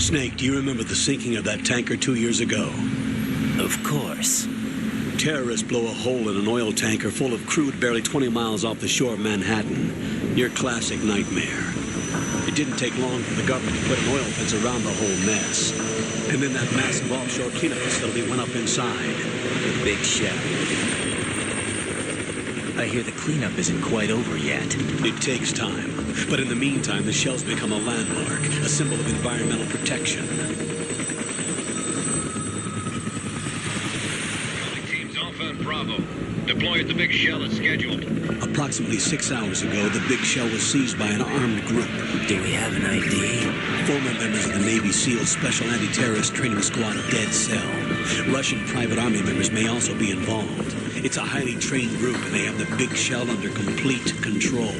Snake, do you remember the sinking of that tanker 2 years ago? Of course. Terrorists blow a hole in an oil tanker full of crude barely 20 miles off the shore of Manhattan. Your classic nightmare. It didn't take long for the government to put an oil fence around the whole mess. And then that massive offshore cleanup facility went up inside. The big shell. I hear the cleanup isn't quite over yet. It takes time. But in the meantime, the shell's become a landmark, a symbol of environmental protection. Teams Alpha and Bravo. Deploy at the big shell as scheduled. Approximately 6 hours ago, the big shell was seized by an armed group. Do we have an ID? Former members of the Navy SEAL Special Anti-Terrorist Training Squad Dead Cell. Russian private army members may also be involved. It's a highly trained group, and they have the big shell under complete control.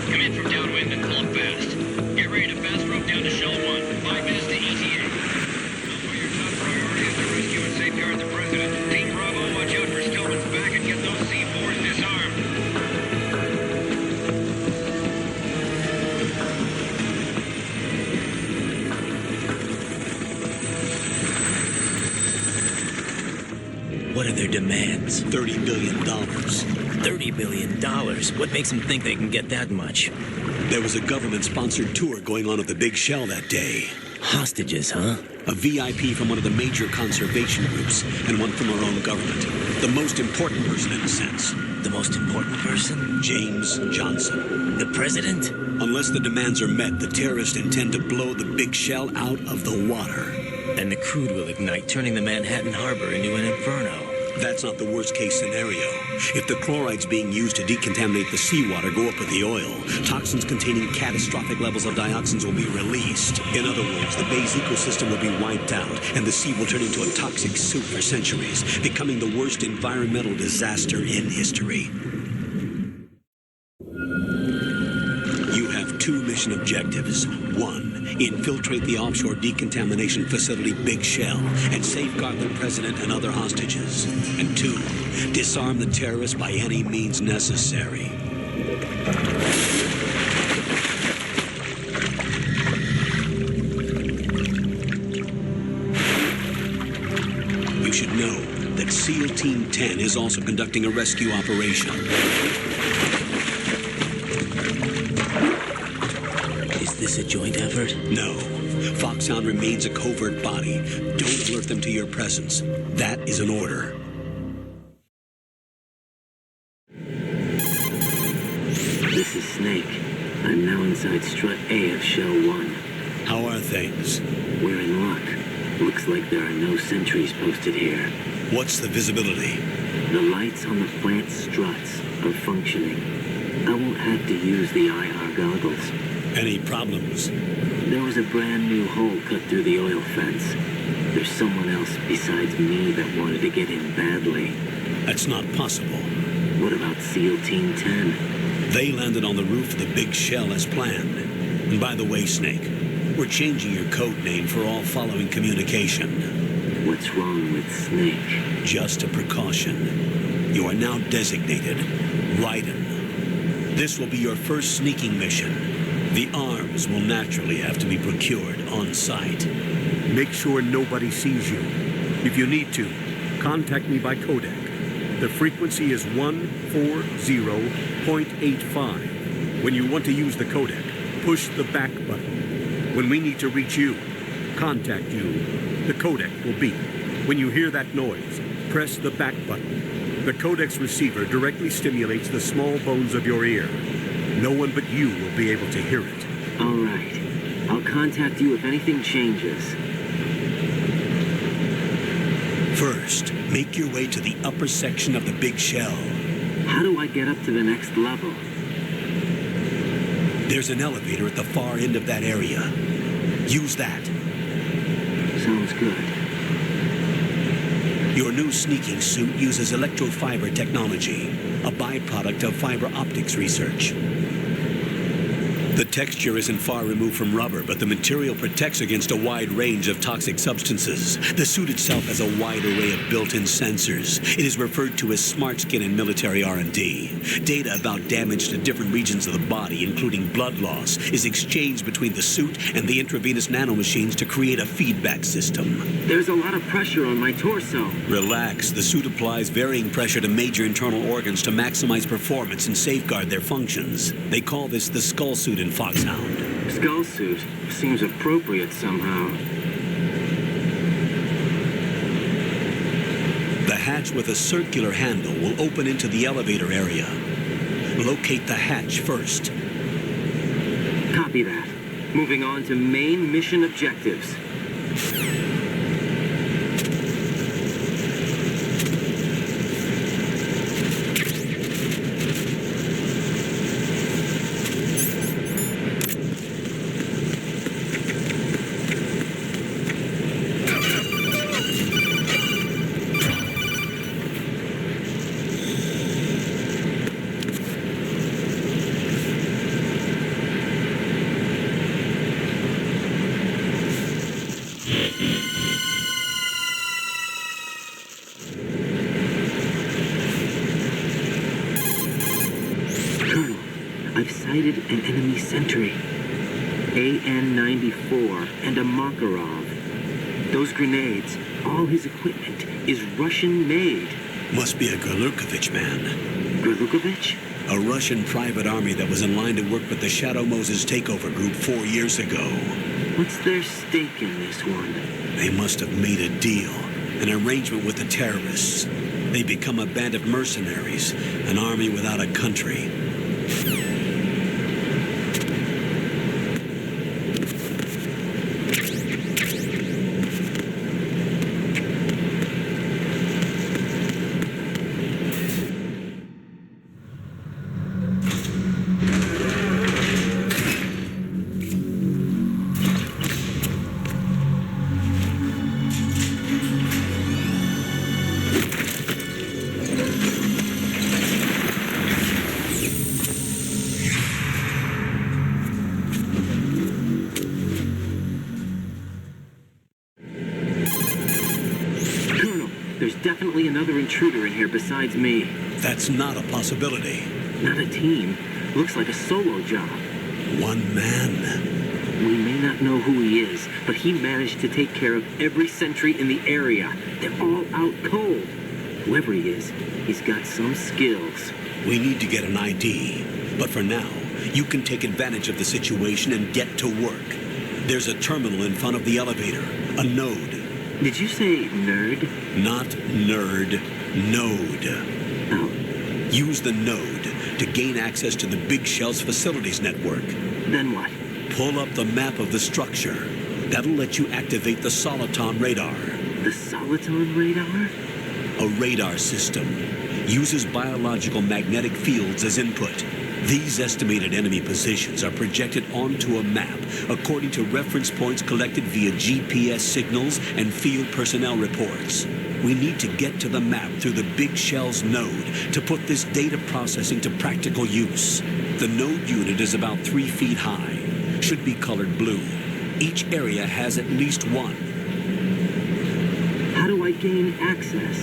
Come in from downwind and pull up fast. Get ready to fast rope down to Shell 1. 5 minutes to ETA. Know your top priority is to rescue and safeguard the president. Team Bravo, watch out for Stillman's back and get those C4s disarmed. What are their demands? $30 billion. $30 billion? What makes them think they can get that much? There was a government-sponsored tour going on at the big shell that day. Hostages, huh? A VIP from one of the major conservation groups, and one from our own government. The most important person, in a sense. The most important person? James Johnson. The president? Unless the demands are met, the terrorists intend to blow the big shell out of the water. And the crude will ignite, turning the Manhattan harbor into an inferno. That's not the worst-case scenario. If the chlorides being used to decontaminate the seawater go up with the oil, toxins containing catastrophic levels of dioxins will be released. In other words, the bay's ecosystem will be wiped out, and the sea will turn into a toxic soup for centuries, becoming the worst environmental disaster in history. You have 2 mission objectives. 1, infiltrate the offshore decontamination facility Big Shell and safeguard the president and other hostages. And 2, disarm the terrorists by any means necessary. You should know that SEAL Team 10 is also conducting a rescue operation. Is this a joint effort? No. FOXHOUND remains a covert body. Don't alert them to your presence. That is an order. This is Snake. I'm now inside Strut A of Shell 1. How are things? We're in luck. Looks like there are no sentries posted here. What's the visibility? The lights on the plant struts are functioning. I won't have to use the IR goggles. Any problems? There was a brand new hole cut through the oil fence. There's someone else besides me that wanted to get in badly. That's not possible. What about SEAL Team 10? They landed on the roof of the big shell as planned. And by the way, Snake, we're changing your code name for all following communication. What's wrong with Snake? Just a precaution. You are now designated Raiden. This will be your first sneaking mission. The arms will naturally have to be procured on site. Make sure nobody sees you. If you need to, contact me by codec. The frequency is 140.85. When you want to use the codec, push the back button. When we need to reach you, contact you, the codec will beep. When you hear that noise, press the back button. The codec's receiver directly stimulates the small bones of your ear. No one but you will be able to hear it. All right. I'll contact you if anything changes. First, make your way to the upper section of the big shell. How do I get up to the next level? There's an elevator at the far end of that area. Use that. Sounds good. Your new sneaking suit uses electrofiber technology, a byproduct of fiber optics research. The texture isn't far removed from rubber, but the material protects against a wide range of toxic substances. The suit itself has a wide array of built-in sensors. It is referred to as smart skin in military R&D. Data about damage to different regions of the body, including blood loss, is exchanged between the suit and the intravenous nanomachines to create a feedback system. There's a lot of pressure on my torso. Relax. The suit applies varying pressure to major internal organs to maximize performance and safeguard their functions. They call this the skull suit in FOXHOUND. Skull suit seems appropriate somehow. The hatch with a circular handle will open into the elevator area. Locate the hatch first. Copy that. Moving on to main mission objectives. Colonel, I've sighted an enemy sentry. AN-94 and a Makarov. Those grenades, all his equipment, is Russian-made. Must be a Gorlukovich man. Gorlukovich? A Russian private army that was in line to work with the Shadow Moses takeover group 4 years ago. What's their stake in this one? They must have made a deal, an arrangement with the terrorists. They become a band of mercenaries, an army without a country. There's definitely another intruder in here besides me. That's not a possibility. Not a team. Looks like a solo job. One man. We may not know who he is, but he managed to take care of every sentry in the area. They're all out cold. Whoever he is, he's got some skills. We need to get an ID. But for now, you can take advantage of the situation and get to work. There's a terminal in front of the elevator. A node. Did you say nerd? Not nerd. Node. Oh. Use the node to gain access to the Big Shell's facilities network. Then what? Pull up the map of the structure. That'll let you activate the Soliton radar. The Soliton radar? A radar system. Uses biological magnetic fields as input. These estimated enemy positions are projected onto a map according to reference points collected via GPS signals and field personnel reports. We need to get to the map through the Big Shell's node to put this data processing to practical use. The node unit is about 3 feet high. Should be colored blue. Each area has at least one. How do I gain access?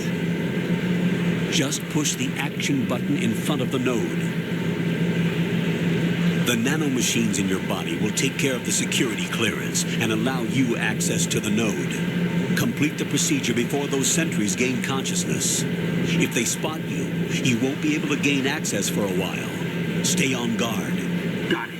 Just push the action button in front of the node. The nanomachines in your body will take care of the security clearance and allow you access to the node. Complete the procedure before those sentries gain consciousness. If they spot you, you won't be able to gain access for a while. Stay on guard. Got it.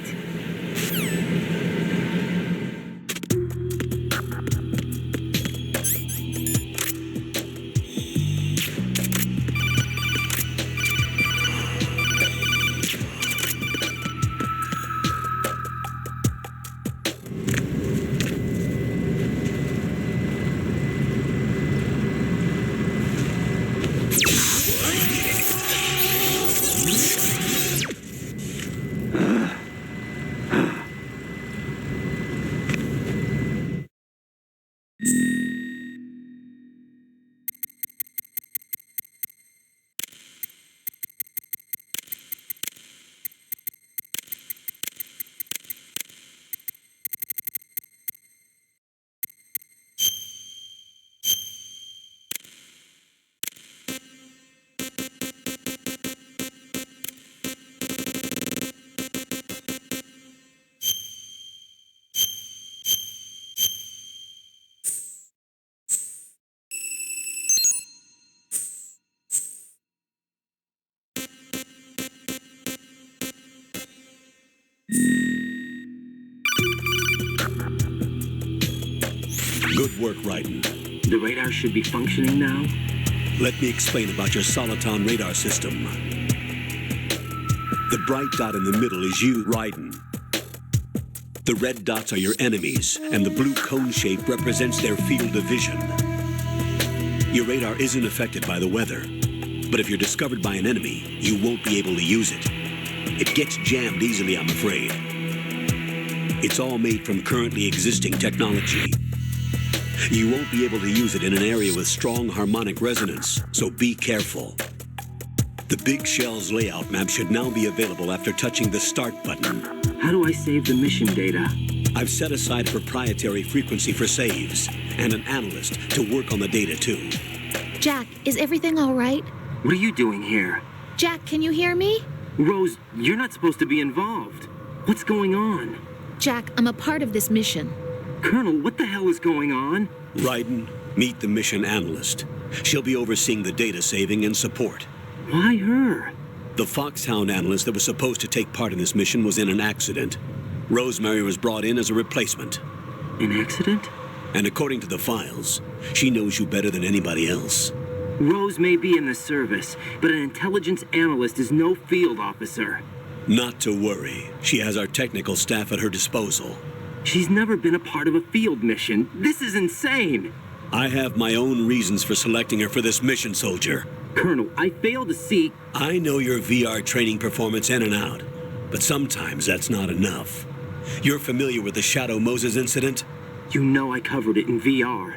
Good work, Raiden. The radar should be functioning now? Let me explain about your Soliton radar system. The bright dot in the middle is you, Raiden. The red dots are your enemies, and the blue cone shape represents their field of vision. Your radar isn't affected by the weather, but if you're discovered by an enemy, you won't be able to use it. It gets jammed easily, I'm afraid. It's all made from currently existing technology. You won't be able to use it in an area with strong harmonic resonance, so be careful. The Big Shell's layout map should now be available after touching the Start button. How do I save the mission data? I've set aside a proprietary frequency for saves, and an analyst to work on the data too. Jack, is everything all right? What are you doing here? Jack, can you hear me? Rose, you're not supposed to be involved. What's going on? Jack, I'm a part of this mission. Colonel, what the hell is going on? Raiden, meet the mission analyst. She'll be overseeing the data saving and support. Why her? The FOXHOUND analyst that was supposed to take part in this mission was in an accident. Rosemary was brought in as a replacement. An accident? And according to the files, she knows you better than anybody else. Rose may be in the service, but an intelligence analyst is no field officer. Not to worry. She has our technical staff at her disposal. She's never been a part of a field mission. This is insane! I have my own reasons for selecting her for this mission, soldier. Colonel, I fail to see... I know your VR training performance in and out, but sometimes that's not enough. You're familiar with the Shadow Moses incident? You know I covered it in VR.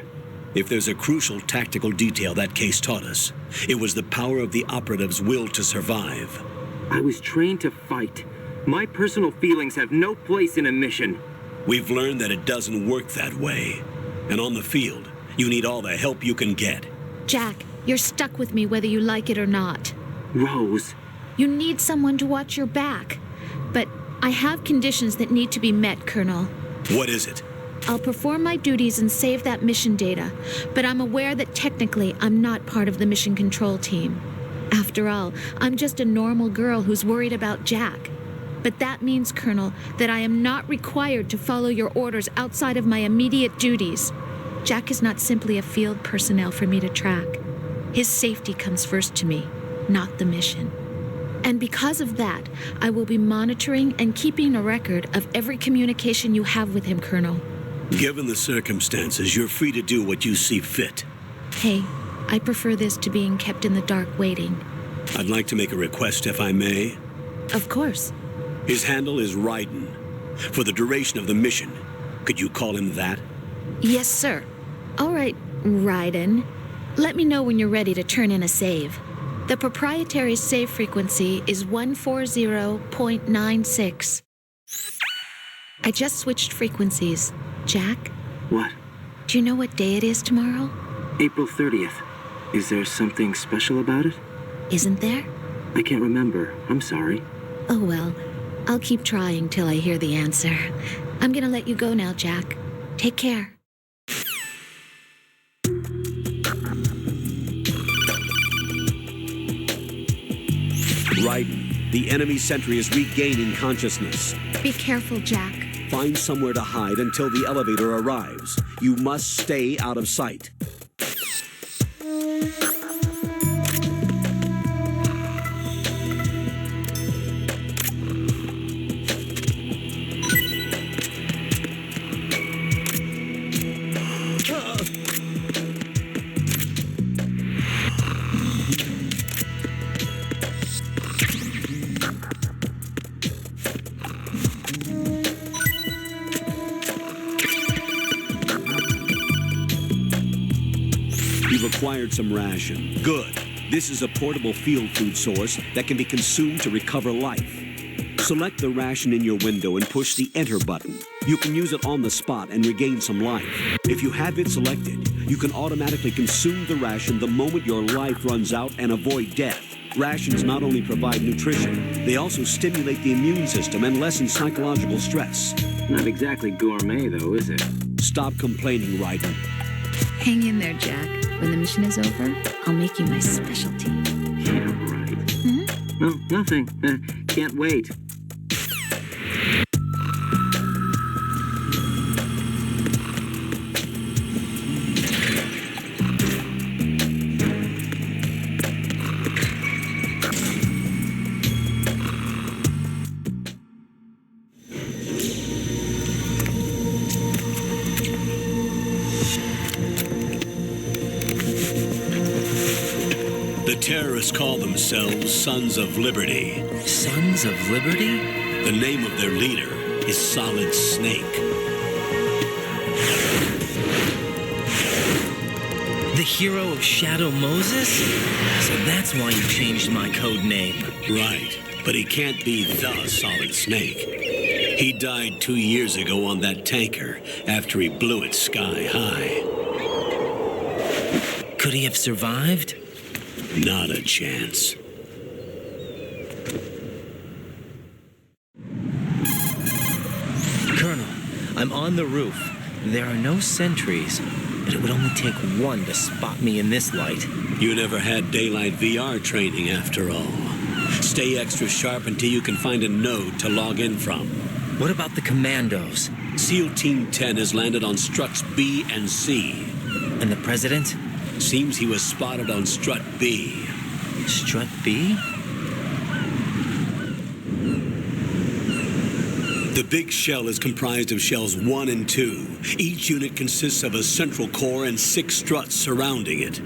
If there's a crucial tactical detail that case taught us, it was the power of the operative's will to survive. I was trained to fight. My personal feelings have no place in a mission. We've learned that it doesn't work that way. And on the field, you need all the help you can get. Jack, you're stuck with me whether you like it or not. Rose. You need someone to watch your back. But I have conditions that need to be met, Colonel. What is it? I'll perform my duties and save that mission data, but I'm aware that technically I'm not part of the mission control team. After all, I'm just a normal girl who's worried about Jack. But that means, Colonel, that I am not required to follow your orders outside of my immediate duties. Jack is not simply a field personnel for me to track. His safety comes first to me, not the mission. And because of that, I will be monitoring and keeping a record of every communication you have with him, Colonel. Given the circumstances, you're free to do what you see fit. Hey, I prefer this to being kept in the dark waiting. I'd like to make a request, if I may. Of course. His handle is Raiden. For the duration of the mission, could you call him that? Yes, sir. All right, Raiden. Let me know when you're ready to turn in a save. The proprietary save frequency is 140.96. I just switched frequencies. Jack, What? do you know what day it is tomorrow? April 30th. Is there something special about it? Isn't there? I can't remember. I'm sorry. Oh, well, I'll keep trying till I hear the answer. I'm gonna let you go now, Jack. Take care. Raiden, the enemy sentry is regaining consciousness. Be careful, Jack. Find somewhere to hide until the elevator arrives. You must stay out of sight. You've acquired some ration. Good. This is a portable field food source that can be consumed to recover life. Select the ration in your window and push the Enter button. You can use it on the spot and regain some life. If you have it selected, you can automatically consume the ration the moment your life runs out and avoid death. Rations not only provide nutrition, they also stimulate the immune system and lessen psychological stress. Not exactly gourmet, though, is it? Stop complaining, Raiden. Hang in there, Jack. When the mission is over, I'll make you my specialty. Yeah, right. No, nothing. Can't wait. The terrorists call themselves Sons of Liberty. Sons of Liberty? The name of their leader is Solid Snake. The hero of Shadow Moses? So that's why you changed my code name. Right, but he can't be the Solid Snake. He died 2 years ago on that tanker after he blew it sky high. Could he have survived? Not a chance. Colonel, I'm on the roof. There are no sentries, but it would only take one to spot me in this light. You never had daylight VR training after all. Stay extra sharp until you can find a node to log in from. What about the commandos? SEAL Team 10 has landed on struts B and C. And the president? Seems he was spotted on strut B. Strut B? The big shell is comprised of shells 1 and 2. Each unit consists of a central core and 6 struts surrounding it.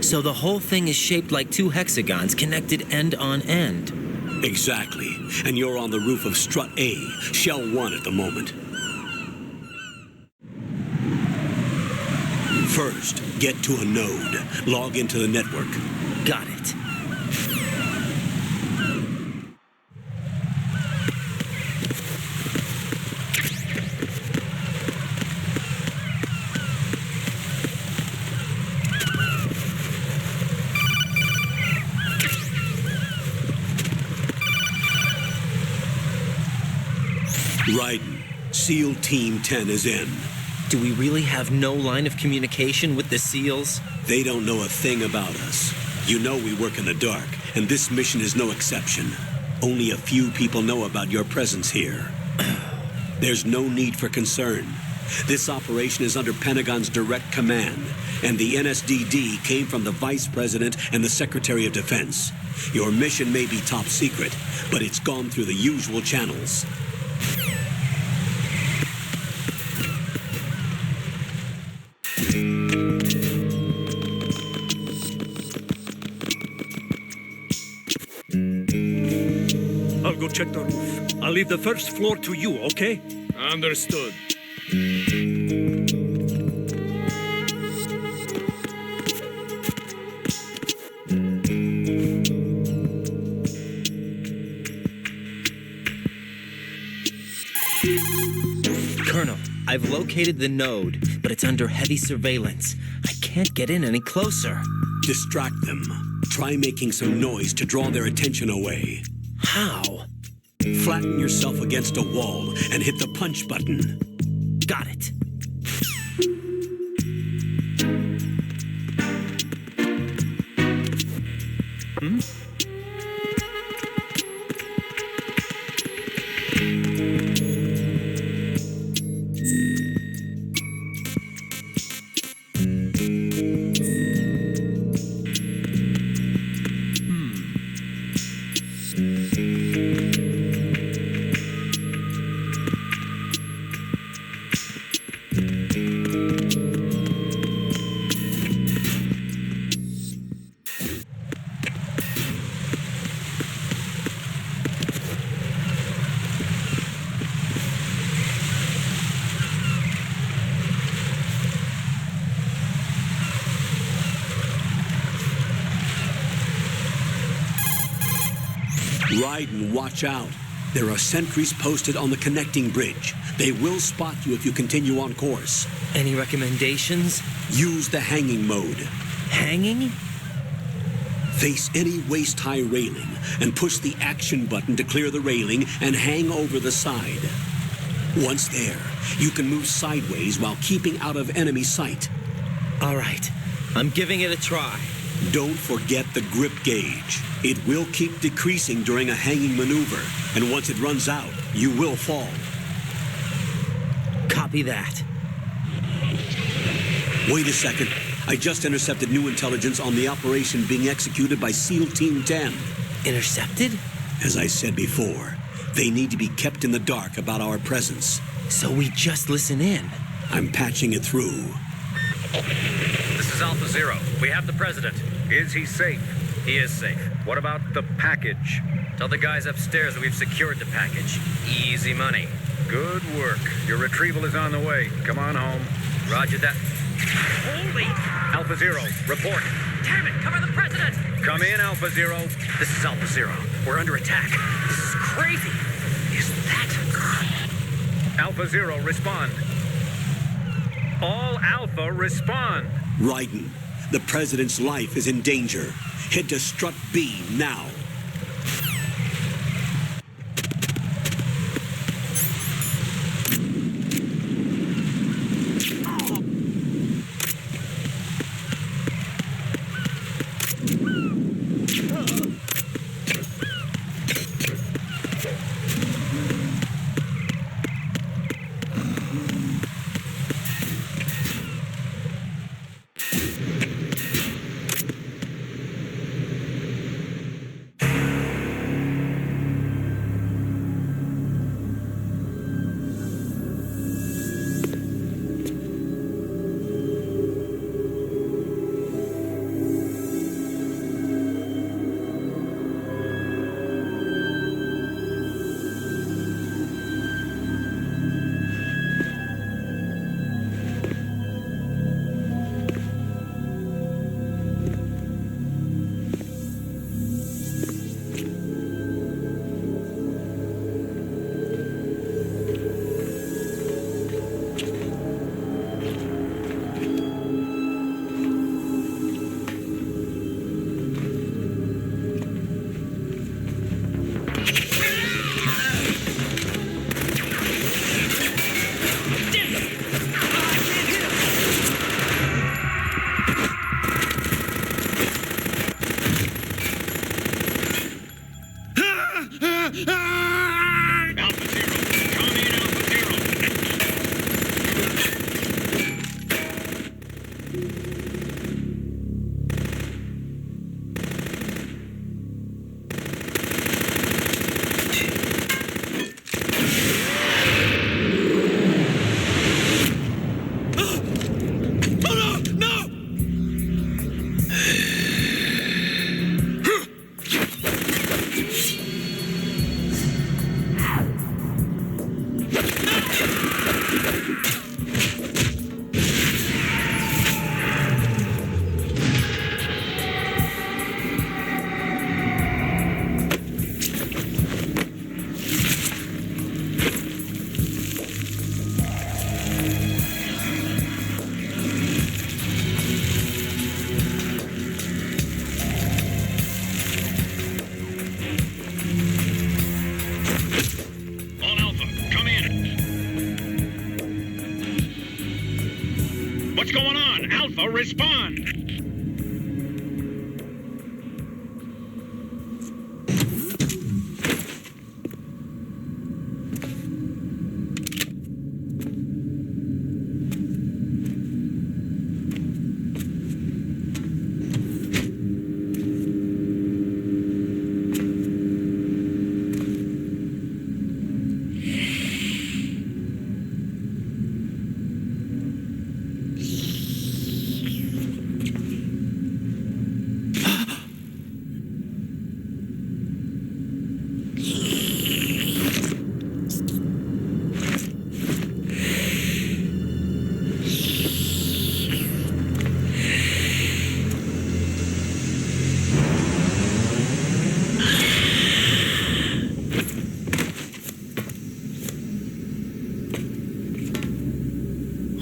So the whole thing is shaped like 2 hexagons connected end on end. Exactly. And you're on the roof of strut A, shell 1 at the moment. First, get to a node. Log into the network. Got it. Raiden, SEAL Team 10 is in. Do we really have no line of communication with the SEALs? They don't know a thing about us. You know we work in the dark, and this mission is no exception. Only a few people know about your presence here. There's no need for concern. This operation is under Pentagon's direct command, and the NSDD came from the Vice President and the Secretary of Defense. Your mission may be top secret, but it's gone through the usual channels. I'll go check the roof. I'll leave the first floor to you, okay? Understood. Colonel, I've located the node, but it's under heavy surveillance. I can't get in any closer. Distract them. Try making some noise to draw their attention away. How? Flatten yourself against a wall and hit the punch button. Got it. Raiden, watch out. There are sentries posted on the connecting bridge. They will spot you if you continue on course. Any recommendations? Use the hanging mode. Hanging? Face any waist-high railing and push the action button to clear the railing and hang over the side. Once there, you can move sideways while keeping out of enemy sight. All right. I'm giving it a try. Don't forget the grip gauge. It will keep decreasing during a hanging maneuver, and once it runs out, you will fall. Copy that. Wait a second. I just intercepted new intelligence on the operation being executed by SEAL Team 10. Intercepted? As I said before, they need to be kept in the dark about our presence. So we just listen in. I'm patching it through. This is Alpha Zero. We have the president. Is he safe? He is safe. What about the package? Tell the guys upstairs that we've secured the package. Easy money. Good work. Your retrieval is on the way. Come on home. Roger that. Holy! Alpha Zero, report. Damn it! Cover the president! Come in, Alpha Zero. This is Alpha Zero. We're under attack. This is crazy. Is that... Alpha Zero, respond. All Alpha, respond. Raiden, the president's life is in danger. Head to strut B now. Alpha Zero. Come in, Alpha Zero. All Alpha, come in. What's going on? Alpha, respond.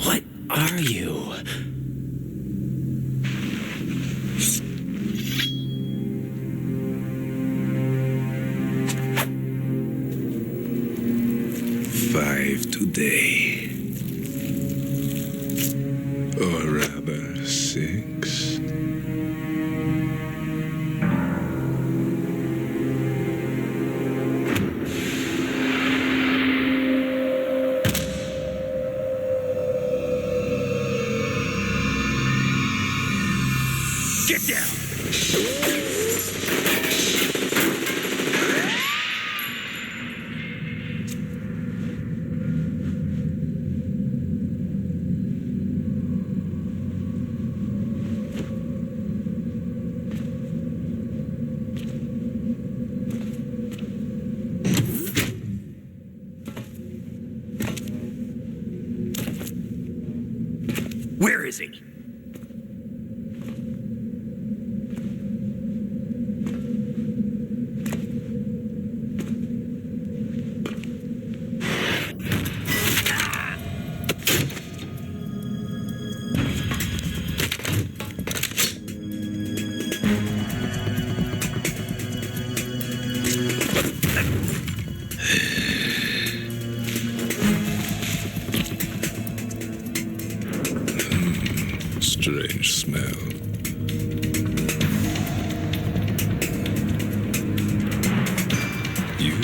What are you? Five today. Or rather, 6. Get down!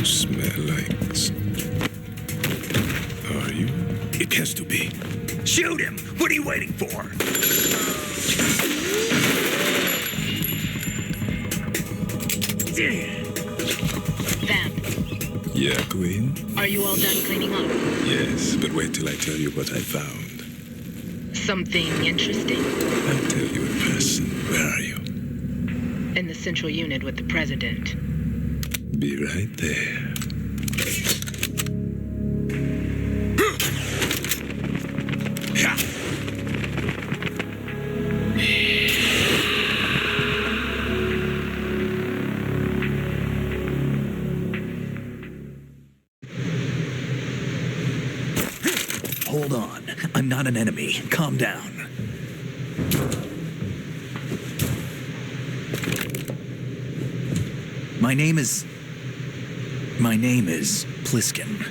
smell like... Are you? It has to be. Shoot him! What are you waiting for? Vamp, Yeah, Queen? are you all done cleaning up? Yes, but wait till I tell you what I found. Something interesting? I'll tell you in person. Where are you? In the central unit with the president. Be right there. Hold on. I'm not an enemy. Calm down. My name is Pliskin.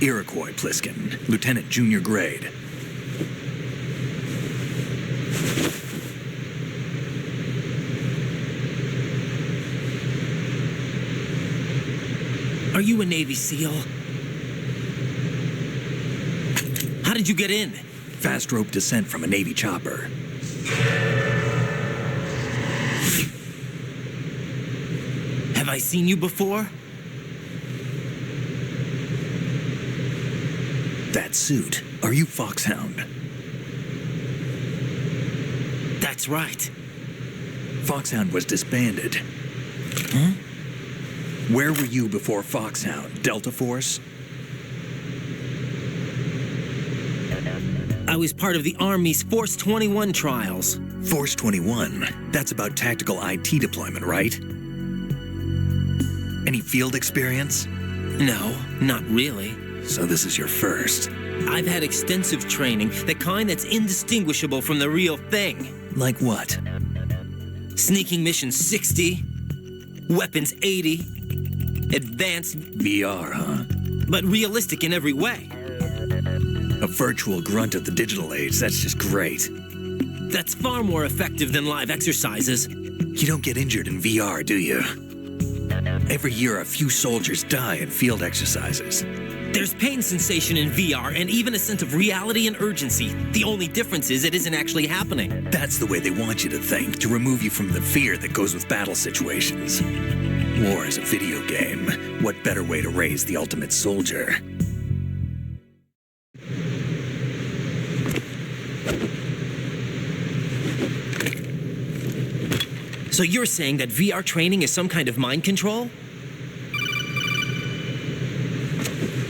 Iroquois Pliskin, Lieutenant Junior Grade. Are you a Navy SEAL? How did you get in? Fast rope descent from a Navy chopper. Have I seen you before? That suit. Are you FOXHOUND? That's right. FOXHOUND was disbanded. Huh? Where were you before FOXHOUND? Delta Force? I was part of the Army's Force 21 trials. Force 21. That's about tactical IT deployment, right? Any field experience? No, not really. So this is your first. I've had extensive training, the kind that's indistinguishable from the real thing. Like what? Sneaking mission 60, weapons 80, advanced, VR, huh? but realistic in every way. A virtual grunt of the digital age, that's just great. That's far more effective than live exercises. You don't get injured in VR, do you? Every year, a few soldiers die in field exercises. There's pain sensation in VR and even a sense of reality and urgency. The only difference is it isn't actually happening. That's the way they want you to think, to remove you from the fear that goes with battle situations. War is a video game. What better way to raise the ultimate soldier? So you're saying that VR training is some kind of mind control?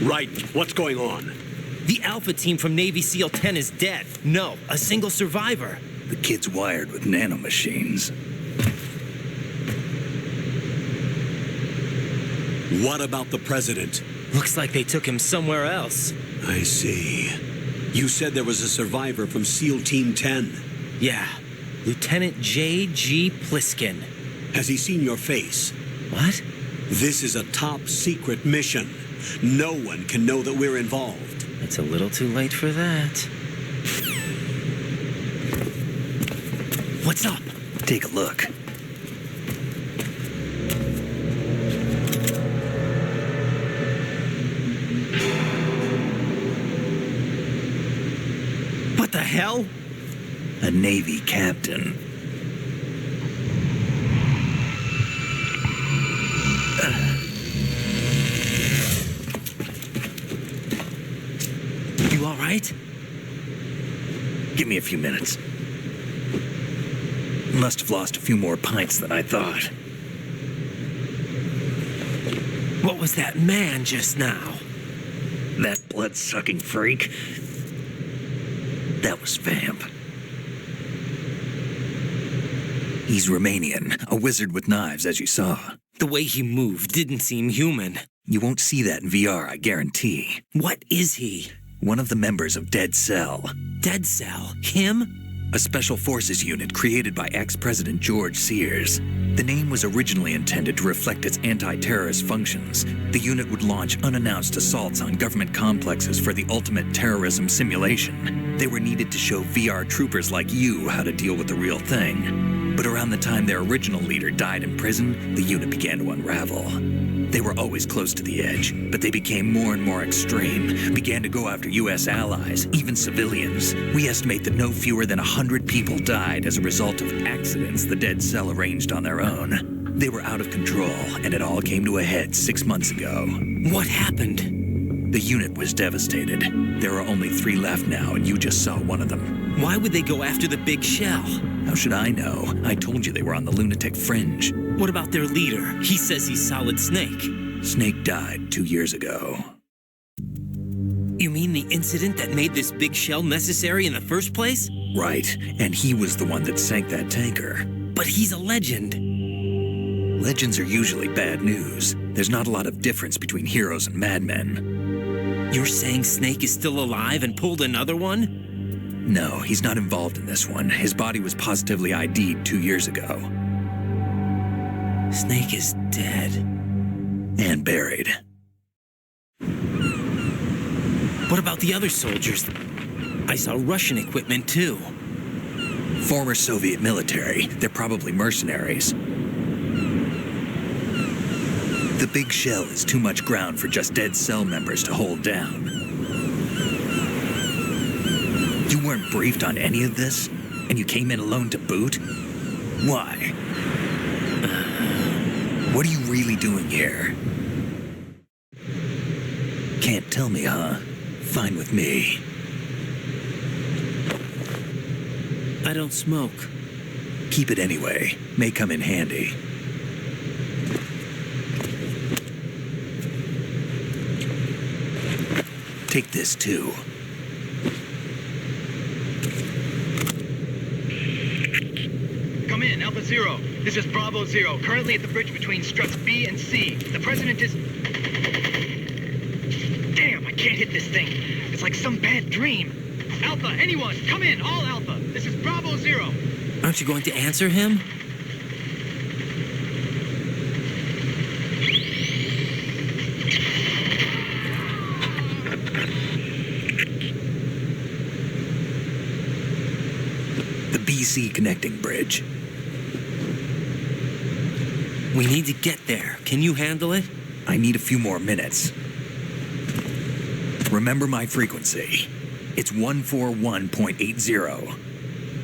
Right. What's going on? The Alpha team from Navy SEAL 10 is dead. No, a single survivor. The kid's wired with nanomachines. What about the president? Looks like they took him somewhere else. I see. You said there was a survivor from SEAL Team 10. Yeah, Lieutenant J.G. Pliskin. Has he seen your face? What? This is a top secret mission. No one can know that we're involved. It's a little too late for that. What's up? Take a look. What the hell? A Navy captain. You all right? Give me a few minutes. Must have lost a few more pints than I thought. What was that man just now? That blood-sucking freak? That was Vamp. He's Romanian, a wizard with knives, as you saw. The way he moved didn't seem human. You won't see that in VR, I guarantee. What is he? One of the members of Dead Cell. Dead Cell? Him? A special forces unit created by ex-President George Sears. The name was originally intended to reflect its anti-terrorist functions. The unit would launch unannounced assaults on government complexes for the ultimate terrorism simulation. They were needed to show VR troopers like you how to deal with the real thing. But around the time their original leader died in prison, the unit began to unravel. They were always close to the edge, but they became more and more extreme, began to go after U.S. allies, even civilians. We estimate that no fewer than 100 people died as a result of accidents the Dead Cell arranged on their own. They were out of control, and it all came to a head 6 months ago. What happened? The unit was devastated. There are only 3 left now, and you just saw one of them. Why would they go after the big shell? How should I know? I told you they were on the lunatic fringe. What about their leader? He says he's Solid Snake. Snake died 2 years ago. You mean the incident that made this big shell necessary in the first place? Right, and he was the one that sank that tanker. But he's a legend. Legends are usually bad news. There's not a lot of difference between heroes and madmen. You're saying Snake is still alive and pulled another one? No, he's not involved in this one. His body was positively ID'd 2 years ago. Snake is dead. And buried. What about the other soldiers? I saw Russian equipment too. Former Soviet military. They're probably mercenaries. The big shell is too much ground for just Dead Cell members to hold down. You weren't briefed on any of this? And you came in alone to boot? Why? What are you really doing here? Can't tell me, huh? Fine with me. I don't smoke. Keep it anyway. May come in handy. Take this too. Come in, Alpha Zero. This is Bravo Zero, currently at the bridge between struts B and C. The president is... Damn, I can't hit this thing. It's like some bad dream. Alpha, anyone, come in, all Alpha. This is Bravo Zero. Aren't you going to answer him? The BC connecting bridge. We need to get there. Can you handle it? I need a few more minutes. Remember my frequency. It's 141.80.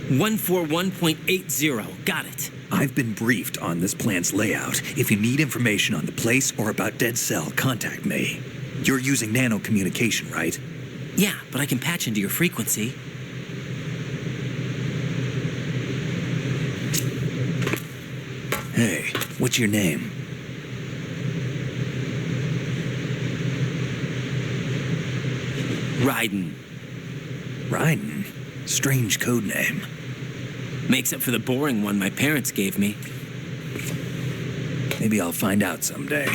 141.80. Got it. I've been briefed on this plant's layout. If you need information on the place or about Dead Cell, contact me. You're using nano communication, right? Yeah, but I can patch into your frequency. Hey, what's your name? Raiden. Raiden? Strange code name. Makes up for the boring one my parents gave me. Maybe I'll find out someday.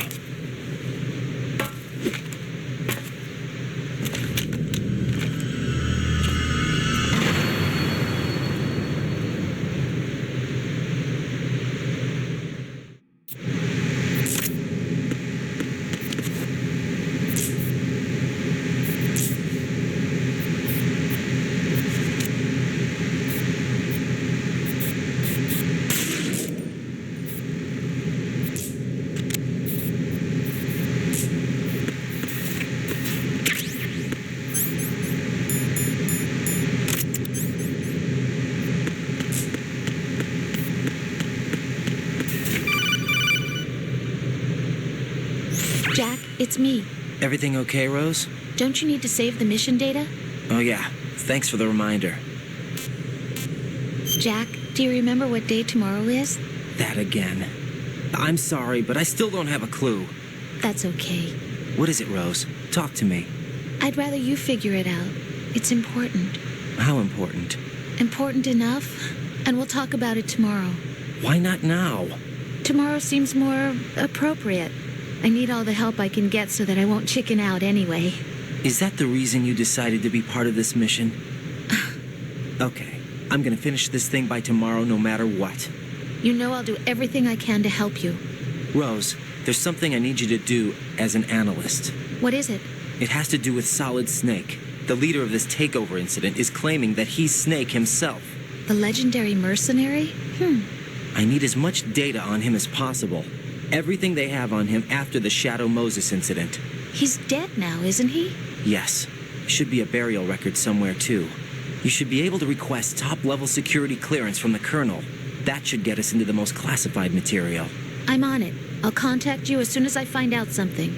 Jack, it's me. Everything okay, Rose? Don't you need to save the mission data? Oh yeah, thanks for the reminder. Jack, do you remember what day tomorrow is? That again. I'm sorry, but I still don't have a clue. That's okay. What is it, Rose? Talk to me. I'd rather you figure it out. It's important. How important? Important enough, and we'll talk about it tomorrow. Why not now? Tomorrow seems more appropriate. I need all the help I can get so that I won't chicken out anyway. Is that the reason you decided to be part of this mission? Okay, I'm gonna finish this thing by tomorrow no matter what. You know I'll do everything I can to help you. Rose, there's something I need you to do as an analyst. What is it? It has to do with Solid Snake. The leader of this takeover incident is claiming that he's Snake himself. The legendary mercenary? I need as much data on him as possible. Everything they have on him after the Shadow Moses incident. He's dead now, isn't he? Yes. Should be a burial record somewhere, too. You should be able to request top-level security clearance from the Colonel. That should get us into the most classified material. I'm on it. I'll contact you as soon as I find out something.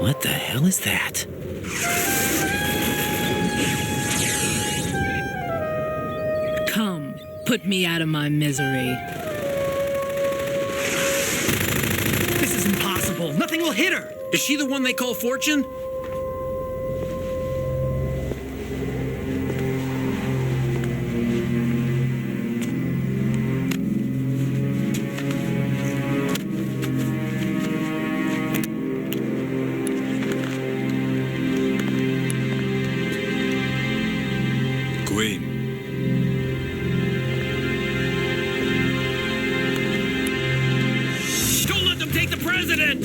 What the hell is that? Come, put me out of my misery. This is impossible. Nothing will hit her. Is she the one they call Fortune? Don't let them take the president!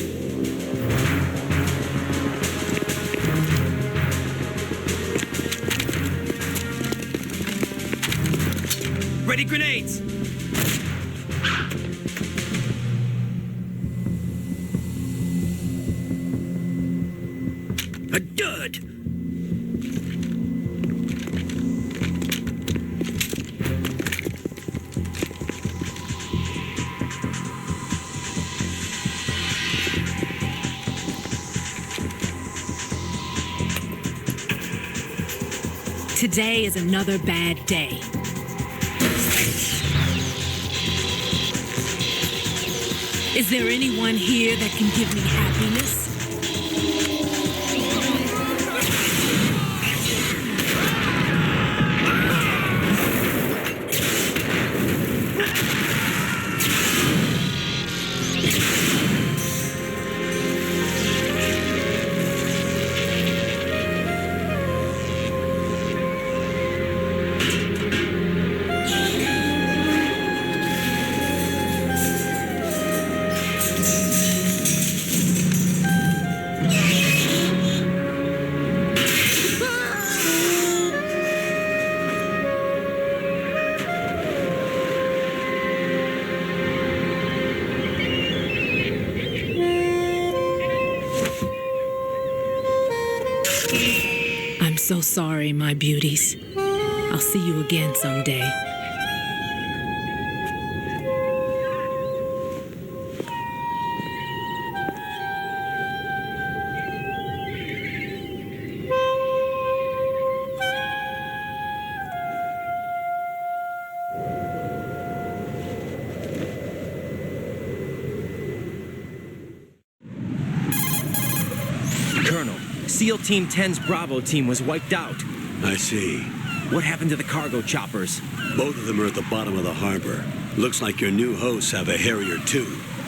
Ready grenades. A dud! Today is another bad day. Is there anyone here that can give me happiness? I'm so sorry, my beauties. I'll see you again someday. Colonel, SEAL Team 10's Bravo team was wiped out. I see. What happened to the cargo choppers? Both of them are at the bottom of the harbor. Looks like your new hosts have a Harrier too.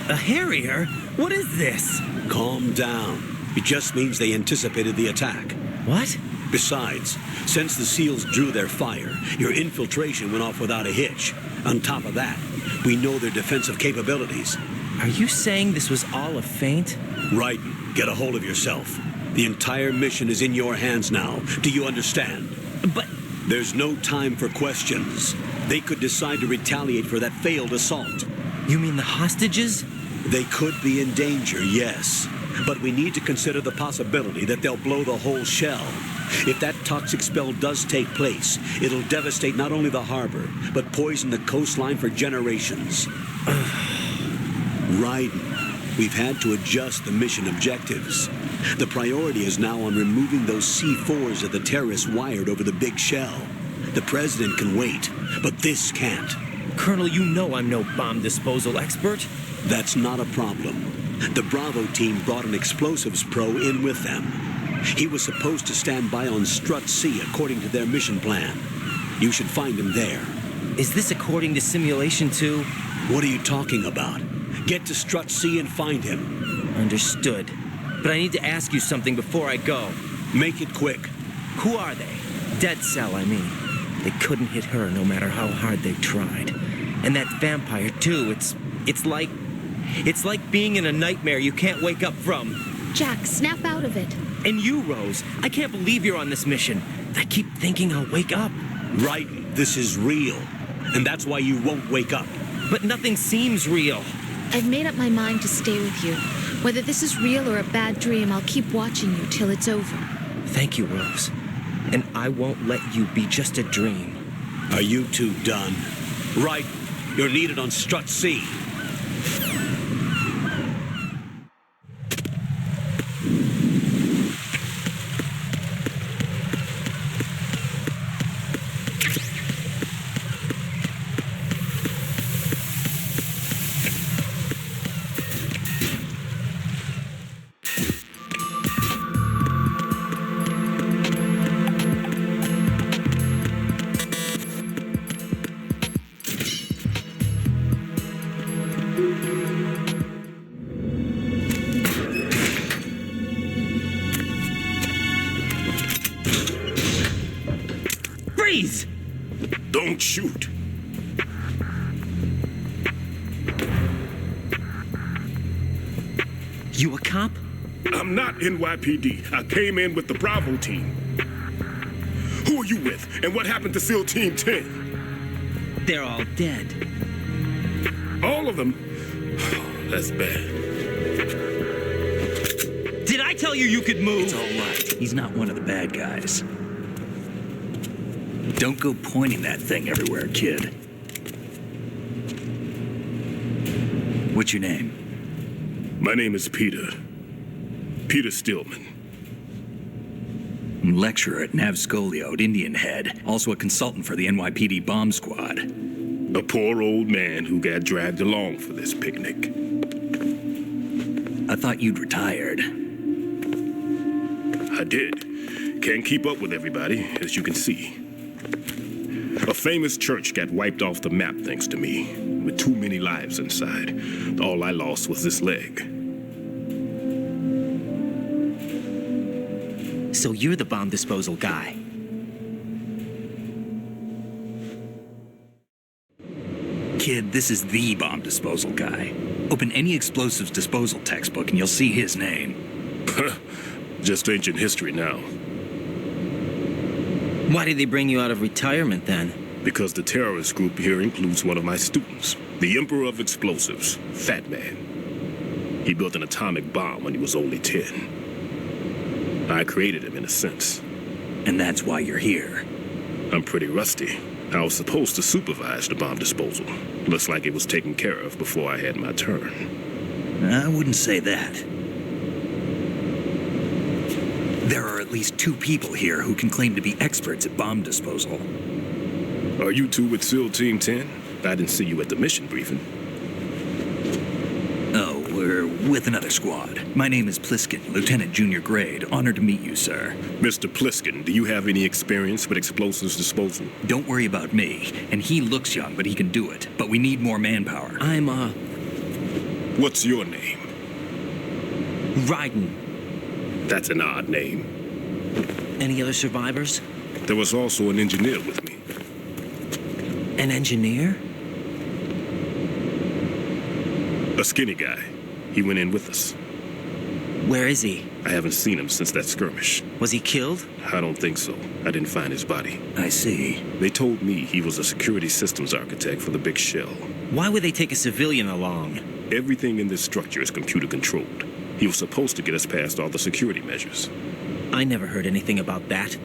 A Harrier? What is this? Calm down. It just means they anticipated the attack. What? Besides, since the SEALs drew their fire, your infiltration went off without a hitch. On top of that, we know their defensive capabilities. Are you saying this was all a feint? Raiden, get a hold of yourself. The entire mission is in your hands now. Do you understand? But... There's no time for questions. They could decide to retaliate for that failed assault. You mean the hostages? They could be in danger, yes. But we need to consider the possibility that they'll blow the whole shell. If that toxic spell does take place, it'll devastate not only the harbor, but poison the coastline for generations. Raiden, we've had to adjust the mission objectives. The priority is now on removing those C4s that the terrorists wired over the big shell. The president can wait, but this can't. Colonel, you know I'm no bomb disposal expert. That's not a problem. The Bravo team brought an explosives pro in with them. He was supposed to stand by on Strut C according to their mission plan. You should find him there. Is this according to Simulation 2? What are you talking about? Get to Strut C and find him. Understood. But I need to ask you something before I go. Make it quick. Who are they? Dead Cell, I mean. They couldn't hit her no matter how hard they tried. And that vampire, too, it's like being in a nightmare you can't wake up from. Jack, snap out of it. And you, Rose, I can't believe you're on this mission. I keep thinking I'll wake up. Raiden, this is real. And that's why you won't wake up. But nothing seems real. I've made up my mind to stay with you. Whether this is real or a bad dream, I'll keep watching you till it's over. Thank you, Rose. And I won't let you be just a dream. Are you two done? Right. You're needed on Strut C. Freeze! Don't shoot. You a cop? I'm not NYPD. I came in with the Bravo team. Who are you with? And what happened to SEAL Team 10? They're all dead. All of them? That's bad. Did I tell you you could move? It's all right. He's not one of the bad guys. Don't go pointing that thing everywhere, kid. What's your name? My name is Peter. Peter Stillman. I'm lecturer at Navscolio at Indian Head, also a consultant for the NYPD bomb squad. A poor old man who got dragged along for this picnic. I thought you'd retired. I did. Can't keep up with everybody, as you can see. A famous church got wiped off the map thanks to me, with too many lives inside. All I lost was this leg. So you're the bomb disposal guy. Kid, this is the bomb disposal guy. Open any explosives disposal textbook and you'll see his name. Just ancient history now. Why did they bring you out of retirement then? Because the terrorist group here includes one of my students, the Emperor of Explosives, Fat Man. He built an atomic bomb when he was only 10. I created him in a sense. And that's why you're here. I'm pretty rusty. I was supposed to supervise the bomb disposal. Looks like it was taken care of before I had my turn. I wouldn't say that. There are at least 2 people here who can claim to be experts at bomb disposal. Are you two with SEAL Team 10? I didn't see you at the mission briefing. Oh, we're with another squad. My name is Pliskin, Lieutenant Junior Grade. Honored to meet you, sir. Mr. Pliskin, do you have any experience with explosives disposal? Don't worry about me. And he looks young, but he can do it. But we need more manpower. What's your name? Raiden. That's an odd name. Any other survivors? There was also an engineer with me. An engineer? A skinny guy. He went in with us. Where is he? I haven't seen him since that skirmish. Was he killed? I don't think so. I didn't find his body. I see. They told me he was a security systems architect for the big shell. Why would they take a civilian along? Everything in this structure is computer controlled. He was supposed to get us past all the security measures. I never heard anything about that.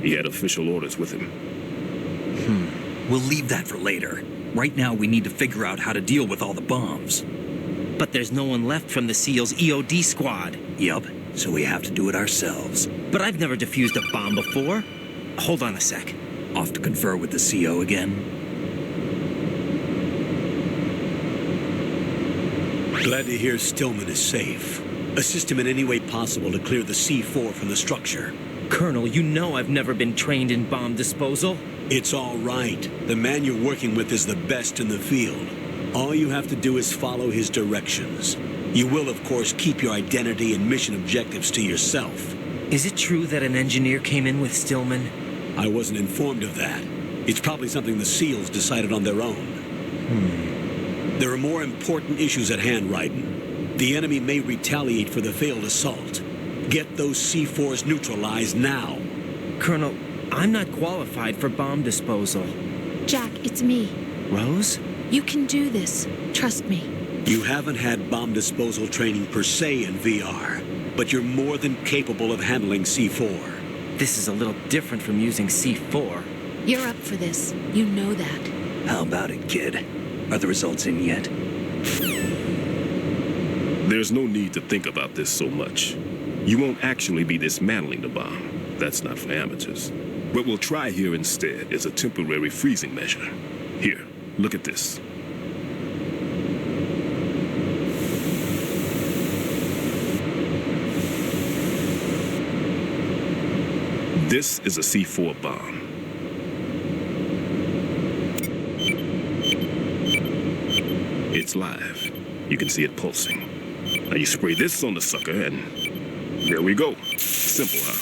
He had official orders with him. We'll leave that for later. Right now, we need to figure out how to deal with all the bombs. But there's no one left from the SEAL's EOD squad. Yup. so we have to do it ourselves. But I've never defused a bomb before. Hold on a sec. Off to confer with the CO again? Glad to hear Stillman is safe. Assist him in any way possible to clear the C4 from the structure. Colonel, you know I've never been trained in bomb disposal. It's all right. The man you're working with is the best in the field. All you have to do is follow his directions. You will, of course, keep your identity and mission objectives to yourself. Is it true that an engineer came in with Stillman? I wasn't informed of that. It's probably something the SEALs decided on their own. There are more important issues at hand, Raiden. The enemy may retaliate for the failed assault. Get those C4s neutralized now. Colonel, I'm not qualified for bomb disposal. Jack, it's me. Rose? You can do this. Trust me. You haven't had bomb disposal training per se in VR, but you're more than capable of handling C4. This is a little different from using C4. You're up for this. You know that. How about it, kid? Are the results in yet? There's no need to think about this so much. You won't actually be dismantling the bomb. That's not for amateurs. What we'll try here instead is a temporary freezing measure. Here, look at this. This is a C4 bomb. It's live. You can see it pulsing. Now you spray this on the sucker and there we go. Simple, huh?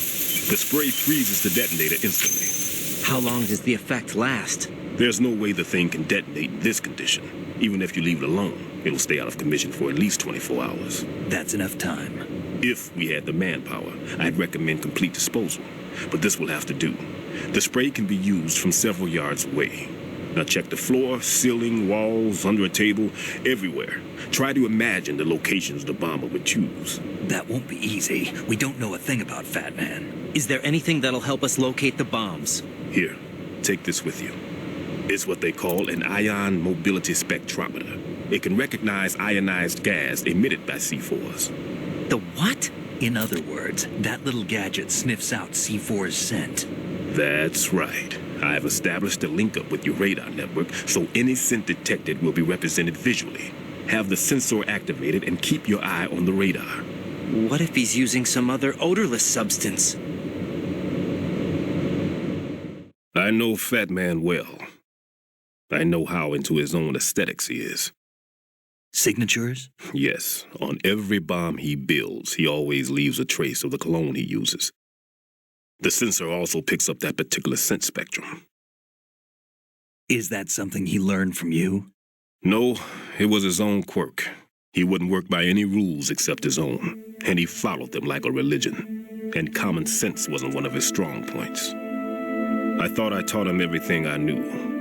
The spray freezes the detonator instantly. How long does the effect last? There's no way the thing can detonate in this condition. Even if you leave it alone, it'll stay out of commission for at least 24 hours. That's enough time. If we had the manpower, I'd recommend complete disposal. But this will have to do. The spray can be used from several yards away. Now check the floor, ceiling, walls, under a table, everywhere. Try to imagine the locations the bomber would choose. That won't be easy. We don't know a thing about Fat Man. Is there anything that'll help us locate the bombs? Here, take this with you. It's what they call an ion mobility spectrometer. It can recognize ionized gas emitted by C4s. The what? In other words, that little gadget sniffs out C4's scent. That's right. I've established a link up with your radar network, so any scent detected will be represented visually. Have the sensor activated and keep your eye on the radar. What if he's using some other odorless substance? I know Fat Man well. I know how into his own aesthetics he is. Signatures? Yes. On every bomb he builds, he always leaves a trace of the cologne he uses. The sensor also picks up that particular scent spectrum. Is that something he learned from you? No, it was his own quirk. He wouldn't work by any rules except his own, and he followed them like a religion. And common sense wasn't one of his strong points. I thought I taught him everything I knew.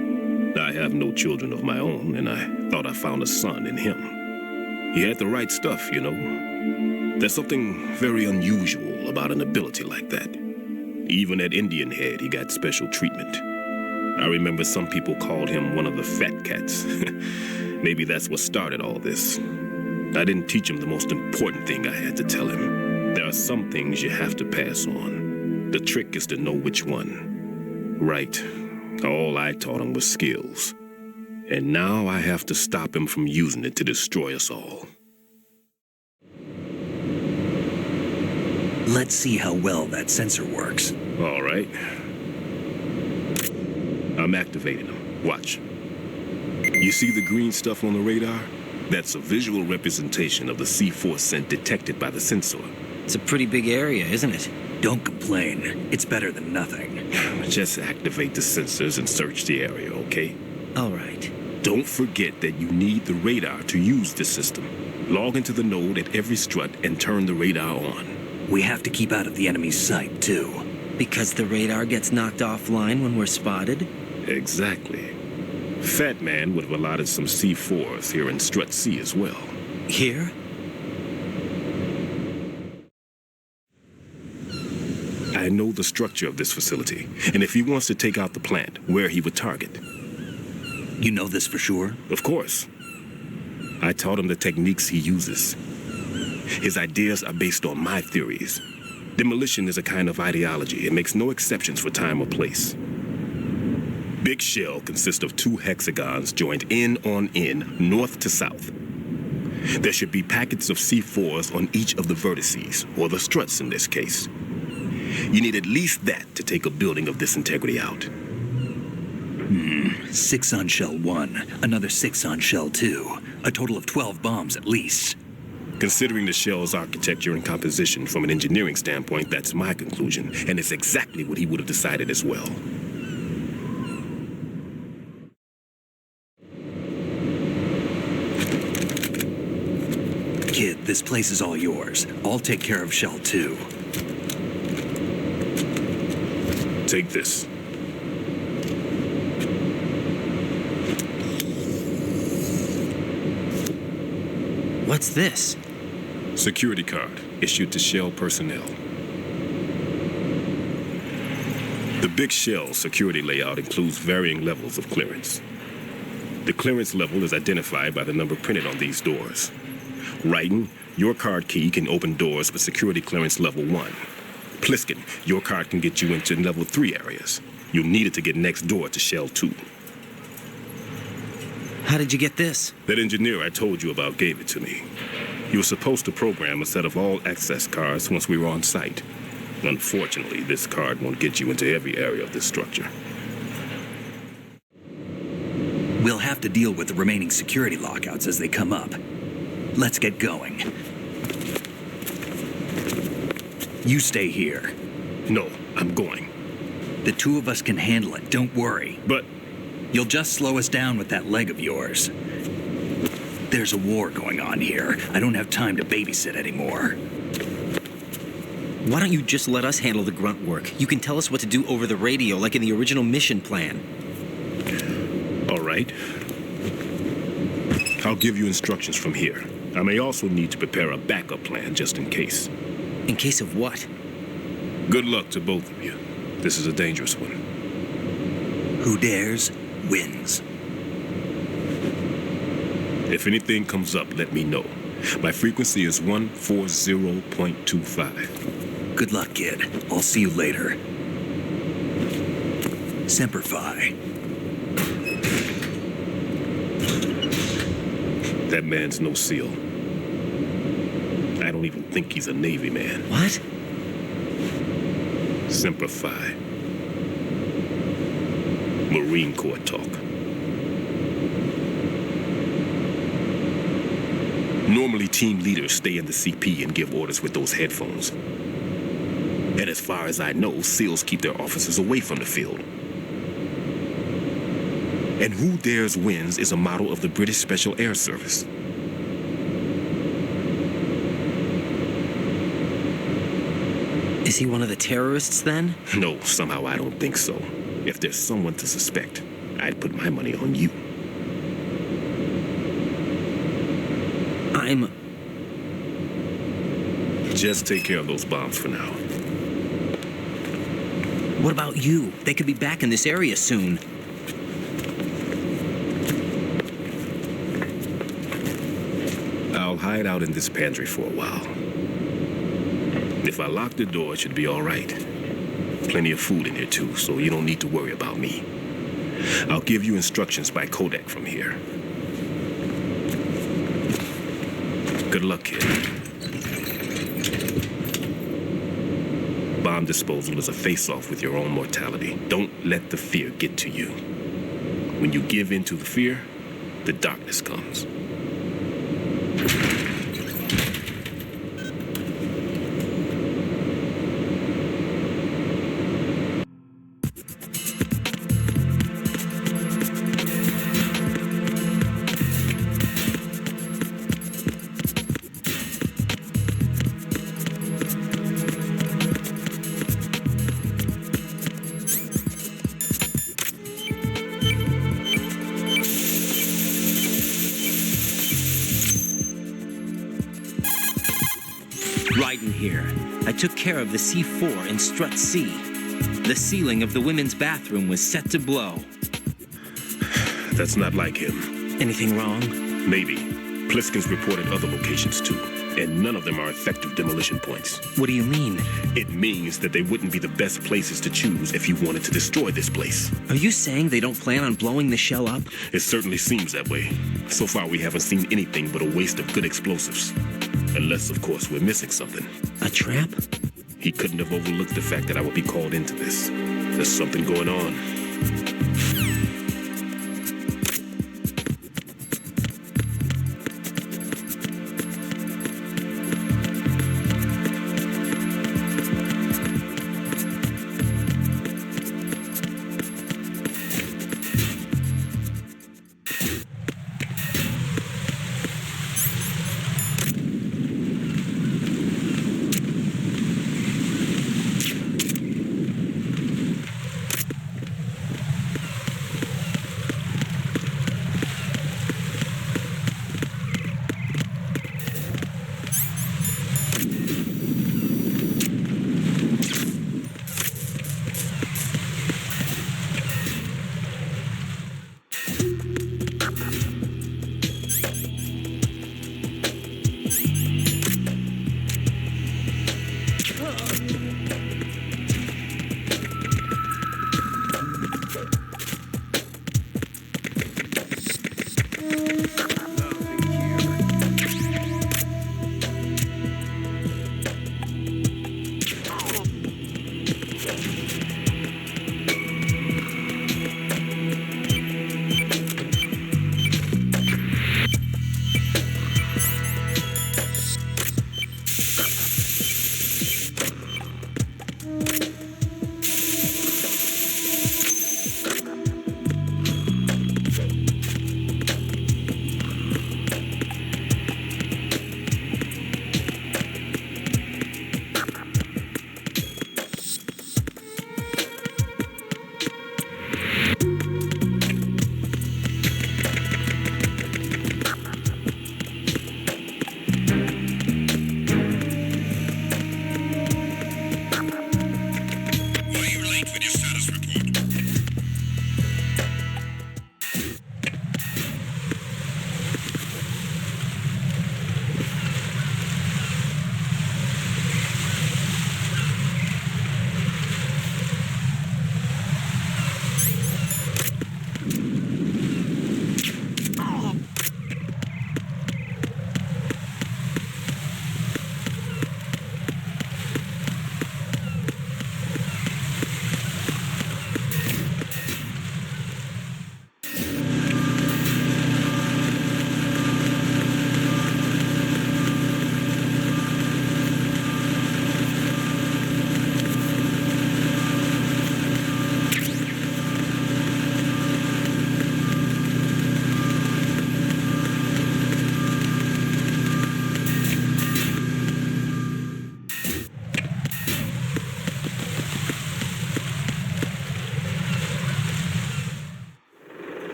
I have no children of my own, and I thought I found a son in him. He had the right stuff, you know. There's something very unusual about an ability like that. Even at Indian Head, he got special treatment. I remember some people called him one of the fat cats. Maybe that's what started all this. I didn't teach him the most important thing I had to tell him. There are some things you have to pass on. The trick is to know which one. Right. All I taught him was skills. And now I have to stop him from using it to destroy us all. Let's see how well that sensor works. All right. I'm activating them. Watch. You see the green stuff on the radar? That's a visual representation of the C4 scent detected by the sensor. It's a pretty big area, isn't it? Don't complain. It's better than nothing. Just activate the sensors and search the area, okay? All right. Don't forget that you need the radar to use this system. Log into the node at every strut and turn the radar on. We have to keep out of the enemy's sight, too. Because the radar gets knocked offline when we're spotted? Exactly. Fat Man would have allotted some C4s here in Strut C as well. Here? I know the structure of this facility, and if he wants to take out the plant, where he would target. You know this for sure? Of course. I taught him the techniques he uses. His ideas are based on my theories. Demolition is a kind of ideology. It makes no exceptions for time or place. Big shell consists of 2 hexagons joined end on end, north to south. There should be packets of C4s on each of the vertices, or the struts in this case. You need at least that to take a building of this integrity out. 6 on shell 1, another 6 on shell 2. A total of 12 bombs at least. Considering the shell's architecture and composition from an engineering standpoint, that's my conclusion, and it's exactly what he would have decided as well. Kid, this place is all yours. I'll take care of shell 2. Take this. What's this? Security card issued to Shell personnel. The Big Shell security layout includes varying levels of clearance. The clearance level is identified by the number printed on these doors. Raiden, your card key can open doors with security clearance level 1. Pliskin, your card can get you into level 3 areas. You'll need it to get next door to Shell 2. How did you get this? That engineer I told you about gave it to me. He was supposed to program a set of all-access cards once we were on site. Unfortunately, this card won't get you into every area of this structure. We'll have to deal with the remaining security lockouts as they come up. Let's get going. You stay here. No, I'm going. The 2 of us can handle it, don't worry. But you'll just slow us down with that leg of yours. There's a war going on here. I don't have time to babysit anymore. Why don't you just let us handle the grunt work? You can tell us what to do over the radio, like in the original mission plan. All right. I'll give you instructions from here. I may also need to prepare a backup plan just in case. In case of what? Good luck to both of you. This is a dangerous one. Who dares, wins. If anything comes up, let me know. My frequency is 140.25. Good luck, kid. I'll see you later. Semper Fi. That man's no SEAL. I don't even think he's a Navy man. What? Semper Fi. Marine Corps talk. Normally, team leaders stay in the CP and give orders with those headphones. And as far as I know, SEALs keep their officers away from the field. And who dares wins is a motto of the British Special Air Service. Is he one of the terrorists then? No, somehow I don't think so. If there's someone to suspect, I'd put my money on you. Just take care of those bombs for now. What about you? They could be back in this area soon. I'll hide out in this pantry for a while. If I lock the door, it should be all right. Plenty of food in here, too, so you don't need to worry about me. I'll give you instructions by codec from here. Good luck, kid. Bomb disposal is a face-off with your own mortality. Don't let the fear get to you. When you give in to the fear, the darkness comes. Raiden here. I took care of the C4 in strut C. The ceiling of the women's bathroom was set to blow. That's not like him. Anything wrong? Maybe. Pliskin's reported other locations too. And none of them are effective demolition points. What do you mean? It means that they wouldn't be the best places to choose if you wanted to destroy this place. Are you saying they don't plan on blowing the shell up? It certainly seems that way. So far, we haven't seen anything but a waste of good explosives. Unless, of course, we're missing something. A trap? He couldn't have overlooked the fact that I would be called into this. There's something going on.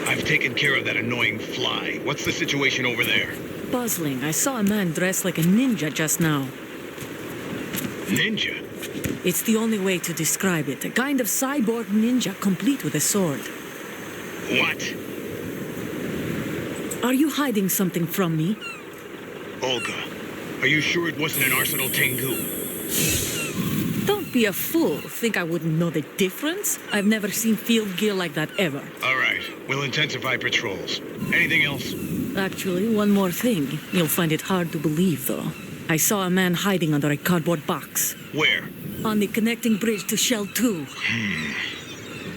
I've taken care of that annoying fly. What's the situation over there? Puzzling. I saw a man dressed like a ninja just now. Ninja? It's the only way to describe it. A kind of cyborg ninja complete with a sword. What? Are you hiding something from me? Olga, are you sure it wasn't an Arsenal Tengu? Don't be a fool. Think I wouldn't know the difference? I've never seen field gear like that ever. All right, we'll intensify patrols. Anything else? Actually, one more thing. You'll find it hard to believe, though. I saw a man hiding under a cardboard box. Where? On the connecting bridge to Shell 2.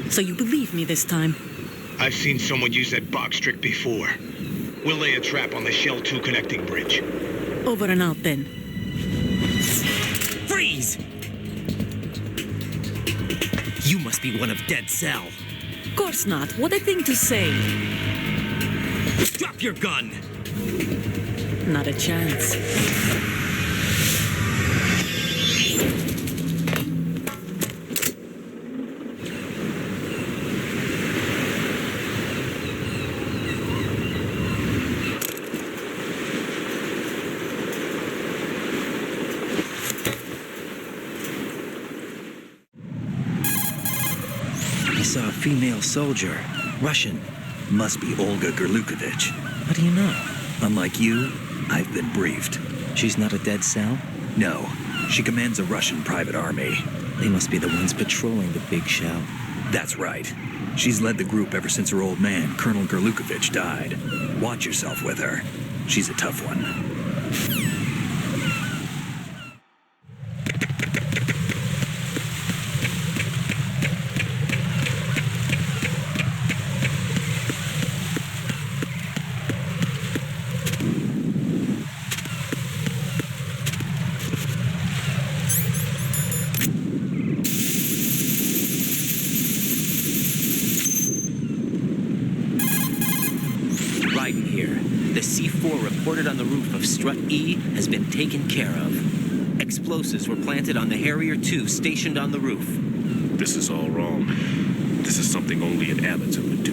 So you believe me this time? I've seen someone use that box trick before. We'll lay a trap on the Shell 2 connecting bridge. Over and out, then. Freeze! You must be one of Dead Cell. Of course not. What a thing to say. Drop your gun! Not a chance. I saw a female soldier. Russian. Must be Olga Gerlukovich. How do you know? Unlike you, I've been briefed. She's not a dead cell? No, she commands a Russian private army. They must be the ones patrolling the big shell. That's right. She's led the group ever since her old man, Colonel Gerlukovich, died. Watch yourself with her. She's a tough one. Raiden here. The C4 reported on the roof of Strut E has been taken care of. Explosives were planted on the Harrier 2 stationed on the roof. This is all wrong. This is something only an amateur would do.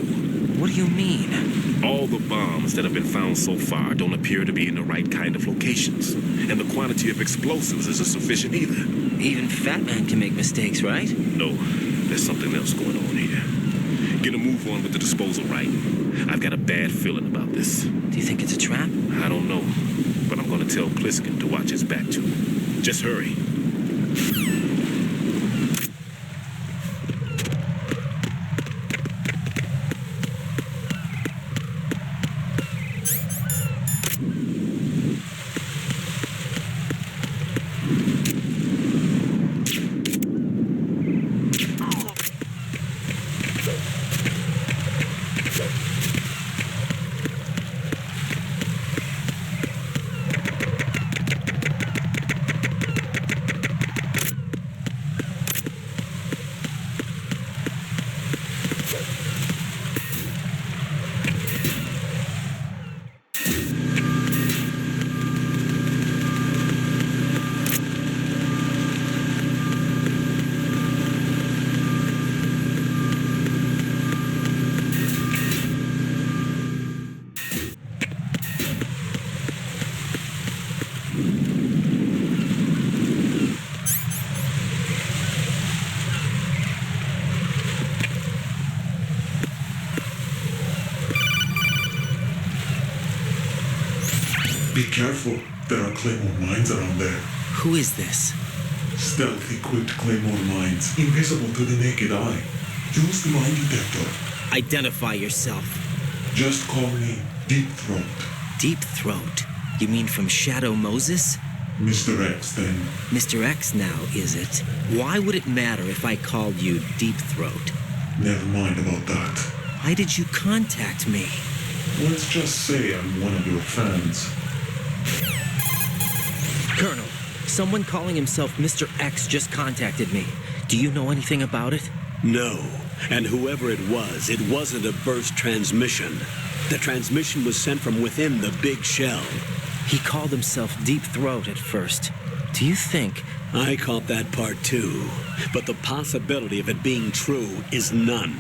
What do you mean? All the bombs that have been found so far don't appear to be in the right kind of locations. And the quantity of explosives isn't sufficient either. Even Fat Man can make mistakes, right? No, there's something else going on here. Get a move on with the disposal, right? I've got a bad feeling about this. Do you think it's a trap? I don't know, but I'm gonna tell Pliskin to watch his back too. Just hurry. Be careful. There are Claymore mines around there. Who is this? Stealth equipped Claymore mines, invisible to the naked eye. Use the mine detector. Identify yourself. Just call me Deep Throat. Deep Throat? You mean from Shadow Moses? Mr. X, then. Mr. X now, is it? Why would it matter if I called you Deep Throat? Never mind about that. Why did you contact me? Let's just say I'm one of your fans. Colonel, someone calling himself Mr. X just contacted me. Do you know anything about it? No. And whoever it wasn't a burst transmission. The transmission was sent from within the big shell. He called himself Deep Throat at first. Do you think... I caught that part too. But the possibility of it being true is none.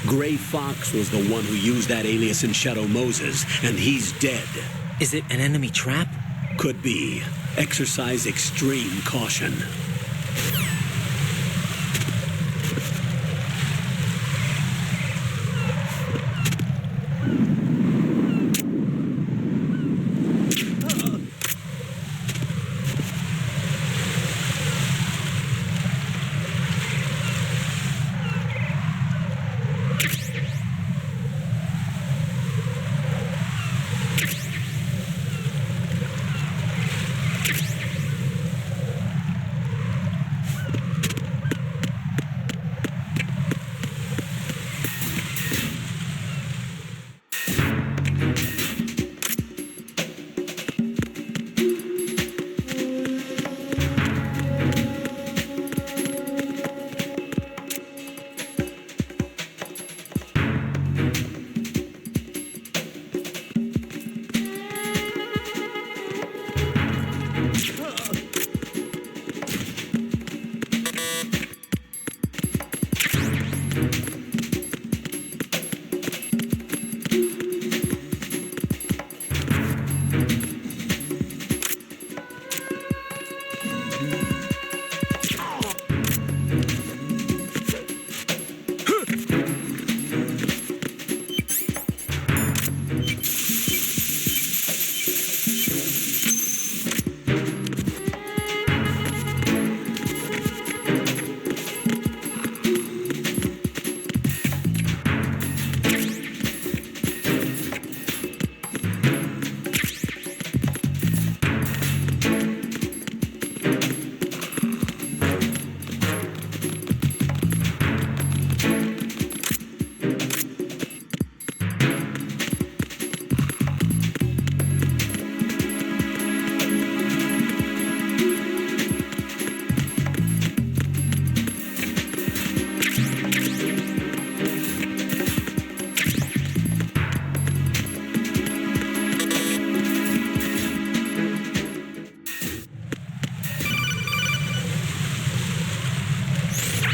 Gray Fox was the one who used that alias in Shadow Moses, and he's dead. Is it an enemy trap? Could be. Exercise extreme caution.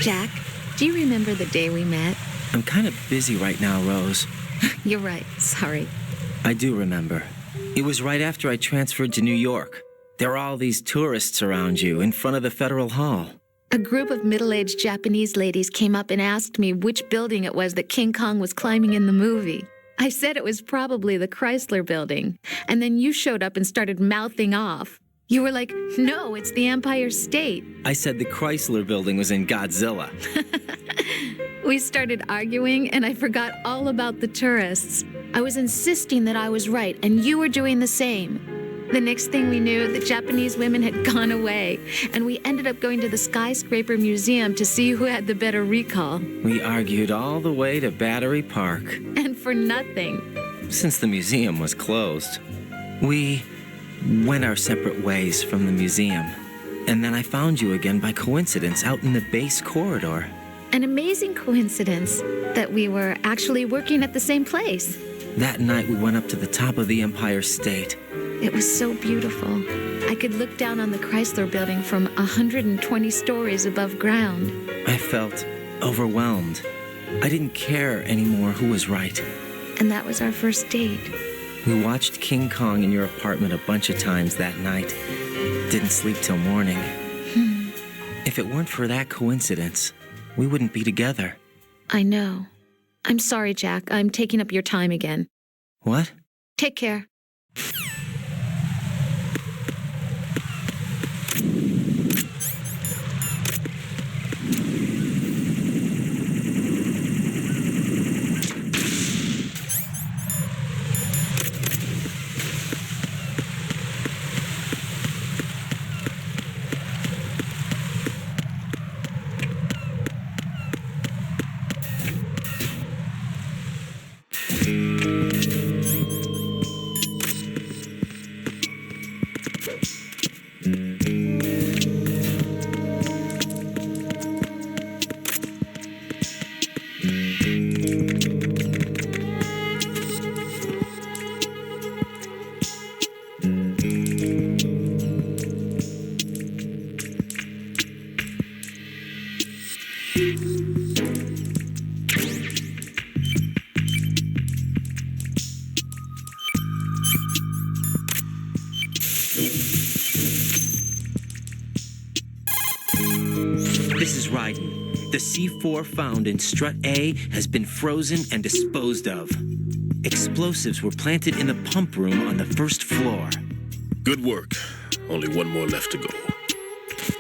Jack, do you remember the day we met? I'm kind of busy right now, Rose. You're right. Sorry. I do remember. It was right after I transferred to New York. There are all these tourists around you in front of the Federal Hall. A group of middle-aged Japanese ladies came up and asked me which building it was that King Kong was climbing in the movie. I said it was probably the Chrysler Building, and then you showed up and started mouthing off. You were like, no, it's the Empire State. I said the Chrysler Building was in Godzilla. We started arguing, and I forgot all about the tourists. I was insisting that I was right, and you were doing the same. The next thing we knew, the Japanese women had gone away, and we ended up going to the Skyscraper Museum to see who had the better recall. We argued all the way to Battery Park. And for nothing. Since the museum was closed, we went our separate ways from the museum. And then I found you again by coincidence out in the base corridor. An amazing coincidence that we were actually working at the same place. That night we went up to the top of the Empire State. It was so beautiful. I could look down on the Chrysler Building from 120 stories above ground. I felt overwhelmed. I didn't care anymore who was right. And that was our first date. We watched King Kong in your apartment a bunch of times that night. Didn't sleep till morning. If it weren't for that coincidence, we wouldn't be together. I know. I'm sorry, Jack. I'm taking up your time again. What? Take care. This is Raiden. The C4 found in Strut A has been frozen and disposed of. Explosives were planted in the pump room on the first floor. Good work. Only one more left to go.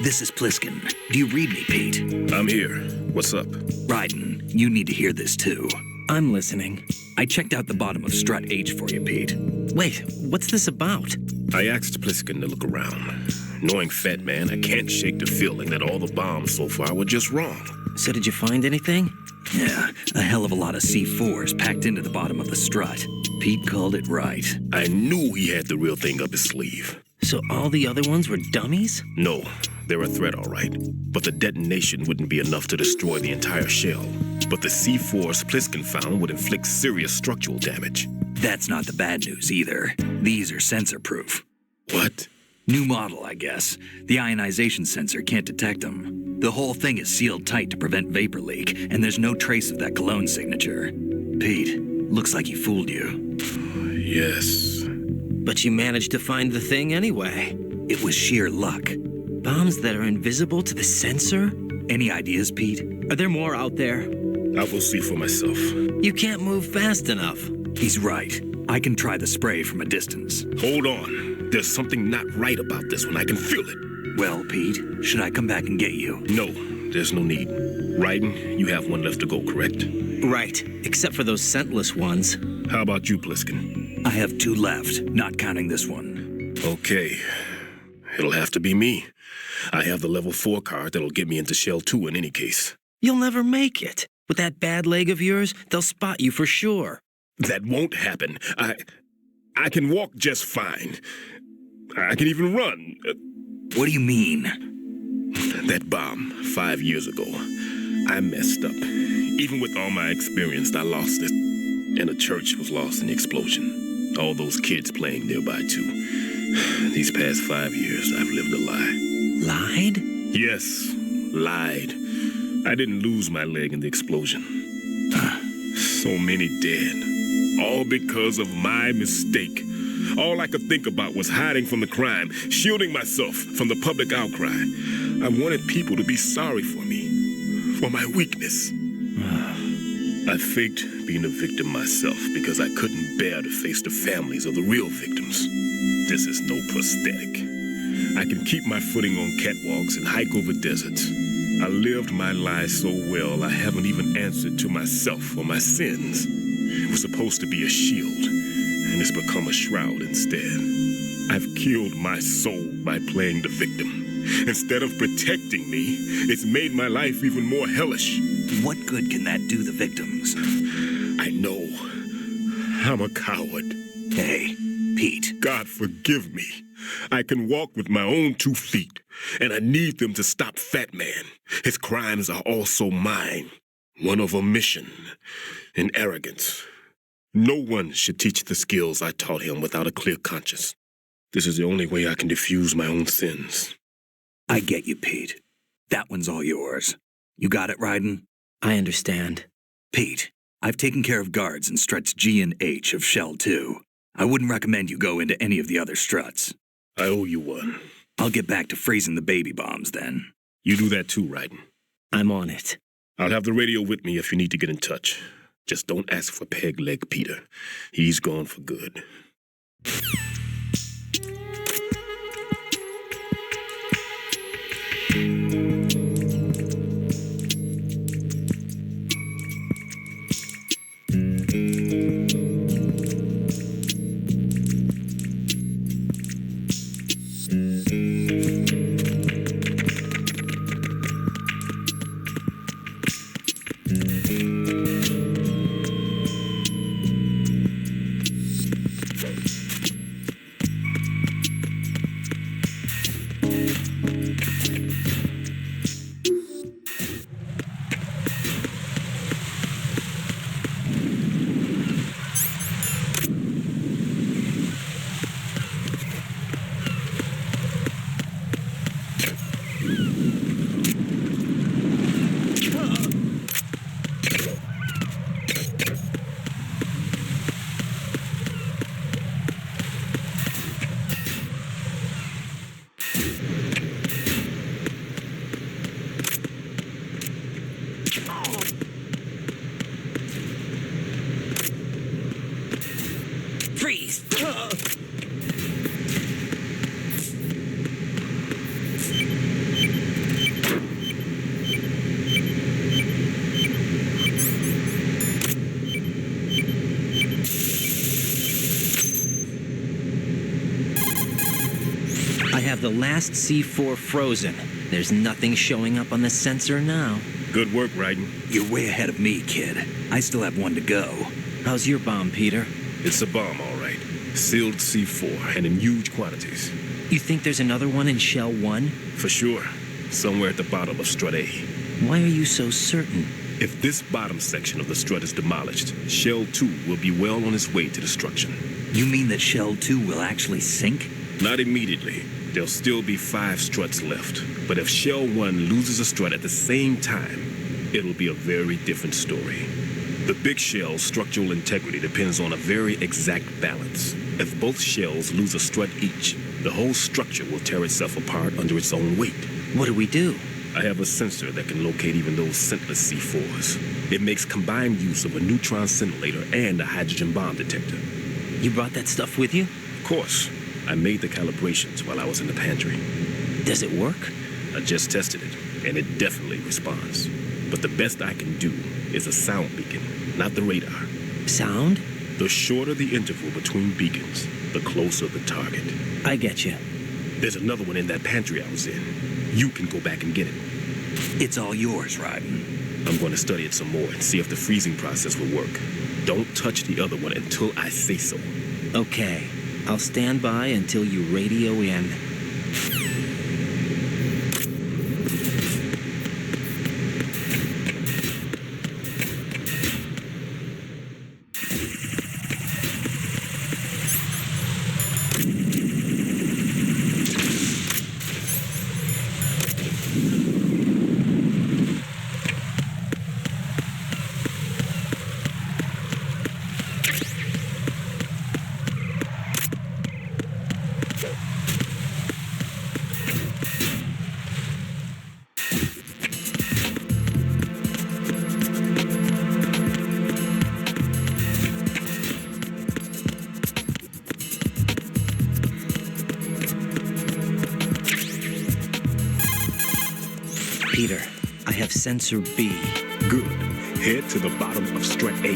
This is Pliskin. Do you read me, Pete? I'm here. What's up? Raiden, you need to hear this too. I'm listening. I checked out the bottom of Strut H for you, Pete. Wait, what's this about? I asked Pliskin to look around. Knowing Fat Man, I can't shake the feeling that all the bombs so far were just wrong. So did you find anything? Yeah, a hell of a lot of C4s packed into the bottom of the strut. Pete called it right. I knew he had the real thing up his sleeve. So all the other ones were dummies? No, they're a threat, all right. But the detonation wouldn't be enough to destroy the entire shell. But the C4s Pliskin found would inflict serious structural damage. That's not the bad news either. These are sensor-proof. What? New model, I guess. The ionization sensor can't detect them. The whole thing is sealed tight to prevent vapor leak, and there's no trace of that cologne signature. Pete, looks like he fooled you. Yes. But you managed to find the thing anyway. It was sheer luck. Bombs that are invisible to the sensor? Any ideas, Pete? Are there more out there? I'll go see for myself. You can't move fast enough. He's right. I can try the spray from a distance. Hold on. There's something not right about this one. I can feel it. Well, Pete, should I come back and get you? No, there's no need. Raiden, you have one left to go, correct? Right, except for those scentless ones. How about you, Pliskin? I have 2 left, not counting this one. Okay. It'll have to be me. I have the level 4 card that'll get me into Shell 2 in any case. You'll never make it. With that bad leg of yours, they'll spot you for sure. That won't happen. I can walk just fine. I can even run. What do you mean? That bomb 5 years ago. I messed up. Even with all my experience, I lost it. And the church was lost in the explosion. All those kids playing nearby, too. These past 5 years, I've lived a lie. Lied? Yes, lied. I didn't lose my leg in the explosion. So many dead. All because of my mistake. All I could think about was hiding from the crime, shielding myself from the public outcry. I wanted people to be sorry for me, for my weakness. I faked being a victim myself because I couldn't bear to face the families of the real victims. This is no prosthetic. I can keep my footing on catwalks and hike over deserts. I lived my life so well I haven't even answered to myself for my sins. It was supposed to be a shield, and it's become a shroud instead. I've killed my soul by playing the victim. Instead of protecting me, it's made my life even more hellish. What good can that do the victims? I know. I'm a coward. Hey, Pete. God forgive me. I can walk with my own 2 feet, and I need them to stop Fat Man. His crimes are also mine. One of omission and arrogance. No one should teach the skills I taught him without a clear conscience. This is the only way I can diffuse my own sins. I get you, Pete. That one's all yours. You got it, Raiden? I understand. Pete, I've taken care of guards in struts G and H of Shell 2. I wouldn't recommend you go into any of the other struts. I owe you one. I'll get back to freezing the baby bombs then. You do that too, Raiden. I'm on it. I'll have the radio with me if you need to get in touch. Just don't ask for Peg Leg Peter. He's gone for good. Freeze! I have the last C4 frozen. There's nothing showing up on the sensor now. Good work, Raiden. You're way ahead of me, kid. I still have one to go. How's your bomb, Peter? It's a bomb, all right. Sealed C4 and in huge quantities. You think there's another one in Shell 1? For sure. Somewhere at the bottom of Strut A. Why are you so certain? If this bottom section of the strut is demolished, Shell 2 will be well on its way to destruction. You mean that Shell 2 will actually sink? Not immediately. There'll still be 5 struts left. But if Shell 1 loses a strut at the same time, it'll be a very different story. The big shell's structural integrity depends on a very exact balance. If both shells lose a strut each, the whole structure will tear itself apart under its own weight. What do we do? I have a sensor that can locate even those scentless C4s. It makes combined use of a neutron scintillator and a hydrogen bomb detector. You brought that stuff with you? Of course. I made the calibrations while I was in the pantry. Does it work? I just tested it, and it definitely responds. But the best I can do is a sound beacon, not the radar. Sound? The shorter the interval between beacons, the closer the target. I get you. There's another one in that pantry I was in. You can go back and get it. It's all yours, Raiden. I'm going to study it some more and see if the freezing process will work. Don't touch the other one until I say so. Okay. I'll stand by until you radio in. Peter, I have sensor B. Good. Head to the bottom of strut A.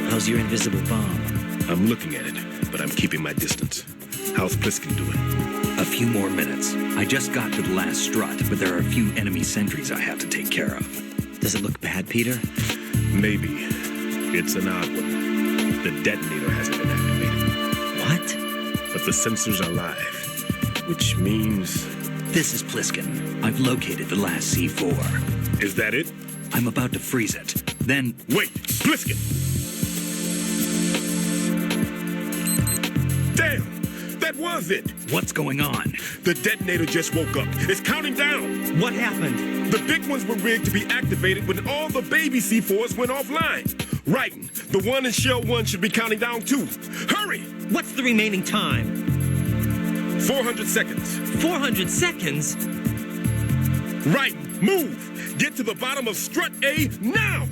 How's your invisible bomb? I'm looking at it, but I'm keeping my distance. How's Pliskin doing? A few more minutes. I just got to the last strut, but there are a few enemy sentries I have to take care of. Does it look bad, Peter? Maybe. It's an odd one. The detonator hasn't been activated. What? But the sensors are live, which means... This is Pliskin. I've located the last C4. Is that it? I'm about to freeze it. Then... Wait! Pliskin! Damn! That was it! What's going on? The detonator just woke up. It's counting down! What happened? The big ones were rigged to be activated when all the baby C4s went offline. Raiden, the one in Shell 1 should be counting down too. Hurry! What's the remaining time? 400 seconds. 400 seconds? Raiden, move! Get to the bottom of strut A now!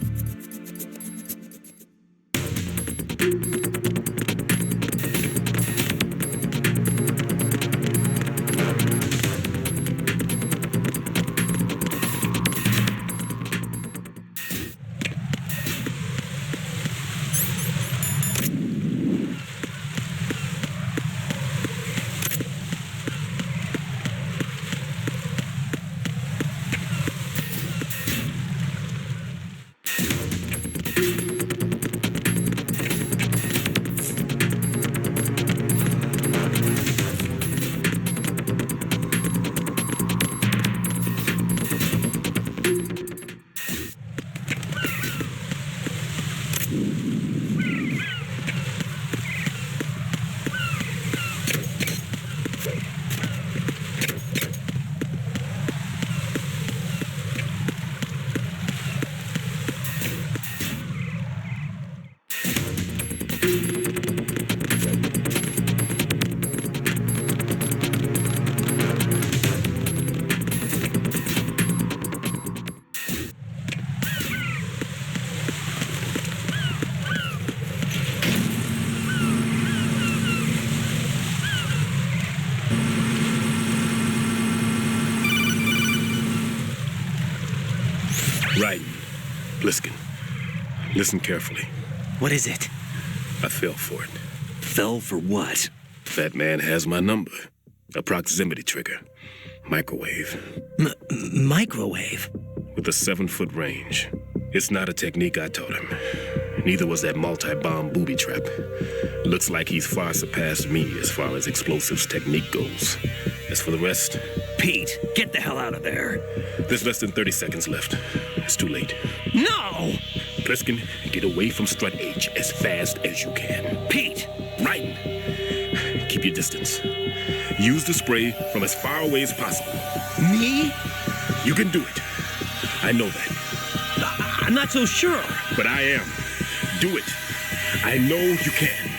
Raiden, Pliskin, listen carefully. What is it? I fell for it. Fell for what? That man has my number. A proximity trigger. Microwave. Microwave? With a 7-foot range. It's not a technique I taught him. Neither was that multi-bomb booby trap. Looks like he's far surpassed me as far as explosives technique goes. As for the rest... Pete, get the hell out of there. There's less than 30 seconds left. It's too late. No! Pliskin, get away from strut H as fast as you can. Pete! Raiden, keep your distance. Use the spray from as far away as possible. Me? You can do it. I know that. I'm not so sure. But I am. Do it. I know you can.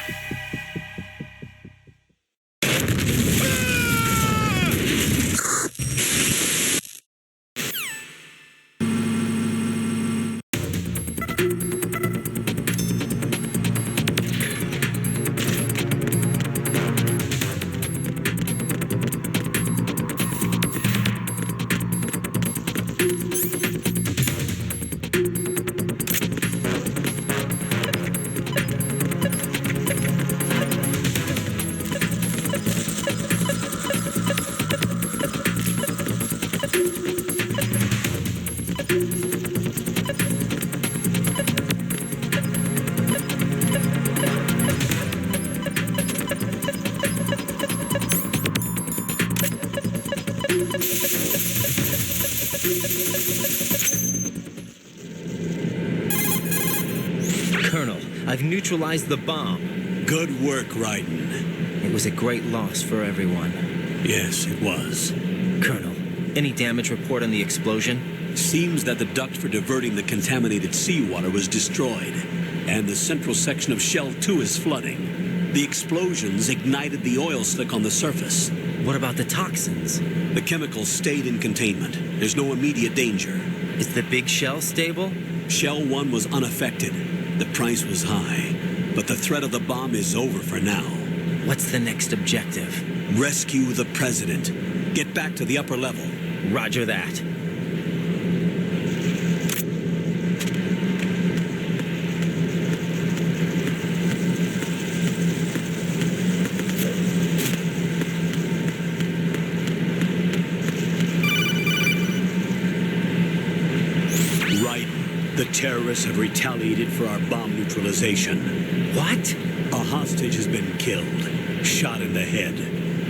Colonel, I've neutralized the bomb. Good work, Raiden. It was a great loss for everyone. Yes, it was. Colonel, any damage report on the explosion? Seems that the duct for diverting the contaminated seawater was destroyed, and the central section of Shell 2 is flooding. The explosions ignited the oil slick on the surface. What about the toxins? The chemicals stayed in containment. There's no immediate danger. Is the big shell stable? Shell 1 was unaffected. The price was high, but the threat of the bomb is over for now. What's the next objective? Rescue the president. Get back to the upper level. Roger that. The terrorists have retaliated for our bomb neutralization. What? A hostage has been killed, shot in the head.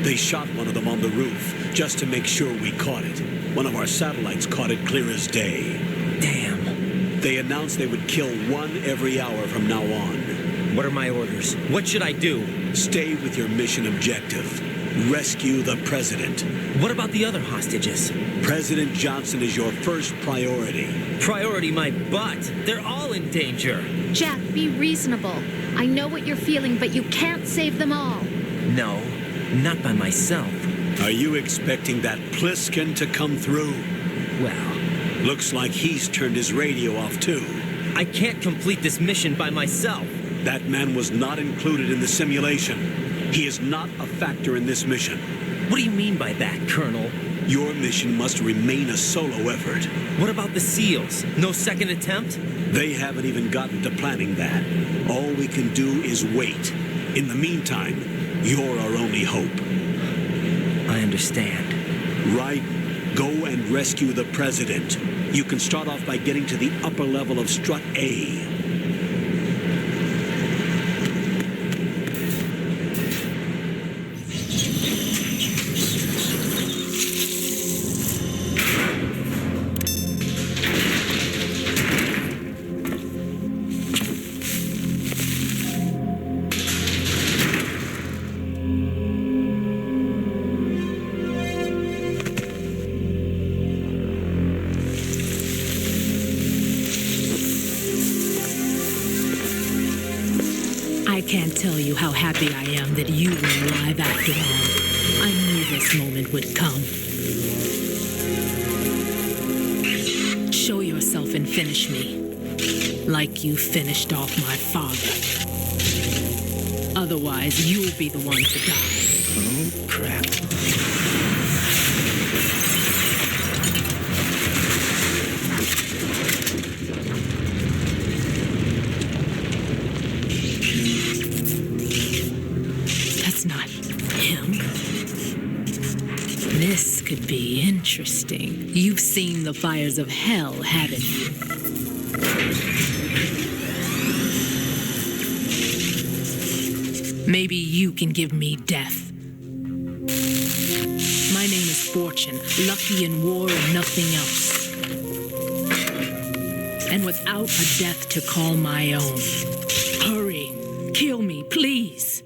They shot one of them on the roof, just to make sure we caught it. One of our satellites caught it clear as day. Damn. They announced they would kill one every hour from now on. What are my orders? What should I do? Stay with your mission objective. Rescue the president. What about the other hostages? President Johnson is your first priority. Priority my butt. They're all in danger. Jack, be reasonable. I know what you're feeling, but you can't save them all. No, not by myself. Are you expecting that Pliskin to come through? Well, looks like he's turned his radio off too. I can't complete this mission by myself. That man was not included in the simulation. He is not a factor in this mission. What do you mean by that, Colonel? Your mission must remain a solo effort. What about the SEALs? No second attempt? They haven't even gotten to planning that. All we can do is wait. In the meantime, you're our only hope. I understand. Raiden, go and rescue the president. You can start off by getting to the upper level of Strut A. I can't tell you how happy I am that you were alive after all. I knew this moment would come. Show yourself and finish me, like you finished off my father. Otherwise, you'll be the one to die. Oh, crap. Not him. This could be interesting. You've seen the fires of hell, haven't you? Maybe you can give me death. My name is Fortune, lucky in war and nothing else. And without a death to call my own. Hurry, kill me, please.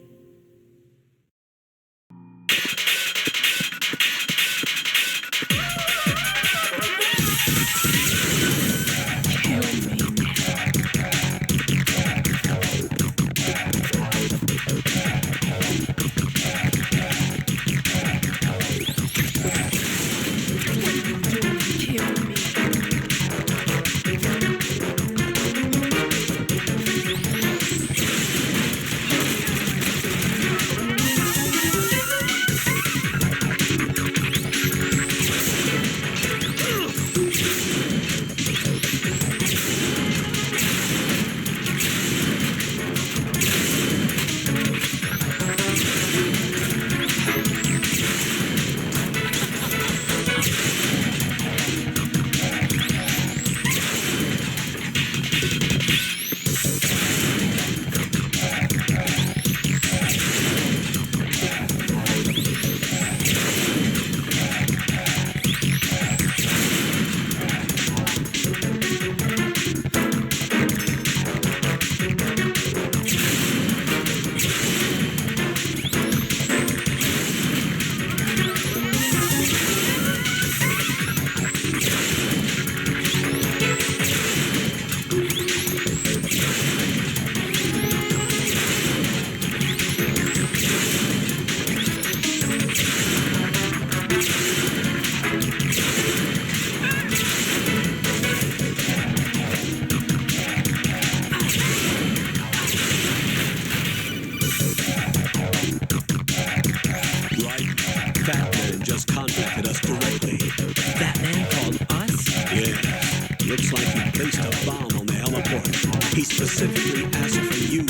Looks like he placed a bomb on the heliport. He specifically asked for you.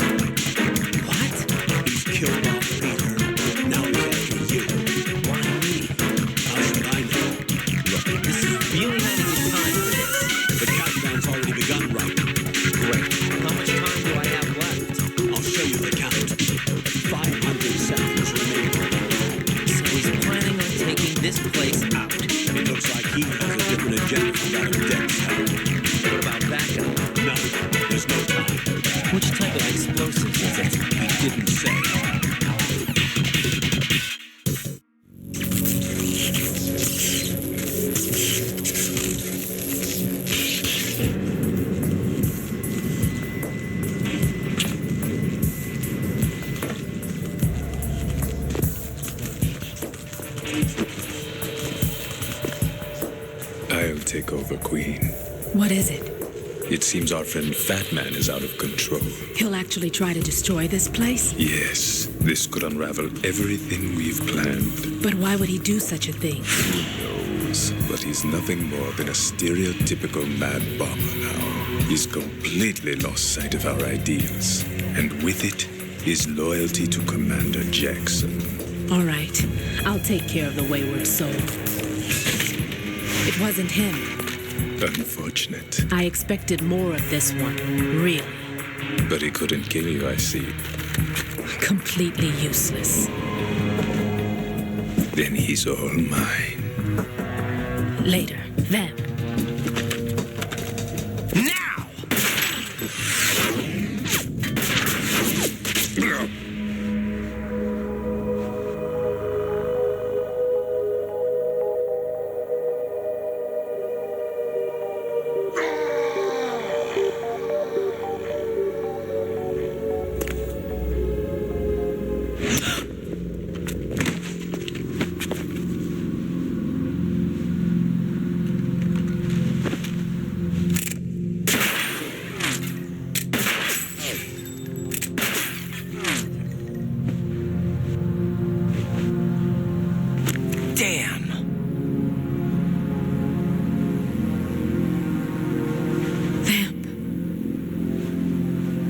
What? He's killed off Peter. Now he's after you. Why me? How should I know? Look, this is really not a good time for this. The countdown's already begun, right? Queen. What is it? It seems our friend Fat Man is out of control. He'll actually try to destroy this place? Yes, this could unravel everything we've planned. But why would he do such a thing? Who knows? But he's nothing more than a stereotypical mad bomber now. He's completely lost sight of our ideals. And with it, his loyalty to Commander Jackson. All right, I'll take care of the wayward soul. It wasn't him. Unfortunate. I expected more of this one, really. But he couldn't kill you, I see. Completely useless. Then he's all mine. Later, then. Now!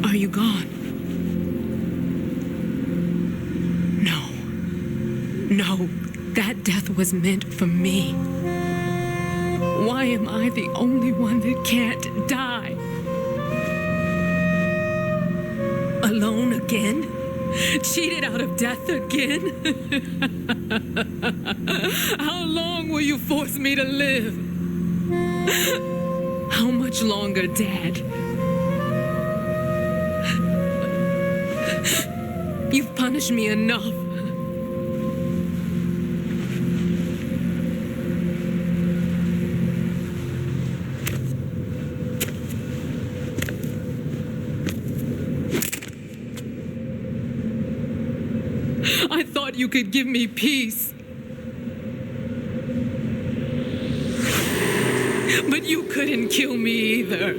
Are you gone? No. No, that death was meant for me. Why am I the only one that can't die? Alone again? Cheated out of death again? How long will you force me to live? How much longer, Dad? You've punished me enough. I thought you could give me peace. But you couldn't kill me either.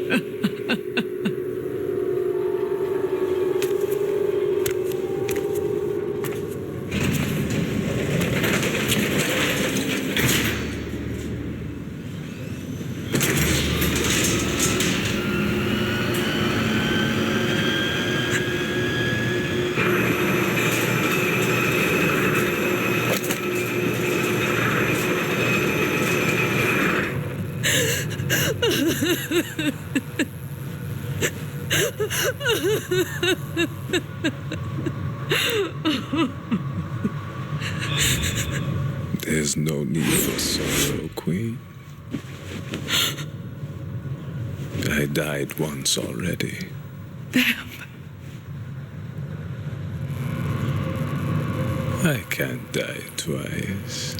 There's no need for sorrow, Queen. I died once already. I can't die twice.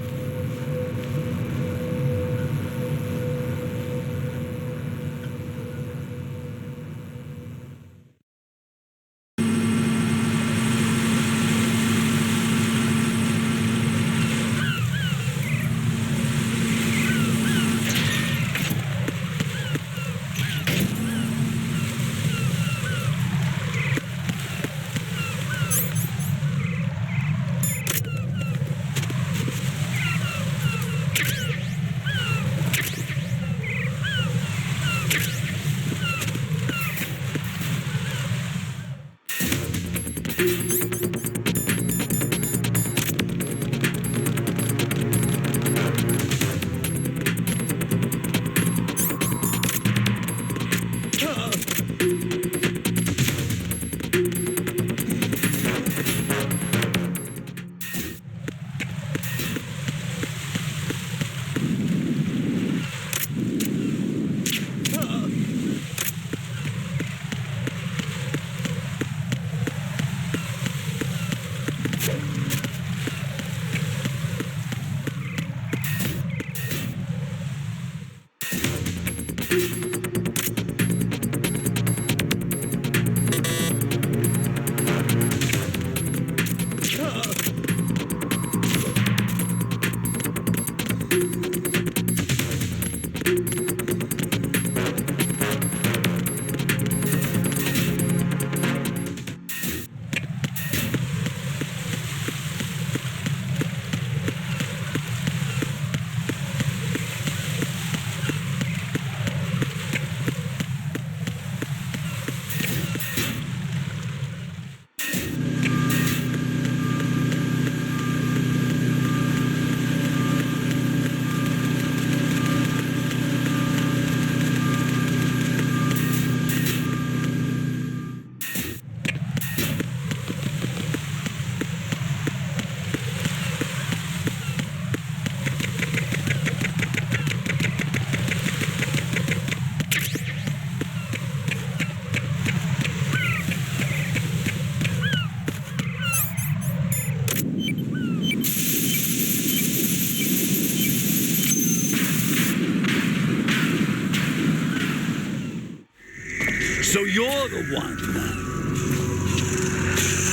So you're the one.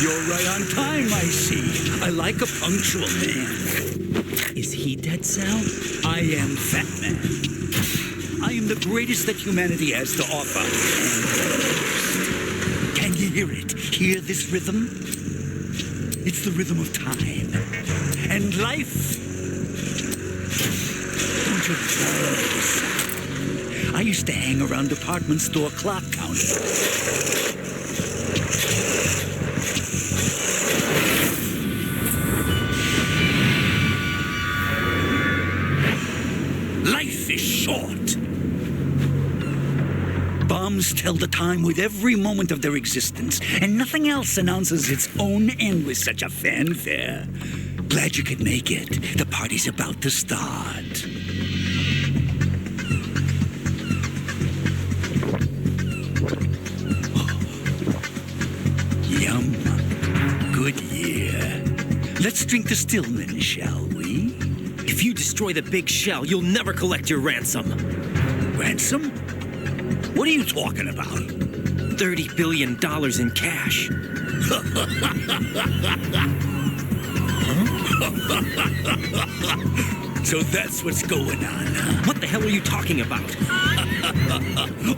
You're right on time, I see. I like a punctual man. Is he Dead Cell? I am Fat Man. I am the greatest that humanity has to offer. Can you hear it? Hear this rhythm? It's the rhythm of time and life. Don't you love this sound? I used to hang around department store clock counters. Life is short. Bombs tell the time with every moment of their existence, and nothing else announces its own end with such a fanfare. Glad you could make it. The party's about to start. Yum. Good year. Let's drink the Stillman, shall we? If you destroy the big shell, you'll never collect your ransom. Ransom? What are you talking about? $30 billion in cash. So that's what's going on, huh? What the hell are you talking about?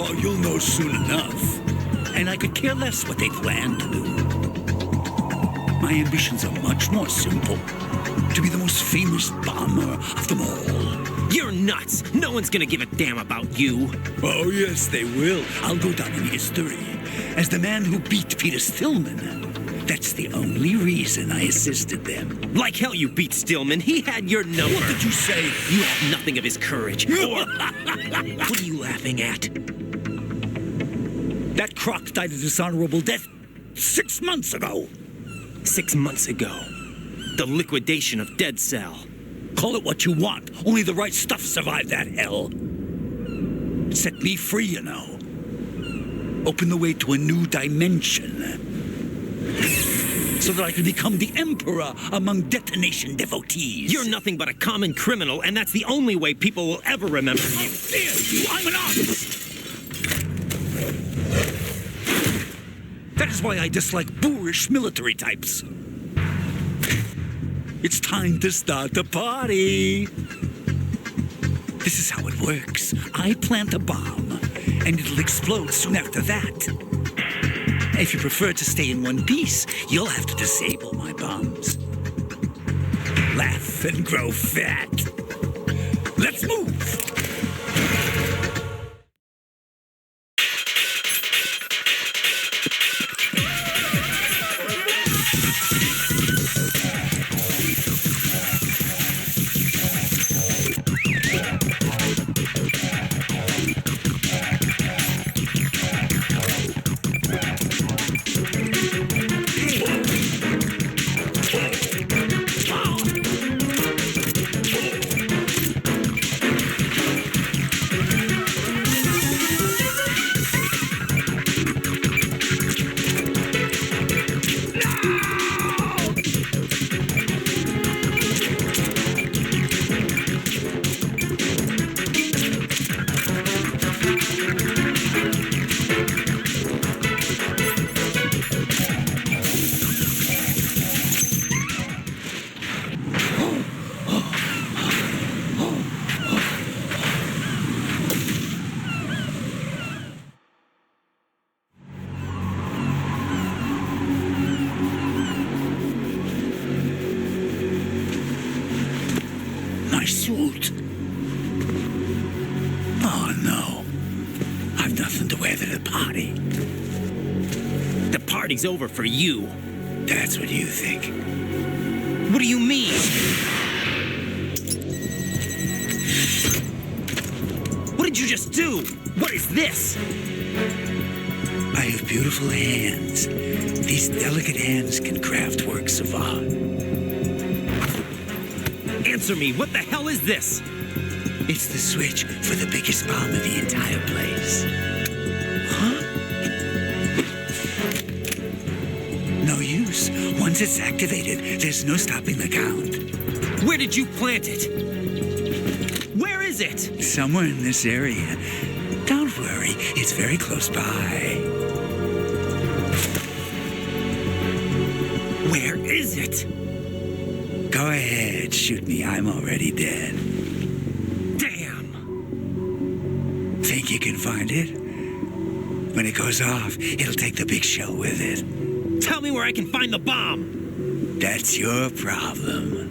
Oh, you'll know soon enough. And I could care less what they plan to do. My ambitions are much more simple. To be the most famous bomber of them all. You're nuts! No one's gonna give a damn about you. Oh, yes, they will. I'll go down in history as the man who beat Peter Stillman. That's the only reason I assisted them. Like hell you beat Stillman. He had your number. What did you say? You have nothing of his courage. Or... What are you laughing at? That croc died a dishonorable death 6 months ago. 6 months ago. The liquidation of Dead Cell. Call it what you want. Only the right stuff survived that hell. Set me free, you know. Open the way to a new dimension. So that I can become the emperor among detonation devotees. You're nothing but a common criminal, and that's the only way people will ever remember you. How dare you! I'm an artist! That is why I dislike boorish military types. It's time to start the party. This is how it works. I plant a bomb, and it'll explode soon after that. If you prefer to stay in one piece, you'll have to disable my bombs. Laugh and grow fat. Let's move! My suit. Oh, no. I've nothing to wear to the party. The party's over for you. That's what you think. What do you mean? What did you just do? What is this? I have beautiful hands. These delicate hands can craft works of art. Answer me, what the hell is this? It's the switch for the biggest bomb in the entire place. Huh? No use. Once it's activated, there's no stopping the count. Where did you plant it? Where is it? Somewhere in this area. Don't worry, it's very close by. Where is it? Go ahead, shoot me. I'm already dead. Damn! Think you can find it? When it goes off, it'll take the big shell with it. Tell me where I can find the bomb! That's your problem.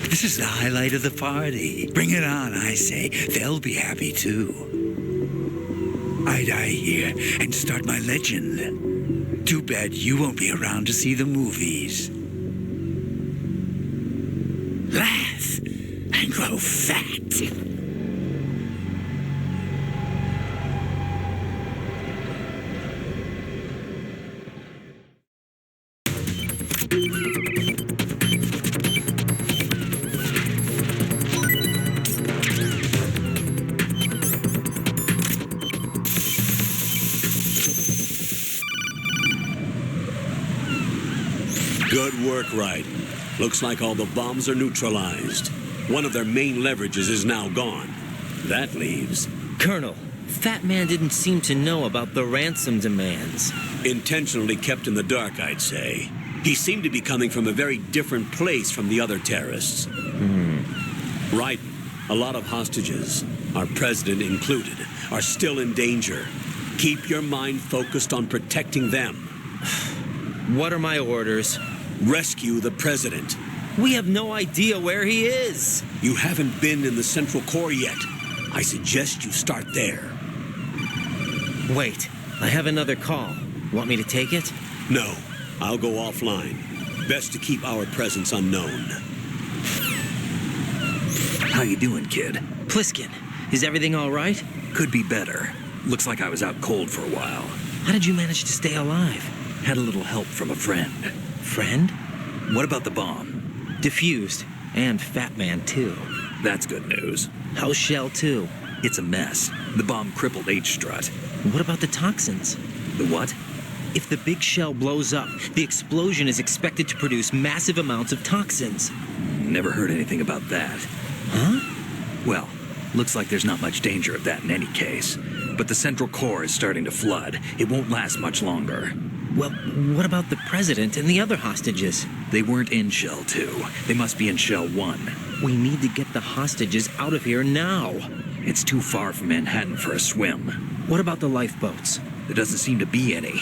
This is the highlight of the party. Bring it on, I say. They'll be happy too. I die here and start my legend. Too bad you won't be around to see the movies. Laugh and grow fat. Good work, Raiden. Looks like all the bombs are neutralized. One of their main leverages is now gone. That leaves... Colonel, Fat Man didn't seem to know about the ransom demands. Intentionally kept in the dark, I'd say. He seemed to be coming from a very different place from the other terrorists. Raiden, a lot of hostages, our president included, are still in danger. Keep your mind focused on protecting them. What are my orders? Rescue the president. We have no idea where he is. You haven't been in the Central Core yet. I suggest you start there. Wait, I have another call. Want me to take it? No, I'll go offline. Best to keep our presence unknown. How you doing, kid? Pliskin, is everything all right? Could be better. Looks like I was out cold for a while. How did you manage to stay alive? Had a little help from a friend. Friend? What about the bomb? Diffused. And Fat Man, too. That's good news. How's Shell 2? It's a mess. The bomb crippled H-Strut. What about the toxins? The what? If the big shell blows up, the explosion is expected to produce massive amounts of toxins. Never heard anything about that. Huh? Well, looks like there's not much danger of that in any case. But the Central Core is starting to flood. It won't last much longer. Well, what about the president and the other hostages? They weren't in Shell 2. They must be in Shell 1. We need to get the hostages out of here now. It's too far from Manhattan for a swim. What about the lifeboats? There doesn't seem to be any.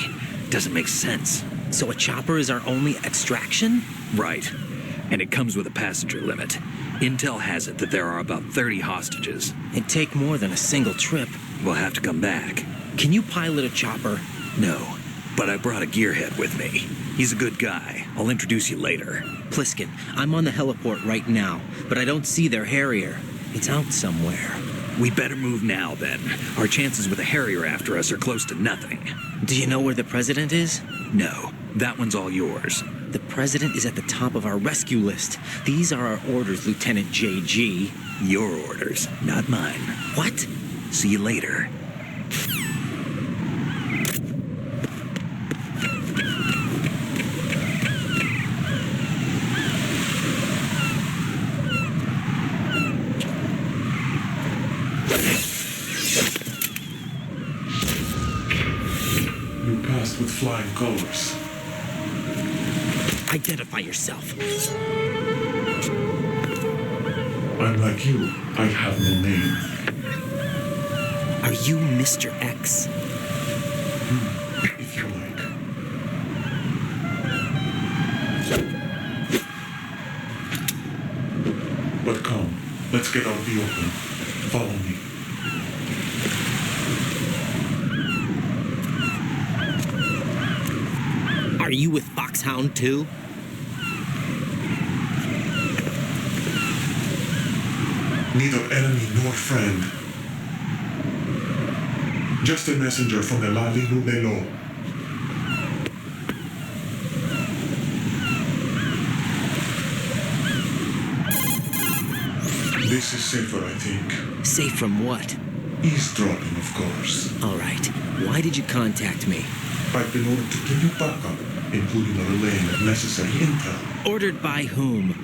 Doesn't make sense. So a chopper is our only extraction? Right. And it comes with a passenger limit. Intel has it that there are about 30 hostages. It'd take more than a single trip. We'll have to come back. Can you pilot a chopper? No. But I brought a gearhead with me. He's a good guy. I'll introduce you later. Pliskin, I'm on the heliport right now, but I don't see their Harrier. It's out somewhere. We better move now, then. Our chances with a Harrier after us are close to nothing. Do you know where the president is? No. That one's all yours. The president is at the top of our rescue list. These are our orders, Lieutenant JG. Your orders, not mine. What? See you later. With flying colors. Identify yourself. I'm like you. I have no name. Are you Mr. X? If you like. But come, let's get out of the open. Follow me. Are you with FOXHOUND too? Neither enemy nor friend. Just a messenger from the Lali Nubelo. This is safer, I think. Safe from what? Eavesdropping, of course. All right. Why did you contact me? I've been ordered to give you backup, including a relaying of necessary intel. Ordered by whom?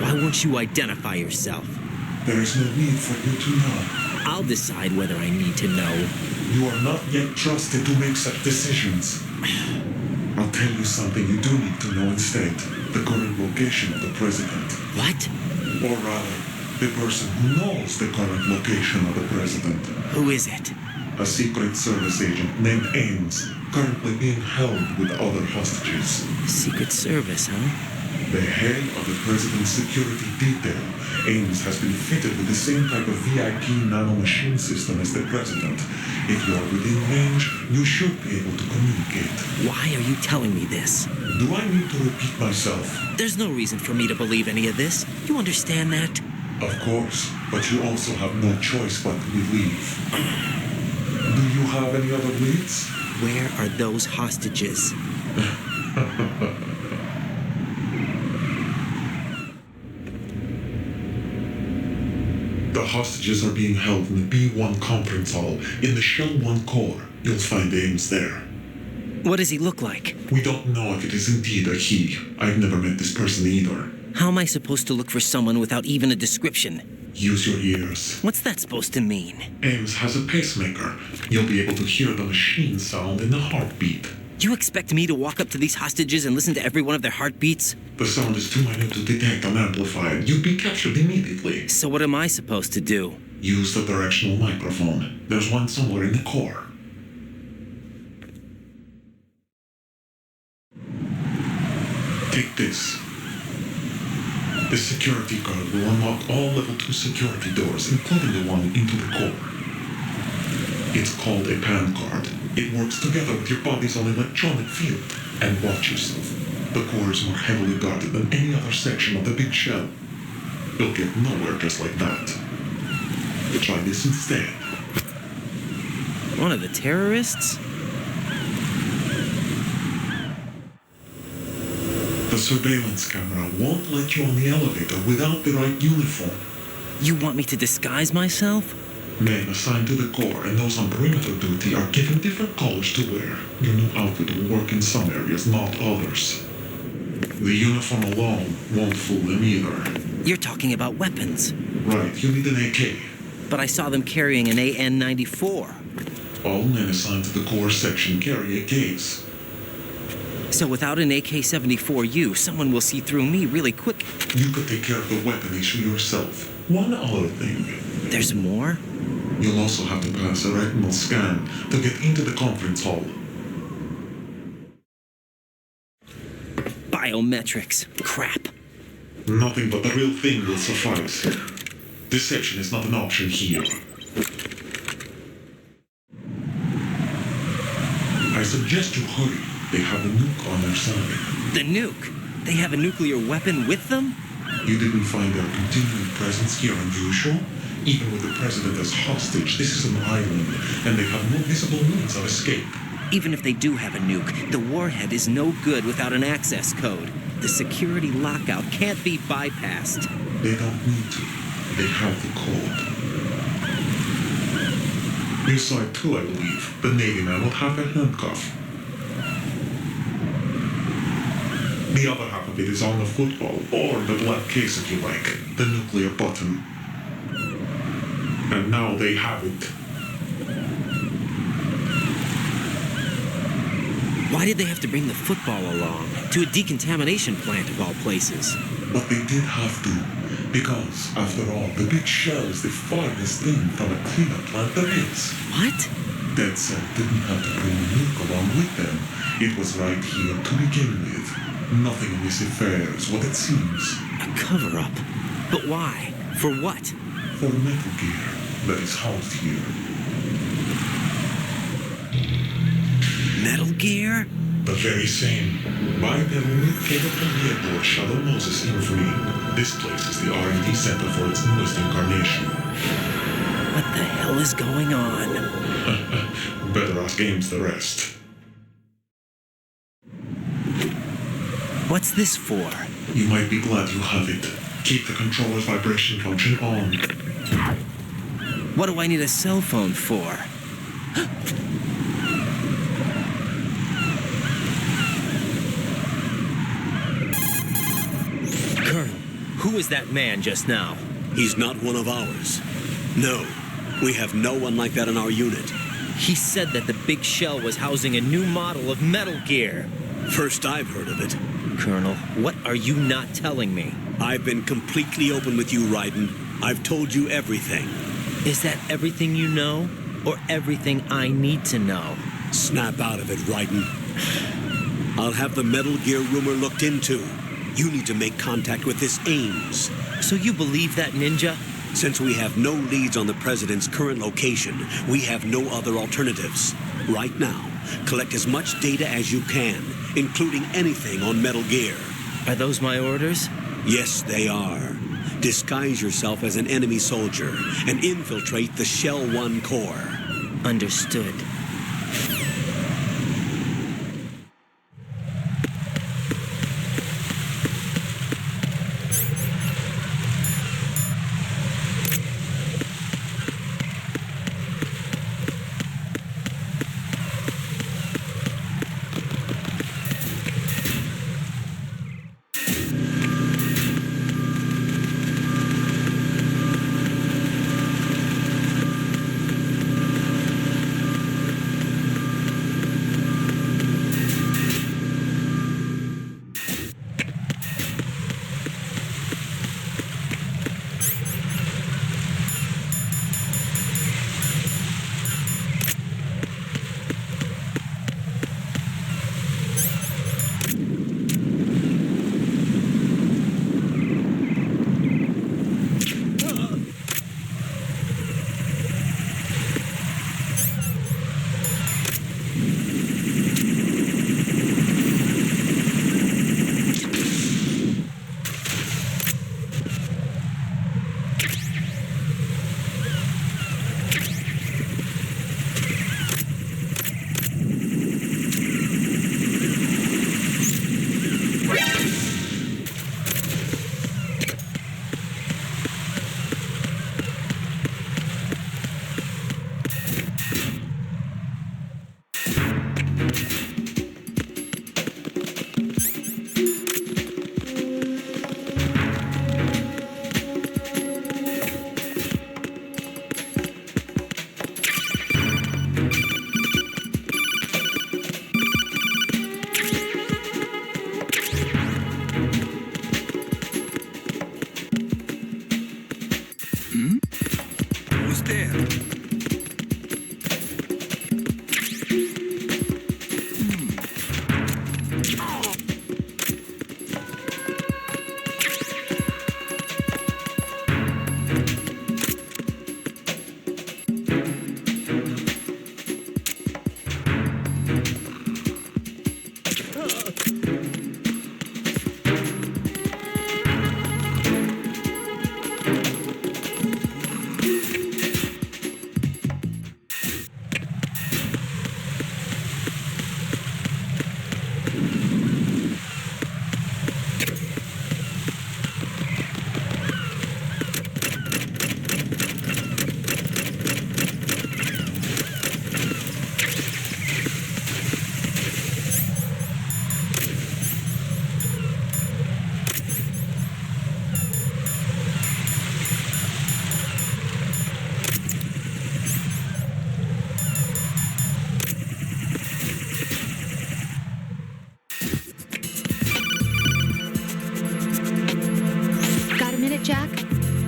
Why won't you identify yourself? There is no need for you to know. I'll decide whether I need to know. You are not yet trusted to make such decisions. I'll tell you something you do need to know instead. The current location of the president. What? Or rather, the person who knows the current location of the president. Who is it? A Secret Service agent named Ames, currently being held with other hostages. Secret Service, huh? The head of the president's security detail, Ames has been fitted with the same type of VIP nanomachine system as the president. If you're within range, you should be able to communicate. Why are you telling me this? Do I need to repeat myself? There's no reason for me to believe any of this. You understand that? Of course, but you also have no choice but to believe. Do you have any other leads? Where are those hostages? The hostages are being held in the B1 conference hall in the Shell 1 core. You'll find Ames there. What does he look like? We don't know if it is indeed a he. I've never met this person either. How am I supposed to look for someone without even a description? Use your ears. What's that supposed to mean? Ames has a pacemaker. You'll be able to hear the machine sound in the heartbeat. You expect me to walk up to these hostages and listen to every one of their heartbeats? The sound is too minute to detect and amplify it. You'd be captured immediately. So what am I supposed to do? Use the directional microphone. There's one somewhere in the core. Take this. The security card will unlock all level 2 security doors, including the one into the core. It's called a PAN card. It works together with your body's own electronic field. And watch yourself. The core is more heavily guarded than any other section of the big shell. You'll get nowhere just like that. Try this instead. One of the terrorists? The surveillance camera won't let you on the elevator without the right uniform. You want me to disguise myself? Men assigned to the core and those on perimeter duty are given different colors to wear. Your new outfit will work in some areas, not others. The uniform alone won't fool them either. You're talking about weapons. Right, you need an AK. But I saw them carrying an AN-94. All men assigned to the core section carry AKs. So without an AK-74U, someone will see through me really quick. You could take care of the weapon issue yourself. One other thing. There's more? You'll also have to pass a retinal scan to get into the conference hall. Biometrics. Crap. Nothing but the real thing will suffice. Deception is not an option here. I suggest you hurry. They have a nuke on their side. The nuke? They have a nuclear weapon with them? You didn't find their continuing presence here unusual? Even with the president as hostage, this is an island, and they have no visible means of escape. Even if they do have a nuke, the warhead is no good without an access code. The security lockout can't be bypassed. They don't need to. They have the code. You saw it too, I believe. The Navy man will have a handcuff. The other half of it is on the football, or the black case if you like, the nuclear button. And now they have it. Why did they have to bring the football along? To a decontamination plant of all places. But they did have to, because, after all, the big shell is the farthest thing from a cleanup plant there is. What? Dead Set didn't have to bring the nuke along with them. It was right here to begin with. Nothing in this affair is what it seems. A cover-up? But why? For what? For Metal Gear that is housed here. Metal Gear? The very same. Bipedal nuke capable vehicle Shadow Moses Infamy. This place is the R&D center for its newest incarnation. What the hell is going on? Better ask Ames the rest. What's this for? You might be glad you have it. Keep the controller's vibration function on. What do I need a cell phone for? Colonel, who was that man just now? He's not one of ours. No, we have no one like that in our unit. He said that the big shell was housing a new model of Metal Gear. First I've heard of it. Colonel, what are you not telling me? I've been completely open with you, Raiden. I've told you everything. Is that everything you know? Or everything I need to know? Snap out of it, Raiden. I'll have the Metal Gear rumor looked into. You need to make contact with this Ames. So you believe that, Ninja? Since we have no leads on the President's current location, we have no other alternatives. Right now, collect as much data as you can, including anything on Metal Gear. Are those my orders? Yes, they are. Disguise yourself as an enemy soldier and infiltrate the Shell 1 core. Understood.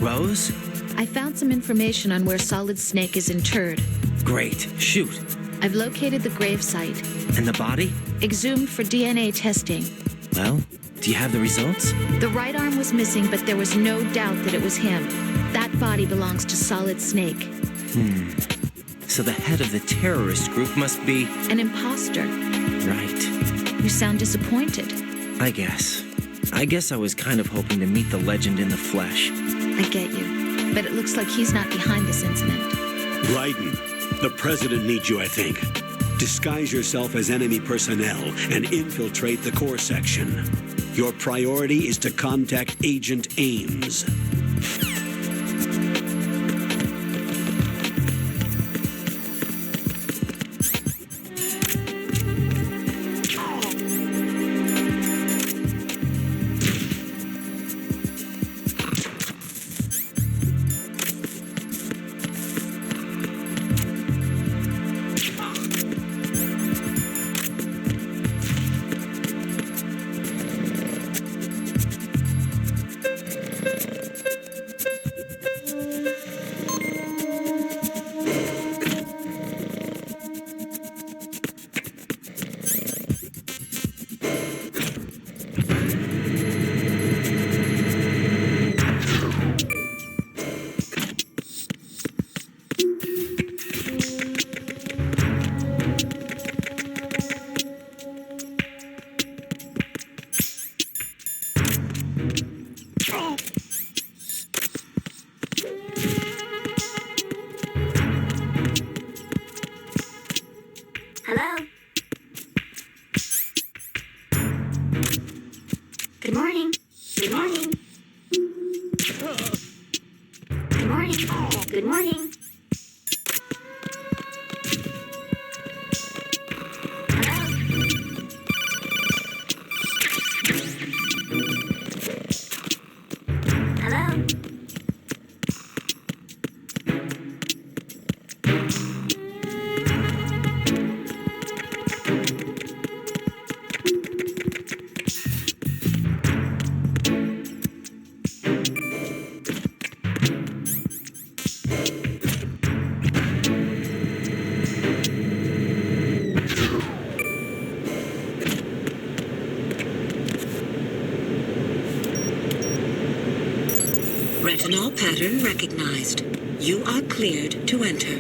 Rose? I found some information on where Solid Snake is interred. Great. Shoot. I've located the grave site. And the body? Exhumed for DNA testing. Well, do you have the results? The right arm was missing, but there was no doubt that it was him. That body belongs to Solid Snake. So the head of the terrorist group must be... An imposter. Right. You sound disappointed. I guess I was kind of hoping to meet the legend in the flesh. I get you. But it looks like he's not behind this incident. Raiden, the President needs you, I think. Disguise yourself as enemy personnel and infiltrate the core section. Your priority is to contact Agent Ames. Retinol pattern recognized. You are cleared to enter.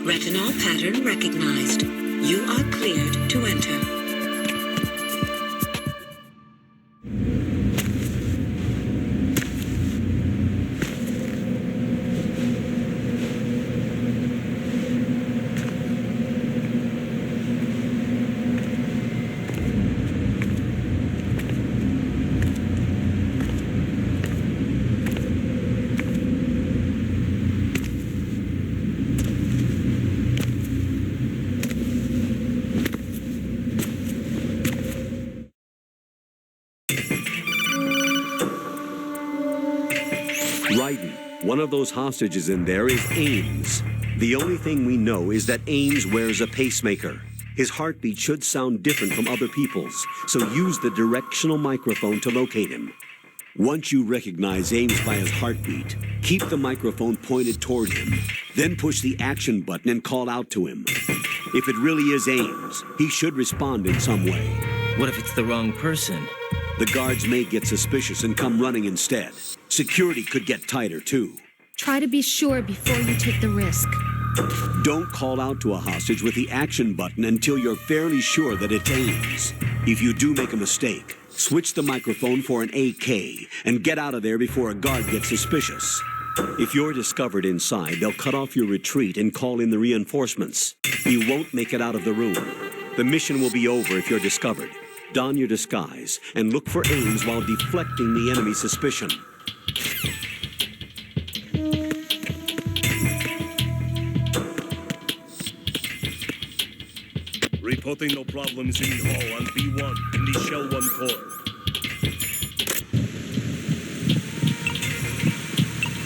Retinol pattern recognized. You are cleared to enter. Raiden, one of those hostages in there is Ames. The only thing we know is that Ames wears a pacemaker. His heartbeat should sound different from other people's, so use the directional microphone to locate him. Once you recognize Ames by his heartbeat, keep the microphone pointed toward him. Then push the action button and call out to him. If it really is Ames, he should respond in some way. What if it's the wrong person? The guards may get suspicious and come running instead. Security could get tighter, too. Try to be sure before you take the risk. Don't call out to a hostage with the action button until you're fairly sure that it's Ames. If you do make a mistake, switch the microphone for an AK and get out of there before a guard gets suspicious. If you're discovered inside, they'll cut off your retreat and call in the reinforcements. You won't make it out of the room. The mission will be over if you're discovered. Don your disguise and look for Ames while deflecting the enemy's suspicion. Reporting no problems in hall on B1 in the Shell 1 core.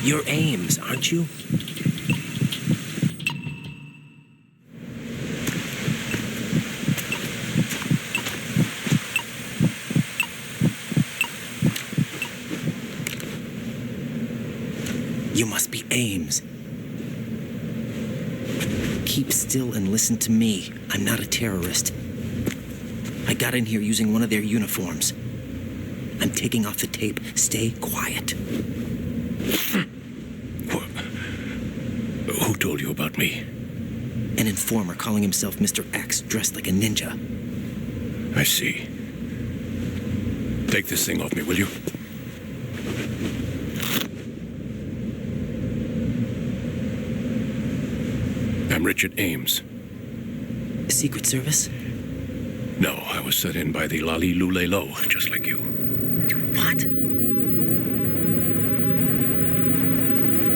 You're Ames, aren't you? You must be Ames. Keep still and listen to me. I'm not a terrorist. I got in here using one of their uniforms. I'm taking off the tape. Stay quiet. Who told you about me? An informer calling himself Mr. X, dressed like a ninja. I see. Take this thing off me, will you? I'm Richard Ames. Secret Service? No, I was set in by the Lali Lule Lo, just like you. What?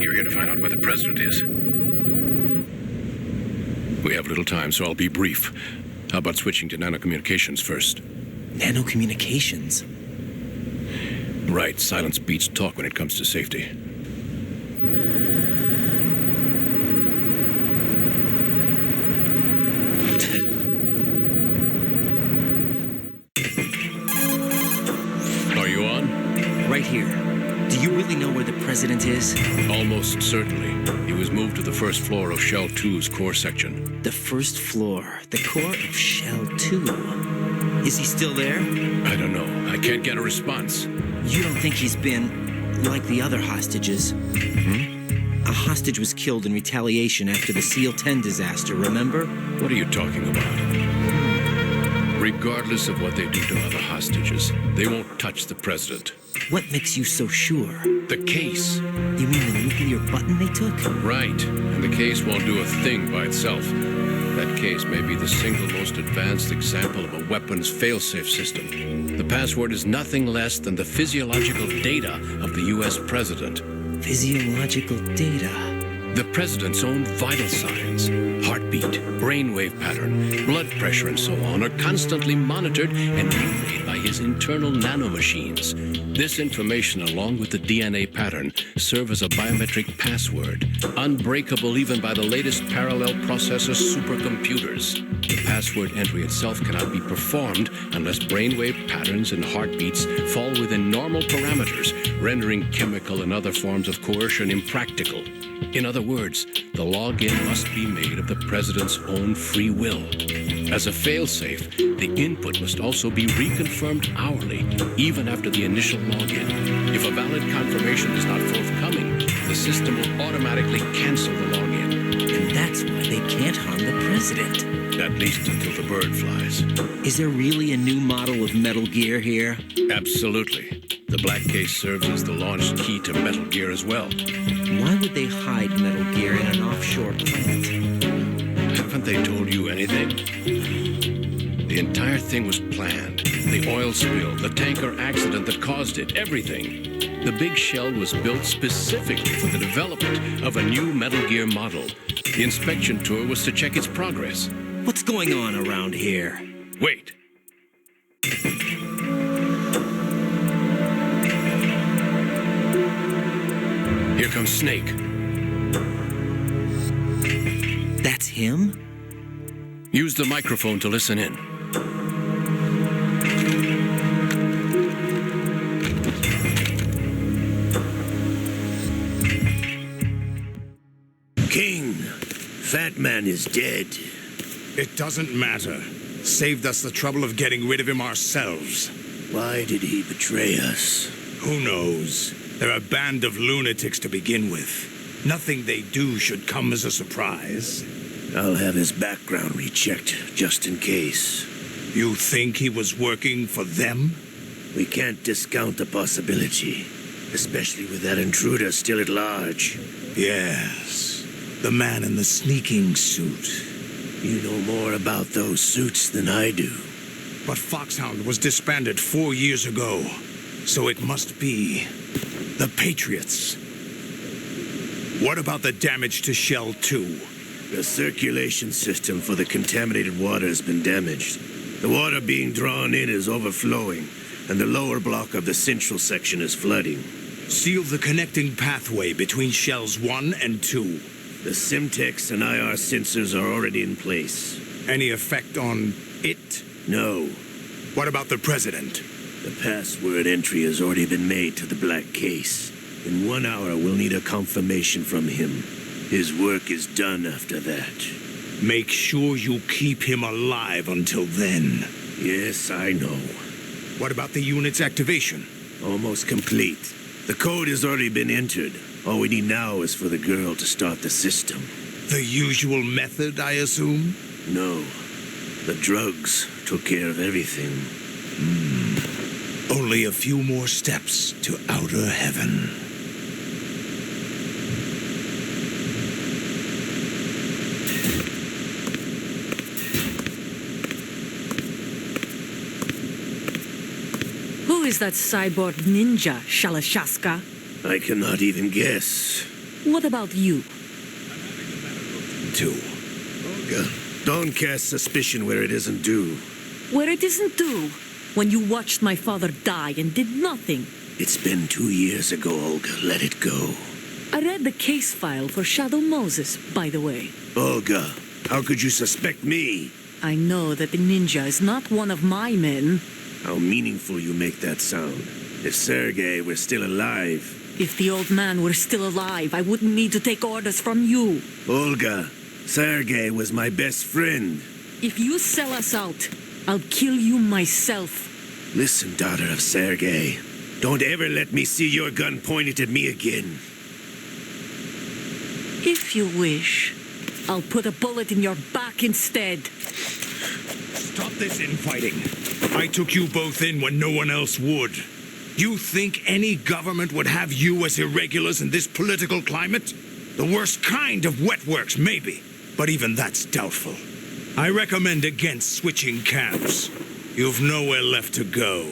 You're here to find out where the president is. We have little time, so I'll be brief. How about switching to nanocommunications first? Nanocommunications? Right, silence beats talk when it comes to safety. Right here. Do you really know where the president is? Almost certainly. He was moved to the first floor of Shell 2's core section. The first floor? The core of Shell 2? Is he still there? I don't know. I can't get a response. You don't think he's been like the other hostages? A hostage was killed in retaliation after the SEAL 10 disaster, remember? What are you talking about? Regardless of what they do to other hostages, They won't touch the president. What makes you so sure? The case. You mean the nuclear button they took? Right. And the case won't do a thing by itself. That case may be the single most advanced example of a weapons failsafe system. The password is nothing less than the physiological data of the U.S. president. Physiological data? The president's own vital signs, heartbeat, brainwave pattern, blood pressure, and so on, are constantly monitored and relayed by his internal nanomachines. This information, along with the DNA pattern, serve as a biometric password, unbreakable even by the latest parallel processor supercomputers. The password entry itself cannot be performed unless brainwave patterns and heartbeats fall within normal parameters, rendering chemical and other forms of coercion impractical. In other words, the login must be made of the president's own free will. As a failsafe, the input must also be reconfirmed hourly, even after the initial login. If a valid confirmation is not forthcoming, the system will automatically cancel the login. And that's why they can't harm the president. At least until the bird flies. Is there really a new model of Metal Gear here? Absolutely. The black case serves as the launch key to Metal Gear as well. Why would they hide Metal Gear in an offshore plant? Haven't they told you anything? The entire thing was planned. The oil spill, the tanker accident that caused it, everything. The big shell was built specifically for the development of a new Metal Gear model. The inspection tour was to check its progress. What's going on around here? Wait. Here comes Snake. That's him? Use the microphone to listen in. King, Fat Man is dead. It doesn't matter. Saved us the trouble of getting rid of him ourselves. Why did he betray us? Who knows? They're a band of lunatics to begin with. Nothing they do should come as a surprise. I'll have his background rechecked, just in case. You think he was working for them? We can't discount the possibility, especially with that intruder still at large. Yes, the man in the sneaking suit. You know more about those suits than I do. But FOXHOUND was disbanded 4 years ago, so it must be the Patriots. What about the damage to Shell 2? The circulation system for the contaminated water has been damaged. The water being drawn in is overflowing, and the lower block of the central section is flooding. Seal the connecting pathway between Shells 1 and 2. The Simtex and IR sensors are already in place. Any effect on it? No. What about the president? The password entry has already been made to the black case. In 1 hour, we'll need a confirmation from him. His work is done after that. Make sure you keep him alive until then. Yes, I know. What about the unit's activation? Almost complete. The code has already been entered. All we need now is for the girl to start the system. The usual method, I assume? No. The drugs took care of everything. Only a few more steps to outer heaven. Who is that cyborg ninja, Shalashaska? I cannot even guess. What about you? Two. Olga, don't cast suspicion where it isn't due. Where it isn't due? When you watched my father die and did nothing. It's been 2 years ago, Olga. Let it go. I read the case file for Shadow Moses, by the way. Olga, how could you suspect me? I know that the ninja is not one of my men. How meaningful you make that sound. If Sergei were still alive... If the old man were still alive, I wouldn't need to take orders from you. Olga, Sergei was my best friend. If you sell us out, I'll kill you myself. Listen, daughter of Sergei. Don't ever let me see your gun pointed at me again. If you wish, I'll put a bullet in your back instead. Stop this infighting. I took you both in when no one else would. You think any government would have you as irregulars in this political climate? The worst kind of wet works, maybe. But even that's doubtful. I recommend against switching camps. You've nowhere left to go.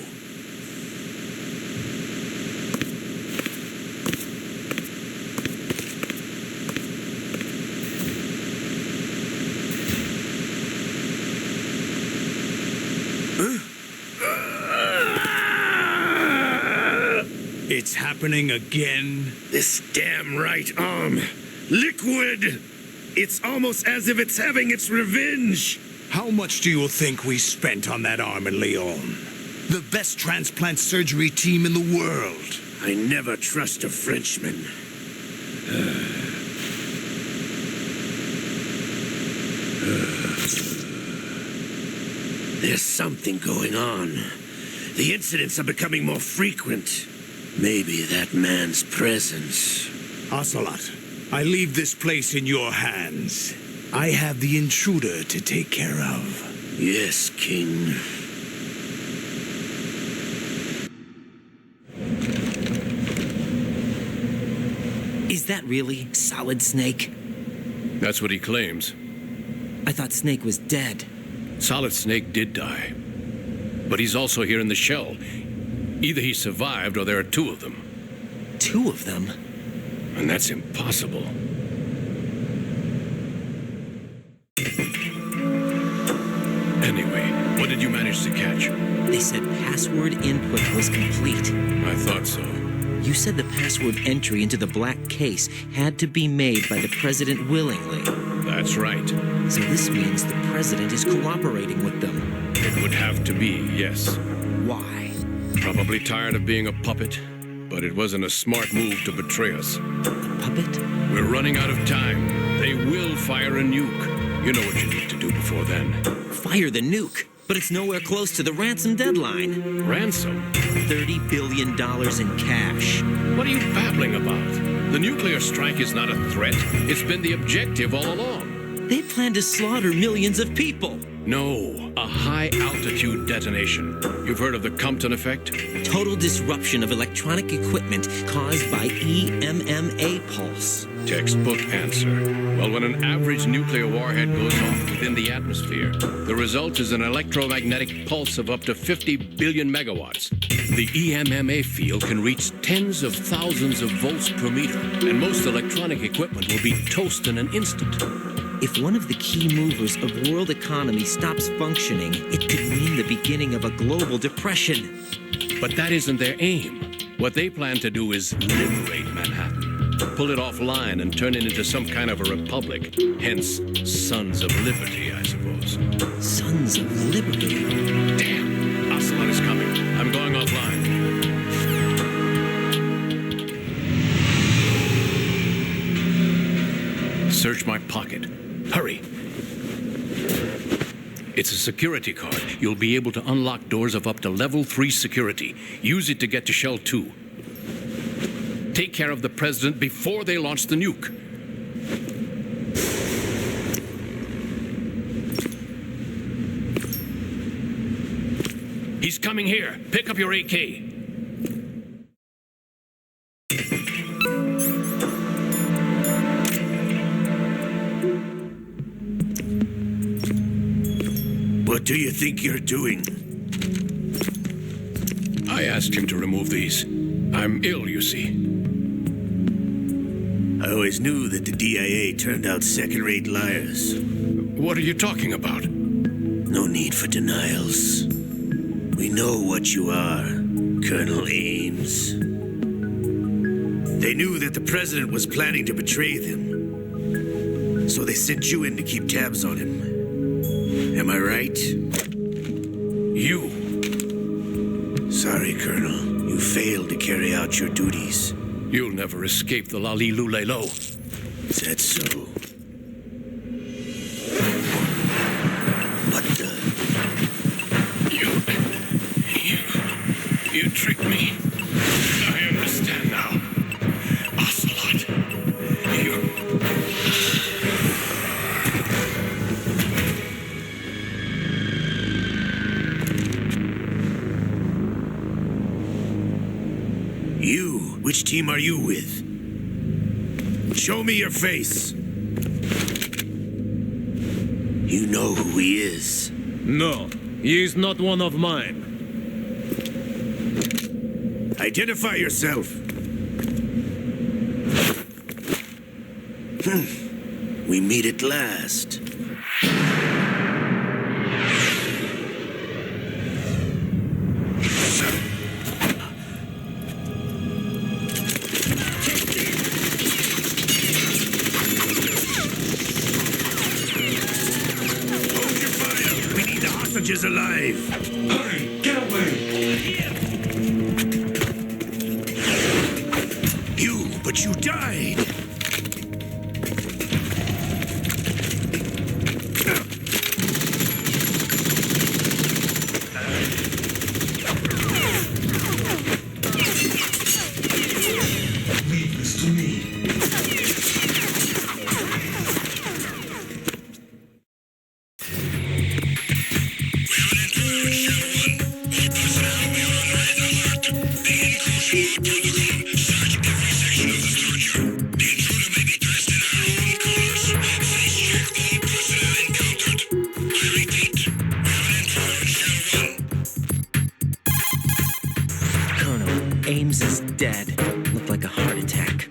It's happening again. This damn right arm. Liquid! It's almost as if it's having its revenge. How much do you think we spent on that arm in Lyon? The best transplant surgery team in the world. I never trust a Frenchman. There's something going on. The incidents are becoming more frequent. Maybe that man's presence. Ocelot, I leave this place in your hands. I have the intruder to take care of. Yes, King. Is that really Solid Snake? That's what he claims. I thought Snake was dead. Solid Snake did die. But he's also here in the shell. Either he survived or there are two of them. Two of them? And that's impossible. Anyway, what did you manage to catch? They said password input was complete. I thought so. You said the password entry into the black case had to be made by the president willingly. That's right. So this means the president is cooperating with them. It would have to be, yes. Why? Probably tired of being a puppet, but it wasn't a smart move to betray us. A puppet? We're running out of time. They will fire a nuke. You know what you need to do before then. Fire the nuke? But it's nowhere close to the ransom deadline. Ransom? $30 billion in cash. What are you babbling about? The nuclear strike is not a threat. It's been the objective all along. They plan to slaughter millions of people. No, a high-altitude detonation. You've heard of the Compton effect? Total disruption of electronic equipment caused by EMMA pulse. Textbook answer. Well, when an average nuclear warhead goes off within the atmosphere, the result is an electromagnetic pulse of up to 50 billion megawatts. The EMMA field can reach tens of thousands of volts per meter, and most electronic equipment will be toast in an instant. If one of the key movers of world economy stops functioning, it could mean the beginning of a global depression. But that isn't their aim. What they plan to do is liberate Manhattan. Pull it offline and turn it into some kind of a republic. Hence, Sons of Liberty, I suppose. Sons of Liberty? Damn! Ocelot is coming. I'm going offline. Search my pocket. Hurry. It's a security card. You'll be able to unlock doors of up to level 3 security. Use it to get to Shell 2. Take care of the president before they launch the nuke. He's coming here. Pick up your AK. What do you think you're doing? I asked him to remove these. I'm ill, you see. I always knew that the DIA turned out second-rate liars. What are you talking about? No need for denials. We know what you are, Colonel Ames. They knew that the president was planning to betray them. So they sent you in to keep tabs on him. Am I right? You. Sorry, Colonel. You failed to carry out your duties. You'll never escape the Lalilulelo. Is that so? What the? You tricked me. I understand now. Ocelot. You? Which team are you with? Show me your face. You know who he is. No, he is not one of mine. Identify yourself. We meet at last. Is alive. Hurry, get away! You, but you died. Leave this to me. Ames is dead. Looked like a heart attack.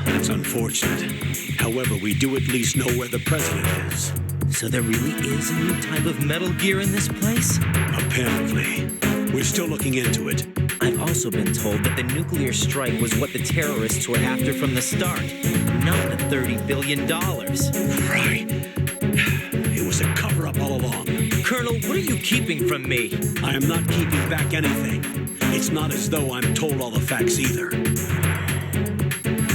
That's unfortunate. However, we do at least know where the president is. So there really is a new type of Metal Gear in this place? Apparently. We're still looking into it. I've also been told that the nuclear strike was what the terrorists were after from the start, not the $30 billion. Right. It was a cover-up all along. Colonel, what are you keeping from me? I am not keeping back anything. It's not as though I'm told all the facts either.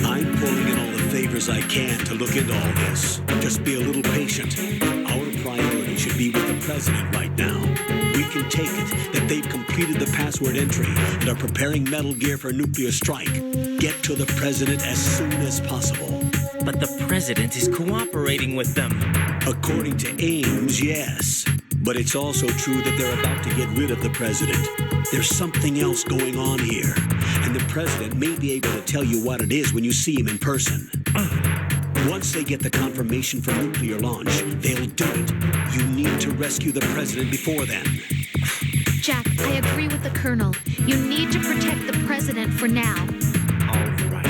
I'm pulling in all the favors I can to look into all this. Just be a little patient. Our priority should be with the president right now. We can take it that they've completed the password entry and are preparing Metal Gear for a nuclear strike. Get to the president as soon as possible. But the president is cooperating with them. According to Ames, yes. But it's also true that they're about to get rid of the president. There's something else going on here, and the president may be able to tell you what it is when you see him in person. Once they get the confirmation for nuclear launch, they'll do it. You need to rescue the president before then. Jack, I agree with the colonel. You need to protect the president for now. All right.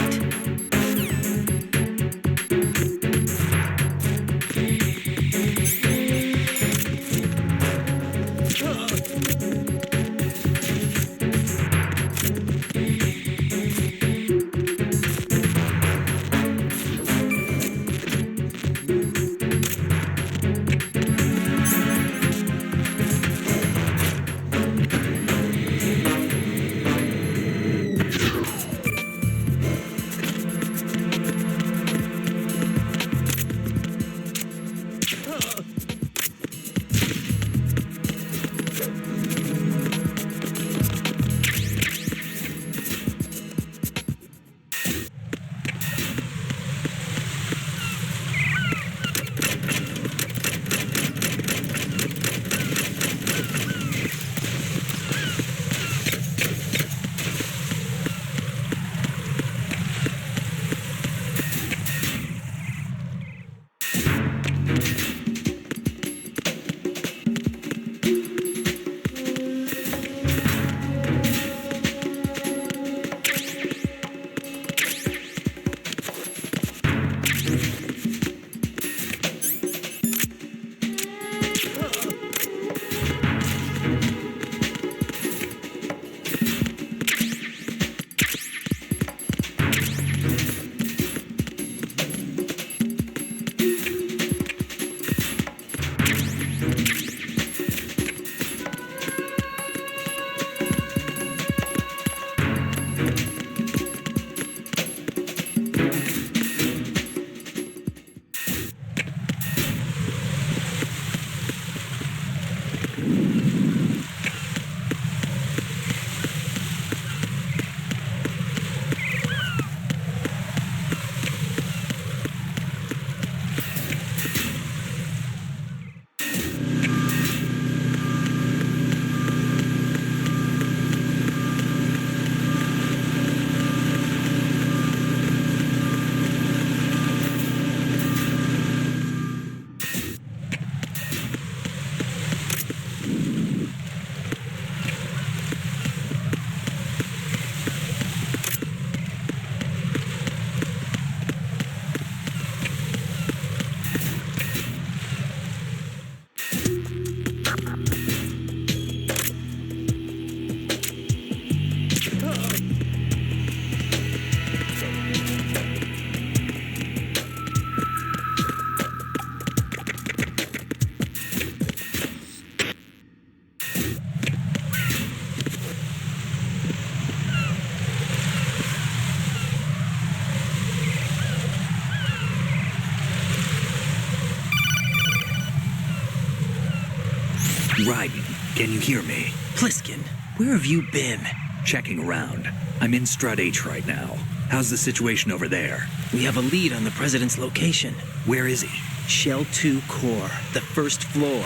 Raiden, can you hear me? Pliskin, where have you been? Checking around. I'm in Strut H right now. How's the situation over there? We have a lead on the president's location. Where is he? Shell 2 core, the first floor.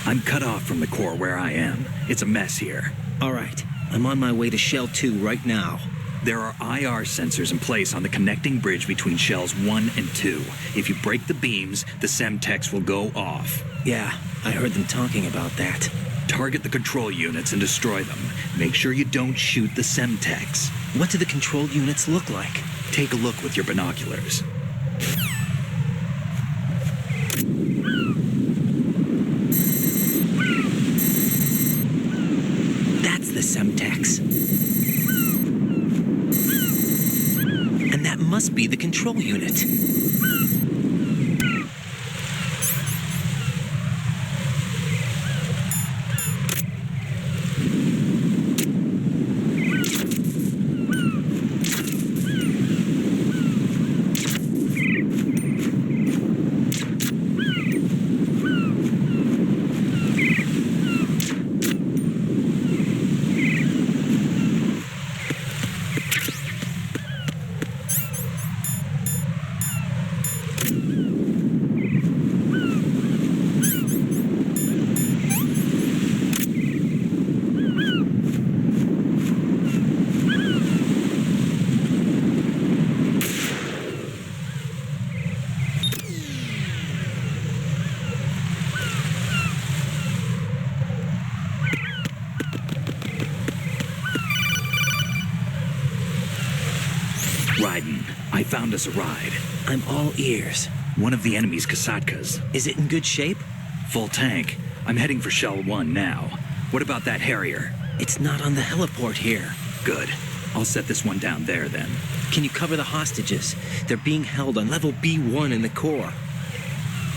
I'm cut off from the core where I am. It's a mess here. All right, I'm on my way to Shell 2 right now. There are IR sensors in place on the connecting bridge between Shells 1 and 2. If you break the beams, the Semtex will go off. Yeah, I heard them talking about that. Target the control units and destroy them. Make sure you don't shoot the Semtex. What do the control units look like? Take a look with your binoculars. That's the Semtex. And that must be the control unit. Raiden, I found us a ride. I'm all ears. One of the enemy's Kasatkas. Is it in good shape? Full tank. I'm heading for Shell 1 now. What about that Harrier? It's not on the heliport here. Good. I'll set this one down there then. Can you cover the hostages? They're being held on level B1 in the core.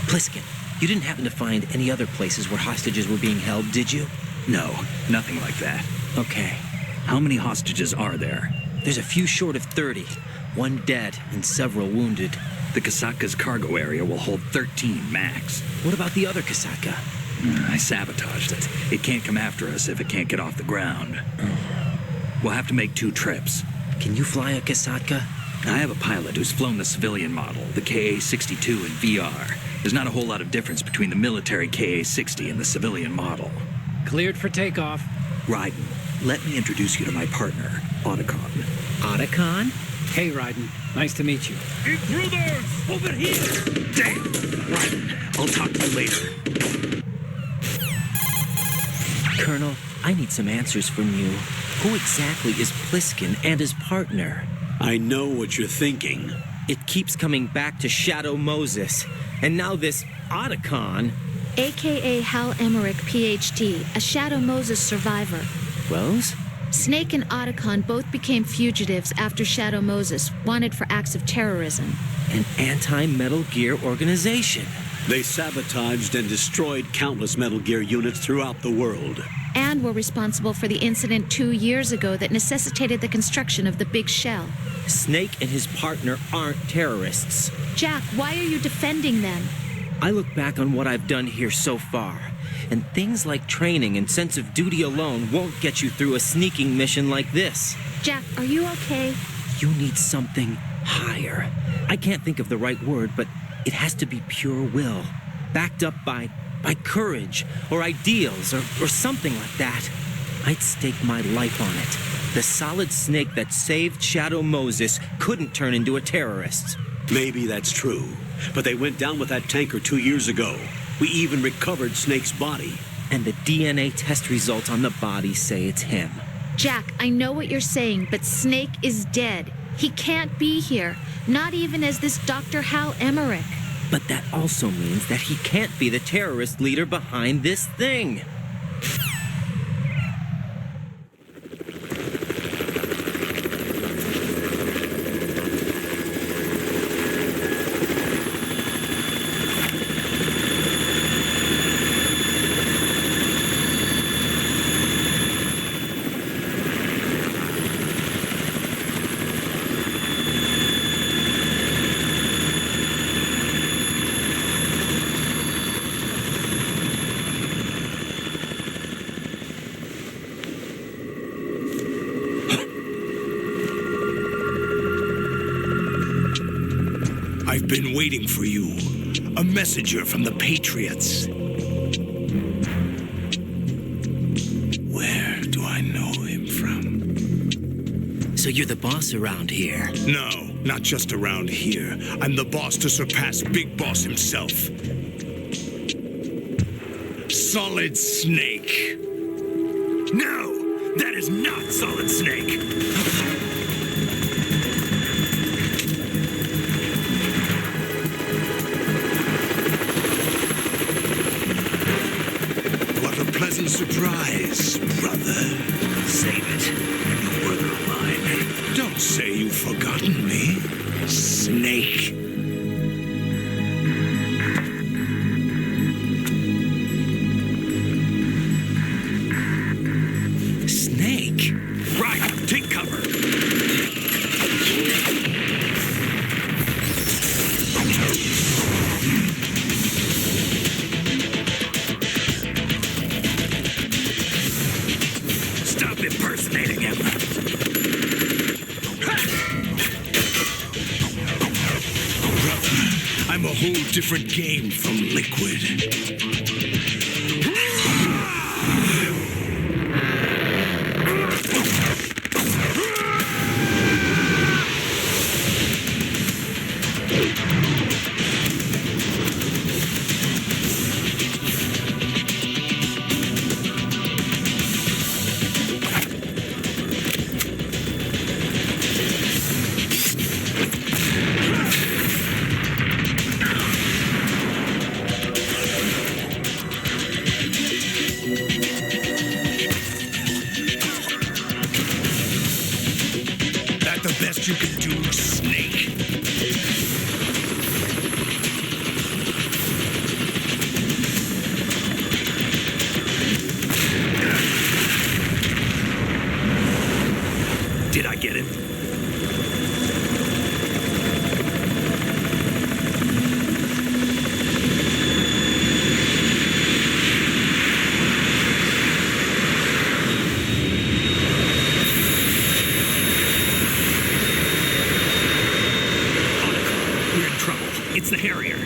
Pliskin, you didn't happen to find any other places where hostages were being held, did you? No, nothing like that. Okay. How many hostages are there? There's a few short of 30. One dead and several wounded. The Kasatka's cargo area will hold 13 max. What about the other Kasatka? I sabotaged it. It can't come after us if it can't get off the ground. We'll have to make 2 trips. Can you fly a Kasatka? I have a pilot who's flown the civilian model, the KA-62 in VR. There's not a whole lot of difference between the military KA-60 and the civilian model. Cleared for takeoff. Raiden, let me introduce you to my partner, Otacon. Otacon? Hey, Raiden. Nice to meet you. Intruders! Over here! Damn! Raiden, I'll talk to you later. Colonel, I need some answers from you. Who exactly is Pliskin and his partner? I know what you're thinking. It keeps coming back to Shadow Moses. And now this Otacon. AKA Hal Emmerich, PhD, a Shadow Moses survivor. Rose? Snake and Otacon both became fugitives after Shadow Moses, wanted for acts of terrorism. An anti-Metal Gear organization. They sabotaged and destroyed countless Metal Gear units throughout the world. And were responsible for the incident 2 years ago that necessitated the construction of the Big Shell. Snake and his partner aren't terrorists. Jack, why are you defending them? I look back on what I've done here so far, and things like training and sense of duty alone won't get you through a sneaking mission like this. Jack, are you okay? You need something higher. I can't think of the right word, but it has to be pure will, backed up by courage or ideals or something like that. I'd stake my life on it. The solid Snake that saved Shadow Moses couldn't turn into a terrorist. Maybe that's true, but they went down with that tanker 2 years ago. We even recovered Snake's body. And the DNA test results on the body say it's him. Jack, I know what you're saying, but Snake is dead. He can't be here, not even as this Dr. Hal Emmerich. But that also means that he can't be the terrorist leader behind this thing. I've been waiting for you. A messenger from the Patriots. Where do I know him from? So you're the boss around here? No, not just around here. I'm the boss to surpass Big Boss himself. Solid Snake. No, that is not Solid Snake. What a pleasant surprise, brother. Save it. A new worker of mine. Don't say you've forgotten me, Snake. Snake? Right, take cover. Stop impersonating him. Brother, I'm a whole different game from Liquid. That the best you can do, Snake? Did I get him? We're in trouble. It's the Harrier.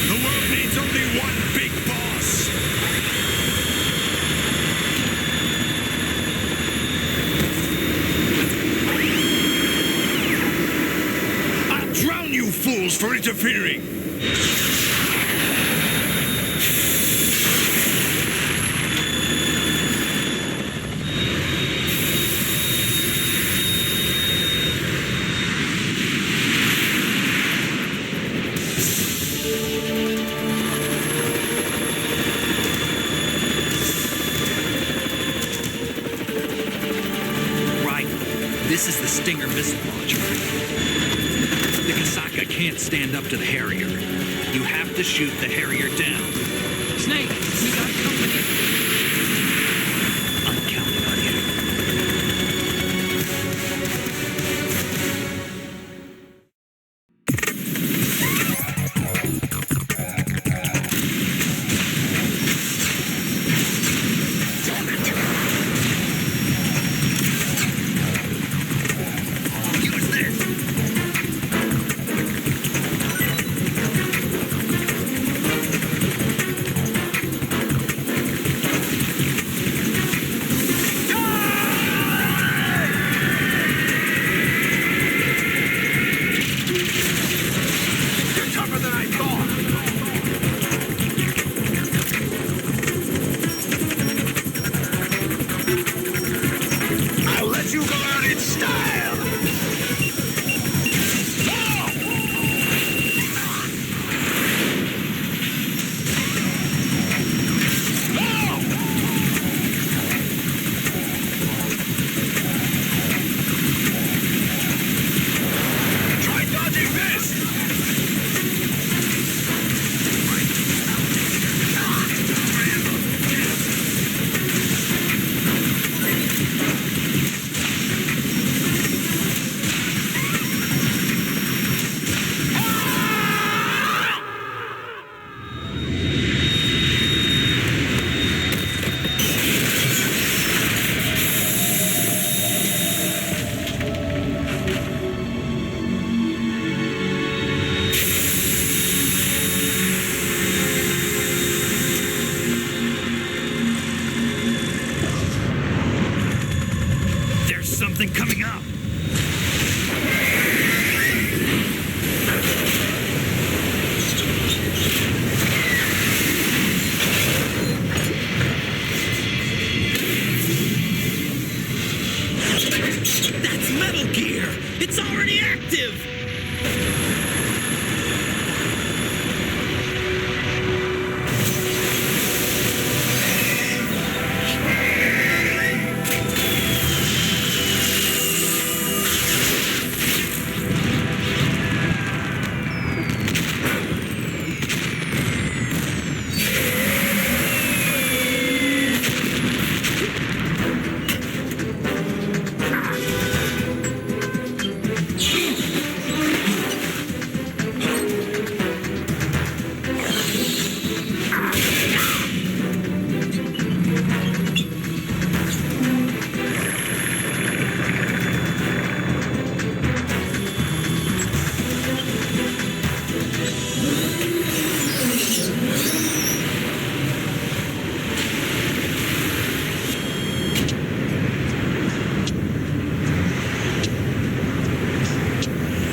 The world needs only one big boss. I'll drown you fools for interfering. Right. This is the Stinger missile launcher. The Kasaka can't stand up to the Harrier. You have to shoot the Harrier down. Snake, we got company. I'm counting on you. Use this. You're tougher than I thought. I'll let you go out in style. Try dodging this. Moving up! That's Metal Gear! It's already active!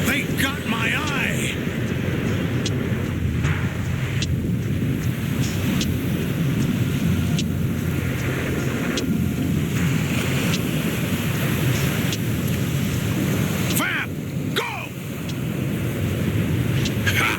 They got my eye! Fab! Go! Ha!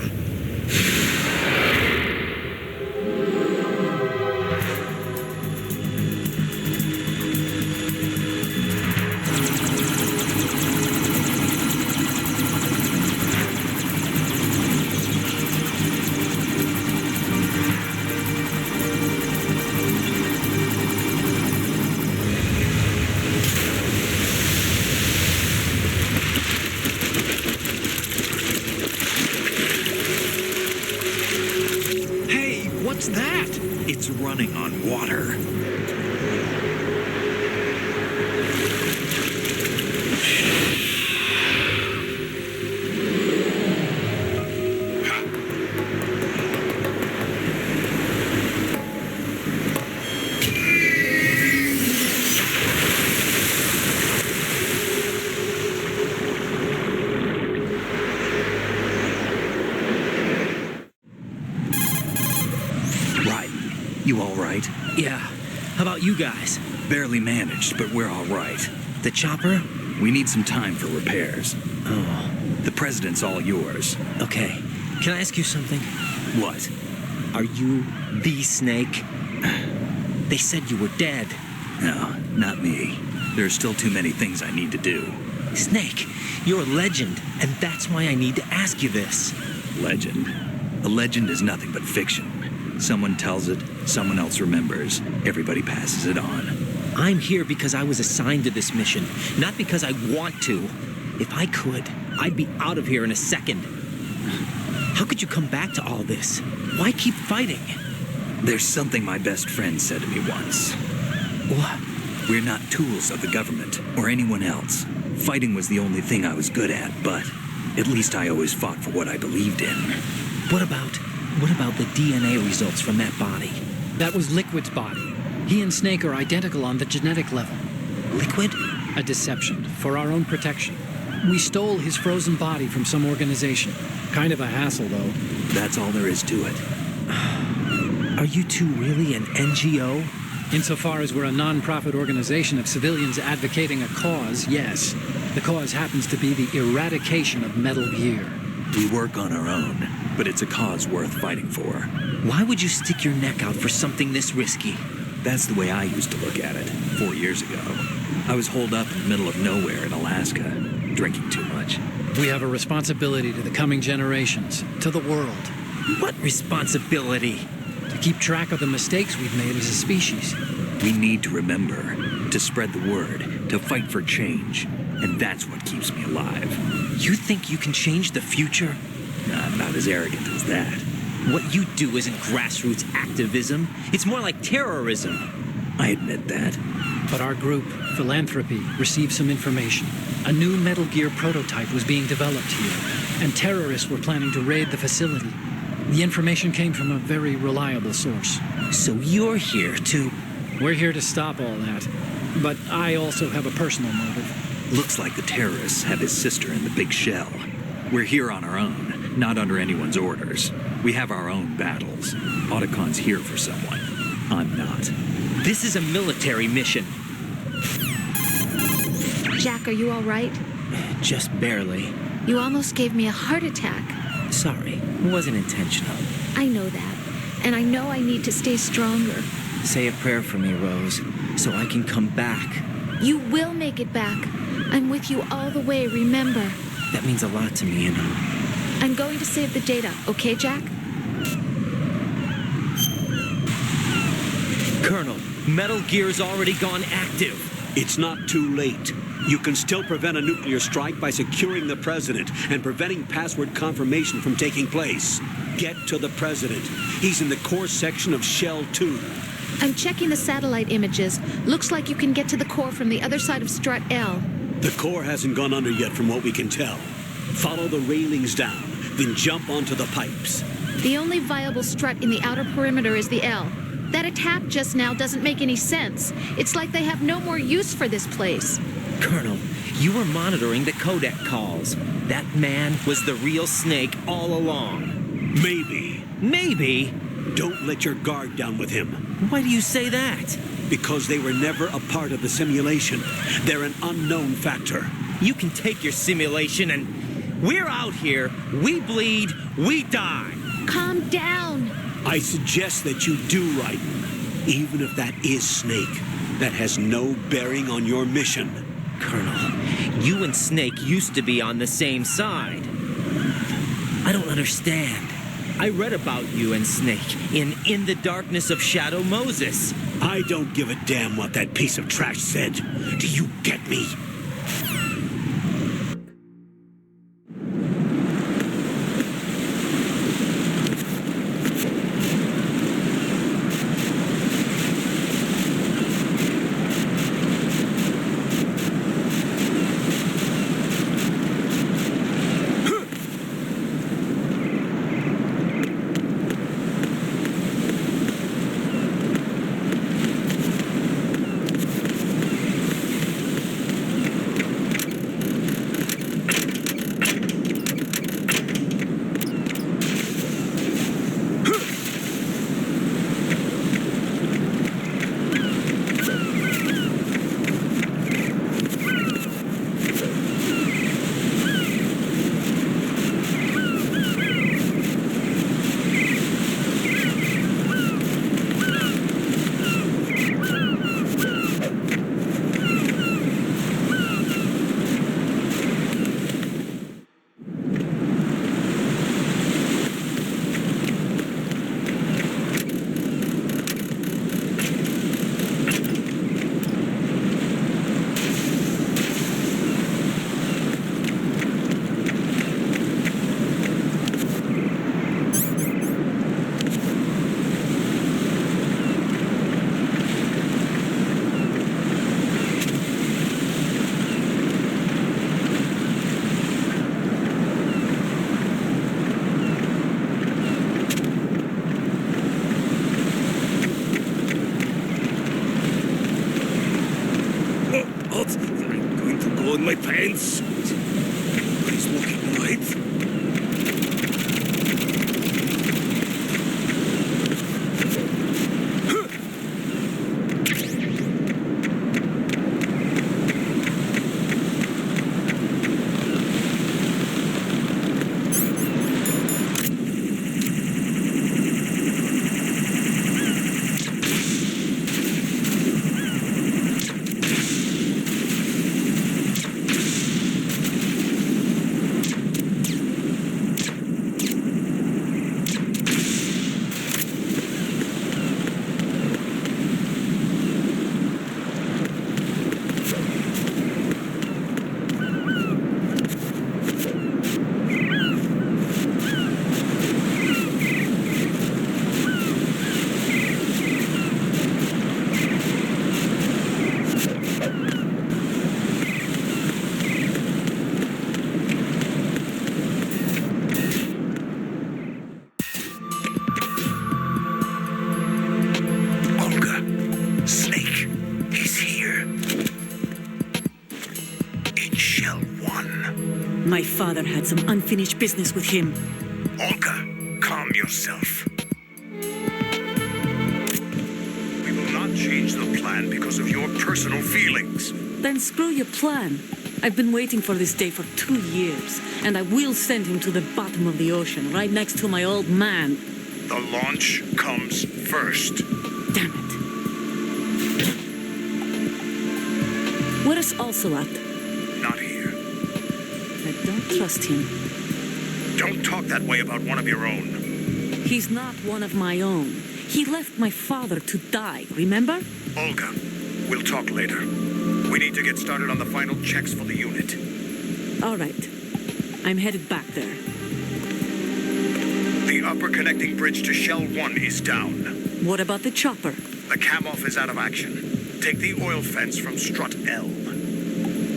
Hey, what's that? It's running on water. Raiden, you all right? Yeah. How about you guys? Barely managed, but we're all right. The chopper? We need some time for repairs. Oh. The president's all yours. Okay. Can I ask you something? What? Are you the Snake? They said you were dead. No, not me. There are still too many things I need to do. Snake, you're a legend, and that's why I need to ask you this. Legend. A legend is nothing but fiction. Someone tells it, someone else remembers, everybody passes it on. I'm here because I was assigned to this mission, not because I want to. If I could, I'd be out of here in a second. How could you come back to all this? Why keep fighting? There's something my best friend said to me once. What? We're not tools of the government or anyone else. Fighting was the only thing I was good at, but at least I always fought for what I believed in. What about the DNA results from that body? That was Liquid's body. He and Snake are identical on the genetic level. Liquid? A deception, for our own protection. We stole his frozen body from some organization. Kind of a hassle, though. That's all there is to it. Are you two really an NGO? Insofar as we're a non-profit organization of civilians advocating a cause, yes. The cause happens to be the eradication of Metal Gear. We work on our own, but it's a cause worth fighting for. Why would you stick your neck out for something this risky? That's the way I used to look at it 4 years ago. I was holed up in the middle of nowhere in Alaska, drinking too much. We have a responsibility to the coming generations, to the world. What responsibility? To keep track of the mistakes we've made as a species. We need to remember, to spread the word, to fight for change. And that's what keeps me alive. You think you can change the future? I'm not as arrogant as that. What you do isn't grassroots activism. It's more like terrorism. I admit that. But our group, Philanthropy, received some information. A new Metal Gear prototype was being developed here, and terrorists were planning to raid the facility. The information came from a very reliable source. So you're here to... We're here to stop all that. But I also have a personal motive. Looks like the terrorists have his sister in the big shell. We're here on our own, not under anyone's orders. We have our own battles. Otacon's here for someone. I'm not. This is a military mission. Jack, are you all right? Just barely. You almost gave me a heart attack. Sorry, it wasn't intentional. I know that. And I know I need to stay stronger. Say a prayer for me, Rose, so I can come back. You will make it back. I'm with you all the way, remember? That means a lot to me, you know. I'm going to save the data, okay, Jack? Colonel, Metal Gear's already gone active. It's not too late. You can still prevent a nuclear strike by securing the president and preventing password confirmation from taking place. Get to the president. He's in the core section of Shell 2. I'm checking the satellite images. Looks like you can get to the core from the other side of Strut L. The core hasn't gone under yet from what we can tell. Follow the railings down, then jump onto the pipes. The only viable strut in the outer perimeter is the L. That attack just now doesn't make any sense. It's like they have no more use for this place. Colonel, you were monitoring the codec calls. That man was the real Snake all along. Maybe. Maybe? Don't let your guard down with him. Why do you say that? Because they were never a part of the simulation. They're an unknown factor. You can take your simulation and... We're out here. We bleed. We die. Calm down. I suggest that you do, Raiden. Even if that is Snake, that has no bearing on your mission. Colonel, you and Snake used to be on the same side. I don't understand. I read about you and Snake in the Darkness of Shadow Moses. I don't give a damn what that piece of trash said. Do you get me? My pants. He's looking right. Shell 1. My father had some unfinished business with him. Olga, calm yourself. We will not change the plan because of your personal feelings. Then screw your plan. I've been waiting for this day for 2 years, and I will send him to the bottom of the ocean, right next to my old man. The launch comes first. Damn it. Where is Ocelot? Not here. I don't trust him. Don't talk that way about one of your own. He's not one of my own. He left my father to die, remember? Olga, we'll talk later. We need to get started on the final checks for the unit. All right. I'm headed back there. The upper connecting bridge to Shell 1 is down. What about the chopper? The cam-off is out of action. Take the oil fence from strut L.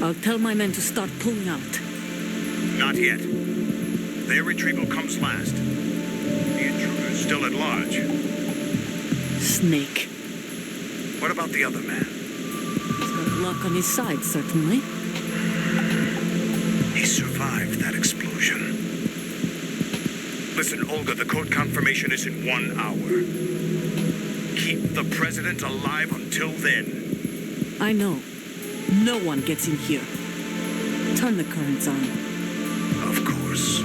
I'll tell my men to start pulling out. Not yet. Their retrieval comes last. The intruder's still at large. Snake. What about the other man? He's got luck on his side, certainly. He survived that explosion. Listen, Olga, the code confirmation is in 1 hour. Keep the president alive until then. I know. No one gets in here. Turn the currents on. Of course.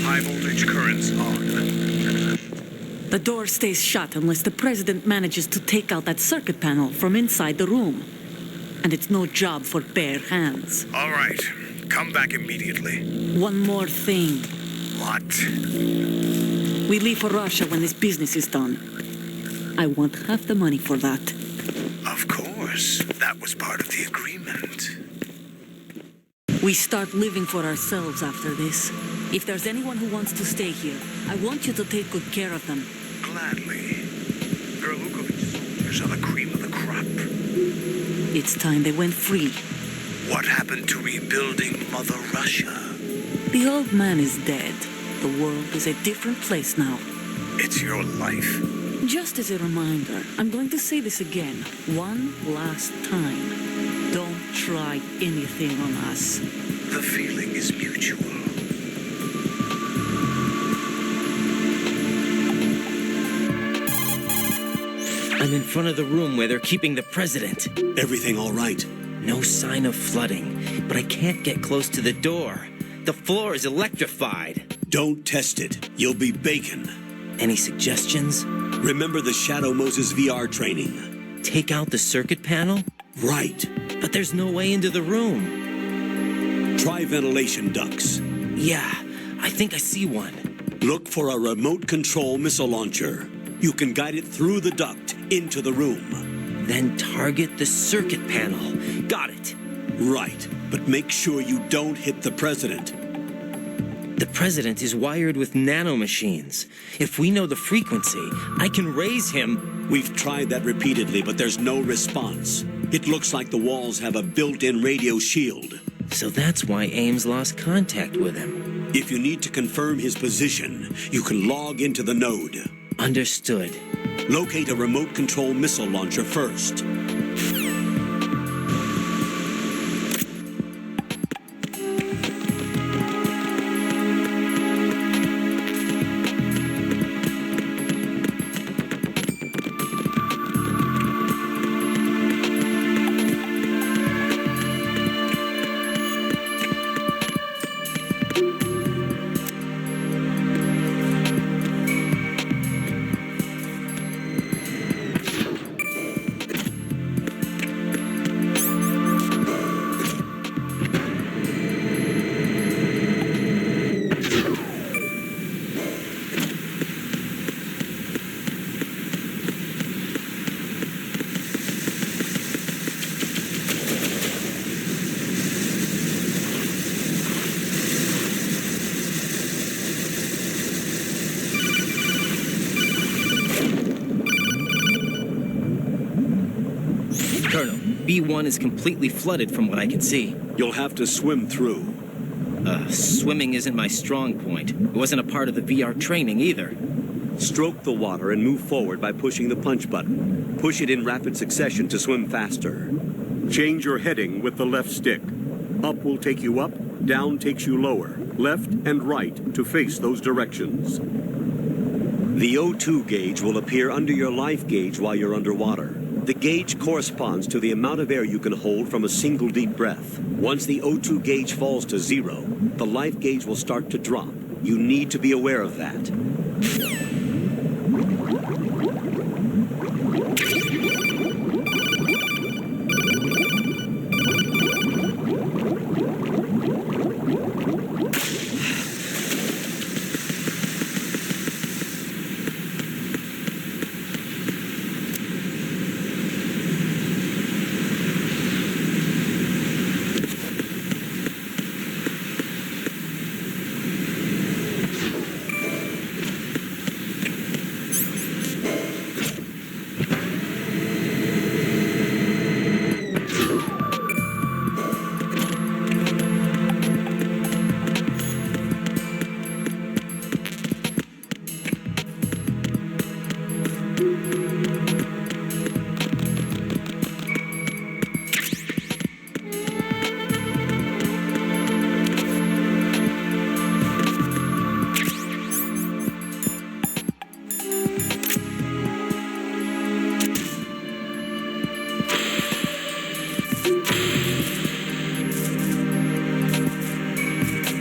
High voltage currents on. The door stays shut unless the president manages to take out that circuit panel from inside the room. And it's no job for bare hands. All right. Come back immediately. One more thing. What? We leave for Russia when this business is done. I want half the money for that. Of course. That was part of the agreement. We start living for ourselves after this. If there's anyone who wants to stay here, I want you to take good care of them. Gladly. Gerlukovich soldiers are the cream of the crop. It's time they went free. What happened to rebuilding Mother Russia? The old man is dead. The world is a different place now. It's your life. Just as a reminder, I'm going to say this again, one last time. Don't try anything on us. The feeling is mutual. I'm in front of the room where they're keeping the president. Everything all right? No sign of flooding, but I can't get close to the door. The floor is electrified. Don't test it. You'll be bacon. Any suggestions? Remember the Shadow Moses VR training. Take out the circuit panel? Right. But there's no way into the room. Try ventilation ducts. Yeah, I think I see one. Look for a remote control missile launcher. You can guide it through the duct into the room. Then target the circuit panel. Got it. Right, but make sure you don't hit the president. The president is wired with nanomachines. If we know the frequency, I can raise him. We've tried that repeatedly, but there's no response. It looks like the walls have a built-in radio shield. So that's why Ames lost contact with him. If you need to confirm his position, you can log into the node. Understood. Locate a remote control missile launcher first. B1 is completely flooded from what I can see. You'll have to swim through. Swimming isn't my strong point. It wasn't a part of the VR training either. Stroke the water and move forward by pushing the punch button. Push it in rapid succession to swim faster. Change your heading with the left stick. Up will take you up, down takes you lower, left and right to face those directions. The O2 gauge will appear under your life gauge while you're underwater. The gauge corresponds to the amount of air you can hold from a single deep breath. Once the O2 gauge falls to 0, the life gauge will start to drop. You need to be aware of that.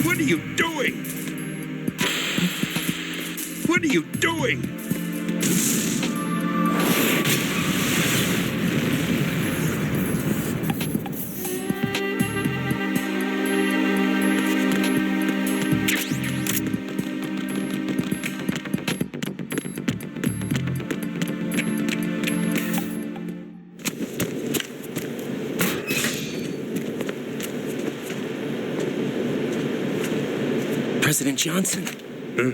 What are you doing? What are you doing? President Johnson. Huh?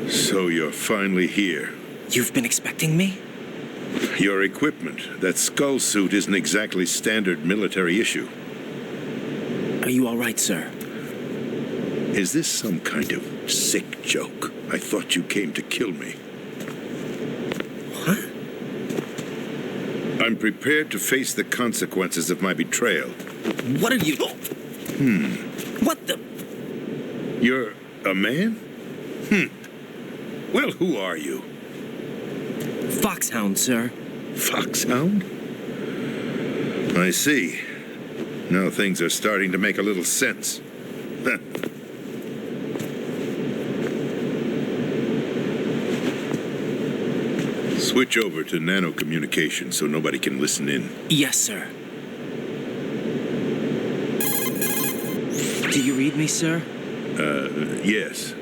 So you're finally here. You've been expecting me? Your equipment, that skull suit, isn't exactly standard military issue. Are you all right, sir? Is this some kind of sick joke? I thought you came to kill me. What? I'm prepared to face the consequences of my betrayal. What are you... What the... You're a man? Well, who are you? Foxhound, sir. Foxhound? I see. Now things are starting to make a little sense. Switch over to nano communication so nobody can listen in. Yes, sir. Do you read me, sir? Yes.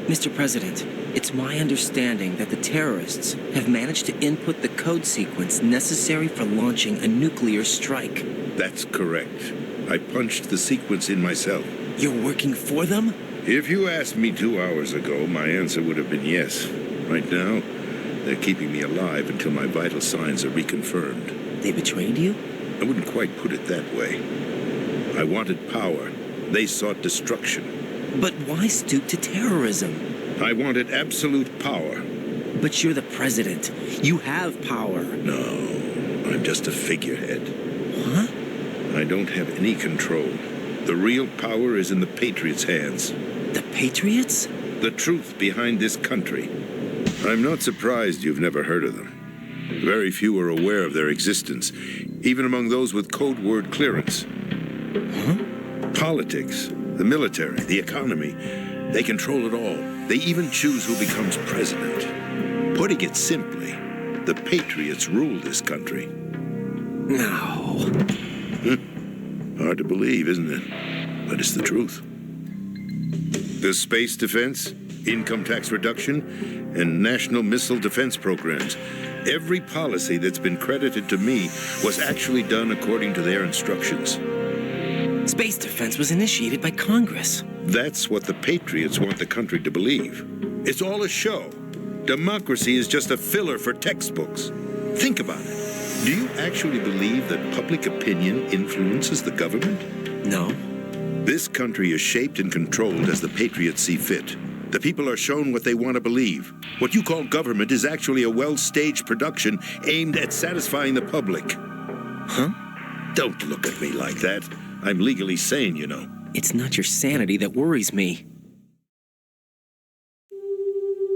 Mr. President, it's my understanding that the terrorists have managed to input the code sequence necessary for launching a nuclear strike. That's correct. I punched the sequence in myself. You're working for them? If you asked me 2 hours ago, my answer would have been yes. Right now, they're keeping me alive until my vital signs are reconfirmed. They betrayed you? I wouldn't quite put it that way. I wanted power. They sought destruction. But why stoop to terrorism? I wanted absolute power. But you're the president. You have power. No, I'm just a figurehead. Huh? I don't have any control. The real power is in the Patriots' hands. The Patriots? The truth behind this country. I'm not surprised you've never heard of them. Very few are aware of their existence, even among those with code word clearance. Huh? Politics, the military, the economy, they control it all. They even choose who becomes president. Putting it simply, the Patriots rule this country. No. Hard to believe, isn't it? But it's the truth. The space defense, income tax reduction, and national missile defense programs. Every policy that's been credited to me was actually done according to their instructions. Space defense was initiated by Congress. That's what the Patriots want the country to believe. It's all a show. Democracy is just a filler for textbooks. Think about it. Do you actually believe that public opinion influences the government? No. This country is shaped and controlled as the Patriots see fit. The people are shown what they want to believe. What you call government is actually a well-staged production aimed at satisfying the public. Huh? Don't look at me like that. I'm legally sane, you know. It's not your sanity that worries me.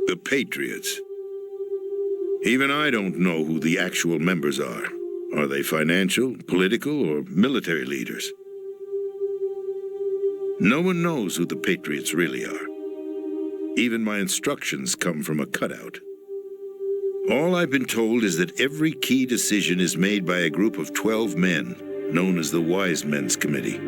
The Patriots. Even I don't know who the actual members are. Are they financial, political, or military leaders? No one knows who the Patriots really are. Even my instructions come from a cutout. All I've been told is that every key decision is made by a group of 12 men, known as the Wise Men's Committee.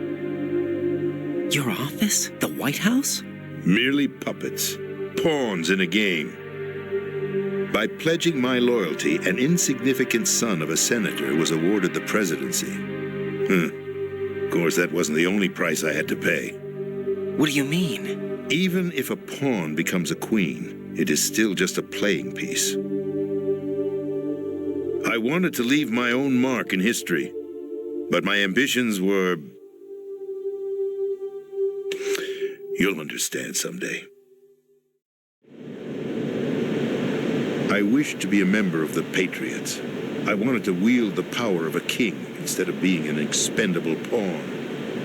Your office? The White House? Merely puppets, pawns in a game. By pledging my loyalty, an insignificant son of a senator was awarded the presidency. Of course, that wasn't the only price I had to pay. What do you mean? Even if a pawn becomes a queen, it is still just a playing piece. I wanted to leave my own mark in history, but my ambitions were... You'll understand someday. I wished to be a member of the Patriots. I wanted to wield the power of a king instead of being an expendable pawn.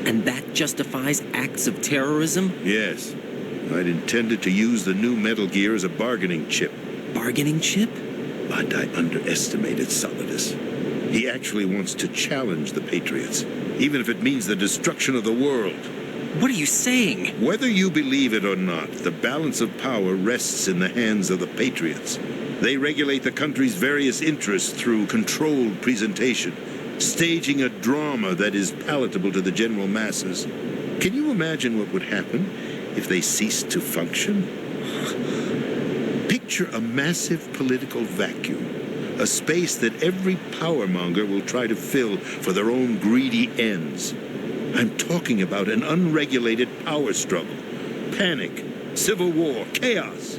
And that justifies acts of terrorism? Yes. I'd intended to use the new Metal Gear as a bargaining chip. Bargaining chip? But I underestimated Solidus. He actually wants to challenge the Patriots, even if it means the destruction of the world. What are you saying? Whether you believe it or not, the balance of power rests in the hands of the Patriots. They regulate the country's various interests through controlled presentation, staging a drama that is palatable to the general masses. Can you imagine what would happen if they ceased to function? Picture a massive political vacuum, a space that every powermonger will try to fill for their own greedy ends. I'm talking about an unregulated power struggle, panic, civil war, chaos.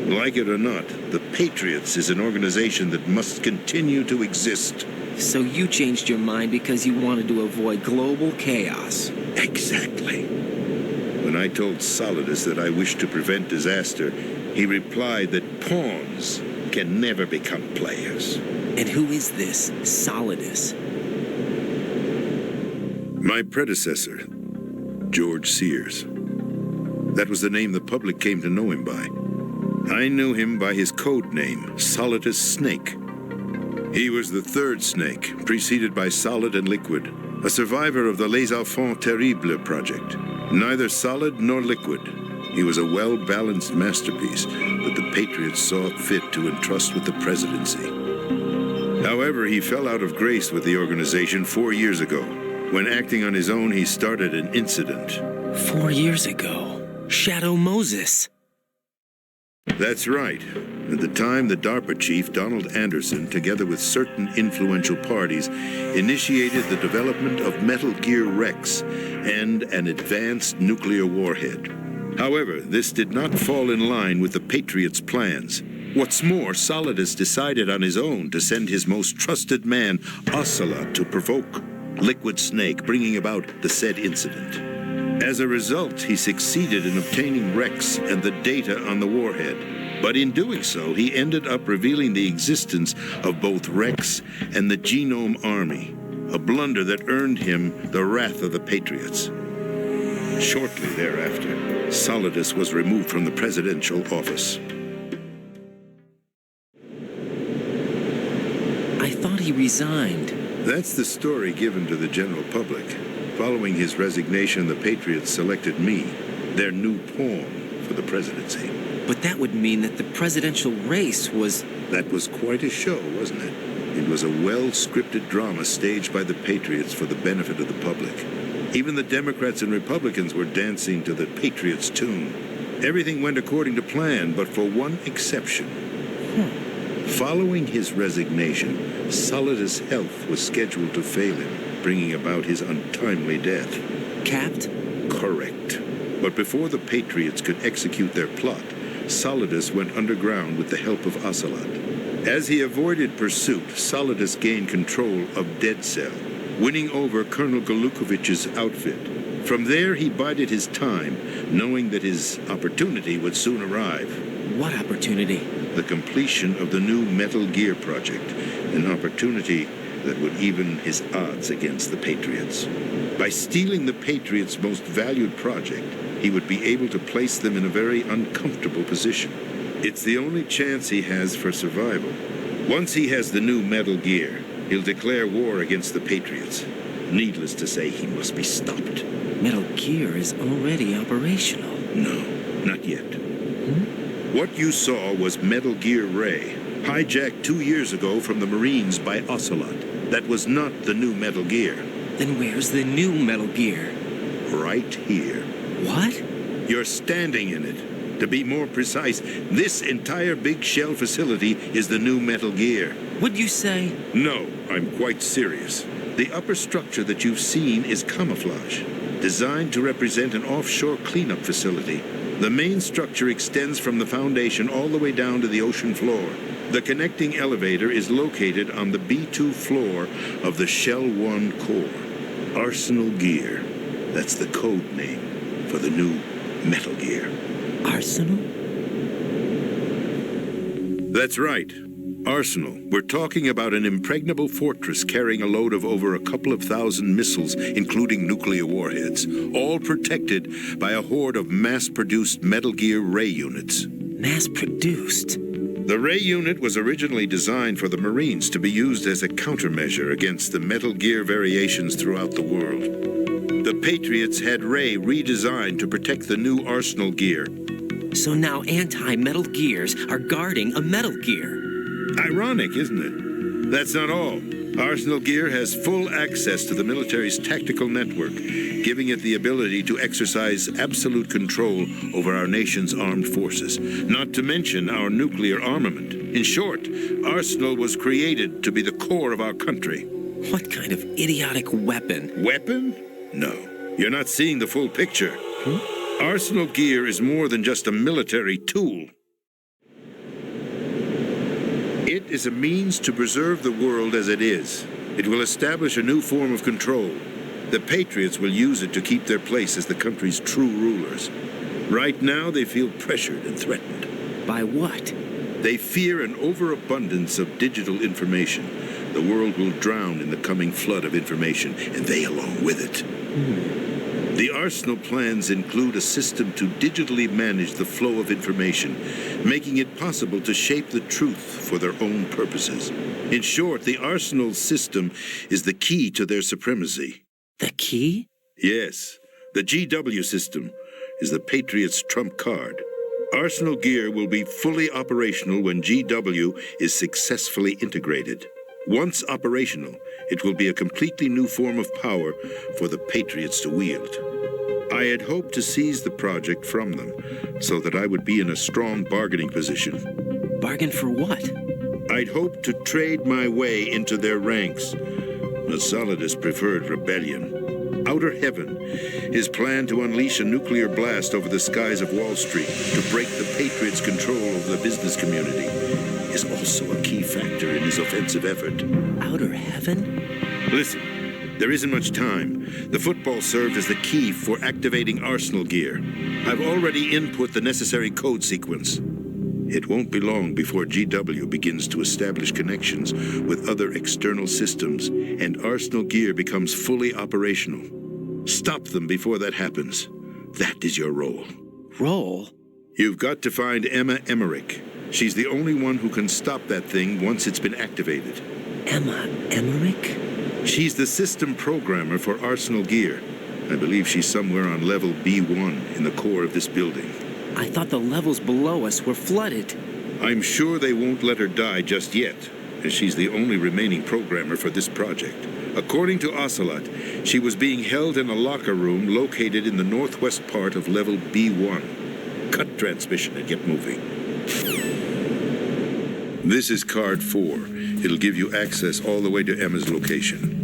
Like it or not, the Patriots is an organization that must continue to exist. So you changed your mind because you wanted to avoid global chaos. Exactly. When I told Solidus that I wished to prevent disaster, he replied that pawns can never become players. And who is this Solidus? My predecessor, George Sears. That was the name the public came to know him by. I knew him by his code name, Solidus Snake. He was the third snake, preceded by Solid and Liquid, a survivor of the Les Enfants Terribles project. Neither solid nor liquid. He was a well-balanced masterpiece that the Patriots saw fit to entrust with the presidency. However, he fell out of grace with the organization 4 years ago. When acting on his own, he started an incident. 4 years ago? Shadow Moses. That's right. At the time, the DARPA chief, Donald Anderson, together with certain influential parties, initiated the development of Metal Gear Rex and an advanced nuclear warhead. However, this did not fall in line with the Patriots' plans. What's more, Solidus decided on his own to send his most trusted man, Ocelot, to provoke Liquid Snake, bringing about the said incident. As a result, he succeeded in obtaining Rex and the data on the warhead. But in doing so, he ended up revealing the existence of both Rex and the Genome Army, a blunder that earned him the wrath of the Patriots. Shortly thereafter, Solidus was removed from the presidential office. I thought he resigned. That's the story given to the general public. Following his resignation, the Patriots selected me, their new pawn, for the presidency. But that would mean that the presidential race was... That was quite a show, wasn't it? It was a well-scripted drama staged by the Patriots for the benefit of the public. Even the Democrats and Republicans were dancing to the Patriots' tune. Everything went according to plan, but for one exception. Following his resignation, Solidus' health was scheduled to fail him, bringing about his untimely death. Capped? Correct. But before the Patriots could execute their plot, Solidus went underground with the help of Ocelot. As he avoided pursuit, Solidus gained control of Dead Cell, winning over Colonel Golukovich's outfit. From there, he bided his time, knowing that his opportunity would soon arrive. What opportunity? The completion of the new Metal Gear project, an opportunity that would even his odds against the Patriots. By stealing the Patriots' most valued project, he would be able to place them in a very uncomfortable position. It's the only chance he has for survival. Once he has the new Metal Gear, he'll declare war against the Patriots. Needless to say, he must be stopped. Metal Gear is already operational. No, not yet. What you saw was Metal Gear Ray, hijacked 2 years ago from the Marines by Ocelot. That was not the new Metal Gear. Then where's the new Metal Gear? Right here. What? You're standing in it. To be more precise, this entire big shell facility is the new Metal Gear. Would you say? No, I'm quite serious. The upper structure that you've seen is camouflage, designed to represent an offshore cleanup facility. The main structure extends from the foundation all the way down to the ocean floor. The connecting elevator is located on the B2 floor of the Shell 1 core. Arsenal Gear. That's the code name for the new Metal Gear. Arsenal? That's right. Arsenal. We're talking about an impregnable fortress carrying a load of over a couple of thousand missiles, including nuclear warheads, all protected by a horde of mass-produced Metal Gear Ray units. Mass-produced? The Ray unit was originally designed for the Marines to be used as a countermeasure against the Metal Gear variations throughout the world. The Patriots had Ray redesigned to protect the new Arsenal Gear. So now anti-Metal Gears are guarding a Metal Gear. Ironic, isn't it? That's not all. Arsenal Gear has full access to the military's tactical network, giving it the ability to exercise absolute control over our nation's armed forces, not to mention our nuclear armament. In short, Arsenal was created to be the core of our country. What kind of idiotic weapon? Weapon? No. You're not seeing the full picture. Arsenal Gear is more than just a military tool. It is a means to preserve the world as it is. It will establish a new form of control. The Patriots will use it to keep their place as the country's true rulers. Right now, they feel pressured and threatened. By what? They fear an overabundance of digital information. The world will drown in the coming flood of information, and they along with it. The Arsenal plans include a system to digitally manage the flow of information, making it possible to shape the truth for their own purposes. In short, the Arsenal system is the key to their supremacy. The key? Yes. The GW system is the Patriots' trump card. Arsenal Gear will be fully operational when GW is successfully integrated. Once operational, it will be a completely new form of power for the Patriots to wield. I had hoped to seize the project from them so that I would be in a strong bargaining position. Bargain for what? I'd hoped to trade my way into their ranks. But Solidus preferred rebellion. Outer Heaven, his plan to unleash a nuclear blast over the skies of Wall Street to break the Patriots' control over the business community, is also a key factor in his offensive effort. Outer Heaven? Listen, there isn't much time. The football served as the key for activating Arsenal Gear. I've already input the necessary code sequence. It won't be long before GW begins to establish connections with other external systems, and Arsenal Gear becomes fully operational. Stop them before that happens. That is your role. Role? You've got to find Emma Emmerich. She's the only one who can stop that thing once it's been activated. Emma Emmerich? She's the system programmer for Arsenal Gear. I believe she's somewhere on level B1 in the core of this building. I thought the levels below us were flooded. I'm sure they won't let her die just yet, as she's the only remaining programmer for this project. According to Ocelot, she was being held in a locker room located in the northwest part of level B1. Cut transmission and get moving. This is card 4. It'll give you access all the way to Emma's location.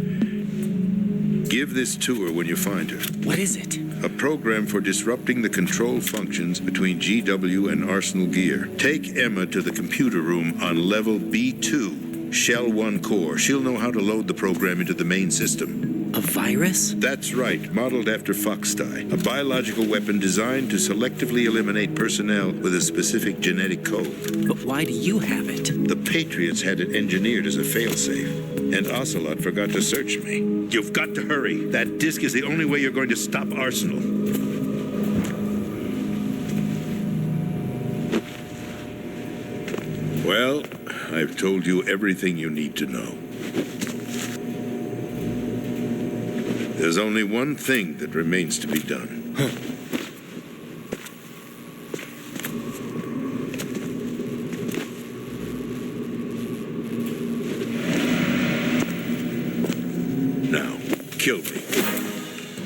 Give this to her when you find her. What is it? A program for disrupting the control functions between GW and Arsenal Gear. Take Emma to the computer room on level B2, Shell 1 core. She'll know how to load the program into the main system. A virus? That's right, modeled after FOXHOUND, a biological weapon designed to selectively eliminate personnel with a specific genetic code. But why do you have it? The Patriots had it engineered as a failsafe, and Ocelot forgot to search me. You've got to hurry. That disc is the only way you're going to stop Arsenal. Well, I've told you everything you need to know. There's only one thing that remains to be done. Now, kill me.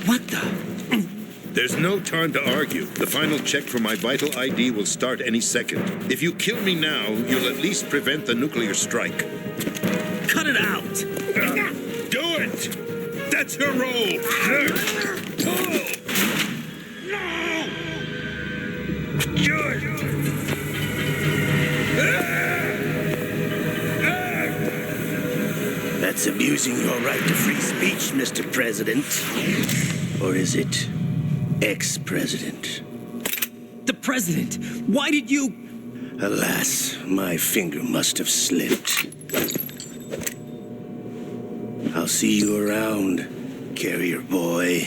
What the? There's no time to argue. The final check for my vital ID will start any second. If you kill me now, you'll at least prevent the nuclear strike. Cut it out! Do it! That's her role! Pull! No! Good! That's abusing your right to free speech, Mr. President. Or is it ex-president? The president! Why did you... Alas, my finger must have slipped. I'll see you around, carrier boy.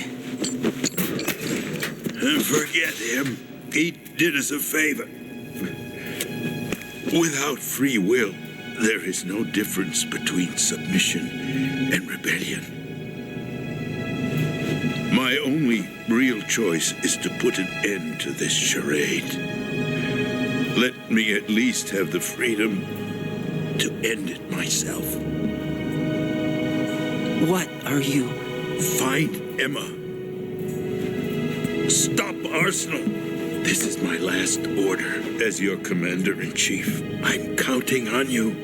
Forget him. He did us a favor. Without free will, there is no difference between submission and rebellion. My only real choice is to put an end to this charade. Let me at least have the freedom to end it myself. What are you... Find Emma. Stop Arsenal. This is my last order as your commander-in-chief. I'm counting on you.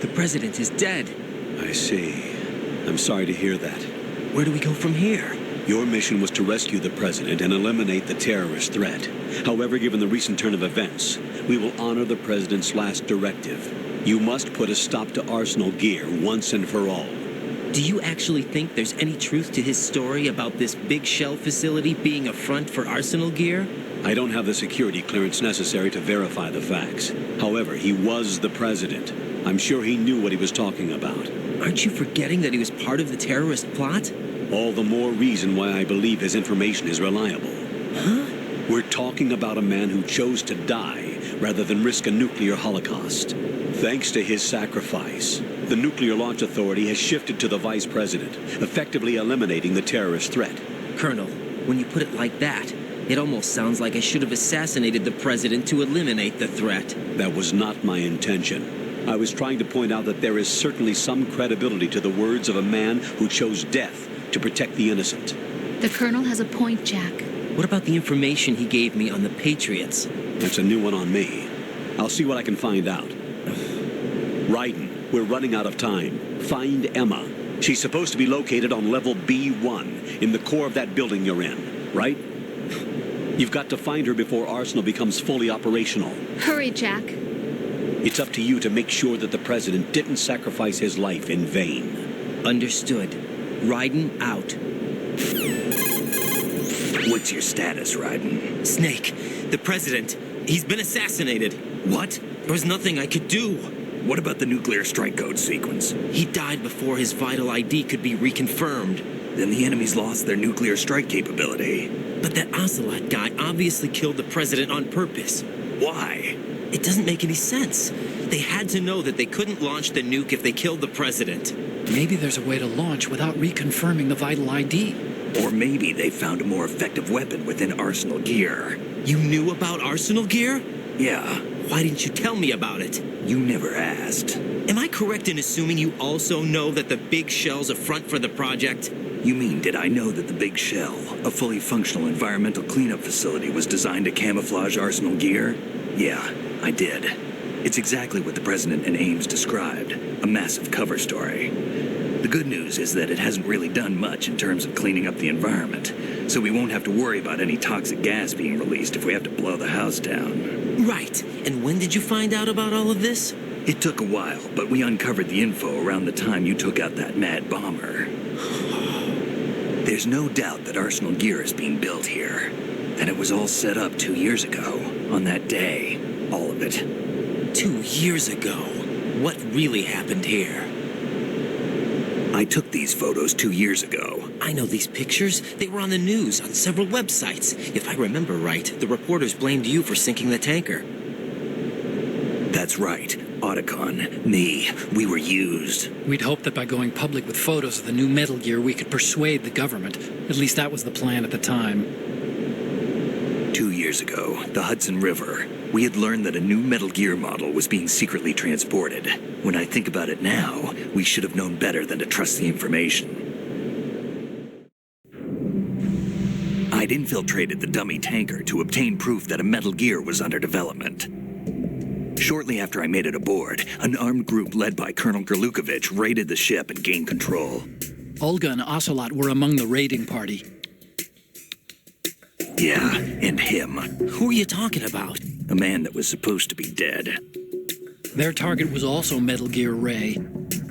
The president is dead. I see. I'm sorry to hear that. Where do we go from here? Your mission was to rescue the president and eliminate the terrorist threat. However, given the recent turn of events, we will honor the president's last directive. You must put a stop to Arsenal gear once and for all. Do you actually think there's any truth to his story about this big shell facility being a front for Arsenal gear? I don't have the security clearance necessary to verify the facts. However, he was the president. I'm sure he knew what he was talking about. Aren't you forgetting that he was part of the terrorist plot? All the more reason why I believe his information is reliable. Huh? We're talking about a man who chose to die rather than risk a nuclear holocaust. Thanks to his sacrifice, the Nuclear Launch Authority has shifted to the vice president, effectively eliminating the terrorist threat. Colonel, when you put it like that, it almost sounds like I should have assassinated the president to eliminate the threat. That was not my intention. I was trying to point out that there is certainly some credibility to the words of a man who chose death to protect the innocent. The Colonel has a point, Jack. What about the information he gave me on the Patriots? That's a new one on me. I'll see what I can find out. Raiden, we're running out of time. Find Emma. She's supposed to be located on level B1 in the core of that building you're in, right? You've got to find her before Arsenal becomes fully operational. Hurry, Jack. It's up to you to make sure that the president didn't sacrifice his life in vain. Understood. Raiden out. What's your status, Raiden? Snake, the president, he's been assassinated. What? There was nothing I could do. What about the nuclear strike code sequence? He died before his vital ID could be reconfirmed. Then the enemy's lost their nuclear strike capability. But that Ocelot guy obviously killed the president on purpose. Why? It doesn't make any sense. They had to know that they couldn't launch the nuke if they killed the president. Maybe there's a way to launch without reconfirming the vital ID. Or maybe they found a more effective weapon within Arsenal gear. You knew about Arsenal gear? Yeah. Why didn't you tell me about it? You never asked. Am I correct in assuming you also know that the Big Shell's a front for the project? You mean, did I know that the Big Shell, a fully functional environmental cleanup facility, was designed to camouflage Arsenal gear? Yeah, I did. It's exactly what the President and Ames described, a massive cover story. good news is that it hasn't really done much in terms of cleaning up the environment, so we won't have to worry about any toxic gas being released if we have to blow the house down. Right. And when did you find out about all of this? It took a while, but we uncovered the info around the time you took out that mad bomber. There's no doubt that Arsenal gear is being built here, and it was all set up 2 years ago, on that day. All of it. 2 years ago? What really happened here? I took these photos 2 years ago. I know these pictures. They were on the news, on several websites. If I remember right, the reporters blamed you for sinking the tanker. That's right. Otacon, me, we were used. We'd hoped that by going public with photos of the new Metal Gear, we could persuade the government. At least that was the plan at the time. 2 years ago, the Hudson River, we had learned that a new Metal Gear model was being secretly transported. When I think about it now, we should have known better than to trust the information. I'd infiltrated the dummy tanker to obtain proof that a Metal Gear was under development. Shortly after I made it aboard, an armed group led by Colonel Gerlukovich raided the ship and gained control. Olga and Ocelot were among the raiding party. Yeah, and him. Who are you talking about? A man that was supposed to be dead. Their target was also Metal Gear Ray.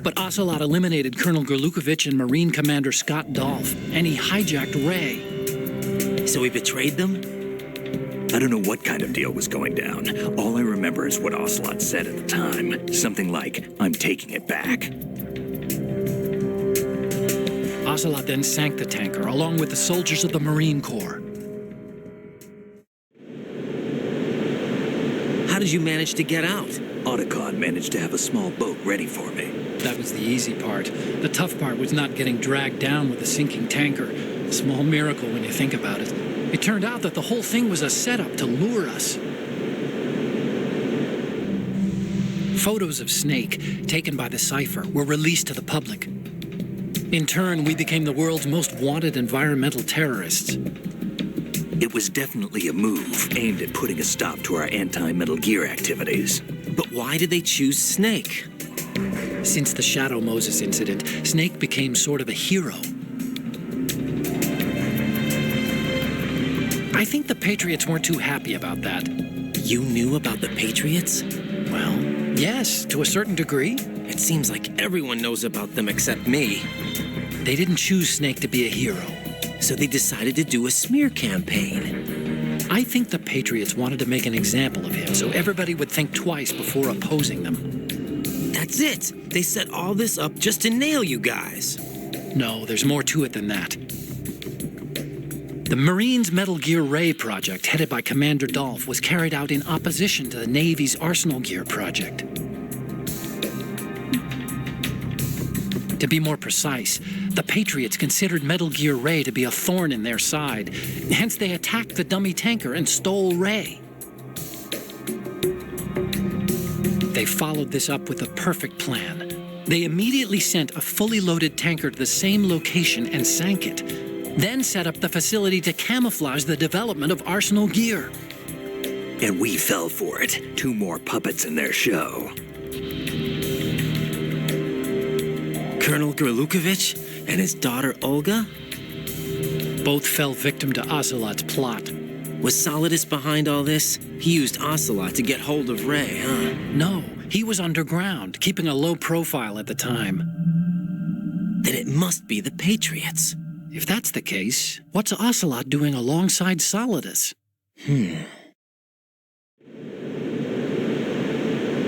But Ocelot eliminated Colonel Gerlukovich and Marine Commander Scott Dolph, and he hijacked Ray. So he betrayed them? I don't know what kind of deal was going down. All I remember is what Ocelot said at the time. Something like, "I'm taking it back." Ocelot then sank the tanker, along with the soldiers of the Marine Corps. How did you manage to get out? Otacon managed to have a small boat ready for me. That was the easy part. The tough part was not getting dragged down with the sinking tanker. A small miracle when you think about it. It turned out that the whole thing was a setup to lure us. Photos of Snake, taken by the Cypher, were released to the public. In turn, we became the world's most wanted environmental terrorists. It was definitely a move aimed at putting a stop to our anti-Metal Gear activities. But why did they choose Snake? Since the Shadow Moses incident, Snake became sort of a hero. I think the Patriots weren't too happy about that. You knew about the Patriots? Well, yes, to a certain degree. It seems like everyone knows about them except me. They didn't choose Snake to be a hero. So they decided to do a smear campaign. I think the Patriots wanted to make an example of him so everybody would think twice before opposing them. That's it. They set all this up just to nail you guys. No, there's more to it than that. The Marines' Metal Gear Ray project, headed by Commander Dolph, was carried out in opposition to the Navy's Arsenal Gear project. To be more precise, the Patriots considered Metal Gear Ray to be a thorn in their side. Hence, they attacked the dummy tanker and stole Ray. They followed this up with a perfect plan. They immediately sent a fully loaded tanker to the same location and sank it. Then set up the facility to camouflage the development of Arsenal Gear. And we fell for it. 2 more puppets in their show. Colonel Gerlukovich and his daughter Olga? Both fell victim to Ocelot's plot. Was Solidus behind all this? He used Ocelot to get hold of Ray, huh? No, he was underground, keeping a low profile at the time. Then it must be the Patriots. If that's the case, what's Ocelot doing alongside Solidus?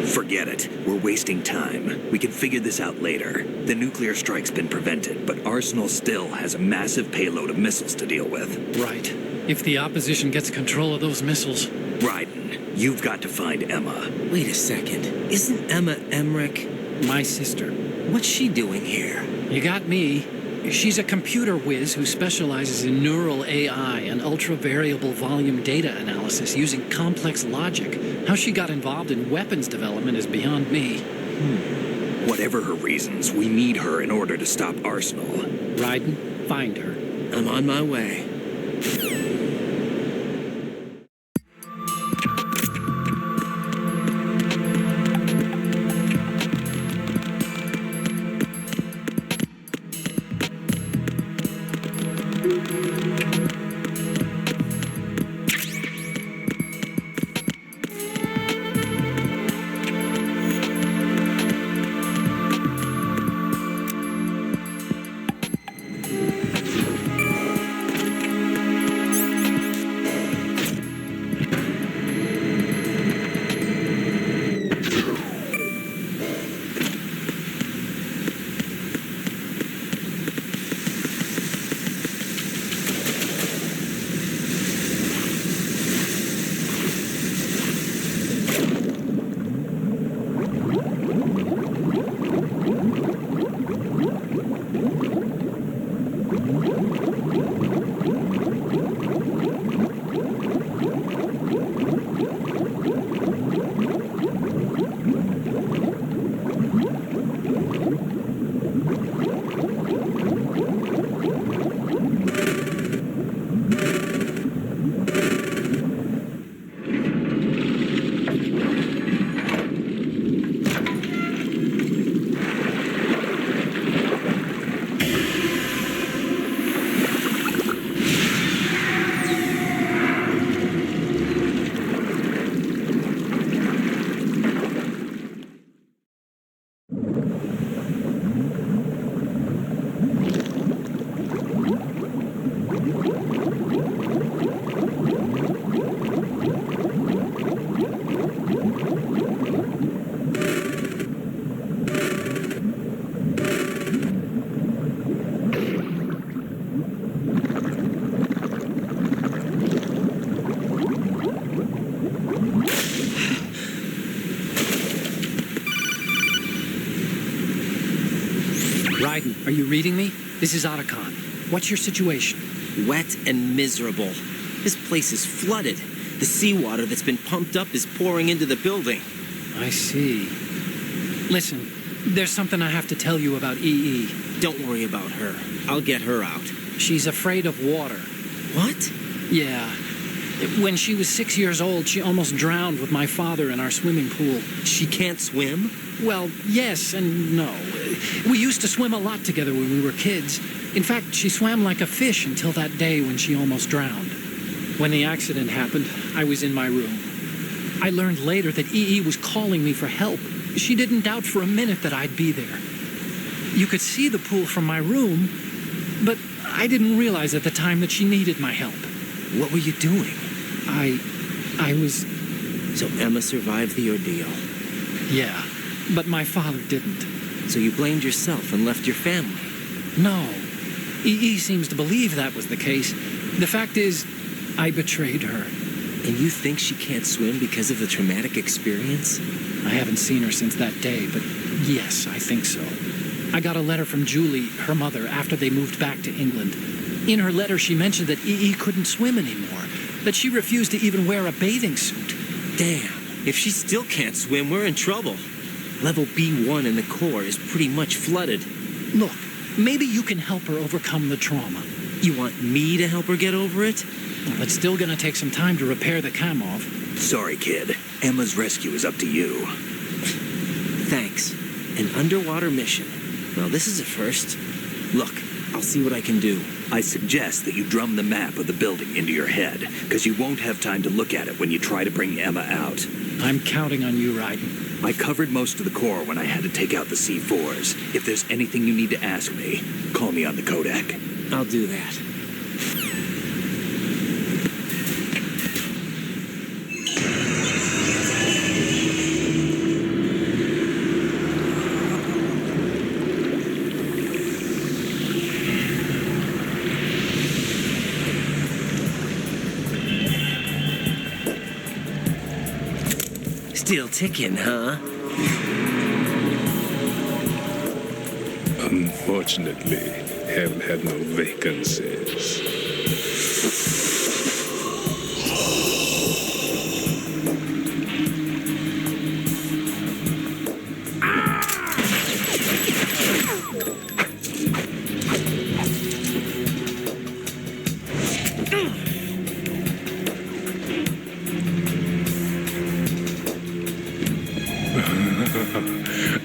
Forget it. We're wasting time. We can figure this out later. The nuclear strike's been prevented, but Arsenal still has a massive payload of missiles to deal with. Right. If the opposition gets control of those missiles... Raiden, you've got to find Emma. Wait a second. Isn't Emma Emmerich... my sister? What's she doing here? You got me. She's a computer whiz who specializes in neural AI and ultra-variable volume data analysis using complex logic. How she got involved in weapons development is beyond me. Whatever her reasons, we need her in order to stop Arsenal. Raiden, find her. I'm on my way. Raiden, are you reading me? This is Otacon. What's your situation? Wet and miserable. This place is flooded. The seawater that's been pumped up is pouring into the building. I see. Listen, there's something I have to tell you about EE. Don't worry about her. I'll get her out. She's afraid of water. What? Yeah. When she was 6 years old, she almost drowned with my father in our swimming pool. She can't swim? Well, yes and no. We used to swim a lot together when we were kids. In fact, she swam like a fish until that day when she almost drowned. When the accident happened, I was in my room. I learned later that EE was calling me for help. She didn't doubt for a minute that I'd be there. You could see the pool from my room, but I didn't realize at the time that she needed my help. What were you doing? I was... So Emma survived the ordeal? Yeah, but my father didn't. So you blamed yourself and left your family? No. EE seems to believe that was the case. The fact is, I betrayed her. And you think she can't swim because of the traumatic experience? I haven't seen her since that day, but yes, I think so. I got a letter from Julie, her mother, after they moved back to England. In her letter, she mentioned that EE couldn't swim anymore, that she refused to even wear a bathing suit. Damn, if she still can't swim, we're in trouble. Level B1 in the core is pretty much flooded. Look, maybe you can help her overcome the trauma. You want me to help her get over it? Well, it's still gonna take some time to repair the Kamov. Sorry, kid. Emma's rescue is up to you. Thanks. An underwater mission. Well, this is a first. Look, I'll see what I can do. I suggest that you drum the map of the building into your head, because you won't have time to look at it when you try to bring Emma out. I'm counting on you, Raiden. I covered most of the core when I had to take out the C4s. If there's anything you need to ask me, call me on the codec. I'll do that. Still ticking, huh? Unfortunately, hell had no vacancies.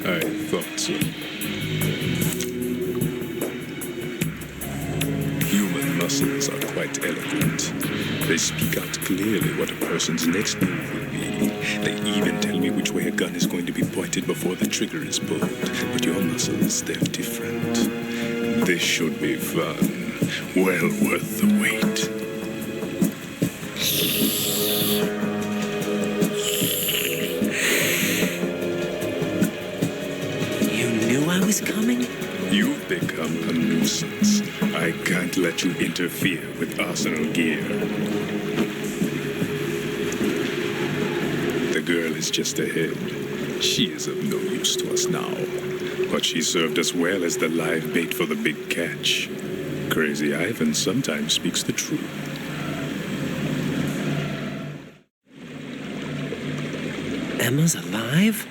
I thought so. Human muscles are quite eloquent. They speak out clearly what a person's next move will be. They even tell me which way a gun is going to be pointed before the trigger is pulled. But your muscles, they're different. This should be fun. Well worth the wait. Was coming? You've become a nuisance. I can't let you interfere with arsenal gear. The girl is just ahead. She is of no use to us now, but she served us well as the live bait for the big catch. Crazy Ivan sometimes speaks the truth. Emma's alive?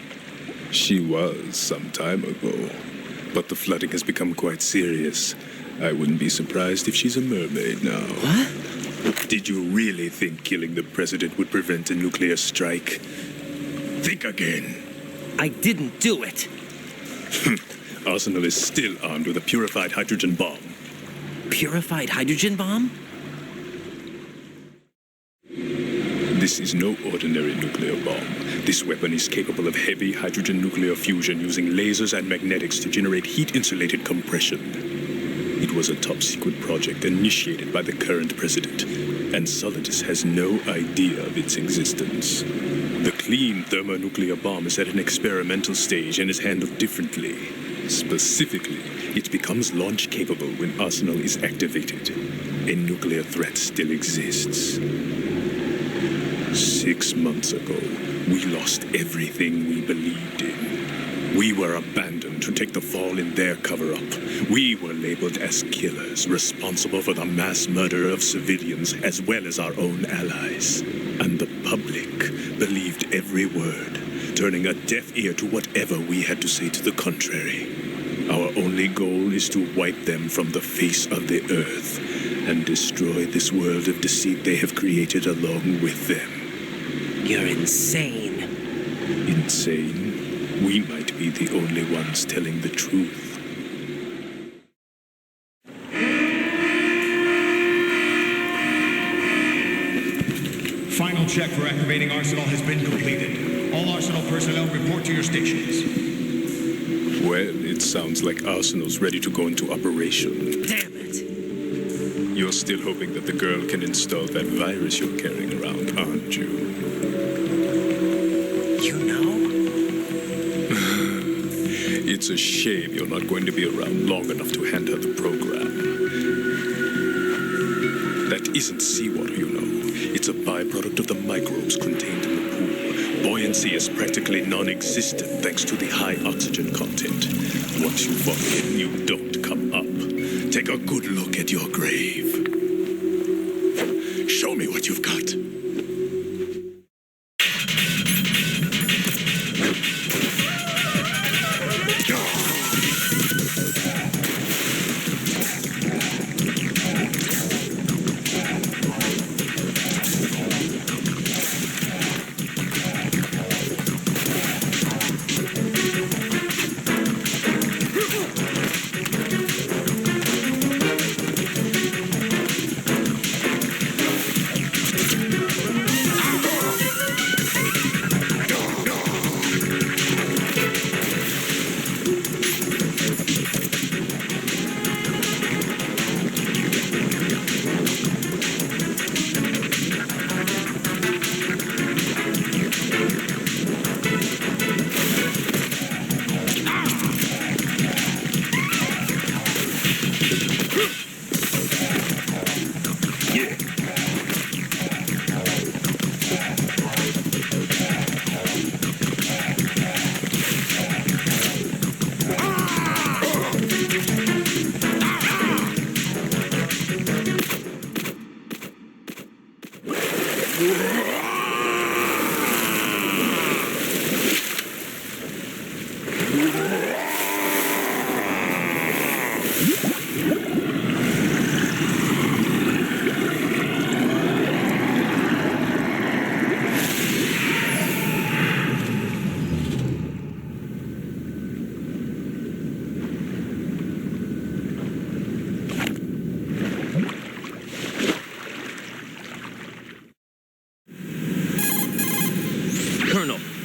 She was some time ago, but the flooding has become quite serious. I wouldn't be surprised if she's a mermaid now. What? Did you really think killing the president would prevent a nuclear strike? Think again. I didn't do it. Arsenal is still armed with a purified hydrogen bomb. Purified hydrogen bomb? This is no ordinary nuclear bomb. This weapon is capable of heavy hydrogen nuclear fusion using lasers and magnetics to generate heat-insulated compression. It was a top-secret project initiated by the current president, and Solidus has no idea of its existence. The clean thermonuclear bomb is at an experimental stage and is handled differently. Specifically, it becomes launch-capable when Arsenal is activated. A nuclear threat still exists. 6 months ago, we lost everything we believed in. We were abandoned to take the fall in their cover-up. We were labeled as killers, responsible for the mass murder of civilians as well as our own allies. And the public believed every word, turning a deaf ear to whatever we had to say to the contrary. Our only goal is to wipe them from the face of the earth and destroy this world of deceit they have created along with them. You're insane. Insane? We might be the only ones telling the truth. Final check for activating Arsenal has been completed. All Arsenal personnel report to your stations. Well, it sounds like Arsenal's ready to go into operation. Damn it! You're still hoping that the girl can install that virus you're carrying around, aren't you? You know? It's a shame you're not going to be around long enough to hand her the program. That isn't seawater, you know. It's a byproduct of the microbes contained in the pool. Buoyancy is practically non-existent thanks to the high oxygen content. Once you fall in, you don't come up. Take a good look at your grave. Show me what you've got.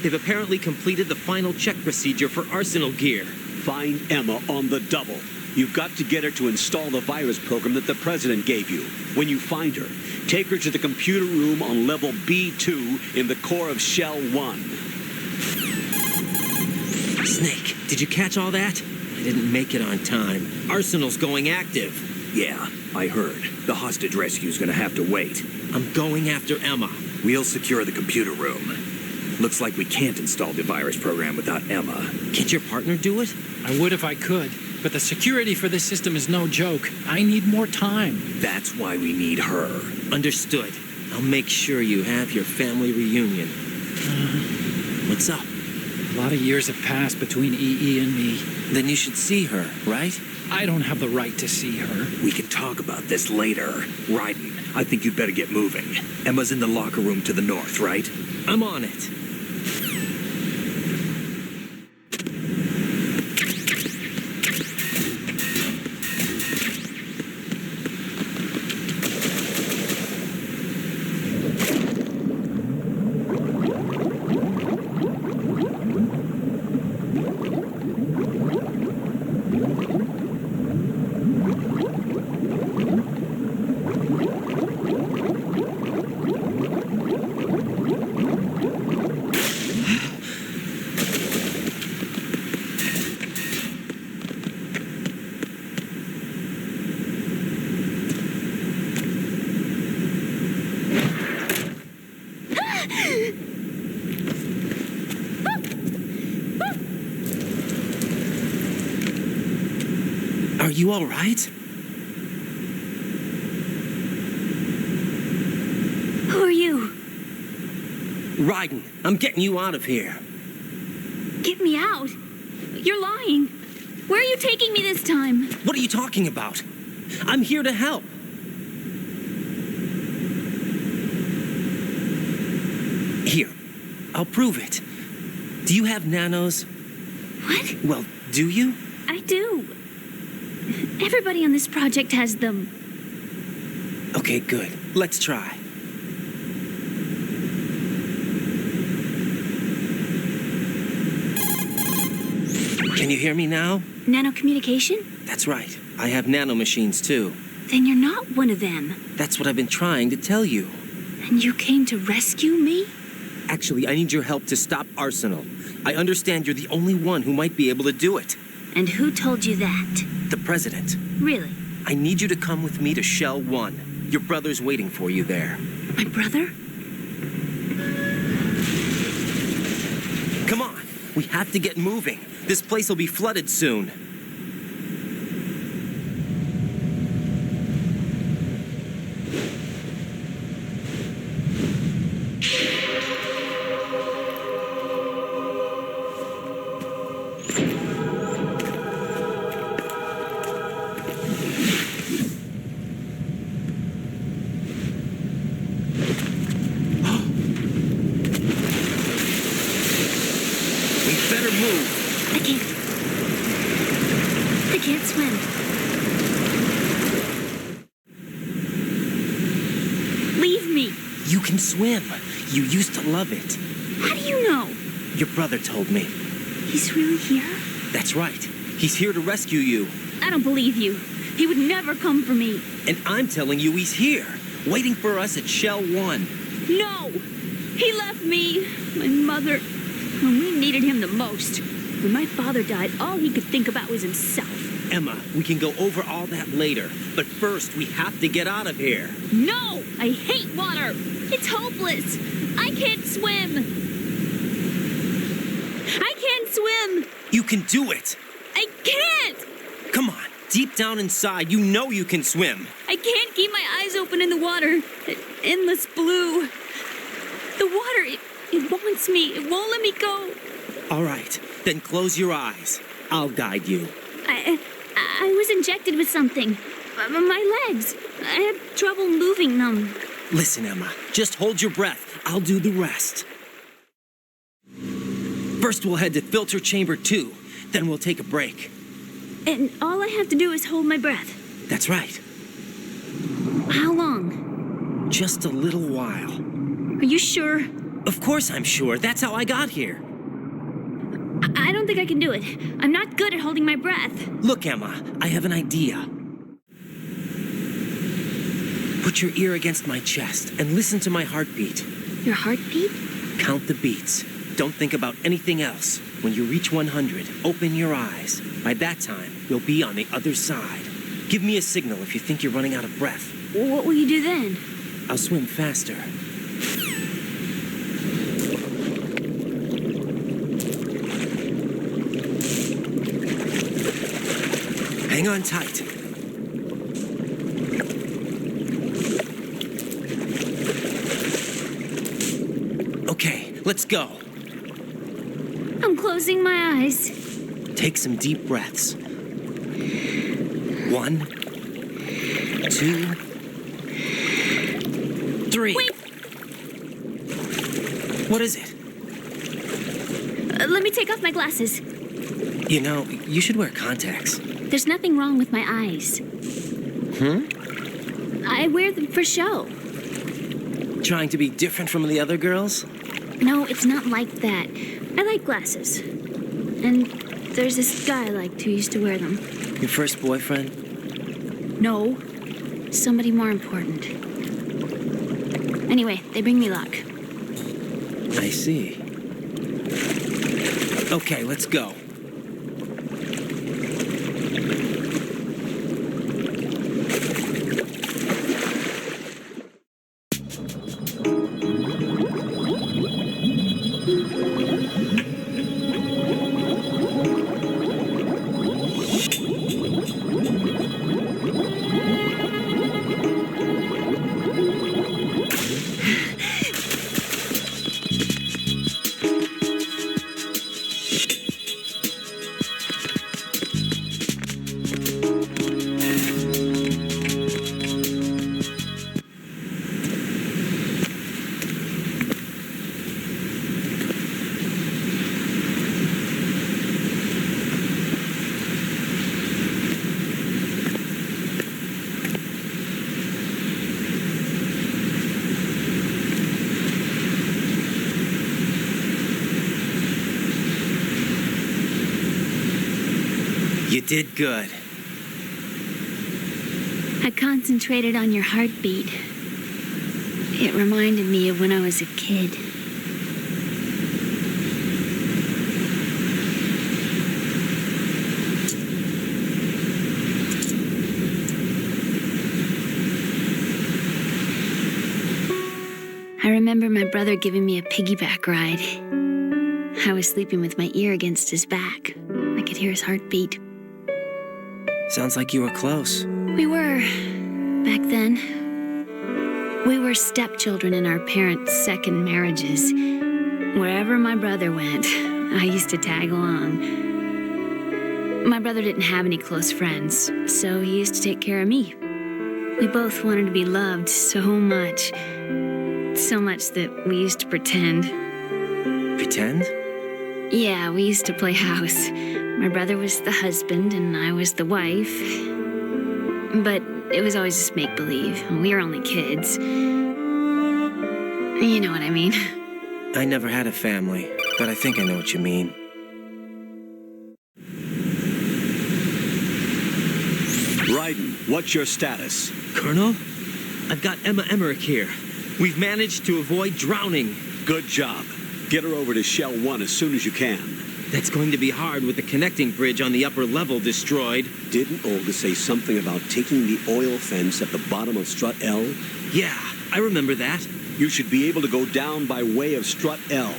They've apparently completed the final check procedure for Arsenal gear. Find Emma on the double. You've got to get her to install the virus program that the president gave you. When you find her, take her to the computer room on level B2 in the core of Shell 1. Snake, did you catch all that? I didn't make it on time. Arsenal's going active. Yeah, I heard. The hostage rescue's gonna have to wait. I'm going after Emma. We'll secure the computer room. Looks like we can't install the virus program without Emma. Can't your partner do it? I would if I could, but the security for this system is no joke. I need more time. That's why we need her. Understood. I'll make sure you have your family reunion. What's up? A lot of years have passed between EE and me. Then you should see her, right? I don't have the right to see her. We can talk about this later. Raiden, I think you'd better get moving. Emma's in the locker room to the north, right? I'm on it. Are you all right? Who are you? Raiden, I'm getting you out of here. Get me out? You're lying. Where are you taking me this time? What are you talking about? I'm here to help. Here, I'll prove it. Do you have nanos? What? Well, do you? I do. Everybody on this project has them. Okay, good. Let's try. Can you hear me now? Nanocommunication? That's right. I have nanomachines too. Then you're not one of them. That's what I've been trying to tell you. And you came to rescue me? Actually, I need your help to stop Arsenal. I understand you're the only one who might be able to do it. And who told you that? The president. Really? I need you to come with me to Shell 1. Your brother's waiting for you there. My brother? Come on. We have to get moving. This place will be flooded soon. I can't swim. Leave me. You can swim. You used to love it. How do you know? Your brother told me. He's really here? That's right. He's here to rescue you. I don't believe you. He would never come for me. And I'm telling you he's here, waiting for us at Shell 1. No! He left me, my mother, when we needed him the most. When my father died, all he could think about was himself. Emma, we can go over all that later. But first, we have to get out of here. No! I hate water! It's hopeless! I can't swim! I can't swim! You can do it! I can't! Come on, deep down inside, you know you can swim. I can't keep my eyes open in the water. Endless blue. The water, it wants me. It won't let me go. All right, then close your eyes. I'll guide you. I was injected with something. My legs. I have trouble moving them. Listen, Emma, just hold your breath. I'll do the rest. First, we'll head to filter chamber 2. Then we'll take a break. And all I have to do is hold my breath. That's right. How long? Just a little while. Are you sure? Of course I'm sure. That's how I got here. I don't think I can do it. I'm not good at holding my breath. Look, Emma, I have an idea. Put your ear against my chest and listen to my heartbeat. Your heartbeat? Count the beats. Don't think about anything else. When you reach 100, open your eyes. By that time, we'll be on the other side. Give me a signal if you think you're running out of breath. What will you do then? I'll swim faster. Hang on tight. Okay, let's go. I'm closing my eyes. Take some deep breaths. 1, 2, 3. Wait! What is it? Let me take off my glasses. You know, you should wear contacts. There's nothing wrong with my eyes. I wear them for show. Trying to be different from the other girls? No, it's not like that. I like glasses. And there's this guy I liked who used to wear them. Your first boyfriend? No. Somebody more important. Anyway, they bring me luck. I see. Okay, let's go. You did good. I concentrated on your heartbeat. It reminded me of when I was a kid. I remember my brother giving me a piggyback ride. I was sleeping with my ear against his back. I could hear his heartbeat. Sounds like you were close. We were, back then. We were stepchildren in our parents' second marriages. Wherever my brother went, I used to tag along. My brother didn't have any close friends, so he used to take care of me. We both wanted to be loved so much. So much that we used to pretend. Pretend? Yeah, we used to play house. My brother was the husband and I was the wife. But it was always just make-believe. We were only kids. You know what I mean. I never had a family, but I think I know what you mean. Raiden, what's your status? Colonel, I've got Emma Emmerich here. We've managed to avoid drowning. Good job. Get her over to Shell 1 as soon as you can. That's going to be hard with the connecting bridge on the upper level destroyed. Didn't Olga say something about taking the oil fence at the bottom of Strut L? Yeah, I remember that. You should be able to go down by way of Strut L.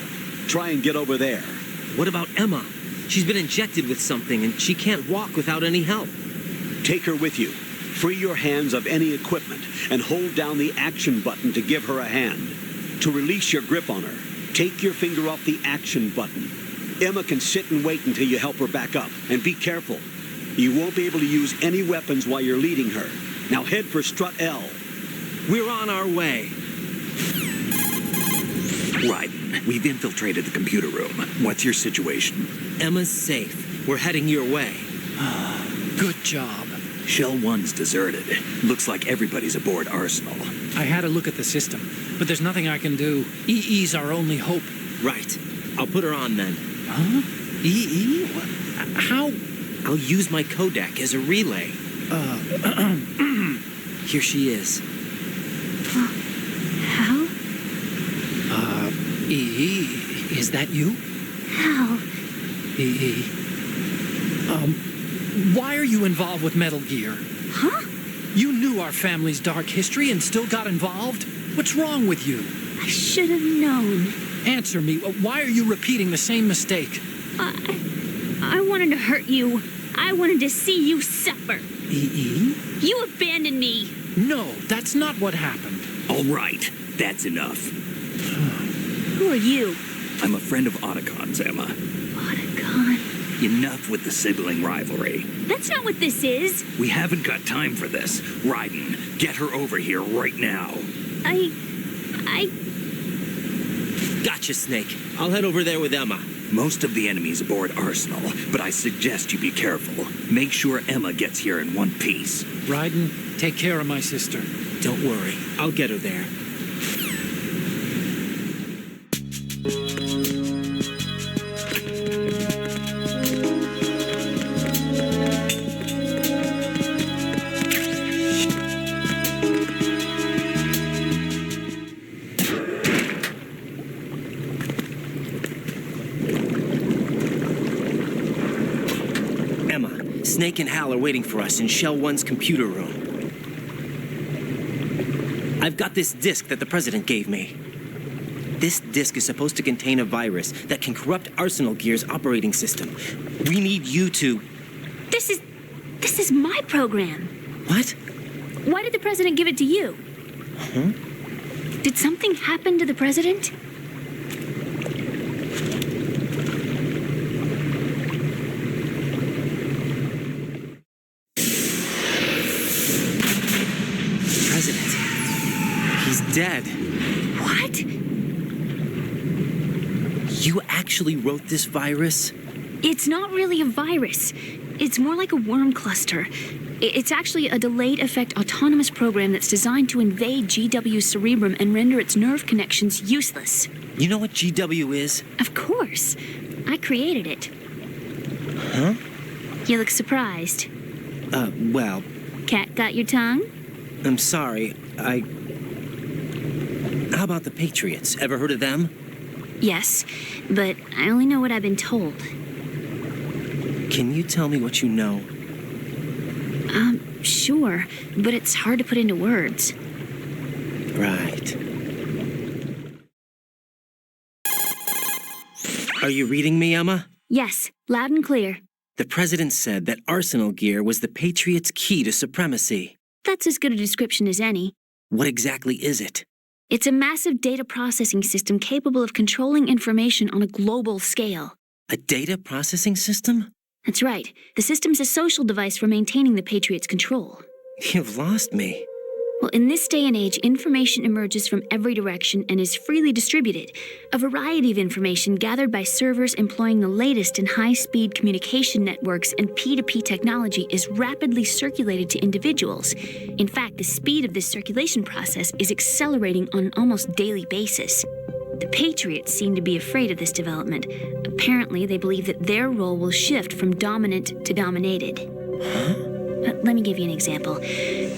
Try and get over there. What about Emma? She's been injected with something and she can't walk without any help. Take her with you. Free your hands of any equipment and hold down the action button to give her a hand. To release your grip on her, take your finger off the action button. Emma can sit and wait until you help her back up. And be careful. You won't be able to use any weapons while you're leading her. Now head for Strut L. We're on our way. Raiden, we've infiltrated the computer room. What's your situation? Emma's safe. We're heading your way. Good job. Shell 1's deserted. Looks like everybody's aboard Arsenal. I had a look at the system, but there's nothing I can do. EE's our only hope. Right. I'll put her on then. Huh? EE? How? I'll use my codec as a relay. Here she is. Hal? EE, is that you? Hal? EE. Why are you involved with Metal Gear? Huh? You knew our family's dark history and still got involved? What's wrong with you? I should have known. Answer me. Why are you repeating the same mistake? I wanted to hurt you. I wanted to see you suffer. EE? You abandoned me. No, that's not what happened. All right, that's enough. Who are you? I'm a friend of Otacon's, Emma. Otacon? Enough with the sibling rivalry. That's not what this is. We haven't got time for this. Raiden, get her over here right now. I... Gotcha, Snake. I'll head over there with Emma. Most of the enemy's aboard Arsenal, but I suggest you be careful. Make sure Emma gets here in one piece. Raiden, take care of my sister. Don't worry. I'll get her there. Snake and Hal are waiting for us in Shell 1's computer room. I've got this disk that the President gave me. This disk is supposed to contain a virus that can corrupt Arsenal Gear's operating system. We need you to... This is my program. What? Why did the President give it to you? Huh? Did something happen to the President? Dead. What? You actually wrote this virus? It's not really a virus. It's more like a worm cluster. It's actually a delayed effect autonomous program that's designed to invade GW's cerebrum and render its nerve connections useless. You know what GW is? Of course. I created it. Huh? You look surprised. Well, Cat got your tongue? I'm sorry. How about the Patriots? Ever heard of them? Yes, but I only know what I've been told. Can you tell me what you know? Sure, but it's hard to put into words. Right. Are you reading me, Emma? Yes, loud and clear. The president said that Arsenal gear was the Patriots' key to supremacy. That's as good a description as any. What exactly is it? It's a massive data processing system capable of controlling information on a global scale. A data processing system? That's right. The system's a social device for maintaining the Patriots' control. You've lost me. Well, in this day and age, information emerges from every direction and is freely distributed. A variety of information gathered by servers employing the latest in high-speed communication networks and P2P technology is rapidly circulated to individuals. In fact, the speed of this circulation process is accelerating on an almost daily basis. The Patriots seem to be afraid of this development. Apparently, they believe that their role will shift from dominant to dominated. Huh? Let me give you an example.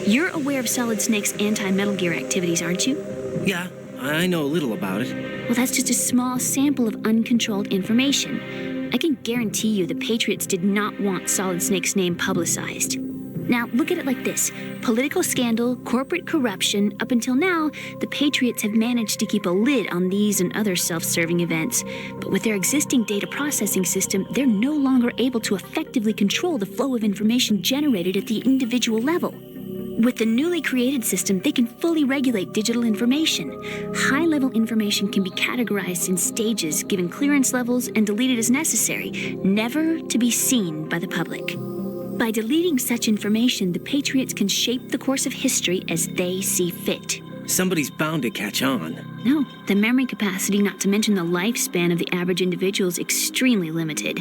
You're aware of Solid Snake's anti-Metal Gear activities, aren't you? Yeah, I know a little about it. Well, that's just a small sample of uncontrolled information. I can guarantee you the Patriots did not want Solid Snake's name publicized. Now, look at it like this. Political scandal, corporate corruption, up until now, the Patriots have managed to keep a lid on these and other self-serving events. But with their existing data processing system, they're no longer able to effectively control the flow of information generated at the individual level. With the newly created system, they can fully regulate digital information. High-level information can be categorized in stages, given clearance levels, and deleted as necessary, never to be seen by the public. By deleting such information, the Patriots can shape the course of history as they see fit. Somebody's bound to catch on. No, the memory capacity, not to mention the lifespan of the average individual, is extremely limited.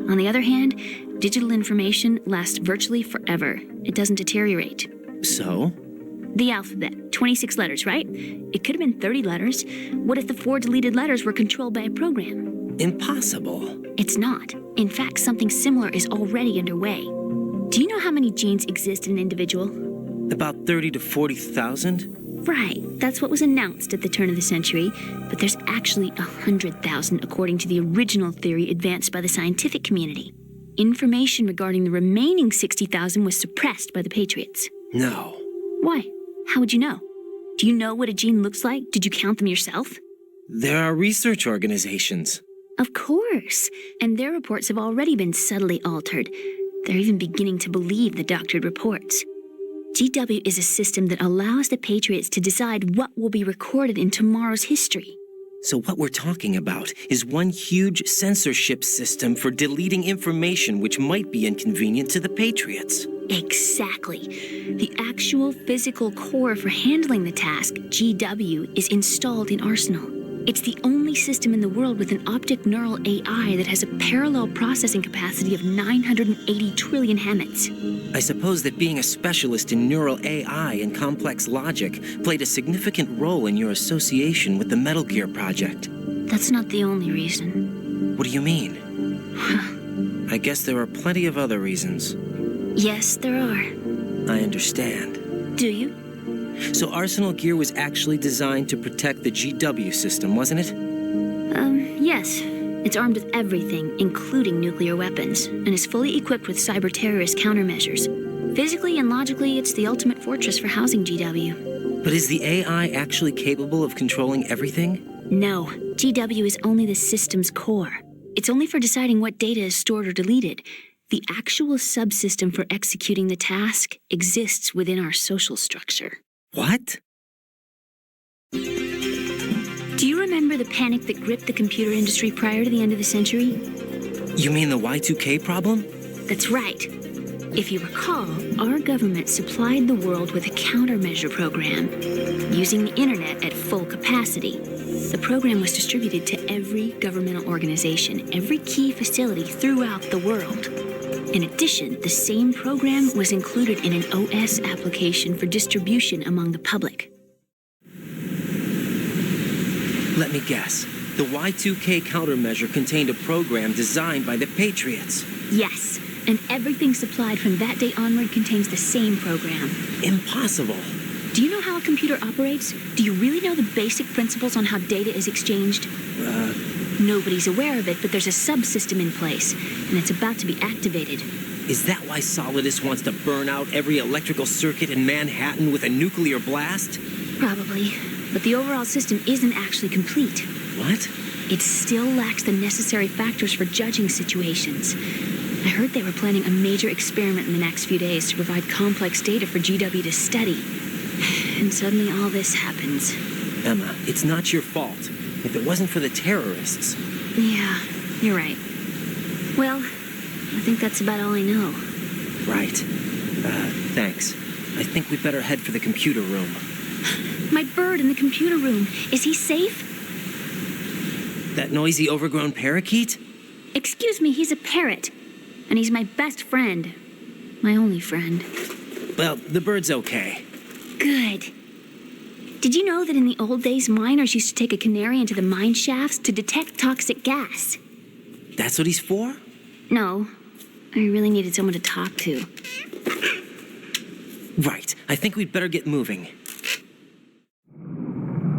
On the other hand, digital information lasts virtually forever. It doesn't deteriorate. So? The alphabet, 26 letters, right? It could have been 30 letters. What if the 4 deleted letters were controlled by a program? Impossible. It's not. In fact, something similar is already underway. Do you know how many genes exist in an individual? About 30 to 40,000? Right. That's what was announced at the turn of the century. But there's actually 100,000 according to the original theory advanced by the scientific community. Information regarding the remaining 60,000 was suppressed by the Patriots. No. Why? How would you know? Do you know what a gene looks like? Did you count them yourself? There are research organizations. Of course. And their reports have already been subtly altered. They're even beginning to believe the doctored reports. GW is a system that allows the Patriots to decide what will be recorded in tomorrow's history. So what we're talking about is one huge censorship system for deleting information which might be inconvenient to the Patriots. Exactly. The actual physical core for handling the task, GW, is installed in Arsenal. It's the only system in the world with an optic neural AI that has a parallel processing capacity of 980 trillion Hammets. I suppose that being a specialist in neural AI and complex logic played a significant role in your association with the Metal Gear project. That's not the only reason. What do you mean? I guess there are plenty of other reasons. Yes, there are. I understand. Do you? So Arsenal Gear was actually designed to protect the GW system, wasn't it? Yes. It's armed with everything, including nuclear weapons, and is fully equipped with cyber-terrorist countermeasures. Physically and logically, it's the ultimate fortress for housing GW. But is the AI actually capable of controlling everything? No. GW is only the system's core. It's only for deciding what data is stored or deleted. The actual subsystem for executing the task exists within our social structure. What? Do you remember the panic that gripped the computer industry prior to the end of the century? You mean the Y2K problem? That's right. If you recall, our government supplied the world with a countermeasure program, using the internet at full capacity. The program was distributed to every governmental organization, every key facility throughout the world. In addition, the same program was included in an OS application for distribution among the public. Let me guess. The Y2K countermeasure contained a program designed by the Patriots. Yes. And everything supplied from that day onward contains the same program. Impossible. Do you know how a computer operates? Do you really know the basic principles on how data is exchanged? Nobody's aware of it, but there's a subsystem in place, and it's about to be activated. Is that why Solidus wants to burn out every electrical circuit in Manhattan with a nuclear blast? Probably. But the overall system isn't actually complete. What? It still lacks the necessary factors for judging situations. I heard they were planning a major experiment in the next few days to provide complex data for GW to study. And suddenly all this happens. Emma, it's not your fault. If it wasn't for the terrorists... Yeah, you're right. Well, I think that's about all I know. Right. Thanks. I think we'd better head for the computer room. My bird in the computer room. Is he safe? That noisy, overgrown parakeet? Excuse me, he's a parrot. And he's my best friend. My only friend. Well, the bird's okay. Good. Did you know that in the old days, miners used to take a canary into the mine shafts to detect toxic gas? That's what he's for? No. I really needed someone to talk to. Right. I think we'd better get moving.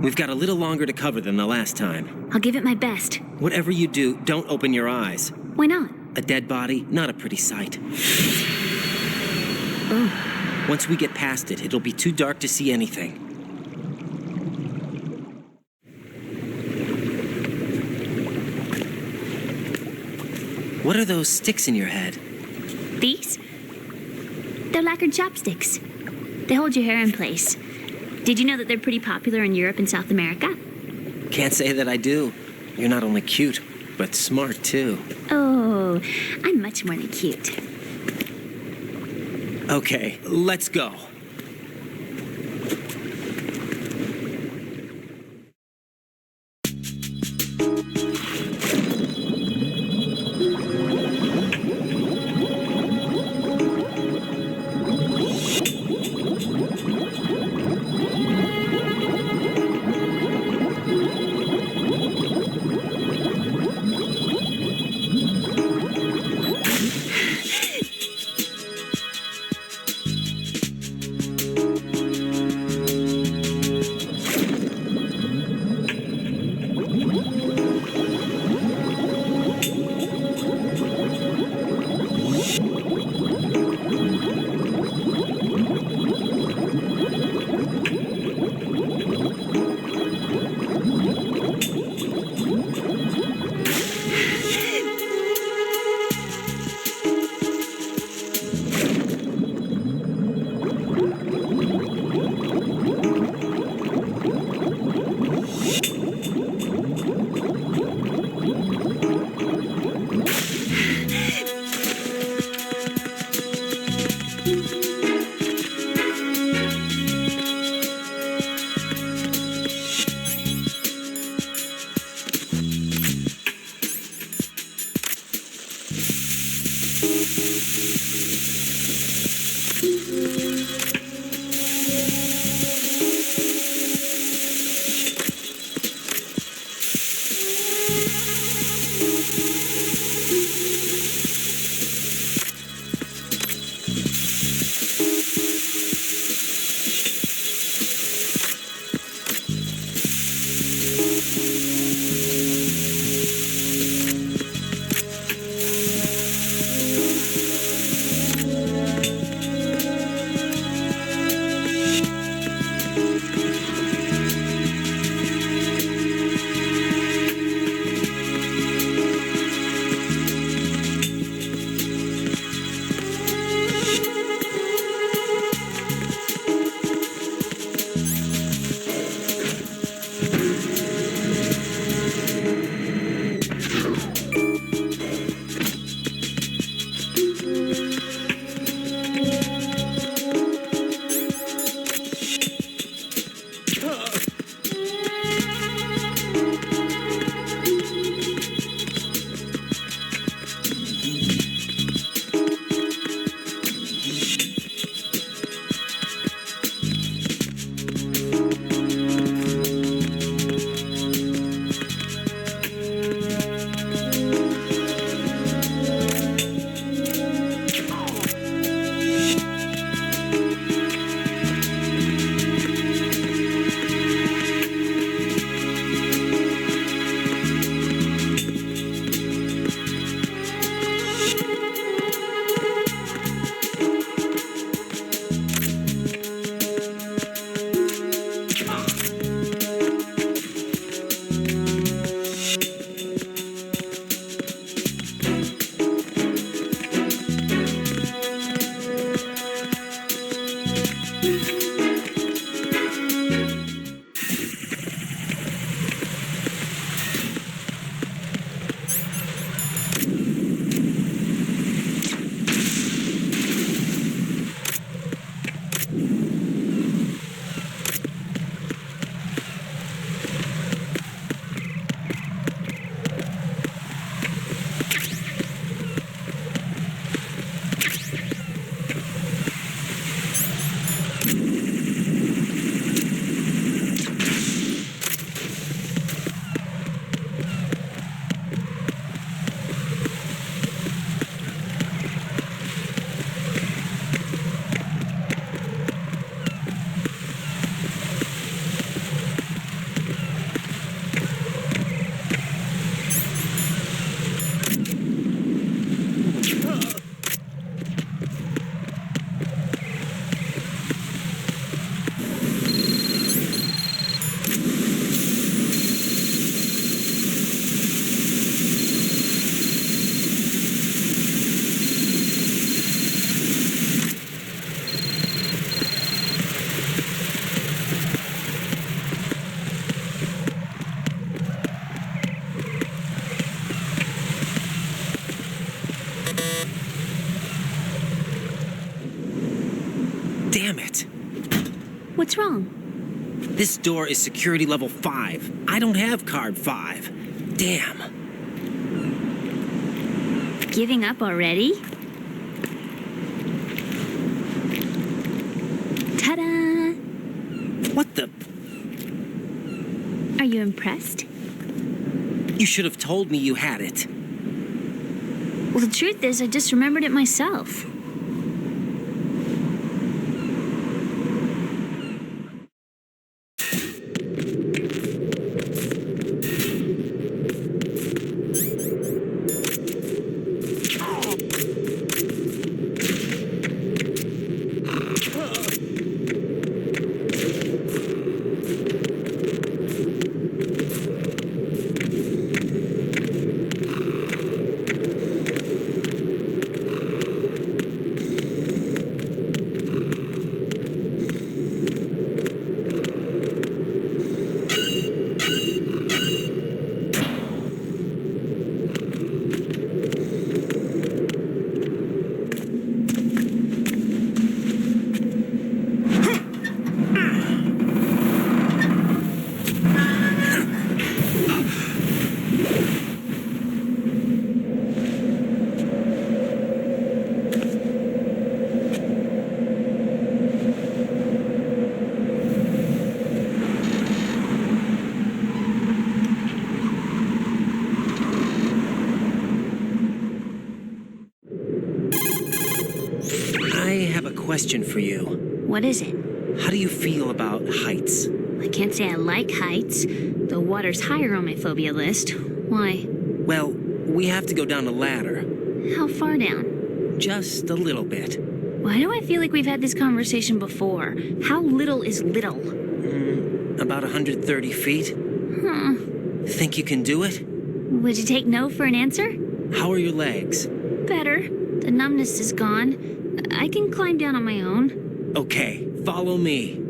We've got a little longer to cover than the last time. I'll give it my best. Whatever you do, don't open your eyes. Why not? A dead body, not a pretty sight. Oh. Once we get past it, it'll be too dark to see anything. What are those sticks in your head? These? They're lacquered chopsticks. They hold your hair in place. Did you know that they're pretty popular in Europe and South America? Can't say that I do. You're not only cute, but smart too. Oh, I'm much more than cute. Okay, let's go. What's wrong? This door is security level 5. I don't have card 5. Damn. Giving up already? Ta-da! What the? Are you impressed? You should have told me you had it. Well, the truth is, I just remembered it myself. Question for you. What is it? How do you feel about heights? I can't say I like heights, though water's higher on my phobia list. Why? Well, we have to go down a ladder. How far down? Just a little bit. Why do I feel like we've had this conversation before? How little is little? About 130 feet. Think you can do it? Would you take no for an answer? How are your legs? Better. The numbness is gone. I can climb down on my own. Okay, follow me.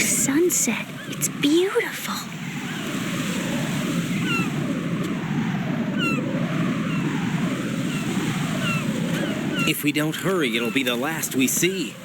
Sunset. It's beautiful. If we don't hurry, it'll be the last we see.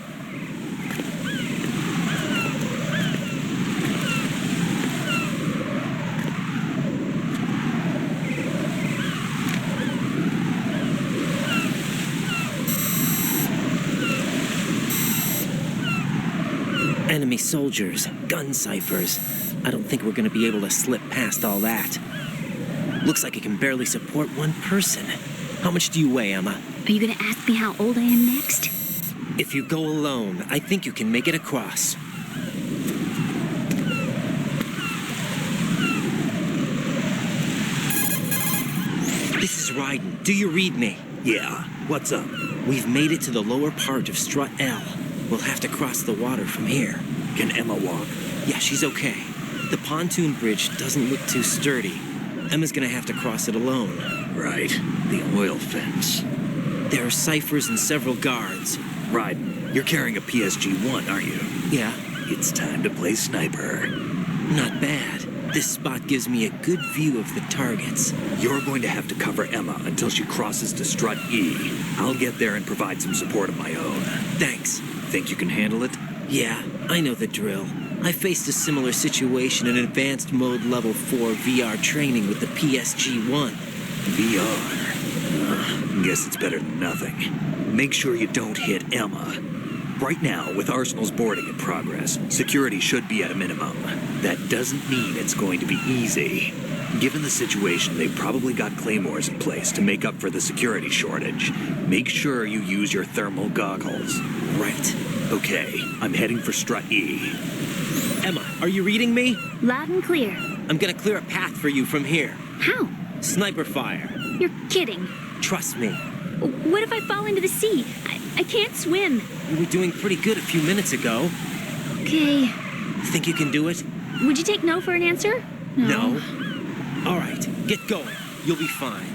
Enemy soldiers, gun ciphers. I don't think we're gonna be able to slip past all that. Looks like it can barely support one person. How much do you weigh, Emma? Are you gonna ask me how old I am next? If you go alone, I think you can make it across. This is Raiden. Do you read me? Yeah. What's up? We've made it to the lower part of Strut L. We'll have to cross the water from here. Can Emma walk? Yeah, she's okay. The pontoon bridge doesn't look too sturdy. Emma's gonna have to cross it alone. Right. The oil fence. There are ciphers and several guards. Raiden, you're carrying a PSG-1, aren't you? Yeah. It's time to play sniper. Not bad. This spot gives me a good view of the targets. You're going to have to cover Emma until she crosses to Strut E. I'll get there and provide some support of my own. Thanks. Think you can handle it? Yeah, I know the drill. I faced a similar situation in advanced mode level 4 VR training with the PSG-1. VR? Guess it's better than nothing. Make sure you don't hit Emma. Right now, with Arsenal's boarding in progress, security should be at a minimum. That doesn't mean it's going to be easy. Given the situation, they've probably got claymores in place to make up for the security shortage. Make sure you use your thermal goggles. Right. Okay, I'm heading for Strut E. Emma, are you reading me? Loud and clear. I'm gonna clear a path for you from here. How? Sniper fire. You're kidding. Trust me. What if I fall into the sea? I can't swim. You were doing pretty good a few minutes ago. Okay. Think you can do it? Would you take no for an answer? No. All right, get going. You'll be fine.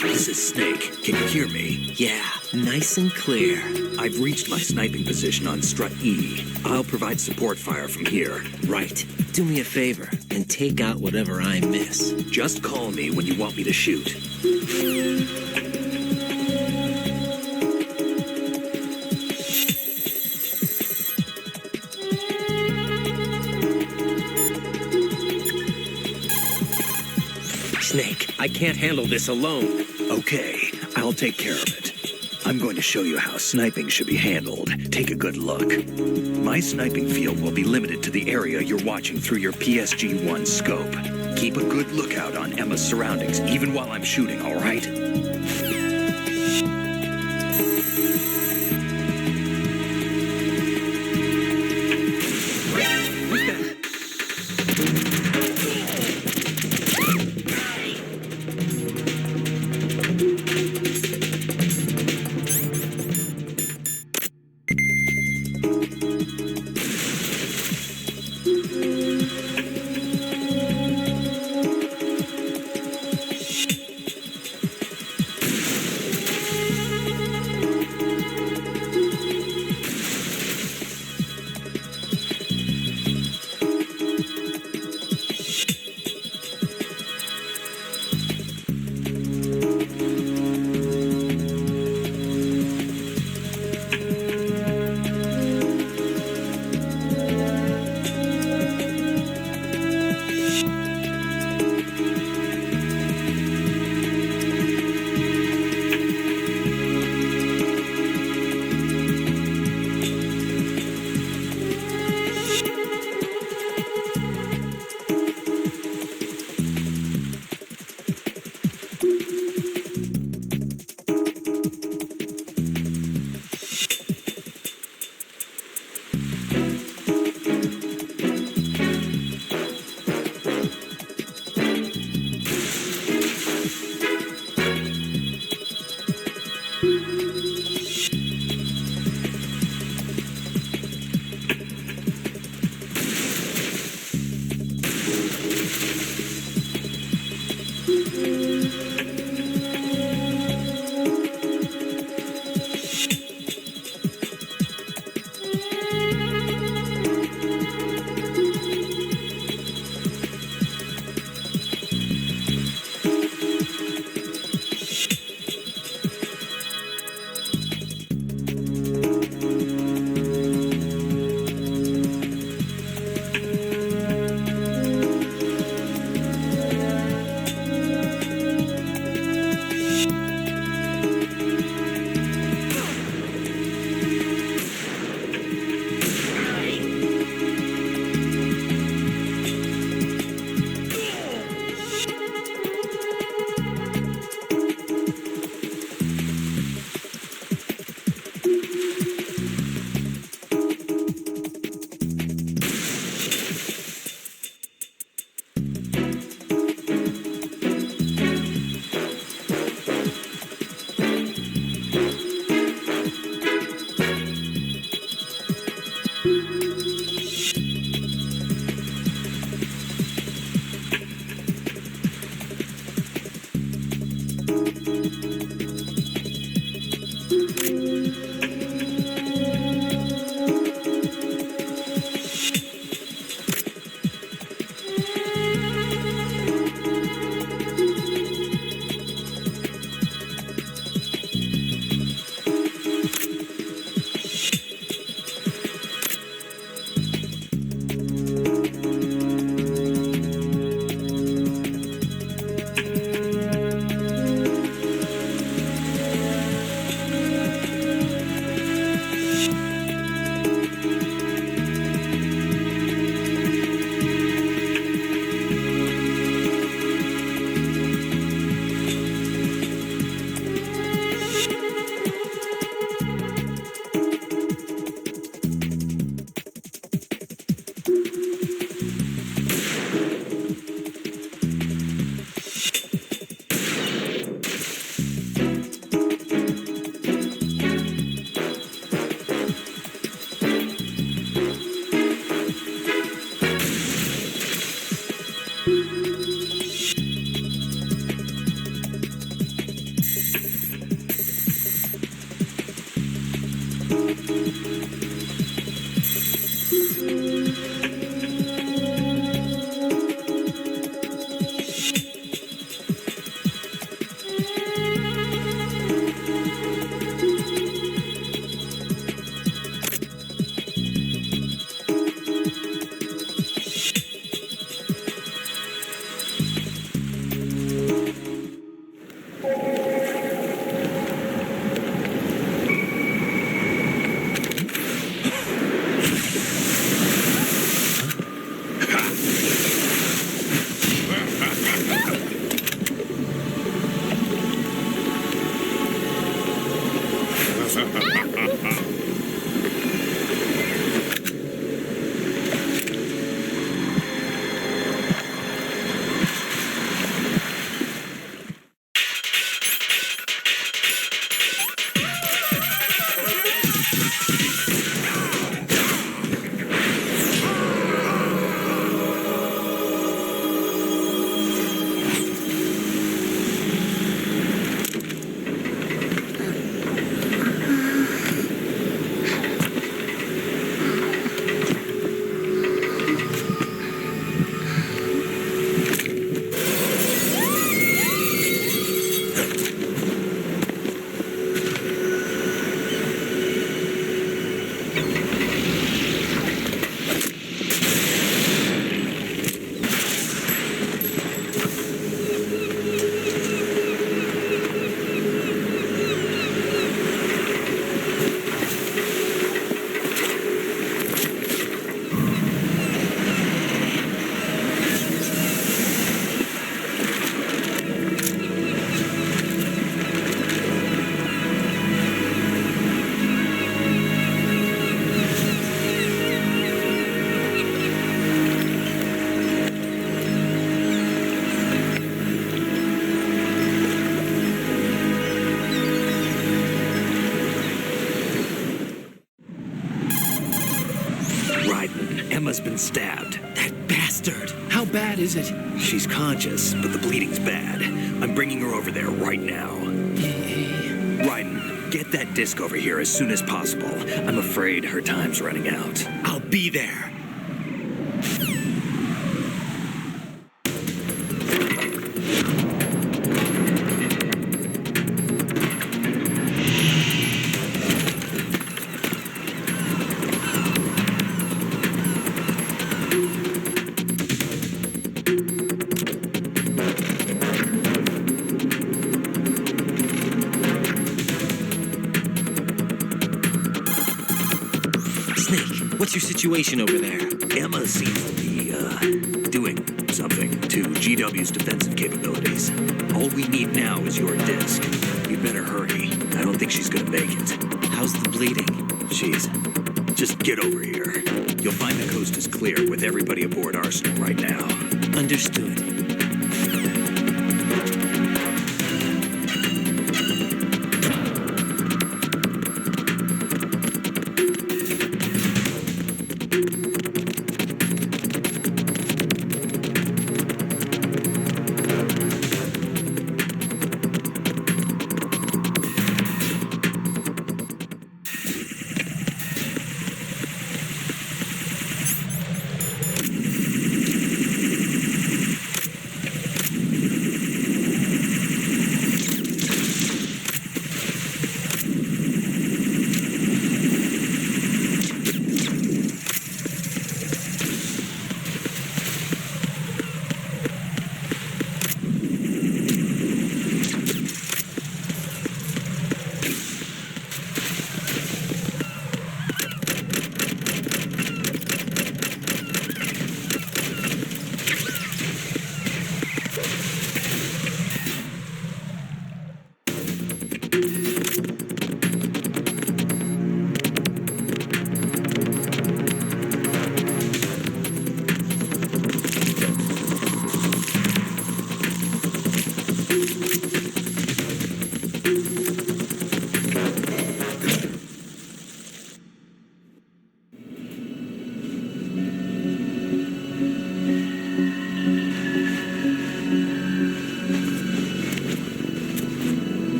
This is Snake. Can you hear me? Yeah, nice and clear. I've reached my sniping position on strut E. I'll provide support fire from here. Right. Do me a favor and take out whatever I miss. Just call me when you want me to shoot. Snake, I can't handle this alone. Okay, I'll take care of it. I'm going to show you how sniping should be handled. Take a good look. My sniping field will be limited to the area you're watching through your PSG-1 scope. Keep a good lookout on Emma's surroundings, even while I'm shooting, all right? Emma's been stabbed. That bastard! How bad is it? She's conscious, but the bleeding's bad. I'm bringing her over there right now. Raiden, get that disc over here as soon as possible. I'm afraid her time's running out. I'll be there. What's your situation over there? Emma seems to be, doing something to GW's defensive capabilities. All we need now is your disc. You'd better hurry. I don't think she's gonna make it. How's the bleeding? Just get over here. You'll find the coast is clear with everybody aboard Arsenal right now. Understood.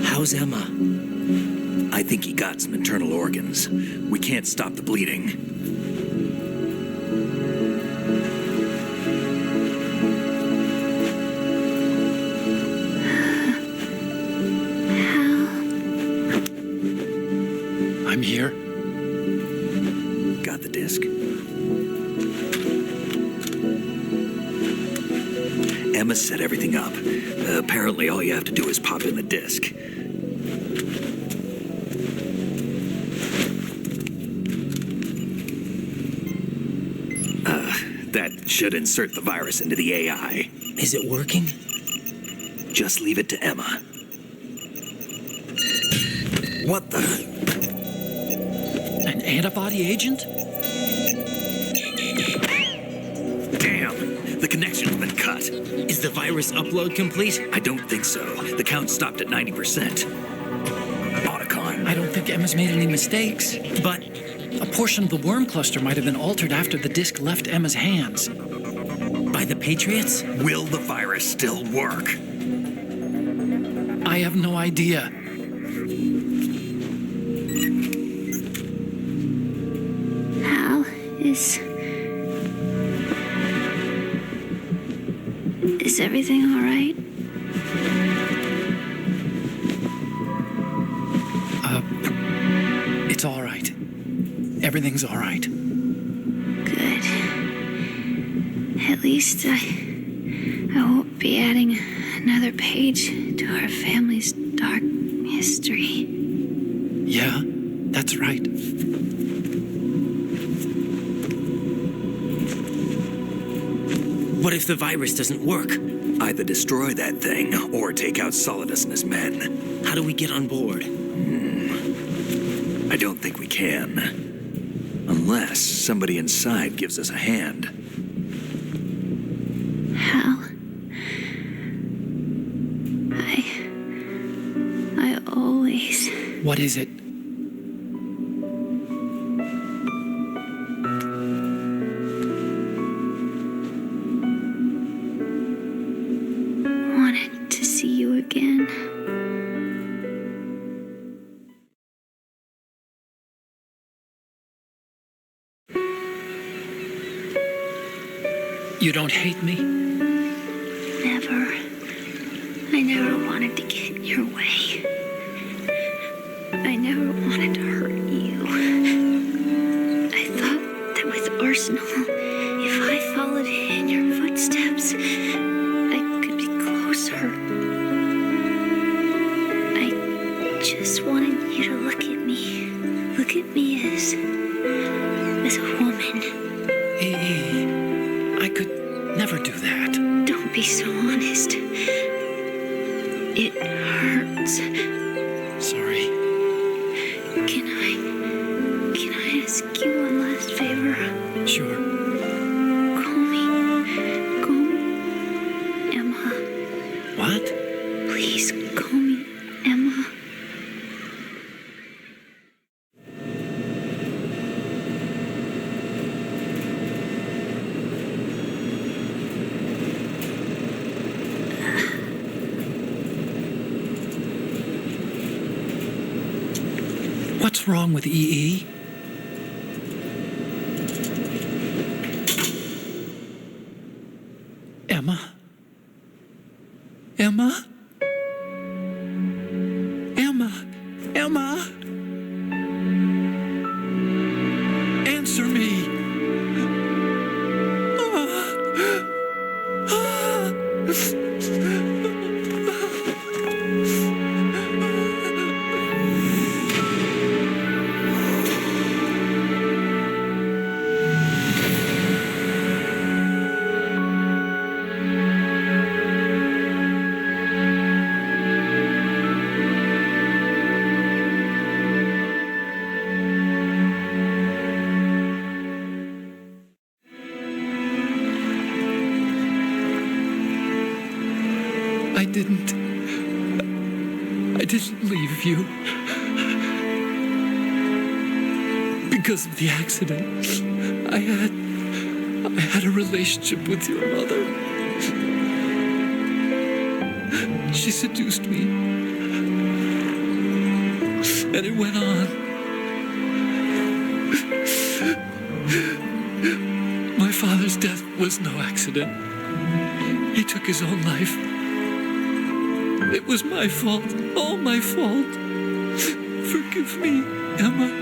How's Emma? I think he got some internal organs. We can't stop the bleeding. I'm here. Got the disc. Emma set everything up. Apparently all you have to do is pop in the disc. That should insert the virus into the AI. Is it working? Just leave it to Emma. What the? An antibody agent? Damn! The connection's been cut. Is the virus upload complete? I don't think so. The count stopped at 90%. Otacon. I don't think Emma's made any mistakes. But a portion of the worm cluster might have been altered after the disc left Emma's hands. By the Patriots? Will the virus still work? I have no idea. Hal, is everything all right? It's all right. Everything's all right. Good. At least I won't be adding another page to our family's dark history. Yeah, that's right. What if the virus doesn't work? Either destroy that thing or take out Solidus and his men. How do we get on board? I don't think we can. Unless somebody inside gives us a hand. Hal, I always... What is it? wanted to see you again. You don't hate me? Never. I never wanted to get in your way. I never wanted to hurt you. I thought that with Arsenal, if I followed in your footsteps, I could be closer. I just wanted you to look at me. Look at me as a woman. I could never do that. Don't be so honest. It hurts. Sorry. Can I ask you one last favor? Sure. Call me Emma. What? Please call me Emma. What's wrong with EE? Emma? Emma? Emma? Emma? Answer me! I didn't leave you. Because of the accident, I had a relationship with your mother. She seduced me. And it went on. My father's death was no accident. He took his own life. It was my fault, all my fault. Forgive me, Emma.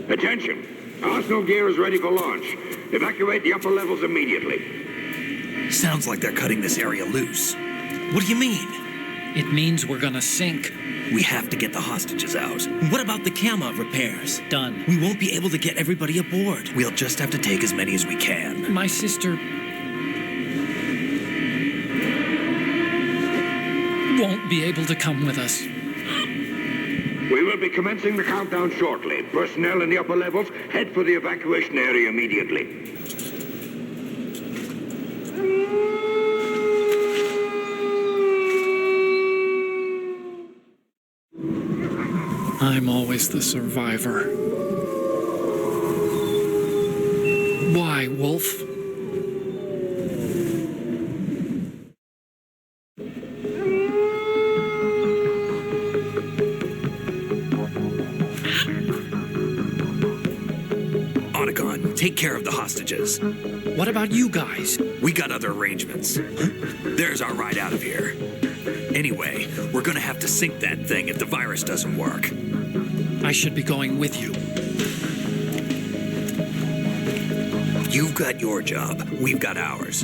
Attention! Arsenal gear is ready for launch. Evacuate the upper levels immediately. Sounds like they're cutting this area loose. What do you mean? It means we're gonna sink. We have to get the hostages out. What about the camera repairs? Done. We won't be able to get everybody aboard. We'll just have to take as many as we can. My sister won't be able to come with us. We will be commencing the countdown shortly. Personnel in the upper levels, head for the evacuation area immediately. I'm always the survivor. Why, Wolf? Take care of the hostages. What about you guys? We got other arrangements. There's our ride out of here. Anyway, we're gonna have to sink that thing if the virus doesn't work. I should be going with you. You've got your job. We've got ours.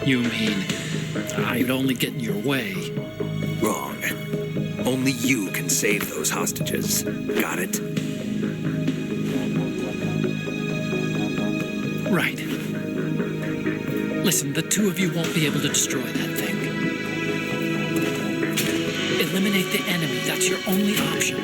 You mean I'd only get in your way? Wrong. Only you can save those hostages. Got it? Right. Listen, the two of you won't be able to destroy that thing. Eliminate the enemy. That's your only option.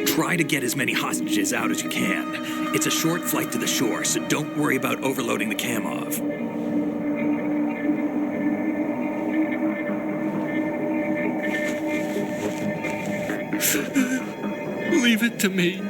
Try to get as many hostages out as you can. It's a short flight to the shore, so don't worry about overloading the Kamov. Leave it to me.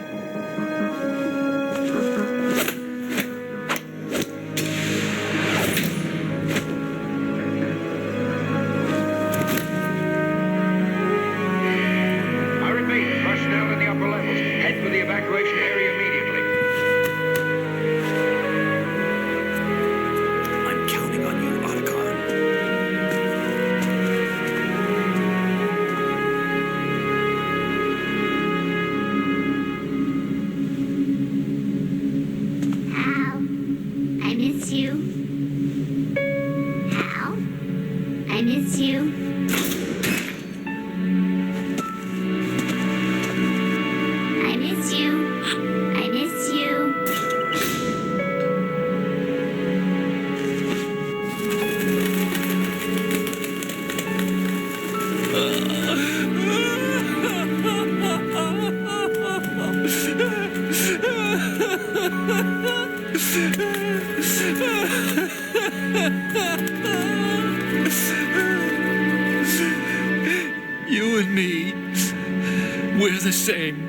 We're the same.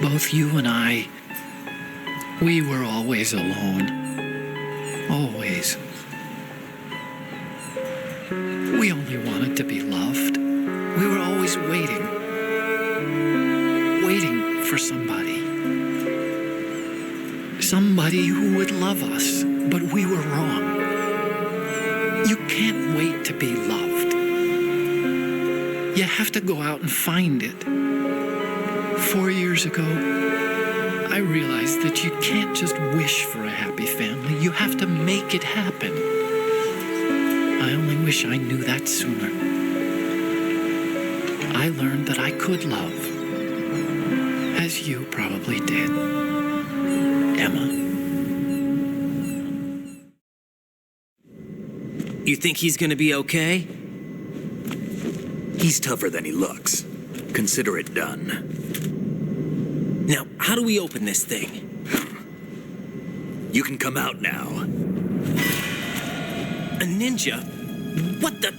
Both you and I, we were always alone. Always. We only wanted to be loved. We were always waiting. Waiting for somebody. Somebody who would love us, but we were wrong. You can't wait to be loved. You have to go out and find it. 4 years ago, I realized that you can't just wish for a happy family. You have to make it happen. I only wish I knew that sooner. I learned that I could love, as you probably did, Emma. You think he's gonna be okay? He's tougher than he looks. Consider it done. Now, how do we open this thing? You can come out now. A ninja? What the?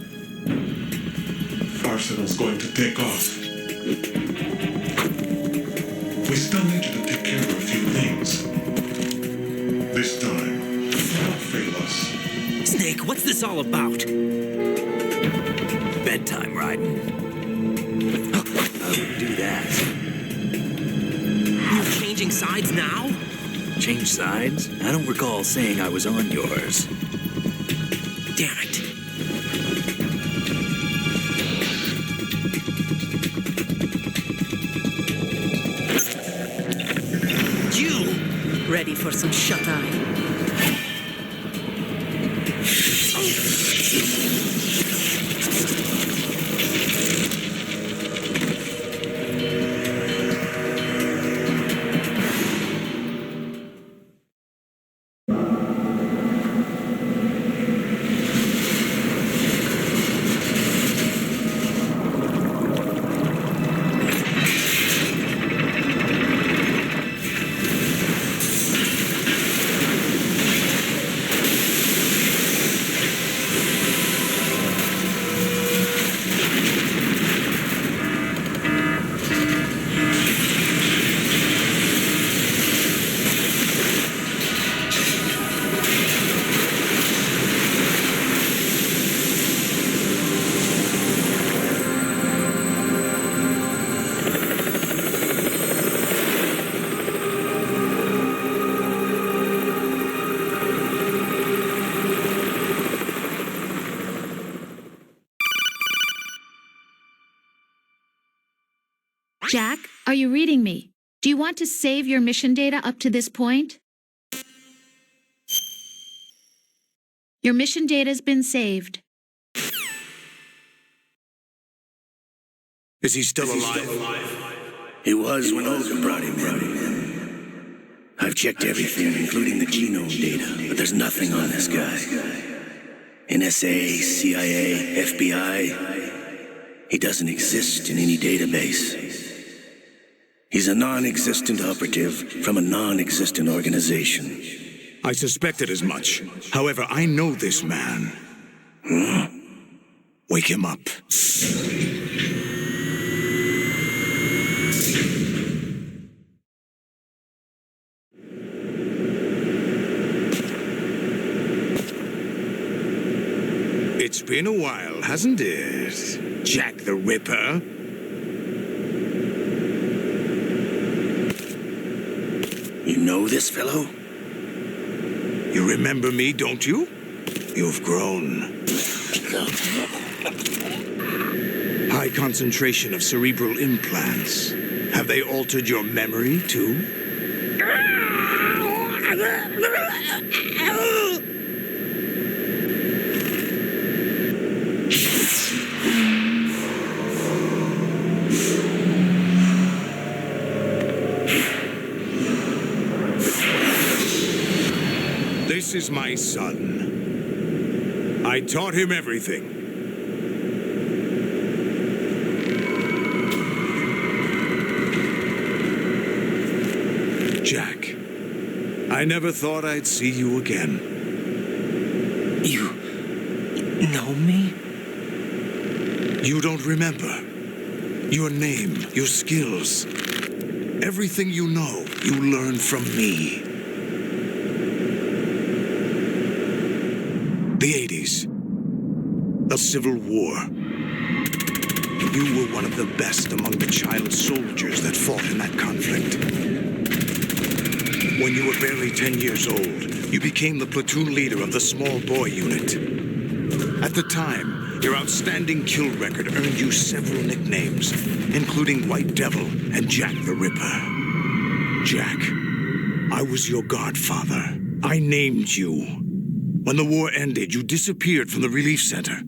Arsenal's going to take off. We still need you to take care of a few things. This time, don't fail us. Snake, what's this all about? Bedtime, Raiden. I would do that. You're changing sides now? Change sides? I don't recall saying I was on yours. Damn it. You! Ready for some shut-eye? Jack, are you reading me? Do you want to save your mission data up to this point? Your mission data's been saved. Is he still alive? He was when Olga brought him in. I've checked everything, including the genome data, but there's nothing on this guy. NSA, CIA, FBI, he doesn't exist in any database. He's a non-existent operative from a non-existent organization. I suspected as much. However, I know this man. Wake him up. It's been a while, hasn't it, Jack the Ripper? You know this fellow? You remember me, don't you? You've grown. High concentration of cerebral implants. Have they altered your memory, too? This is my son. I taught him everything. Jack, I never thought I'd see you again. Know me? You don't remember. Your name, your skills. Everything you know, you learned from me. The 80s. The Civil War. You were one of the best among the child soldiers that fought in that conflict. When you were barely 10 years old, you became the platoon leader of the small boy unit. At the time, your outstanding kill record earned you several nicknames, including White Devil and Jack the Ripper. Jack, I was your godfather. I named you. When the war ended, you disappeared from the relief center.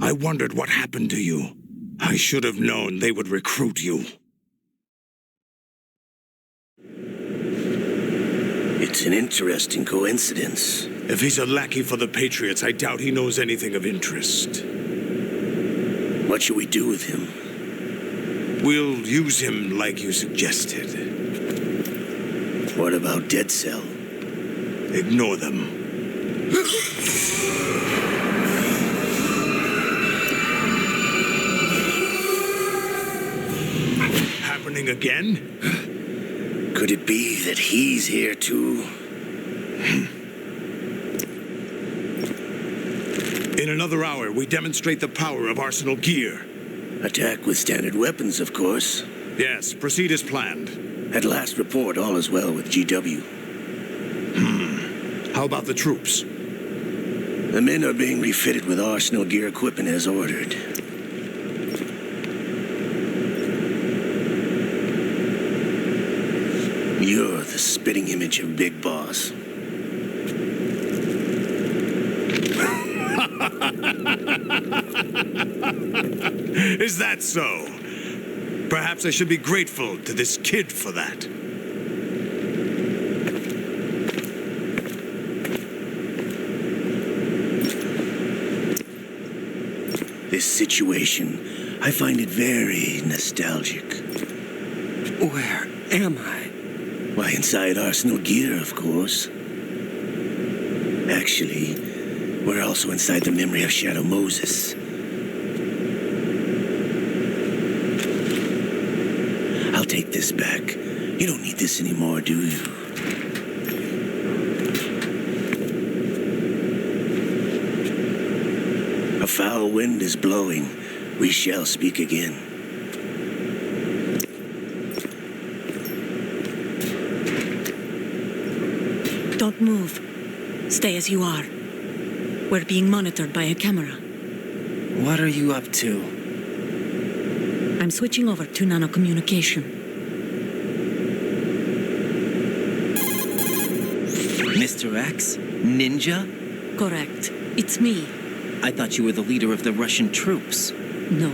I wondered what happened to you. I should have known they would recruit you. It's an interesting coincidence. If he's a lackey for the Patriots, I doubt he knows anything of interest. What should we do with him? We'll use him like you suggested. What about Dead Cell? Ignore them. Happening again? Could it be that he's here too? In another hour, we demonstrate the power of Arsenal gear. Attack with standard weapons, of course. Yes, proceed as planned. At last report, all is well with GW. How about the troops? The men are being refitted with Arsenal gear equipment as ordered. You're the spitting image of Big Boss. Is that so? Perhaps I should be grateful to this kid for that. This situation, I find it very nostalgic. Where am I? Why, inside Arsenal gear, of course. Actually, we're also inside the memory of Shadow Moses. I'll take this back. You don't need this anymore, do you? A foul wind is blowing. We shall speak again. Don't move. Stay as you are. We're being monitored by a camera. What are you up to? I'm switching over to nanocommunication. Mr. X? Ninja? Correct. It's me. I thought you were the leader of the Russian troops. No,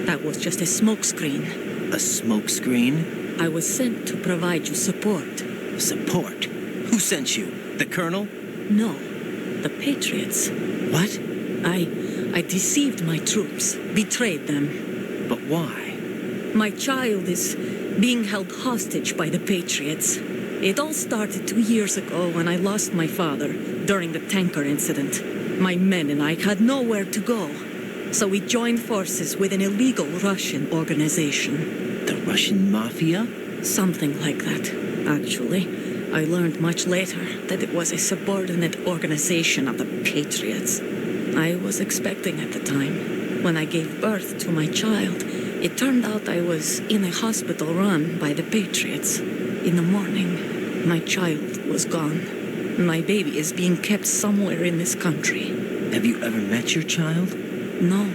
that was just a smokescreen. A smokescreen? I was sent to provide you support. Support? Who sent you? The Colonel? No, the Patriots. What? I deceived my troops, betrayed them. But why? My child is being held hostage by the Patriots. It all started 2 years ago when I lost my father during the tanker incident. My men and I had nowhere to go, so we joined forces with an illegal Russian organization. The Russian Mafia? Something like that, actually. I learned much later that it was a subordinate organization of the Patriots. I was expecting at the time. When I gave birth to my child, it turned out I was in a hospital run by the Patriots. In the morning, my child was gone. My baby is being kept somewhere in this country. Have you ever met your child? No.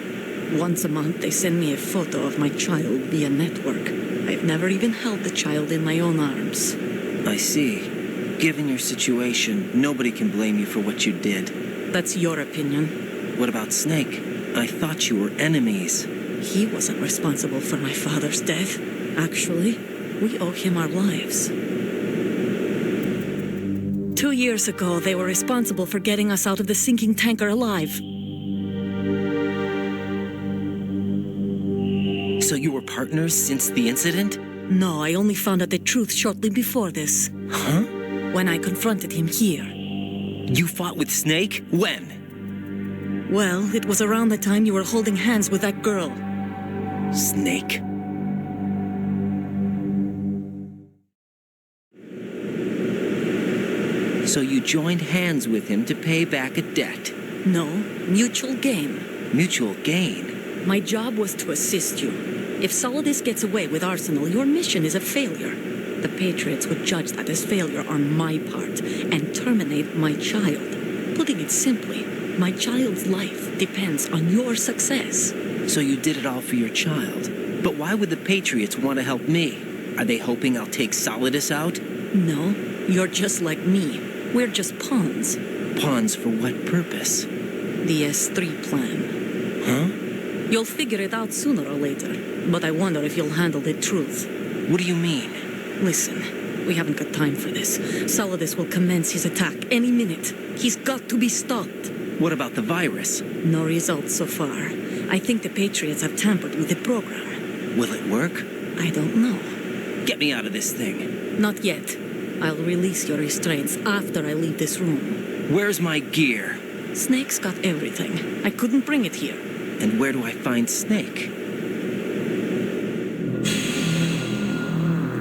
Once a month, they send me a photo of my child via network. I've never even held the child in my own arms. I see. Given your situation, nobody can blame you for what you did. That's your opinion. What about Snake? I thought you were enemies. He wasn't responsible for my father's death. Actually, we owe him our lives. 2 years ago, they were responsible for getting us out of the sinking tanker alive. So you were partners since the incident? No, I only found out the truth shortly before this. Huh? When I confronted him here. You fought with Snake? When? Well, it was around the time you were holding hands with that girl. Snake. So you joined hands with him to pay back a debt? No, mutual gain. Mutual gain? My job was to assist you. If Solidus gets away with Arsenal, your mission is a failure. The Patriots would judge that as failure on my part and terminate my child. Putting it simply, my child's life depends on your success. So you did it all for your child. But why would the Patriots want to help me? Are they hoping I'll take Solidus out? No, you're just like me. We're just pawns. Pawns for what purpose? The S3 plan. Huh? You'll figure it out sooner or later, but I wonder if you'll handle the truth. What do you mean? Listen, we haven't got time for this. Solidus will commence his attack any minute. He's got to be stopped. What about the virus? No results so far. I think the Patriots have tampered with the program. Will it work? I don't know. Get me out of this thing. Not yet. I'll release your restraints after I leave this room. Where's my gear? Snake's got everything. I couldn't bring it here. And where do I find Snake?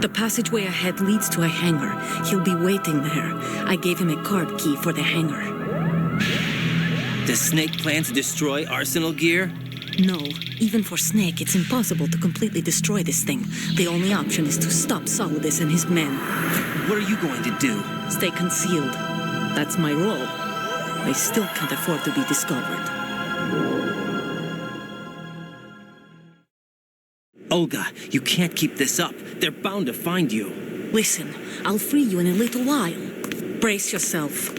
The passageway ahead leads to a hangar. He'll be waiting there. I gave him a card key for the hangar. Does Snake plan to destroy Arsenal gear? No. Even for Snake, it's impossible to completely destroy this thing. The only option is to stop Solidus and his men. What are you going to do? Stay concealed. That's my role. I still can't afford to be discovered. Olga, you can't keep this up. They're bound to find you. Listen, I'll free you in a little while. Brace yourself.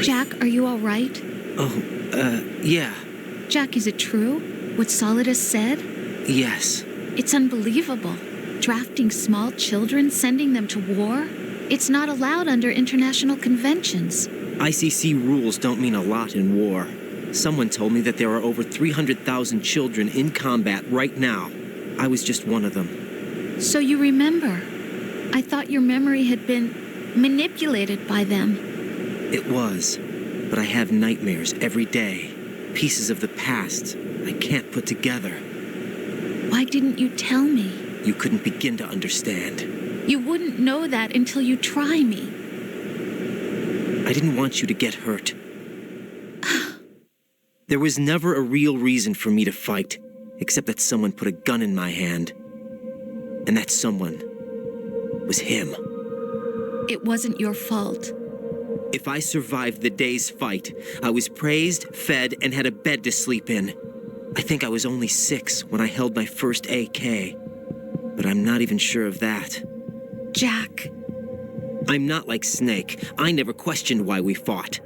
Jack, are you all right? Yeah. Jack, is it true? What Solidus said? Yes. It's unbelievable. Drafting small children, sending them to war? It's not allowed under international conventions. ICC rules don't mean a lot in war. Someone told me that there are over 300,000 children in combat right now. I was just one of them. So you remember. I thought your memory had been manipulated by them. It was, but I have nightmares every day. Pieces of the past I can't put together. Why didn't you tell me? You couldn't begin to understand. You wouldn't know that until you try me. I didn't want you to get hurt. There was never a real reason for me to fight, except that someone put a gun in my hand. And that someone was him. It wasn't your fault. If I survived the day's fight, I was praised, fed, and had a bed to sleep in. I think I was only 6 when I held my first AK. But I'm not even sure of that. Jack. I'm not like Snake. I never questioned why we fought.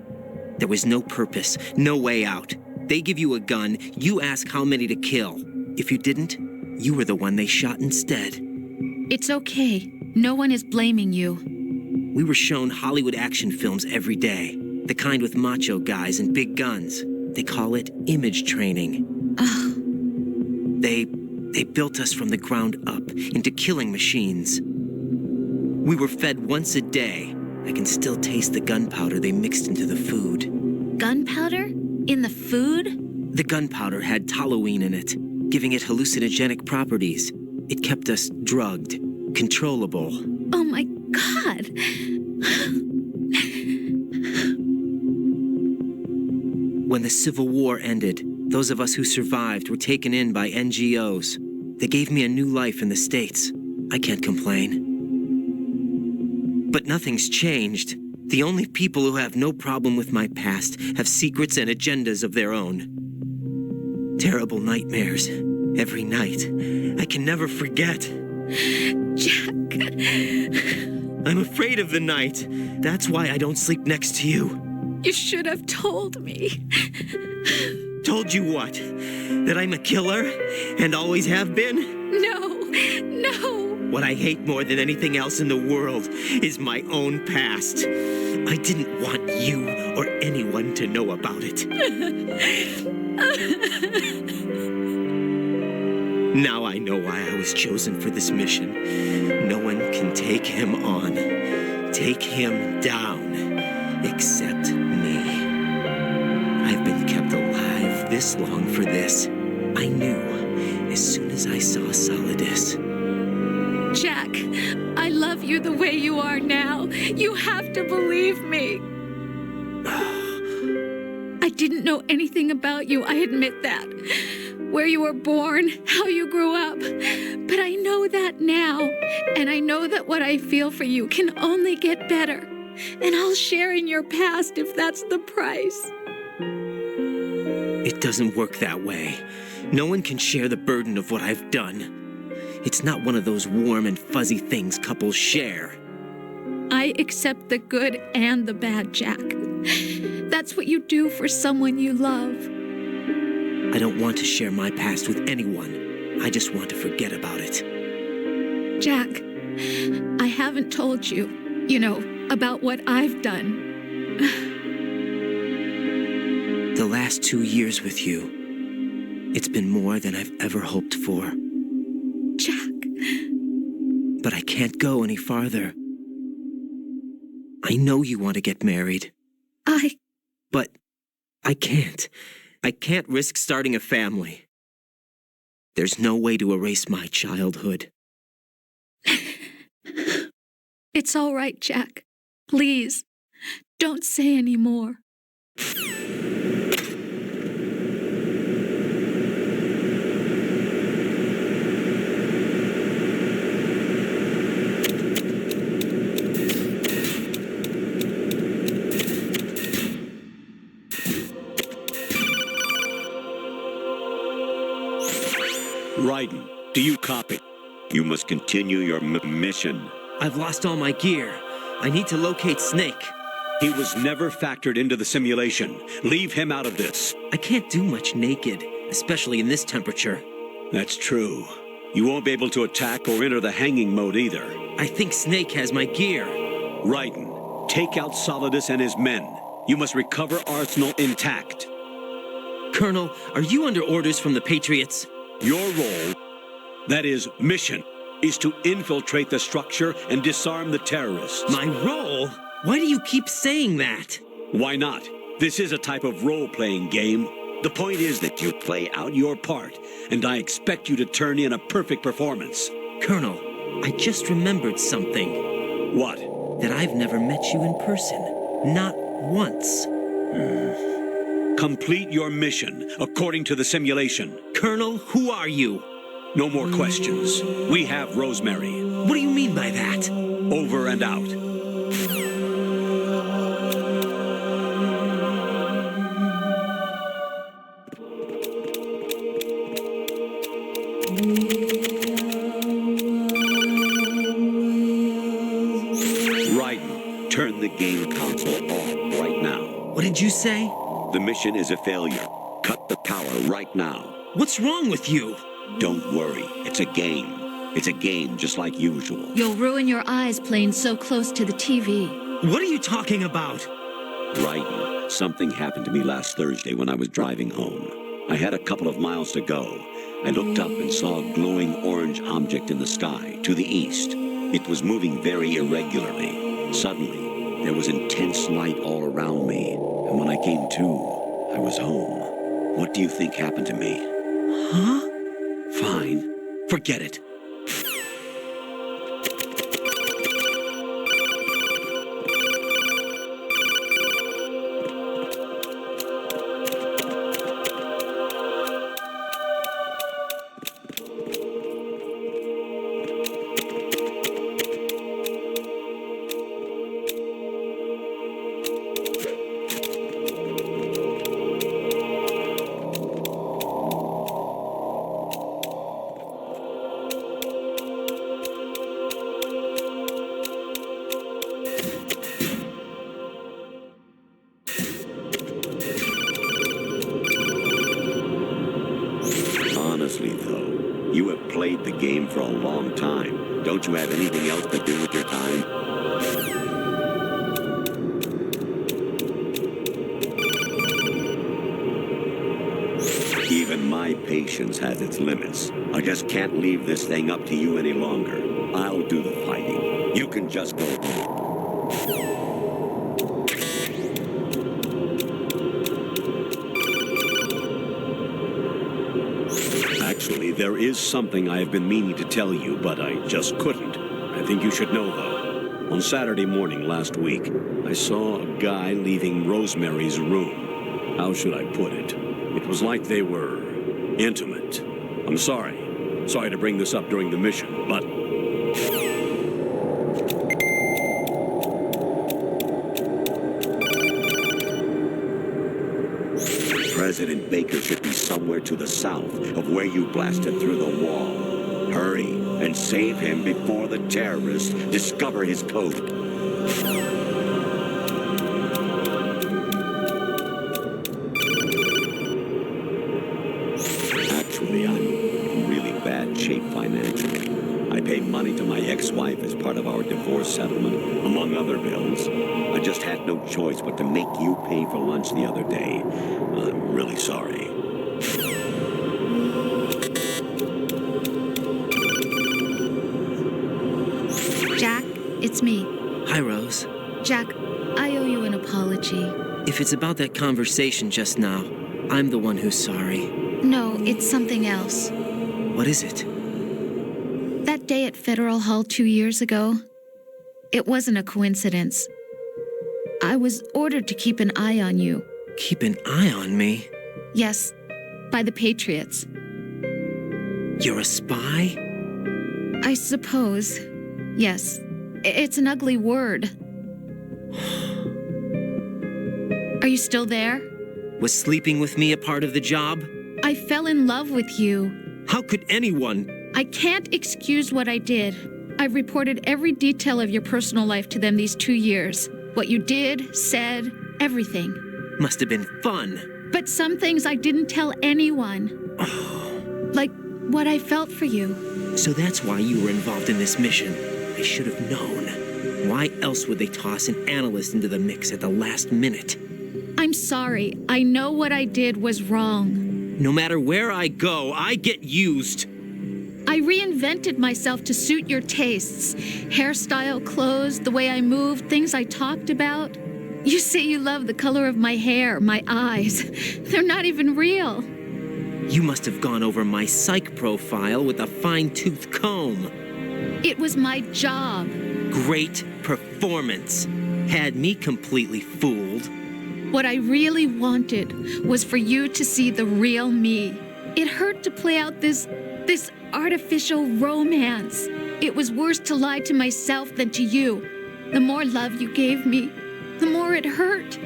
There was no purpose, no way out. They give you a gun, you ask how many to kill. If you didn't, you were the one they shot instead. It's okay. No one is blaming you. We were shown Hollywood action films every day. The kind with macho guys and big guns. They call it image training. They built us from the ground up into killing machines. We were fed once a day. I can still taste the gunpowder they mixed into the food. Gunpowder? In the food? The gunpowder had toluene in it, giving it hallucinogenic properties. It kept us drugged, controllable. Oh my God! When the Civil War ended, those of us who survived were taken in by NGOs. They gave me a new life in the States. I can't complain. But nothing's changed. The only people who have no problem with my past have secrets and agendas of their own. Terrible nightmares. Every night. I can never forget. Jack. I'm afraid of the night. That's why I don't sleep next to you. You should have told me. Told you what? That I'm a killer and always have been? No. What I hate more than anything else in the world is my own past. I didn't want you or anyone to know about it. Now I know why I was chosen for this mission. No one can take him on, take him down, except me. I've been kept alive this long for this. I knew as soon as I saw Solidus. Jack, I love you the way you are now. You have to believe me. I didn't know anything about you, I admit that. Where you were born, how you grew up. But I know that now. And I know that what I feel for you can only get better. And I'll share in your past if that's the price. It doesn't work that way. No one can share the burden of what I've done. It's not one of those warm and fuzzy things couples share. I accept the good and the bad, Jack. That's what you do for someone you love. I don't want to share my past with anyone. I just want to forget about it. Jack, I haven't told you, about what I've done. The last 2 years with you, it's been more than I've ever hoped for. Jack. But I can't go any farther. I know you want to get married. But I can't. I can't risk starting a family. There's no way to erase my childhood. It's all right, Jack. Please, don't say any more. Raiden, do you copy? You must continue your mission. I've lost all my gear. I need to locate Snake. He was never factored into the simulation. Leave him out of this. I can't do much naked, especially in this temperature. That's true. You won't be able to attack or enter the hanging mode either. I think Snake has my gear. Raiden, take out Solidus and his men. You must recover Arsenal intact. Colonel, are you under orders from the Patriots? Your role, that is, mission, is to infiltrate the structure and disarm the terrorists. My role? Why do you keep saying that? Why not? This is a type of role-playing game. The point is that you play out your part, and I expect you to turn in a perfect performance. Colonel, I just remembered something. What? That I've never met you in person. Not once. Complete your mission according to the simulation. Colonel, who are you? No more questions. We have Rosemary. What do you mean by that? Over and out. Raiden, turn the game console off right now. What did you say? The mission is a failure. Cut the power right now. What's wrong with you? Don't worry. It's a game. It's a game just like usual. You'll ruin your eyes playing so close to the TV. What are you talking about? Raiden, something happened to me last Thursday when I was driving home. I had a couple of miles to go. I looked up and saw a glowing orange object in the sky to the east. It was moving very irregularly. Suddenly, there was intense light all around me. And when I came to, I was home. What do you think happened to me? Huh? Fine. Forget it. played the game for a long time. Don't you have anything else to do with your time? Even my patience has its limits. I just can't leave this thing up to you any longer. I'll do the fighting. You can just go home. Actually, there is something I have been meaning to tell you, but I just couldn't. I think you should know, though. On Saturday morning last week, I saw a guy leaving Rosemary's room. How should I put it? It was like they were intimate. I'm sorry. Sorry to bring this up during the mission, but... President Baker should be somewhere to the south of where you blasted through the wall. Hurry and save him before the terrorists discover his code. Actually, I'm in really bad shape financially. I pay money to my ex-wife as part of our divorce settlement, among other bills. I just had no choice but to make you pay for lunch the other day. I'm really sorry. Jack, it's me. Hi, Rose. Jack, I owe you an apology. If it's about that conversation just now, I'm the one who's sorry. No, it's something else. What is it? That day at Federal Hall 2 years ago, it wasn't a coincidence. I was ordered to keep an eye on you. Keep an eye on me? Yes, by the Patriots. You're a spy? I suppose. Yes. It's an ugly word. Are you still there? Was sleeping with me a part of the job? I fell in love with you. How could anyone? I can't excuse what I did. I've reported every detail of your personal life to them these 2 years. What you did, said, everything. Must have been fun. But some things I didn't tell anyone. Like what I felt for you. So that's why you were involved in this mission. I should have known. Why else would they toss an analyst into the mix at the last minute? I'm sorry. I know what I did was wrong. No matter where I go, I get used. I reinvented myself to suit your tastes. Hairstyle, clothes, the way I moved, things I talked about. You say you love the color of my hair, my eyes. They're not even real. You must have gone over my psych profile with a fine-tooth comb. It was my job. Great performance. Had me completely fooled. What I really wanted was for you to see the real me. It hurt to play out this artificial romance. It was worse to lie to myself than to you. The more love you gave me, the more it hurt.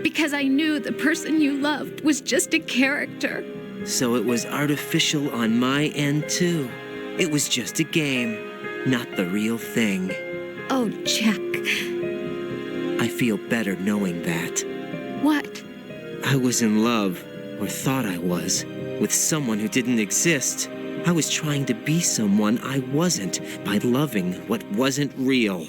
Because I knew the person you loved was just a character. So it was artificial on my end, too. It was just a game, not the real thing. Oh, Jack. I feel better knowing that. What? I was in love, or thought I was, with someone who didn't exist. I was trying to be someone I wasn't by loving what wasn't real.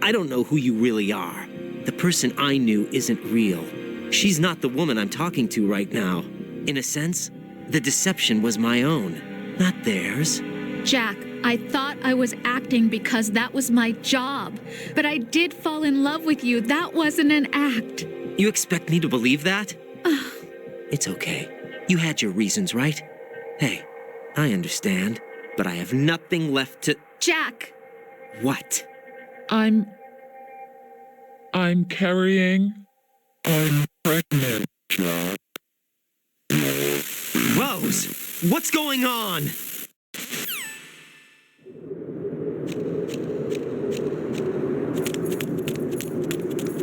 I don't know who you really are. The person I knew isn't real. She's not the woman I'm talking to right now. In a sense, the deception was my own, not theirs. Jack, I thought I was acting because that was my job. But I did fall in love with you. That wasn't an act. You expect me to believe that? It's okay. You had your reasons, right? Hey, I understand, but I have nothing left to... Jack! What? I'm carrying... I'm pregnant, Jack. Rose! What's going on?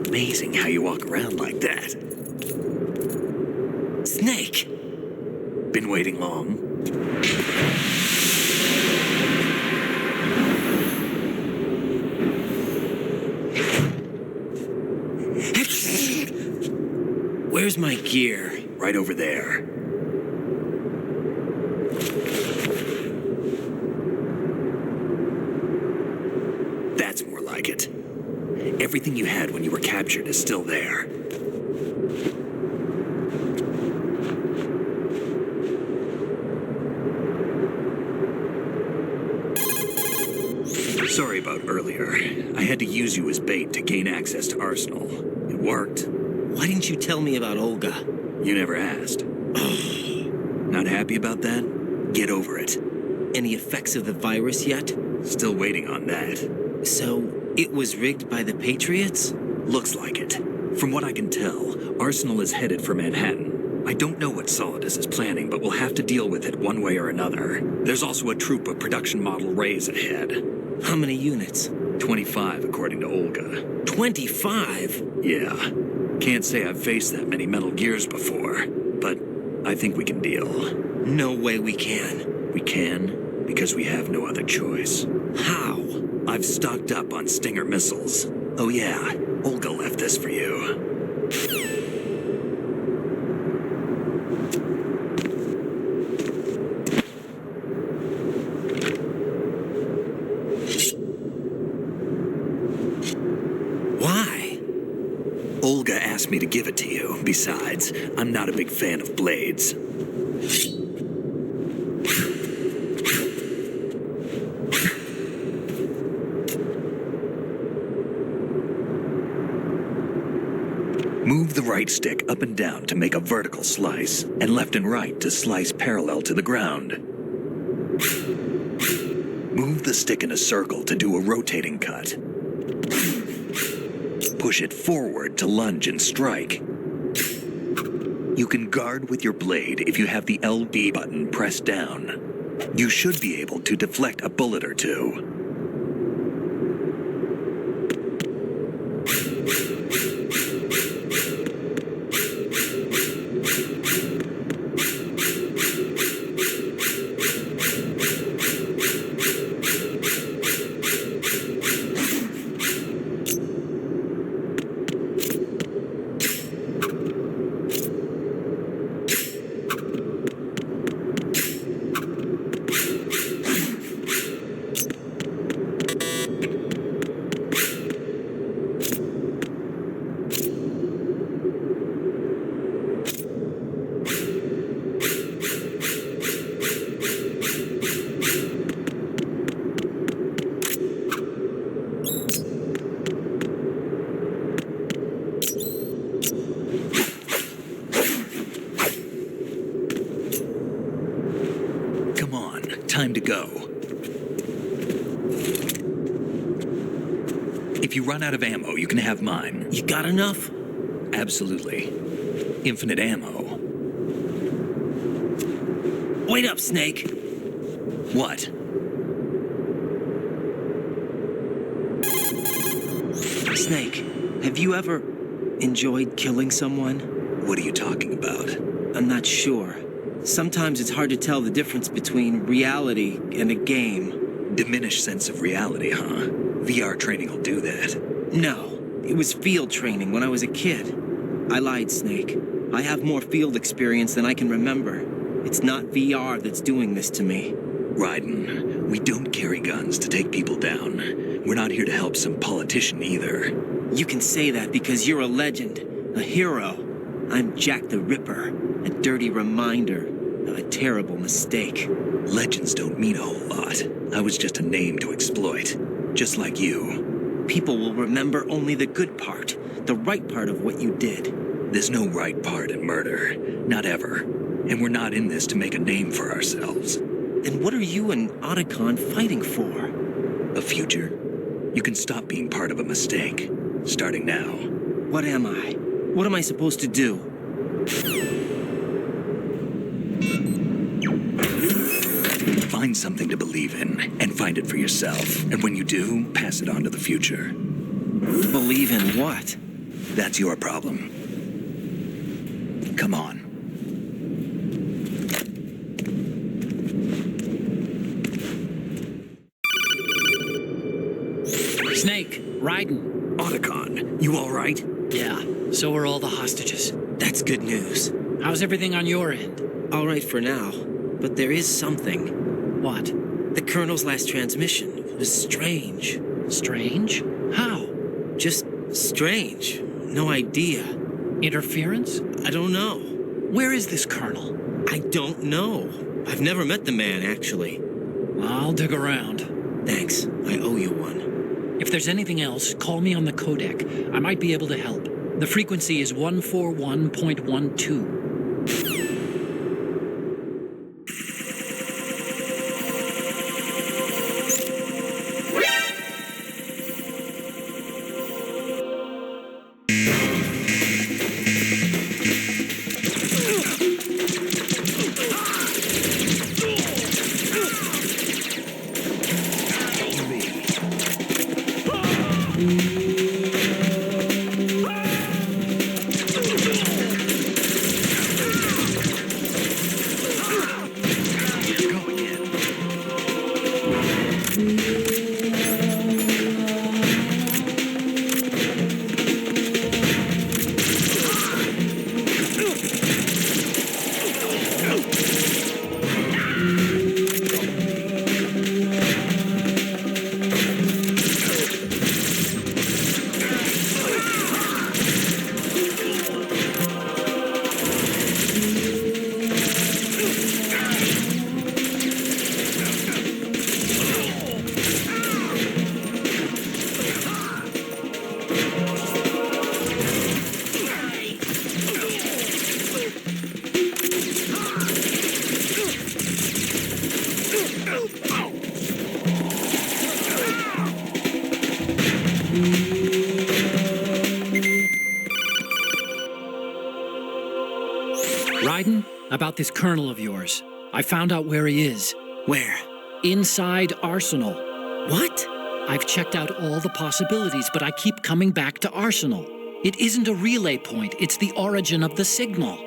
Amazing how you walk around like that. Snake! Been waiting long? Where's my gear? Right over there. Everything you had when you were captured is still there. Sorry about earlier. I had to use you as bait to gain access to Arsenal. It worked. Why didn't you tell me about Olga? You never asked. Not happy about that? Get over it. Any effects of the virus yet? Still waiting on that. So, it was rigged by the Patriots? Looks like it. From what I can tell, Arsenal is headed for Manhattan. I don't know what Solidus is planning, but we'll have to deal with it one way or another. There's also a troop of production model Rays ahead. How many units? 25, according to Olga. 25? Yeah. Can't say I've faced that many Metal Gears before, but I think we can deal. No way we can. We can, because we have no other choice. How? I've stocked up on Stinger missiles. Oh yeah, Olga left this for you. Why? Olga asked me to give it to you. Besides, I'm not a big fan of blades. Move the right stick up and down to make a vertical slice, and left and right to slice parallel to the ground. Move the stick in a circle to do a rotating cut. Push it forward to lunge and strike. You can guard with your blade if you have the LB button pressed down. You should be able to deflect a bullet or two. Time to go. If you run out of ammo, you can have mine. You got enough? Absolutely. Infinite ammo. Wait up, Snake. What? Snake, have you ever enjoyed killing someone? What are you talking about? I'm not sure. Sometimes it's hard to tell the difference between reality and a game. Diminished sense of reality, huh? VR training will do that. No, it was field training when I was a kid. I lied, Snake. I have more field experience than I can remember. It's not VR that's doing this to me. Raiden, we don't carry guns to take people down. We're not here to help some politician either. You can say that because you're a legend, a hero. I'm Jack the Ripper, a dirty reminder of a terrible mistake. Legends don't mean a whole lot. I was just a name to exploit, just like you. People will remember only the good part, the right part of what you did. There's no right part in murder, not ever. And we're not in this to make a name for ourselves. Then what are you and Otacon fighting for? A future. You can stop being part of a mistake, starting now. What am I? What am I supposed to do? Find something to believe in, and find it for yourself. And when you do, pass it on to the future. Believe in what? That's your problem. Come on. Snake, Raiden. Otacon, you all right? Yeah, so are all the hostages. That's good news. How's everything on your end? All right for now, but there is something. What? The Colonel's last transmission was strange. Strange? How? Just Strange. No idea. Interference? I don't know. Where is this colonel? I don't know. I've never met the man, actually. I'll dig around. Thanks. I owe you one. If there's anything else, call me on the codec. I might be able to help. The frequency is 141.12. Raiden, about this colonel of yours. I found out where he is. Where? Inside Arsenal. What? I've checked out all the possibilities, but I keep coming back to Arsenal. It isn't a relay point, it's the origin of the signal.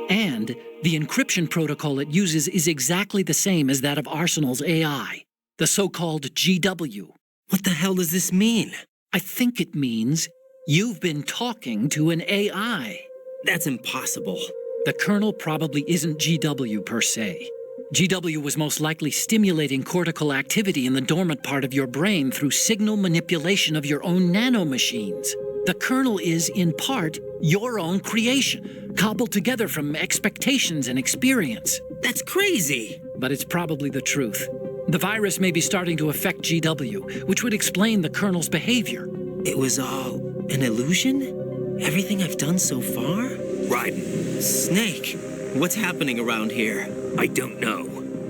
And the encryption protocol it uses is exactly the same as that of Arsenal's AI, the so-called GW. What the hell does this mean? I think it means you've been talking to an AI. That's impossible. The colonel probably isn't GW per se. GW was most likely stimulating cortical activity in the dormant part of your brain through signal manipulation of your own nanomachines. The colonel is, in part, your own creation, cobbled together from expectations and experience. That's crazy! But it's probably the truth. The virus may be starting to affect GW, which would explain the colonel's behavior. It was all an illusion? Everything I've done so far? Raiden. Snake, what's happening around here? I don't know.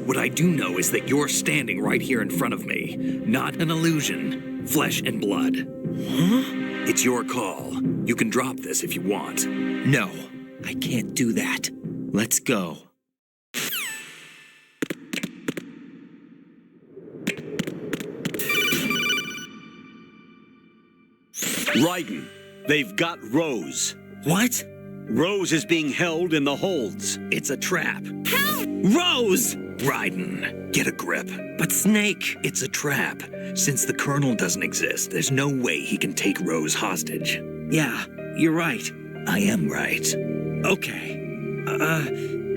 What I do know is that you're standing right here in front of me. Not an illusion. Flesh and blood. Huh? It's your call. You can drop this if you want. No, I can't do that. Let's go. Raiden, they've got Rose. What? Rose is being held in the holds. It's a trap. Help! Rose! Raiden, get a grip. But Snake... It's a trap. Since the colonel doesn't exist, there's no way he can take Rose hostage. Yeah, you're right. I am right. Okay.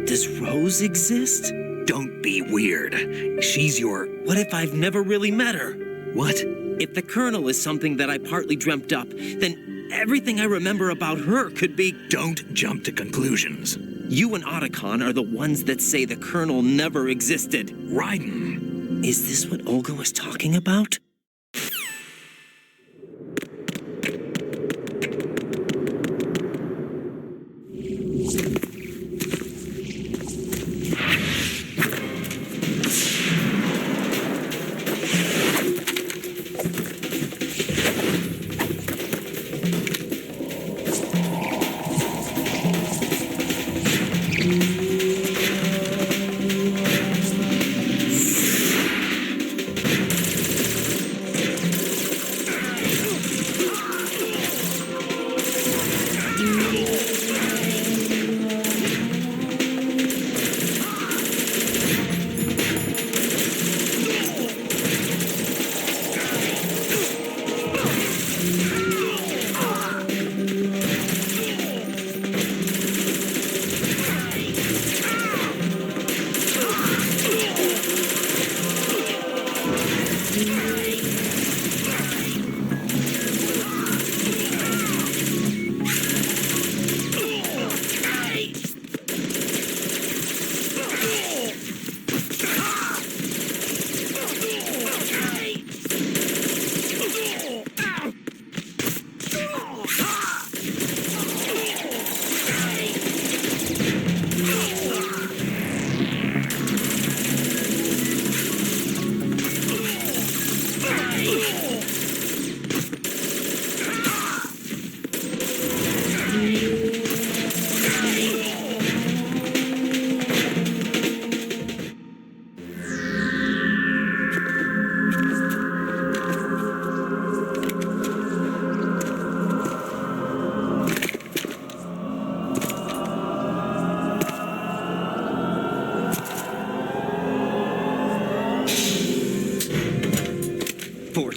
Does Rose exist? Don't be weird. She's your... What if I've never really met her? What? If the colonel is something that I partly dreamt up, then everything I remember about her could be... Don't jump to conclusions. You and Otacon are the ones that say the colonel never existed. Raiden. Is this what Olga was talking about?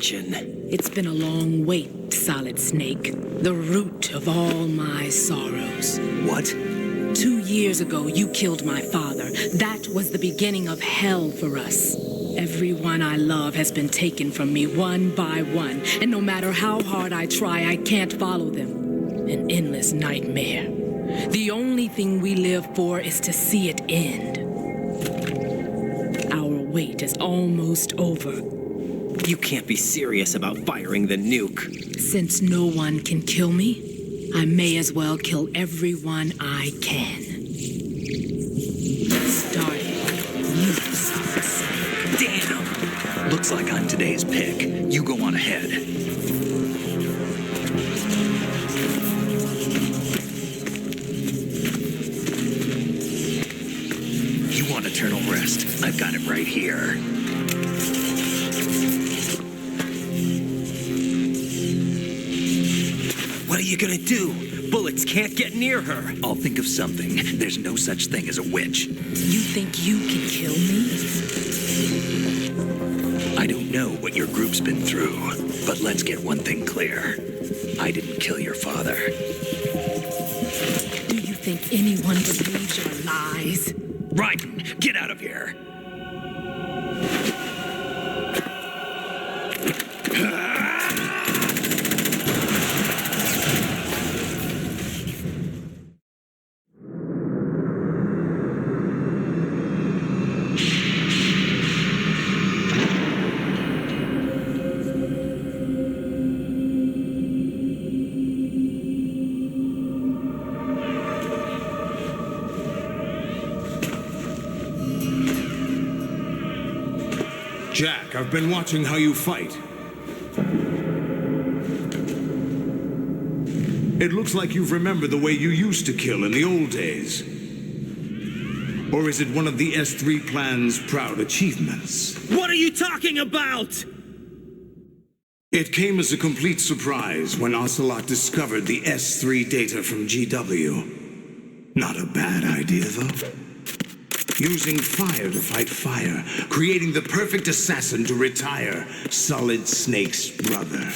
fortune. It's been a long wait, Solid Snake. The root of all my sorrows. What? 2 years ago, you killed my father. That was the beginning of hell for us. Everyone I love has been taken from me one by one, and no matter how hard I try, I can't follow them. An endless nightmare. The only thing we live for is to see it end. Our wait is almost over. You can't be serious about firing the nuke. Since no one can kill me, I may as well kill everyone I can. Starting with you, Solid Snake. Damn! Looks like I'm today's pick. You go on ahead. You want eternal rest? I've got it right here. What are you gonna do? Bullets can't get near her. I'll think of something. There's no such thing as a witch. You think you can kill me? I don't know what your group's been through, but let's get one thing clear. I didn't kill your father. Do you think anyone believes your lies? Raiden, get out of here! Jack, I've been watching how you fight. It looks like you've remembered the way you used to kill in the old days. Or is it one of the S3 plan's proud achievements? What are you talking about? It came as a complete surprise when Ocelot discovered the S3 data from GW. Not a bad idea, though. Using fire to fight fire, creating the perfect assassin to retire Solid Snake's brother.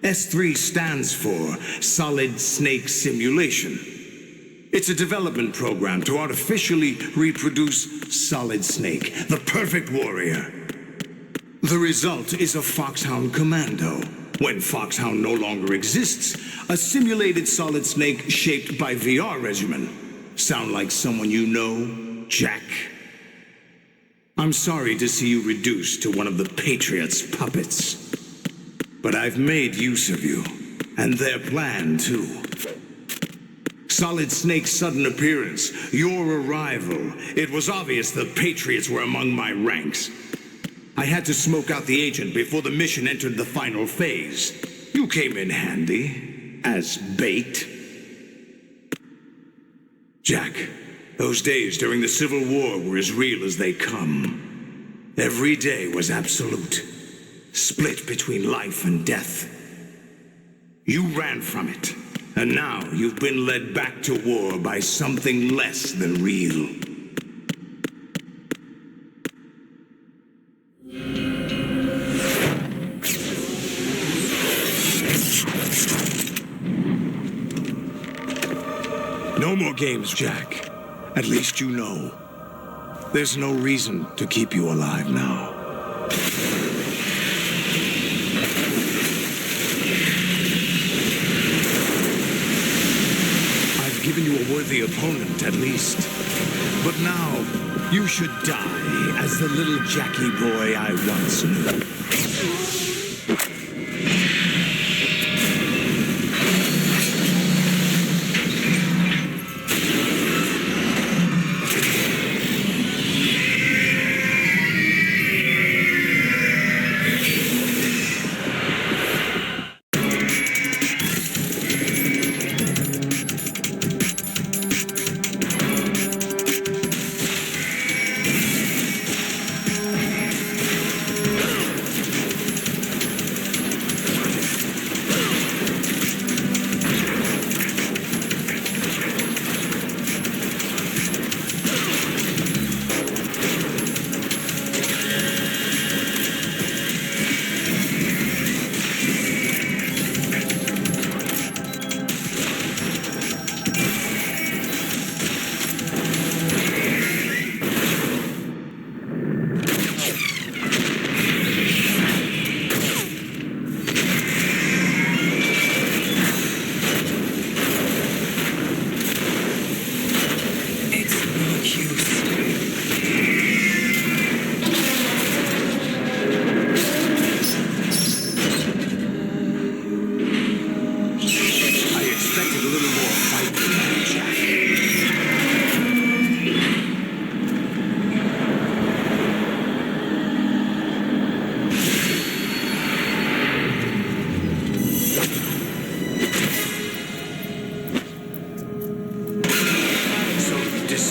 S3 stands for Solid Snake Simulation. It's a development program to artificially reproduce Solid Snake, the perfect warrior. The result is a Foxhound commando. When Foxhound no longer exists, a simulated Solid Snake shaped by VR regimen. Sound like someone you know, Jack? I'm sorry to see you reduced to one of the Patriots' puppets. But I've made use of you, and their plan, too. Solid Snake's sudden appearance, your arrival. It was obvious the Patriots were among my ranks. I had to smoke out the agent before the mission entered the final phase. You came in handy, as bait. Jack, those days during the Civil War were as real as they come. Every day was absolute, split between life and death. You ran from it, and now you've been led back to war by something less than real. No more games, Jack. At least you know. There's no reason to keep you alive now. I've given you a worthy opponent, at least. But now, you should die as the little Jackie boy I once knew.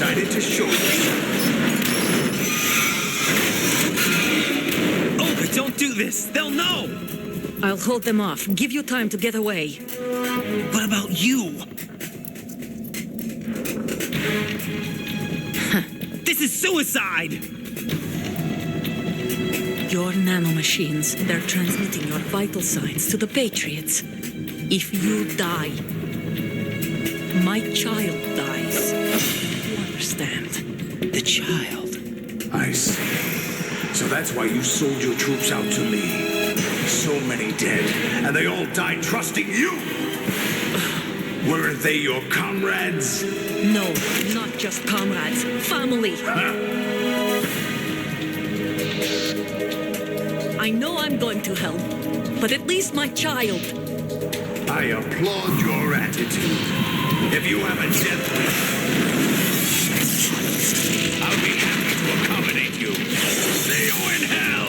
decided to show yourself. Olga, don't do this! They'll know! I'll hold them off. Give you time to get away. What about you? This is suicide! Your nanomachines, they're transmitting your vital signs to the Patriots. If you die, my child dies. You understand? The child. I see. So that's why you sold your troops out to me. So many dead, and they all died trusting you! Weren't they your comrades? No, not just comrades. Family. I know I'm going to hell, but at least my child. I applaud your attitude. If you have a death wish, I'll be happy to accommodate you. See you in hell!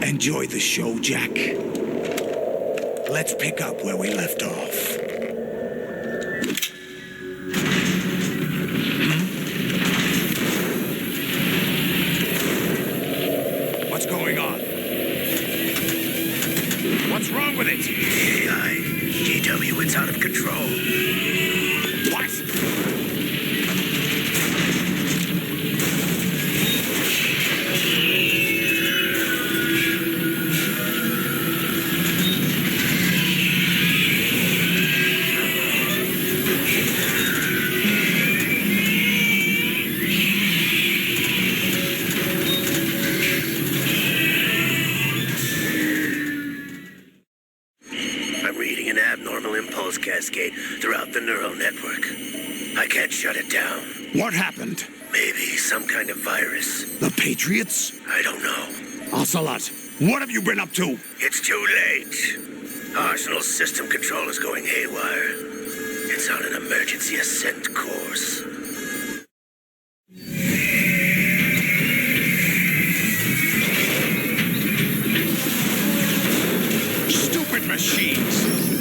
Enjoy the show, Jack. Let's pick up where we left off. What's going on? What's wrong with it? GW, it's out of control. What? Cascade throughout the neural network. I can't shut it down. What happened? Maybe some kind of virus. The Patriots? I don't know. Ocelot, what have you been up to? It's too late. Arsenal's system control is going haywire. It's on an emergency ascent course. Stupid machines!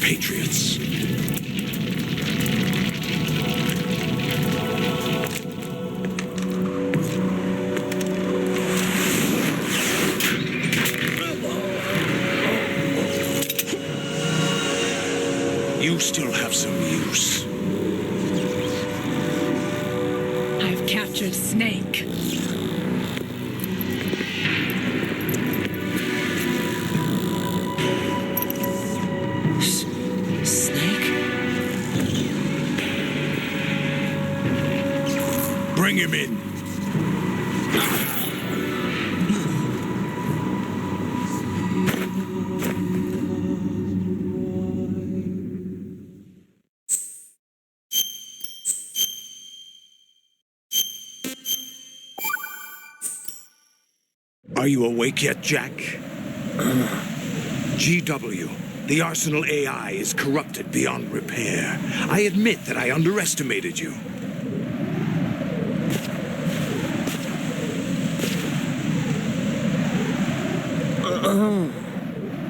Patriots. You still have some use. I've captured Snake. Bring him in. Are you awake yet, Jack? GW, the Arsenal AI is corrupted beyond repair. I admit that I underestimated you.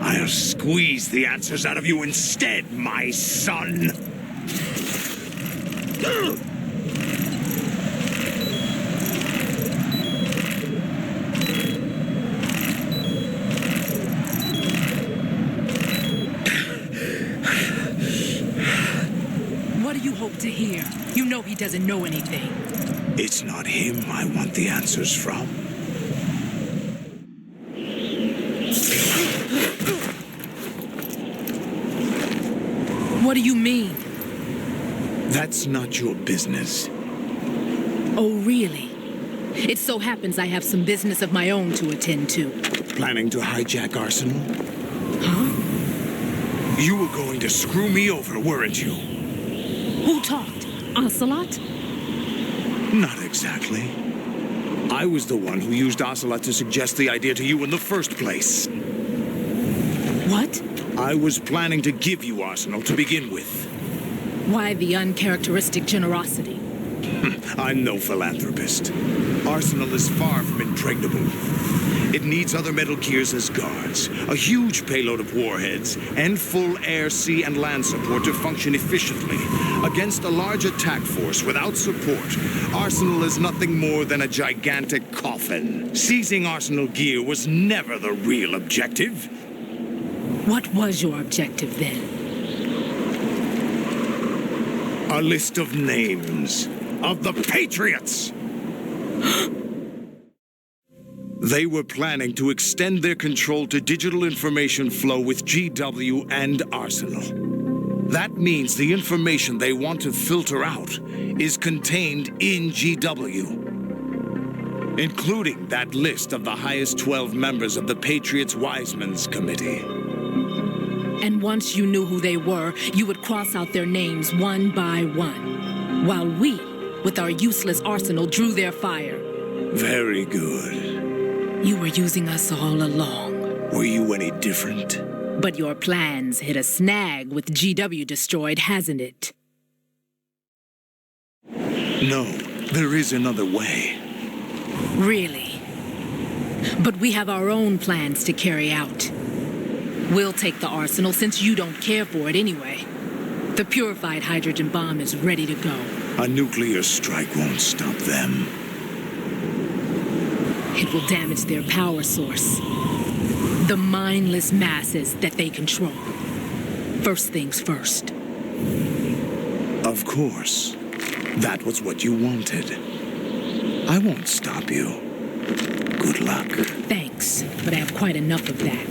I'll squeeze the answers out of you instead, my son. What do you hope to hear? You know he doesn't know anything. It's not him I want the answers from. What do you mean? That's not your business. Oh, really? It so happens I have some business of my own to attend to. Planning to hijack Arsenal? Huh? You were going to screw me over, weren't you? Who talked? Ocelot? Not exactly. I was the one who used Ocelot to suggest the idea to you in the first place. What? I was planning to give you Arsenal to begin with. Why the uncharacteristic generosity? I'm no philanthropist. Arsenal is far from impregnable. It needs other Metal Gears as guards, a huge payload of warheads, and full air, sea, and land support to function efficiently. Against a large attack force without support, Arsenal is nothing more than a gigantic coffin. Seizing Arsenal gear was never the real objective. What was your objective then? A list of names of the Patriots. They were planning to extend their control to digital information flow with GW and Arsenal. That means the information they want to filter out is contained in GW, including that list of the highest 12 members of the Patriots Wiseman's Committee. And once you knew who they were, you would cross out their names one by one, while we, with our useless arsenal, drew their fire. Very good. You were using us all along. Were you any different? But your plans hit a snag with GW destroyed, hasn't it? No, there is another way. Really? But we have our own plans to carry out. We'll take the arsenal since you don't care for it anyway. The purified hydrogen bomb is ready to go. A nuclear strike won't stop them. It will damage their power source. The mindless masses that they control. First things first. Of course. That was what you wanted. I won't stop you. Good luck. Thanks, but I have quite enough of that.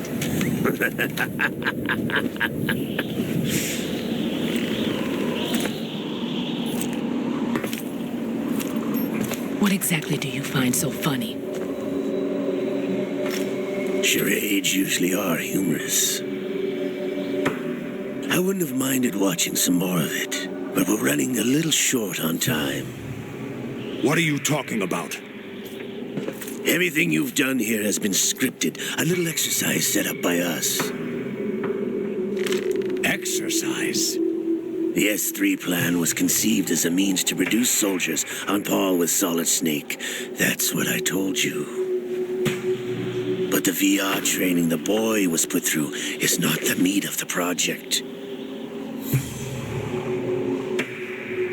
What exactly do you find so funny? Charades usually are humorous. I wouldn't have minded watching some more of it, but we're running a little short on time. What are you talking about? Everything you've done here has been scripted, a little exercise set up by us. Exercise? The S3 plan was conceived as a means to produce soldiers on par with Solid Snake. That's what I told you. But the VR training the boy was put through is not the meat of the project.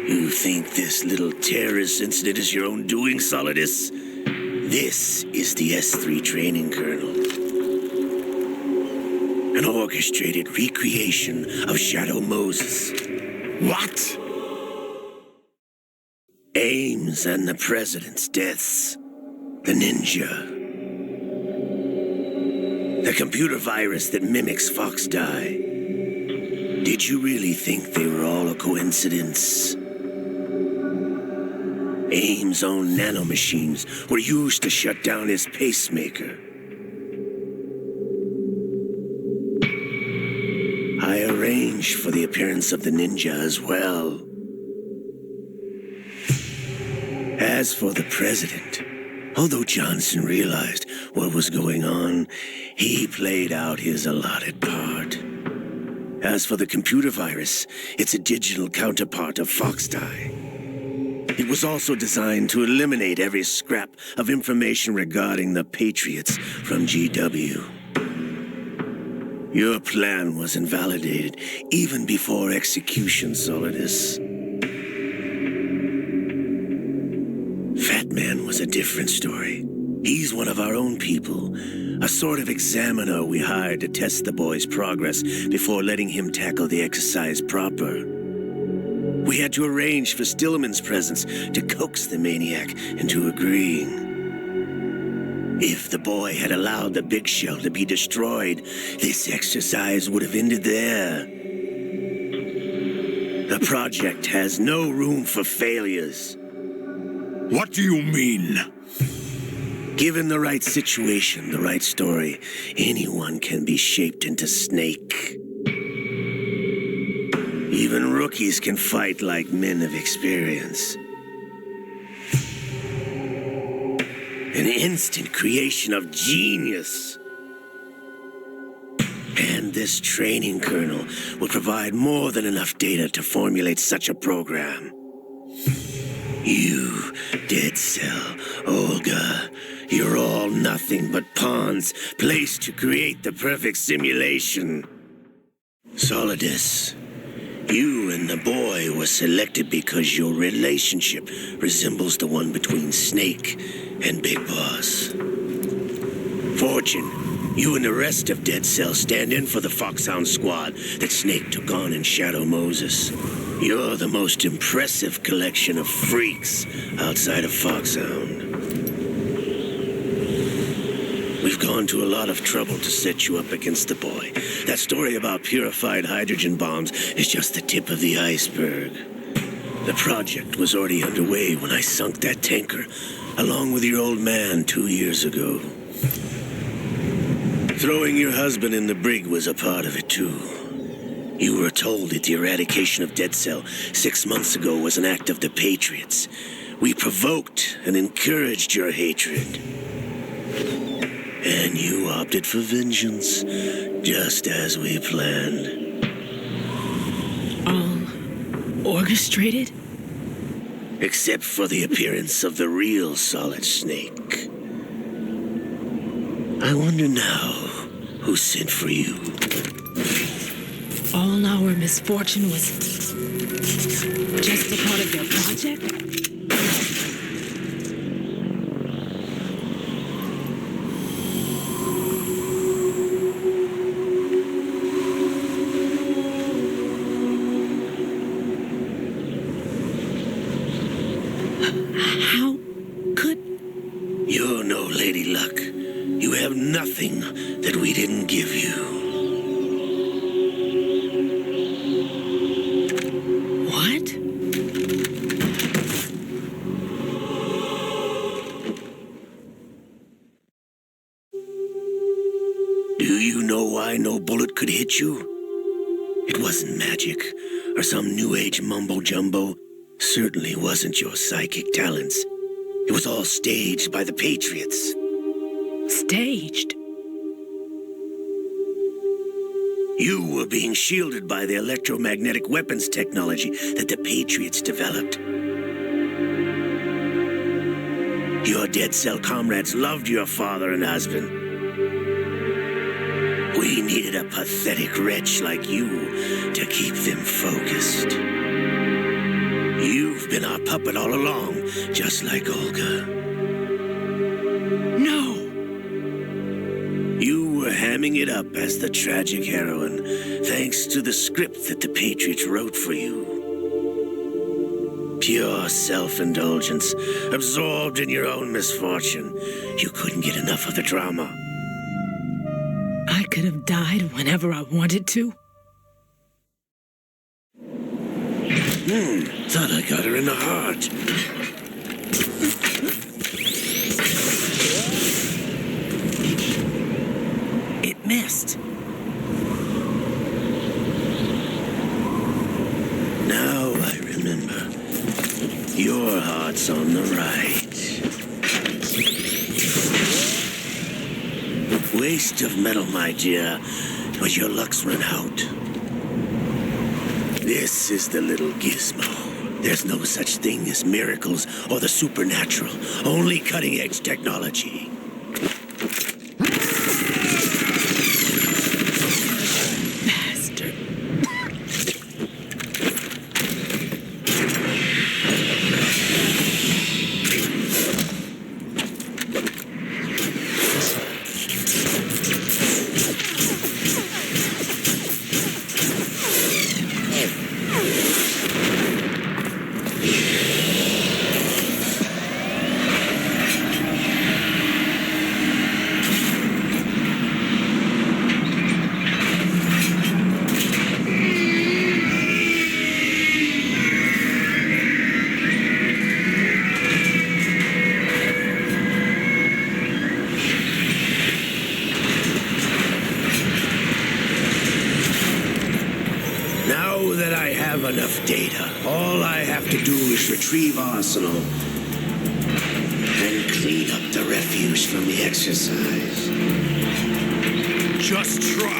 You think this little terrorist incident is your own doing, Solidus? This is the S3 training kernel. An orchestrated recreation of Shadow Moses. What? Ames and the president's deaths. The ninja. The computer virus that mimics FOXHOUND. Did you really think they were all a coincidence? Ames' own nanomachines were used to shut down his pacemaker. I arranged for the appearance of the ninja as well. As for the president, Although Johnson realized what was going on, he played out his allotted part. As for the computer virus, it's a digital counterpart of FOXHOUND. It was also designed to eliminate every scrap of information regarding the Patriots from GW. Your plan was invalidated even before execution, Solidus. Fat Man was a different story. He's one of our own people, a sort of examiner we hired to test the boy's progress before letting him tackle the exercise proper. We had to arrange for Stillman's presence to coax the maniac into agreeing. If the boy had allowed the big shell to be destroyed, this exercise would have ended there. The project has no room for failures. What do you mean? Given the right situation, the right story, anyone can be shaped into Snake. Even rookies can fight like men of experience. An instant creation of genius. And this training kernel will provide more than enough data to formulate such a program. You, Dead Cell, Olga, you're all nothing but pawns placed to create the perfect simulation. Solidus, you and the boy were selected because your relationship resembles the one between Snake and Big Boss. Fortune, you and the rest of Dead Cell stand in for the FOXHOUND squad that Snake took on in Shadow Moses. You're the most impressive collection of freaks outside of FOXHOUND. We've gone to a lot of trouble to set you up against the boy. That story about purified hydrogen bombs is just the tip of the iceberg. The project was already underway when I sunk that tanker, along with your old man 2 years ago. Throwing your husband in the brig was a part of it too. You were told that the eradication of Dead Cell 6 months ago was an act of the Patriots. We provoked and encouraged your hatred. And you opted for vengeance, just as we planned. All orchestrated? Except for the appearance of the real Solid Snake. I wonder now who sent for you. All our misfortune was just a part of their project? How could... You're no Lady Luck. You have nothing that we didn't give you. What? Do you know why no bullet could hit you? It wasn't magic or some new age mumbo-jumbo. Certainly wasn't your psychic talents. It was all staged by the Patriots. Staged? You were being shielded by the electromagnetic weapons technology that the Patriots developed. Your Dead Cell comrades loved your father and husband. We needed a pathetic wretch like you to keep them focused. You've been our puppet all along, just like Olga. No! You were hamming it up as the tragic heroine, thanks to the script that the Patriots wrote for you. Pure self-indulgence, absorbed in your own misfortune. You couldn't get enough of the drama. I could have died whenever I wanted to. Thought I got her in the heart. It missed. Now I remember. Your heart's on the right. Waste of metal, my dear, but your luck's run out. This is the little gizmo. There's no such thing as miracles or the supernatural, only cutting-edge technology. Enough data. All I have to do is retrieve Arsenal and clean up the refuse from the exercise. Just try.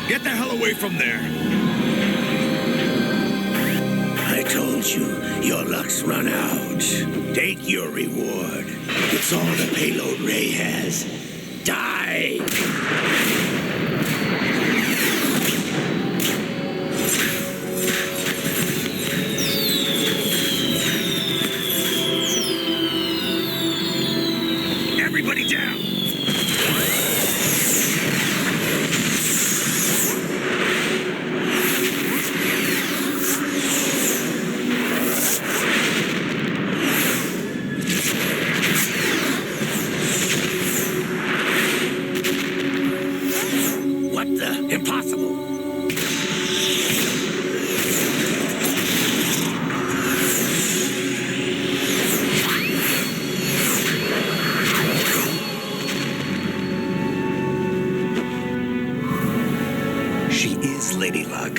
Get the hell away from there! I told you, your luck's run out. Take your reward. It's all the payload Ray has. Die! Everybody down! Impossible! She is Lady Luck.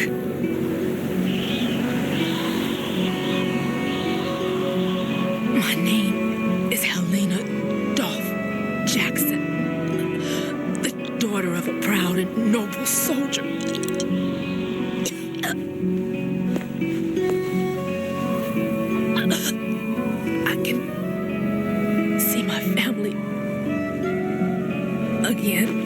My name is Helena Dolph Jackson, the daughter of a proud and noble soldier. I can see my family again.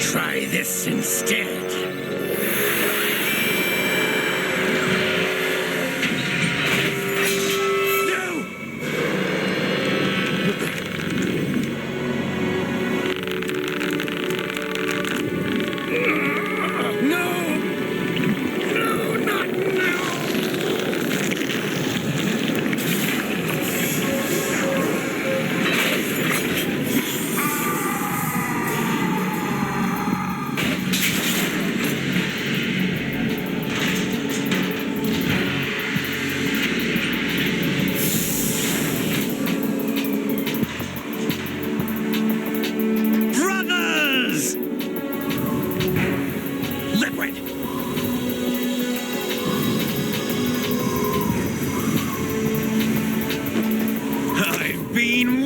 Try this instead.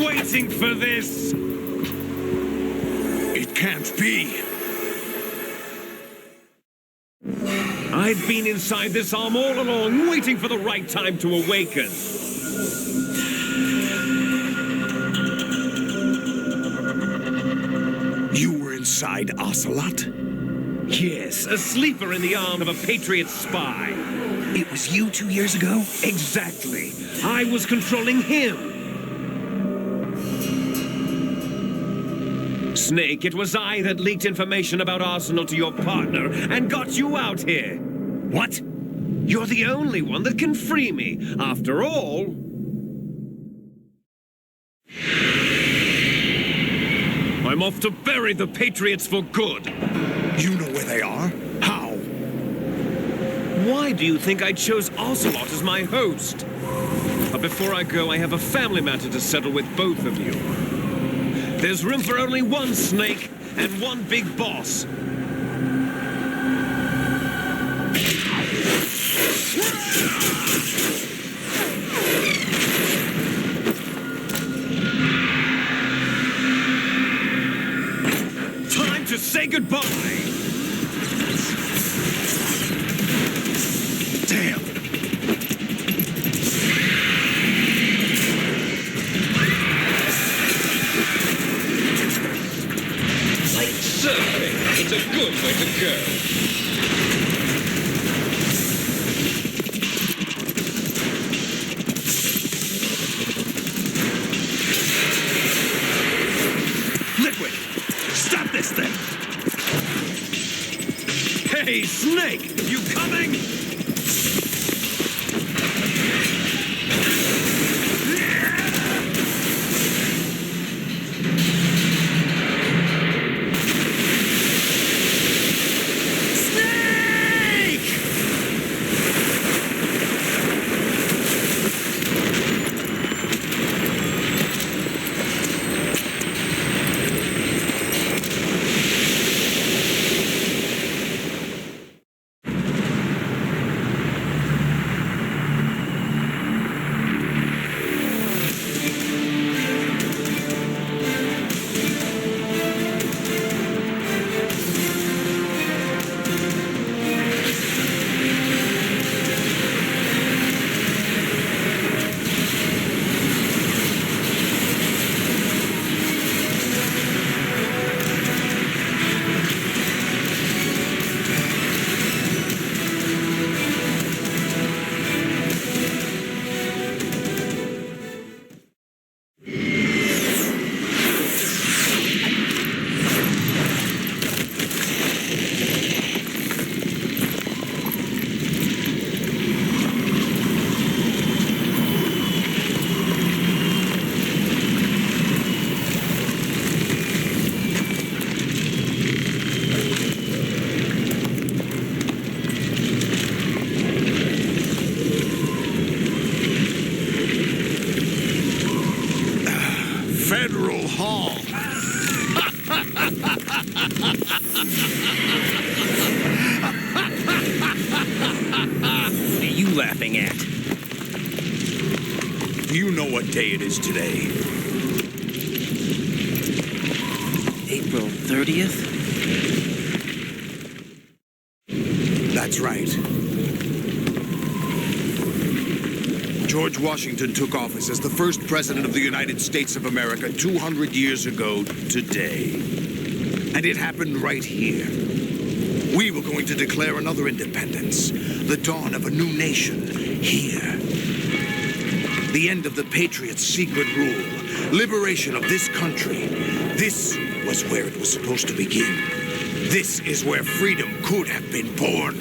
Waiting for this! It can't be. I've been inside this arm all along, waiting for the right time to awaken. inside Ocelot? Yes, a sleeper in the arm of a Patriot spy. It was you 2 years ago? Exactly. I was controlling him. Snake, it was I that leaked information about Arsenal to your partner and got you out here. What? You're the only one that can free me. After all... I'm off to bury the Patriots for good. You know where they are? How? Why do you think I chose Ocelot as my host? But before I go, I have a family matter to settle with both of you. There's room for only one Snake and one big boss. Time to say goodbye! Damn! Like surfing, it's a good way to go. Liquid! Stop this thing! Hey, Snake! You coming? Federal Hall. What are you laughing at? You know what day it is today. April 30th? That's right. George Washington took office as the first president of the United States of America 200 years ago today. And it happened right here. We were going to declare another independence, the dawn of a new nation here. The end of the Patriots' secret rule, liberation of this country. This was where it was supposed to begin. This is where freedom could have been born.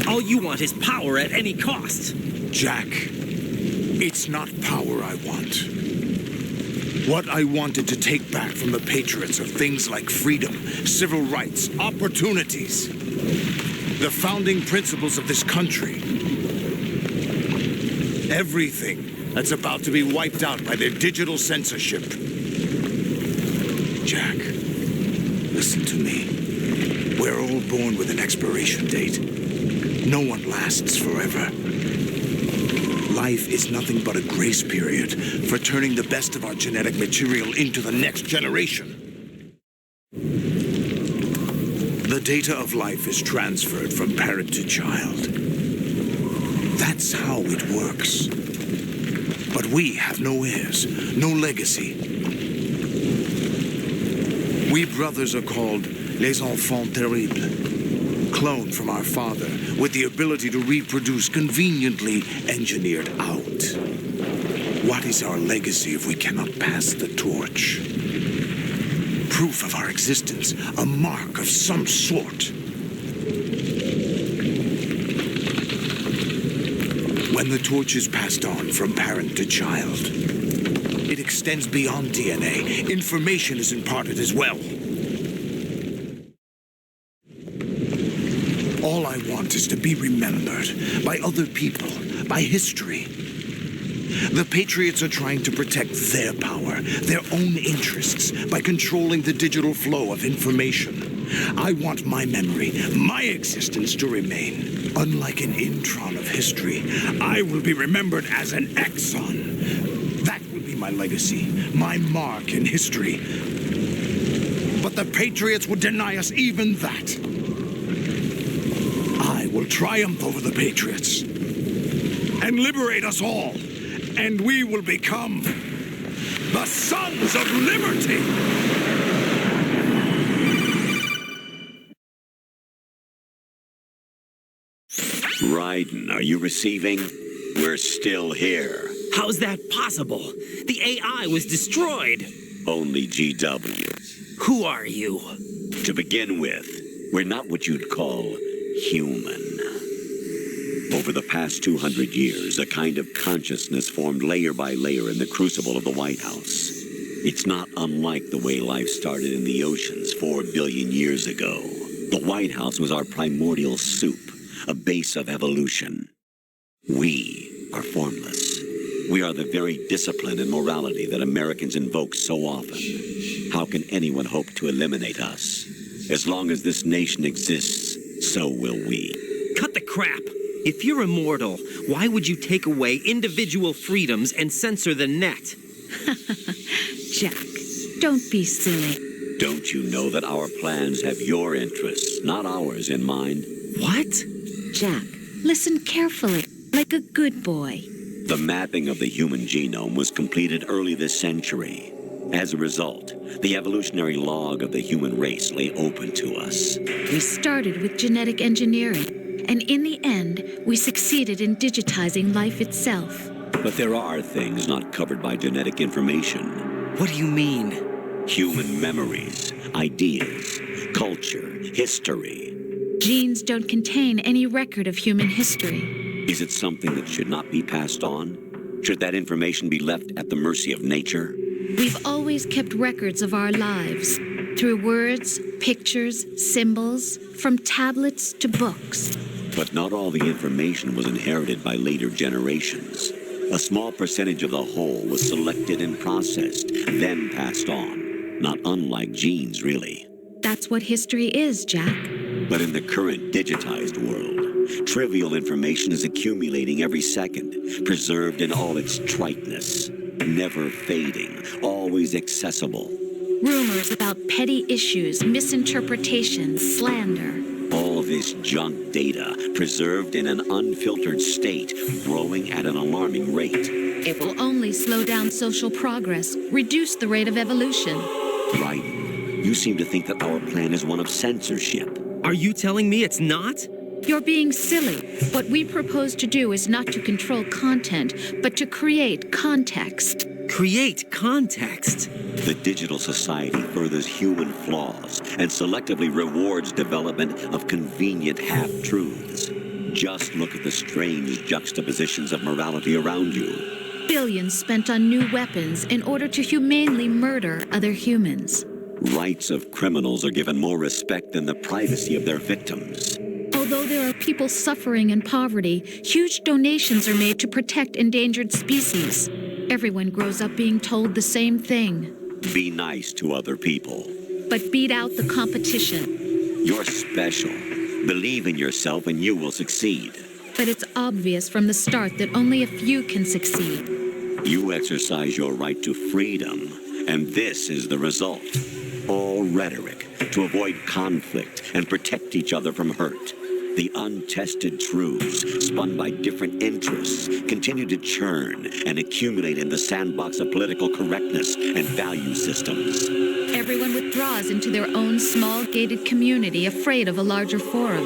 All you want is power at any cost. Jack, it's not power I want. What I wanted to take back from the Patriots are things like freedom, civil rights, opportunities. The founding principles of this country. Everything that's about to be wiped out by their digital censorship. Jack, listen to me. We're all born with an expiration date. No one lasts forever. Life is nothing but a grace period for turning the best of our genetic material into the next generation. The data of life is transferred from parent to child. That's how it works. But we have no heirs, no legacy. We brothers are called les enfants terribles, cloned from our father, with the ability to reproduce conveniently engineered out. What is our legacy if we cannot pass the torch? Proof of our existence, a mark of some sort. When the torch is passed on from parent to child, it extends beyond DNA. Information is imparted as well. All I want is to be remembered by other people, by history. The Patriots are trying to protect their power, their own interests, by controlling the digital flow of information. I want my memory, my existence to remain. Unlike an intron of history, I will be remembered as an exon. That will be my legacy, my mark in history. But the Patriots would deny us even that. I will triumph over the Patriots and liberate us all. And we will become the Sons of Liberty! Raiden, are you receiving? We're still here. How's that possible? The AI was destroyed. Only GW. Who are you? To begin with, we're not what you'd call human. Over the past 200 years, a kind of consciousness formed layer by layer in the crucible of the White House. It's not unlike the way life started in the oceans 4 billion years ago. The White House was our primordial soup, a base of evolution. We are formless. We are the very discipline and morality that Americans invoke so often. How can anyone hope to eliminate us? As long as this nation exists, so will we. Cut the crap! If you're immortal, why would you take away individual freedoms and censor the net? Jack, don't be silly. Don't you know that our plans have your interests, not ours, in mind? What? Jack, listen carefully, like a good boy. The mapping of the human genome was completed early this century. As a result, the evolutionary log of the human race lay open to us. We started with genetic engineering. And in the end, we succeeded in digitizing life itself. But there are things not covered by genetic information. What do you mean? Human memories, ideas, culture, history. Genes don't contain any record of human history. Is it something that should not be passed on? Should that information be left at the mercy of nature? We've always kept records of our lives. Through words, pictures, symbols, from tablets to books. But not all the information was inherited by later generations. A small percentage of the whole was selected and processed, then passed on. Not unlike genes, really. That's what history is, Jack. But in the current digitized world, trivial information is accumulating every second, preserved in all its triteness, never fading, always accessible. Rumors about petty issues, misinterpretations, slander. All this junk data, preserved in an unfiltered state, growing at an alarming rate. It will only slow down social progress, reduce the rate of evolution. Raiden, you seem to think that our plan is one of censorship. Are you telling me it's not? You're being silly. What we propose to do is not to control content, but to create context. Create context? The digital society furthers human flaws and selectively rewards development of convenient half-truths. Just look at the strange juxtapositions of morality around you. Billions spent on new weapons in order to humanely murder other humans. Rights of criminals are given more respect than the privacy of their victims. Although there are people suffering in poverty, huge donations are made to protect endangered species. Everyone grows up being told the same thing. Be nice to other people. But beat out the competition. You're special. Believe in yourself and you will succeed. But it's obvious from the start that only a few can succeed. You exercise your right to freedom, and this is the result. All rhetoric to avoid conflict and protect each other from hurt. The untested truths, spun by different interests, continue to churn and accumulate in the sandbox of political correctness and value systems. Everyone withdraws into their own small gated community, afraid of a larger forum.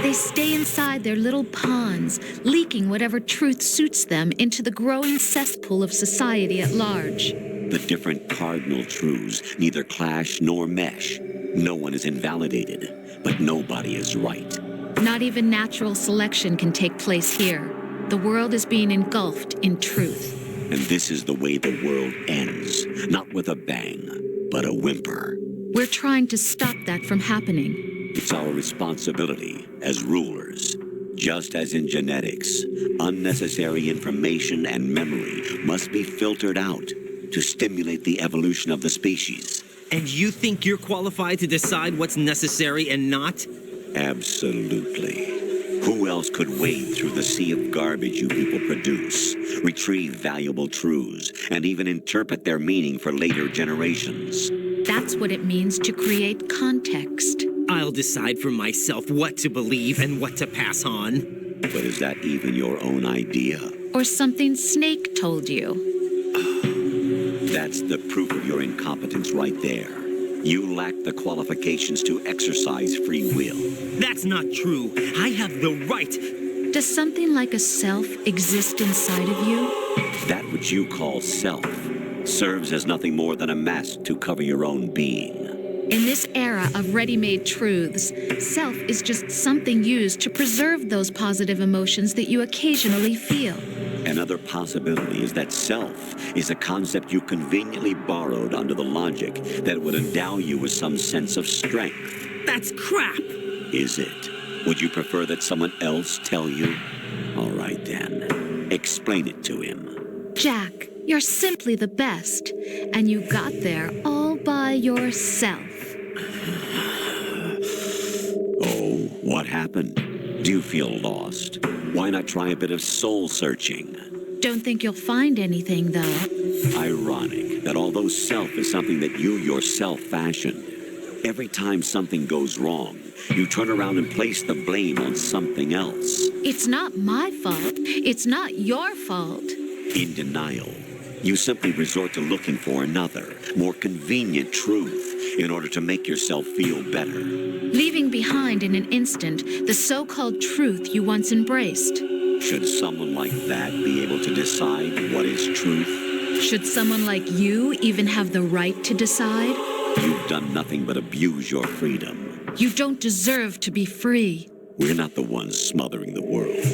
They stay inside their little ponds, leaking whatever truth suits them into the growing cesspool of society at large. The different cardinal truths neither clash nor mesh. No one is invalidated, but nobody is right. Not even natural selection can take place here. The world is being engulfed in truth. And this is the way the world ends, not with a bang, but a whimper. We're trying to stop that from happening. It's our responsibility as rulers. Just as in genetics, unnecessary information and memory must be filtered out to stimulate the evolution of the species. And you think you're qualified to decide what's necessary and not? Absolutely. Who else could wade through the sea of garbage you people produce, retrieve valuable truths, and even interpret their meaning for later generations? That's what it means to create context. I'll decide for myself what to believe and what to pass on. But is that even your own idea? Or something Snake told you? That's the proof of your incompetence right there. You lack the qualifications to exercise free will. That's not true. I have the right. Does something like a self exist inside of you? That which you call self serves as nothing more than a mask to cover your own being. In this era of ready-made truths, self is just something used to preserve those positive emotions that you occasionally feel. Another possibility is that self is a concept you conveniently borrowed under the logic that it would endow you with some sense of strength. That's crap! Is it? Would you prefer that someone else tell you? All right then, explain it to him. Jack, you're simply the best, and you got there all by yourself. Oh, what happened? Do you feel lost? Why not try a bit of soul searching? Don't think you'll find anything, though. Ironic that although self is something that you yourself fashioned, every time something goes wrong, you turn around and place the blame on something else. It's not my fault. It's not your fault. In denial, you simply resort to looking for another, more convenient truth in order to make yourself feel better. Leaving behind in an instant the so-called truth you once embraced. Should someone like that be able to decide what is truth? Should someone like you even have the right to decide? You've done nothing but abuse your freedom. You don't deserve to be free. We're not the ones smothering the world.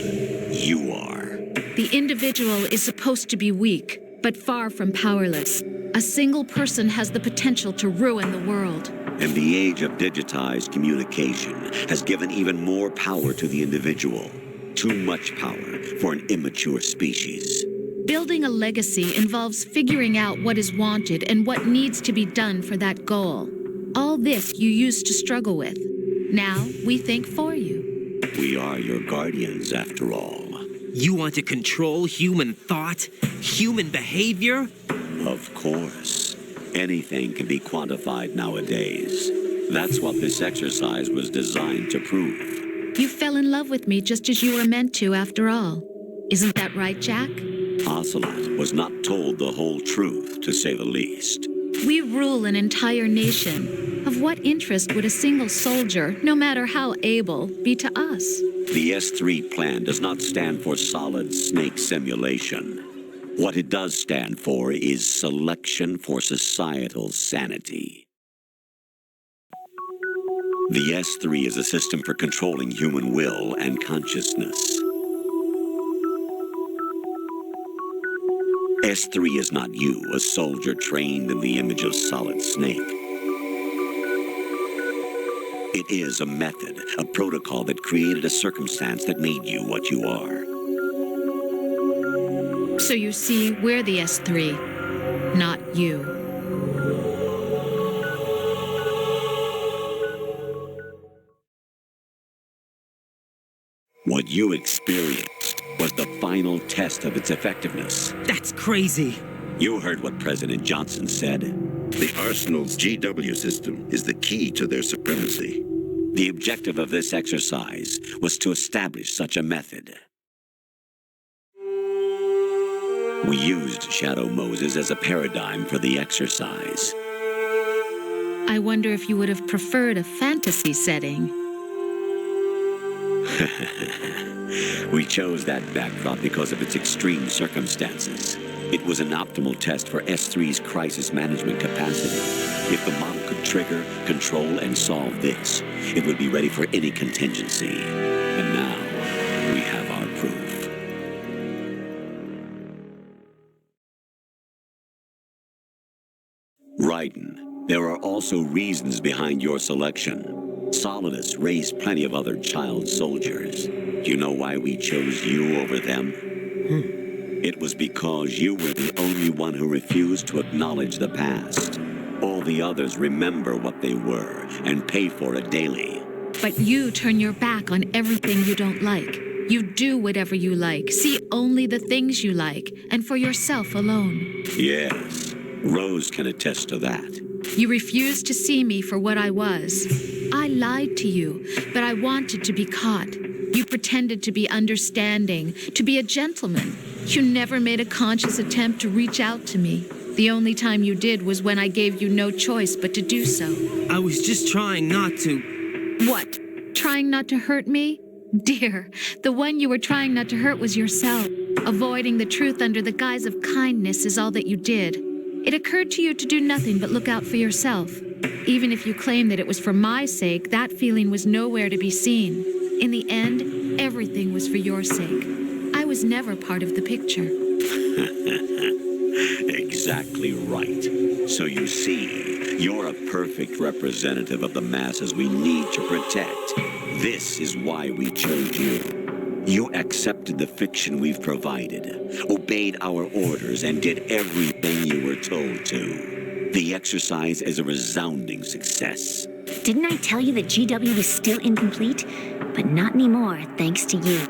You are. The individual is supposed to be weak, but far from powerless. A single person has the potential to ruin the world. And the age of digitized communication has given even more power to the individual. Too much power for an immature species. Building a legacy involves figuring out what is wanted and what needs to be done for that goal. All this you used to struggle with. Now we think for you. We are your guardians, after all. You want to control human thought, human behavior? Of course. Anything can be quantified nowadays. That's what this exercise was designed to prove. You fell in love with me just as you were meant to, after all. Isn't that right, Jack? Ocelot was not told the whole truth, to say the least. We rule an entire nation. Of what interest would a single soldier, no matter how able, be to us? The S3 plan does not stand for solid snake simulation. What it does stand for is selection for societal sanity. The S3 is a system for controlling human will and consciousness. S3 is not you, a soldier trained in the image of Solid Snake. It is a method, a protocol that created a circumstance that made you what you are. So you see, we're the S3, not you. What you experienced was the final test of its effectiveness. That's crazy. You heard what President Johnson said. The Arsenal's GW system is the key to their supremacy. The objective of this exercise was to establish such a method. We used Shadow Moses as a paradigm for the exercise. I wonder if you would have preferred a fantasy setting. We chose that backdrop because of its extreme circumstances. It was an optimal test for S3's crisis management capacity. If the model could trigger, control, and solve this, it would be ready for any contingency. And now, we have our proof. Raiden, there are also reasons behind your selection. Solidus raised plenty of other child soldiers. Do you know why we chose you over them? It was because you were the only one who refused to acknowledge the past. All the others remember what they were and pay for it daily. But you turn your back on everything you don't like. You do whatever you like, see only the things you like, and for yourself alone. Yes, Rose can attest to that. You refused to see me for what I was. I lied to you, but I wanted to be caught. You pretended to be understanding, to be a gentleman. You never made a conscious attempt to reach out to me. The only time you did was when I gave you no choice but to do so. I was just trying not to... What? Trying not to hurt me? Dear, the one you were trying not to hurt was yourself. Avoiding the truth under the guise of kindness is all that you did. It occurred to you to do nothing but look out for yourself. Even if you claim that it was for my sake, that feeling was nowhere to be seen. In the end, everything was for your sake. I was never part of the picture. Exactly right. So you see, you're a perfect representative of the masses we need to protect. This is why we chose you. You accepted the fiction we've provided, obeyed our orders, and did everything you were told to. The exercise is a resounding success. Didn't I tell you that GW was still incomplete? But not anymore, thanks to you.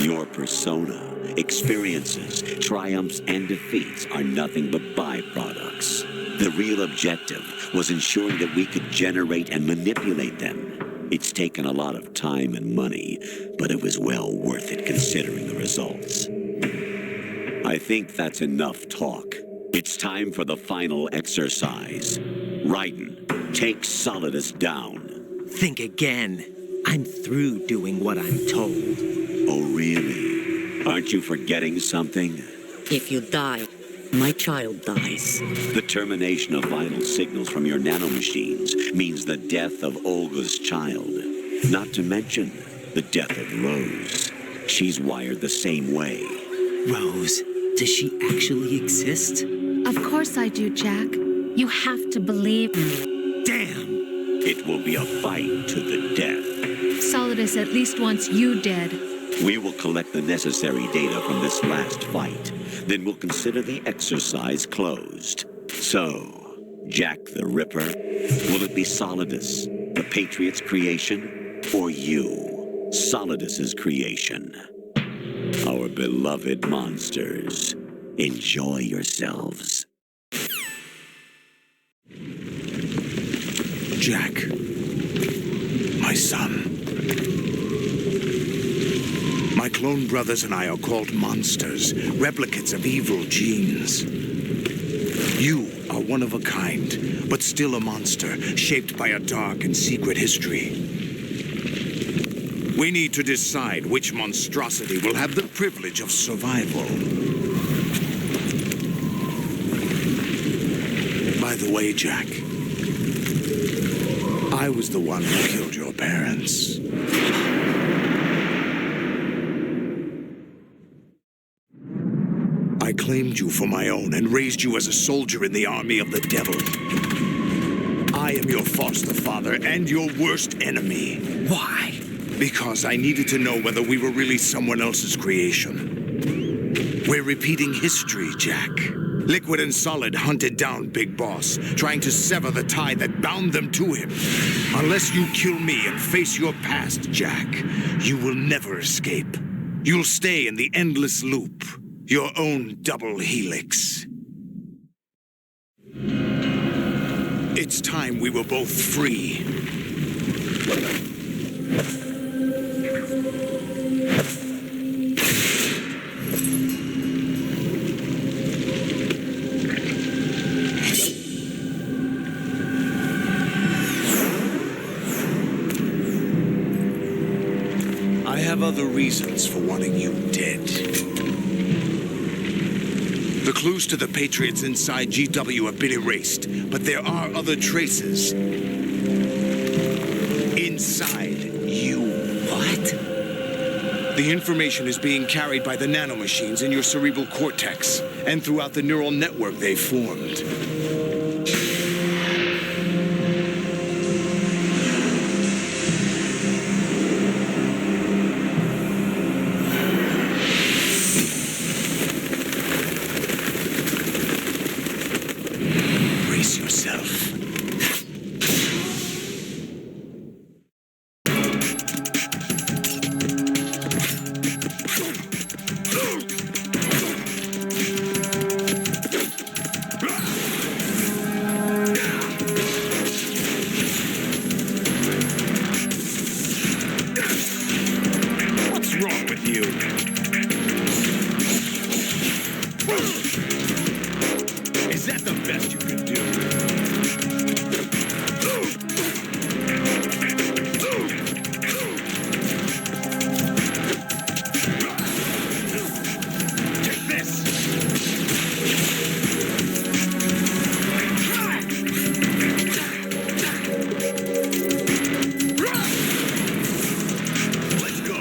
Your persona, experiences, triumphs, and defeats are nothing but byproducts. The real objective was ensuring that we could generate and manipulate them. It's taken a lot of time and money, but it was well worth it considering the results. I think that's enough talk. It's time for the final exercise. Raiden, take Solidus down. Think again. I'm through doing what I'm told. Oh, really? Aren't you forgetting something? If you die, my child dies. The termination of vital signals from your nanomachines means the death of Olga's child. Not to mention the death of Rose. She's wired the same way. Rose? Does she actually exist? Of course I do, Jack. You have to believe me. Damn! It will be a fight to the death. Solidus at least wants you dead. We will collect the necessary data from this last fight. Then we'll consider the exercise closed. So, Jack the Ripper, will it be Solidus, the Patriot's creation, or you, Solidus's creation? Our beloved monsters, enjoy yourselves. Jack, my son. My clone brothers and I are called monsters, replicates of evil genes. You are one of a kind, but still a monster, shaped by a dark and secret history. We need to decide which monstrosity will have the privilege of survival. By the way, Jack, I was the one who killed your parents. I claimed you for my own and raised you as a soldier in the army of the devil. I am your foster father and your worst enemy. Why? Because I needed to know whether we were really someone else's creation. We're repeating history, Jack. Liquid and Solid hunted down Big Boss, trying to sever the tie that bound them to him. Unless you kill me and face your past, Jack, you will never escape. You'll stay in the endless loop, your own double helix. It's time we were both free. I have other reasons for wanting you dead. The clues to the Patriots inside GW have been erased, but there are other traces. Inside you. What? The information is being carried by the nanomachines in your cerebral cortex and throughout the neural network they formed. Brace yourself. What's wrong with you? Is that the best you can do? Take this! Let's go!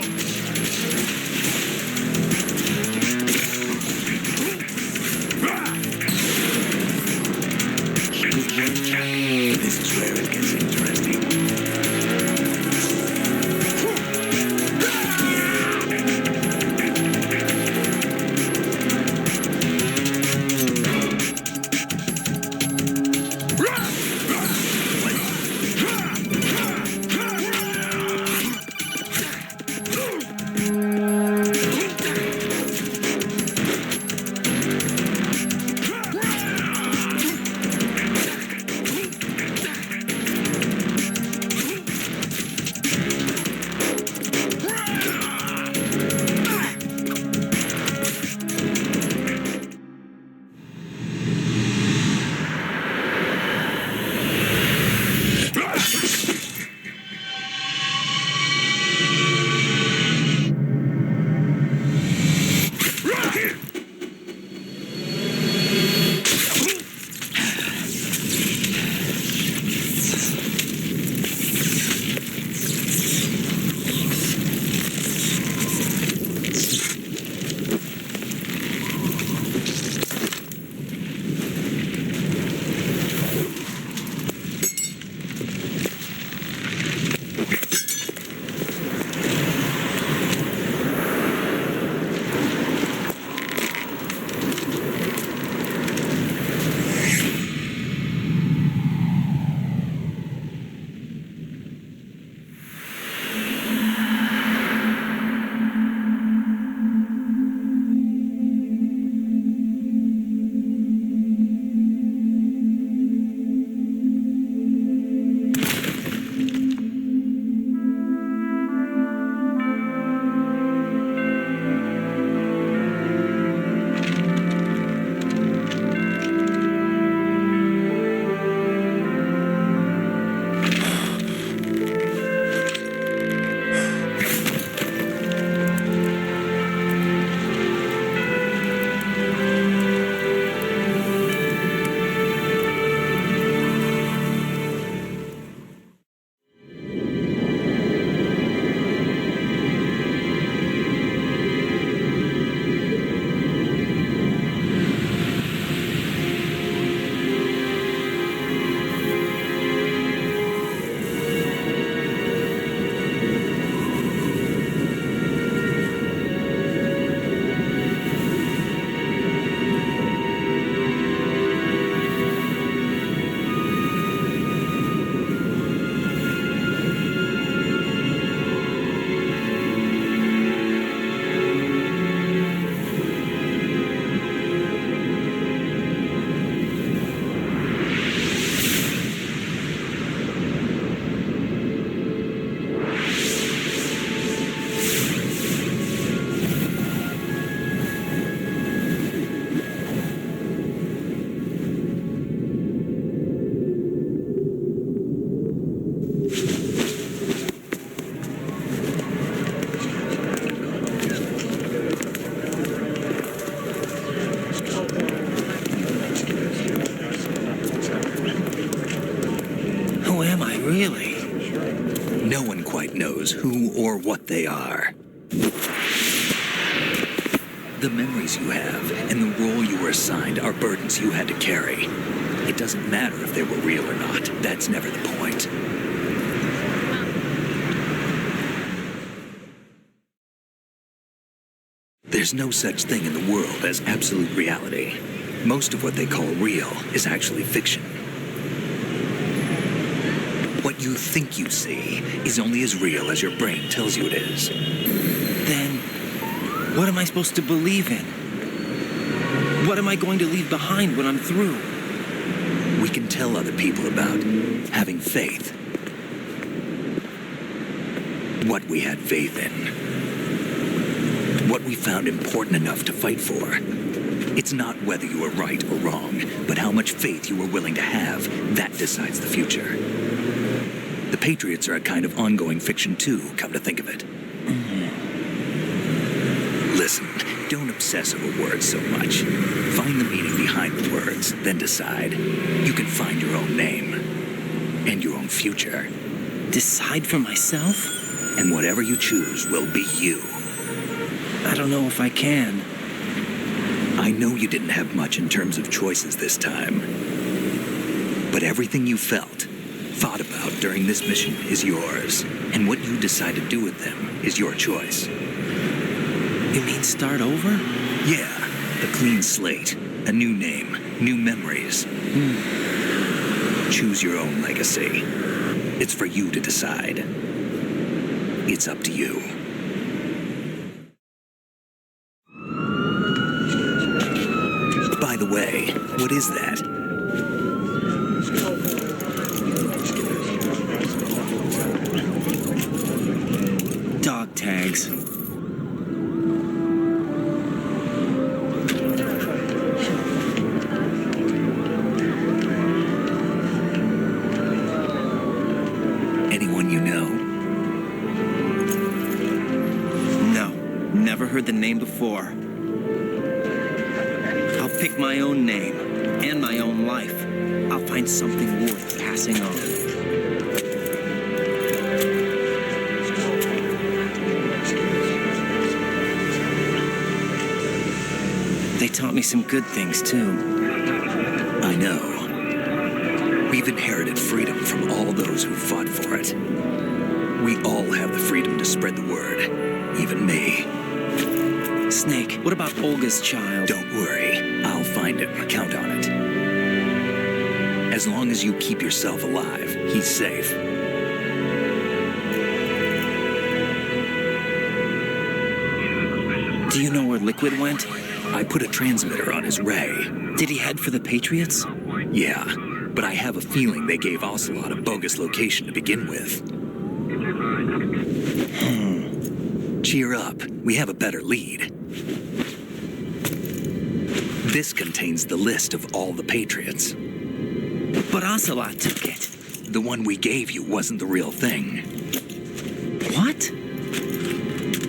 quite knows who or what they are. The memories you have and the role you were assigned are burdens you had to carry. It doesn't matter if they were real or not. That's never the point. There's no such thing in the world as absolute reality. Most of what they call real is actually fiction. What you think you see is only as real as your brain tells you it is. Then, what am I supposed to believe in? What am I going to leave behind when I'm through? We can tell other people about having faith. What we had faith in. What we found important enough to fight for. It's not whether you were right or wrong, but how much faith you were willing to have. That decides the future. The Patriots are a kind of ongoing fiction too, come to think of it. Listen, don't obsess over words so much. Find the meaning behind the words, then decide. You can find your own name. And your own future. Decide for myself? And whatever you choose will be you. I don't know if I can. I know you didn't have much in terms of choices this time. But everything you felt, thought about during this mission is yours. And what you decide to do with them is your choice. You mean start over? Yeah, a clean slate, a new name, new memories. Choose your own legacy. It's for you to decide. It's up to you. By the way, what is that? Dog tags. Anyone you know? No, never heard the name before. I'll pick my own name and my own life. I'll find something worth passing on. They taught me some good things, too. I know. We've inherited freedom from all those who fought for it. We all have the freedom to spread the word, even me. Snake, what about Olga's child? Don't worry, I'll find him. Count on it. As long as you keep yourself alive, he's safe. Do you know where Liquid went? I put a transmitter on his ray. Did he head for the Patriots? Yeah, but I have a feeling they gave Ocelot a bogus location to begin with. Cheer up, we have a better lead. This contains the list of all the Patriots. But Ocelot took it. The one we gave you wasn't the real thing. What?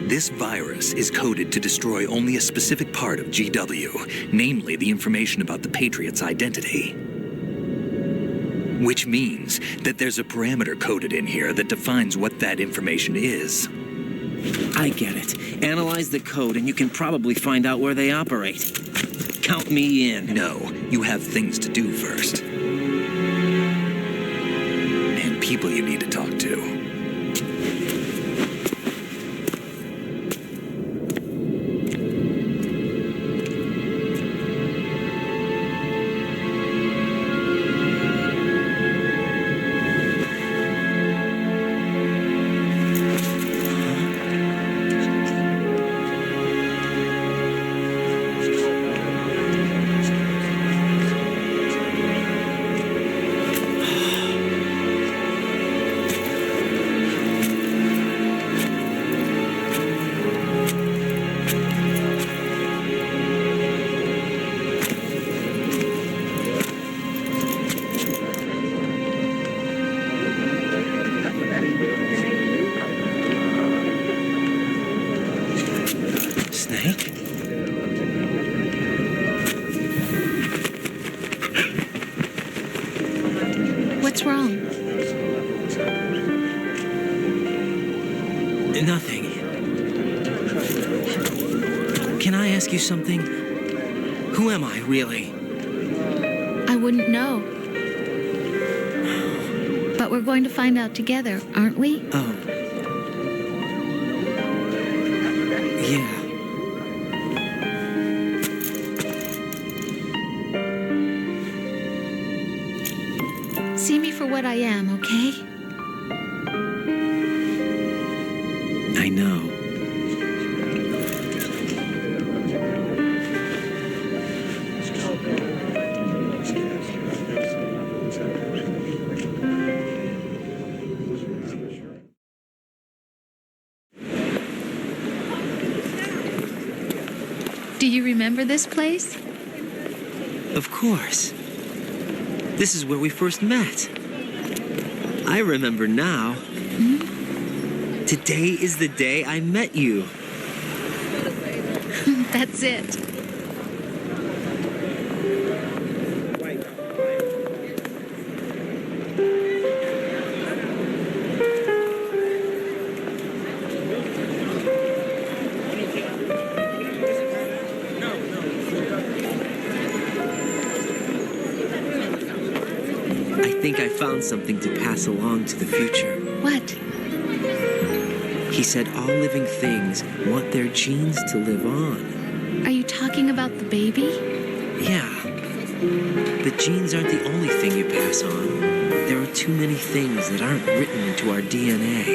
This virus is coded to destroy only a specific part of GW, namely the information about the Patriots' identity. Which means that there's a parameter coded in here that defines what that information is. I get it. Analyze the code and you can probably find out where they operate. Count me in. No, you have things to do first. And people you need to talk to. What's wrong? ask you something? Who am I, really? I wouldn't know. But we're going to find out together, aren't we? Oh. Yeah. See me for what I am, okay? I know. Do you remember this place? Of course. This is where we first met. I remember now. Today is the day I met you. That's it. I think I found something to pass along to the future. What? He said all living things want their genes to live on. Are you talking about the baby? Yeah. The genes aren't the only thing you pass on. There are too many things that aren't written into our DNA.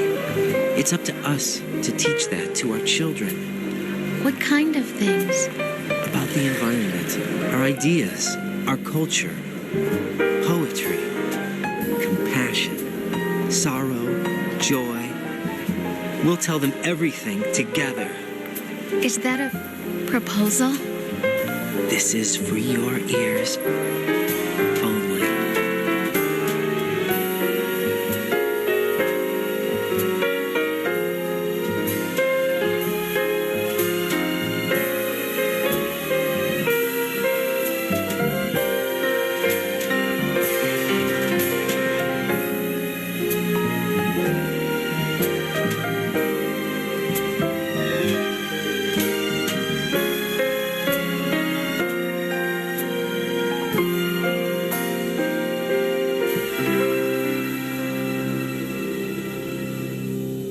It's up to us to teach that to our children. What kind of things? About the environment, our ideas, our culture, poetry, compassion, sorrow, joy. We'll tell them everything together. Is that a proposal? This is for your ears only.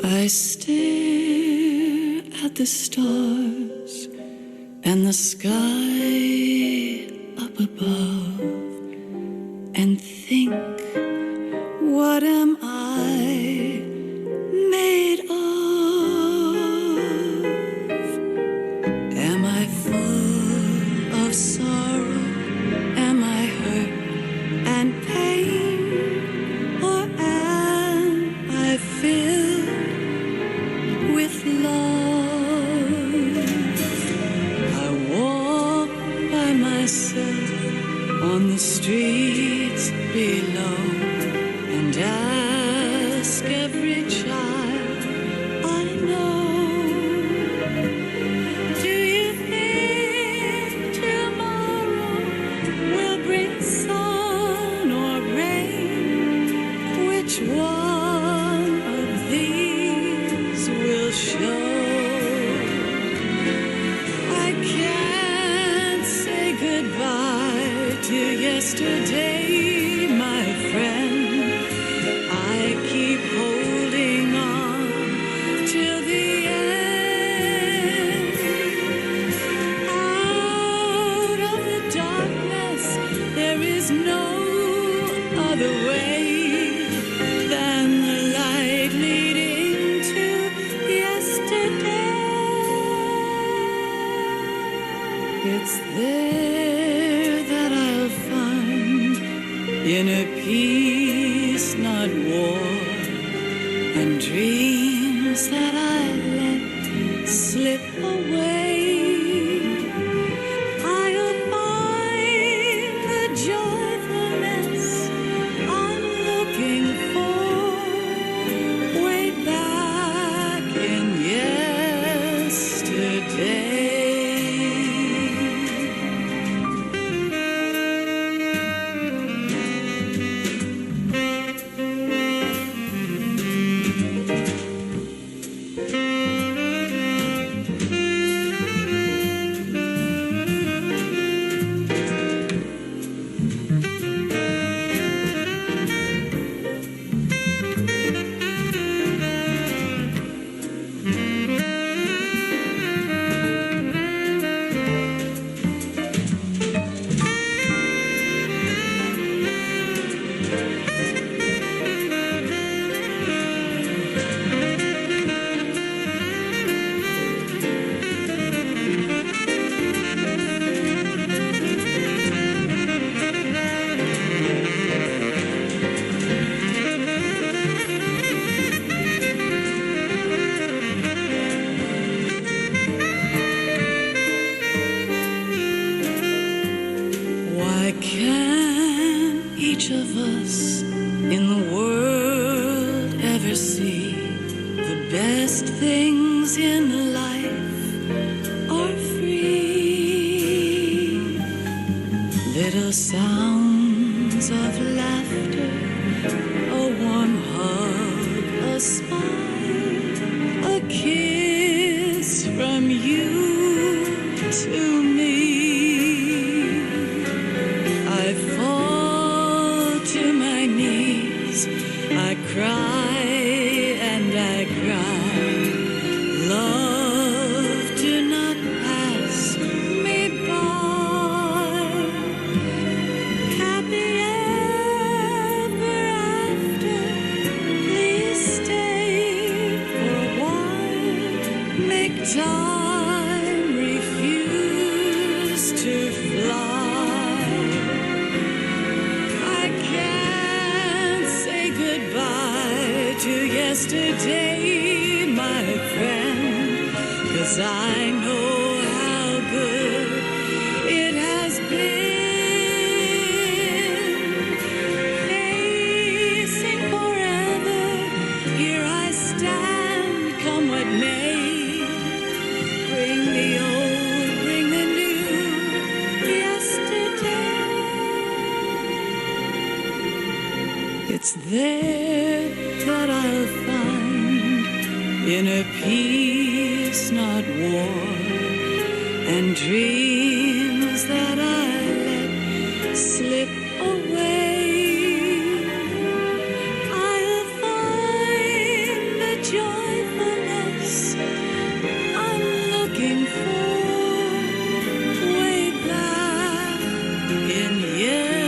I stare at the stars and the sky up above and think, what am I made of? Am I full of sorrow? Am I hurt and pain? Or am I filled with love? I walk by myself on the streets below and ask every child I know, do you think tomorrow will bring sun or rain? Which one of these will show? I can't say goodbye to yesterday, my friend. I keep holding on till the end. Out of the darkness, there is no other way than the light leading to yesterday. It's there that I'll find inner peace, not war, and dreams that I let slip away. I'll find the joyfulness I'm looking for way back in yesterday. sounds of laughter, a warm hug, a smile, a kiss from you to me. I fall to my knees, I cry and I cry. Love, do not pass me by. Happy ever after, please stay for a while. Make time, refuse to fly. I can't say goodbye to yesterday, my friend, 'cause I know how good it has been. Facing forever, here I stand, come what may. Bring the old, bring the new, yesterday. It's there that I'll find inner peace, not war, and dreams that I let slip away. I'll find the joyfulness I'm looking for way back in yesterday.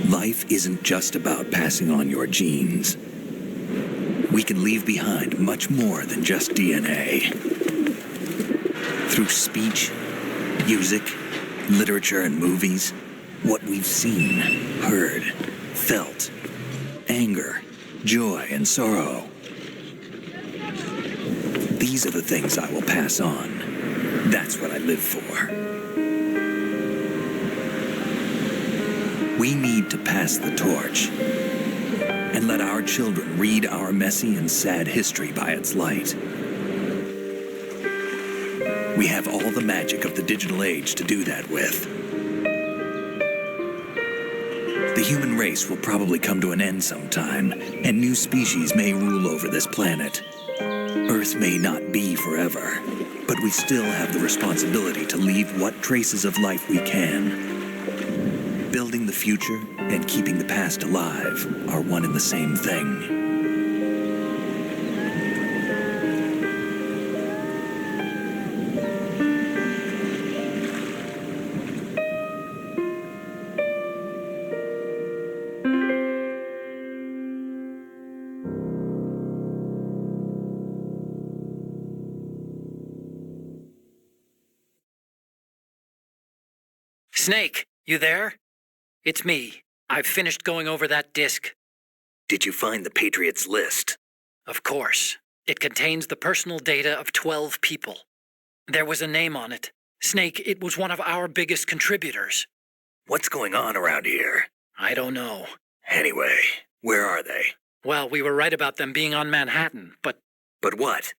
Life isn't just about passing on your genes. We can leave behind much more than just DNA. Through speech, music, literature, and movies, what we've seen, heard, felt, anger, joy, and sorrow. These are the things I will pass on. That's what I live for. We need to pass the torch and let our children read our messy and sad history by its light. We have all the magic of the digital age to do that with. The human race will probably come to an end sometime, and new species may rule over this planet. Earth may not be forever, but we still have the responsibility to leave what traces of life we can. Building the future and keeping the past alive are one and the same thing. Snake, you there? It's me. I've finished going over that disk. Did you find the Patriots list? Of course. It contains the personal data of 12 people. There was a name on it. Snake, it was one of our biggest contributors. What's going on around here? I don't know. Anyway, where are they? Well, we were right about them being on Manhattan, but... But what?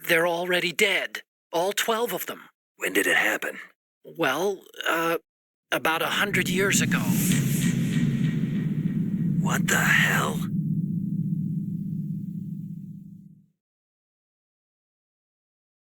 They're already dead. All 12 of them. When did it happen? Well, about 100 years ago. What the hell?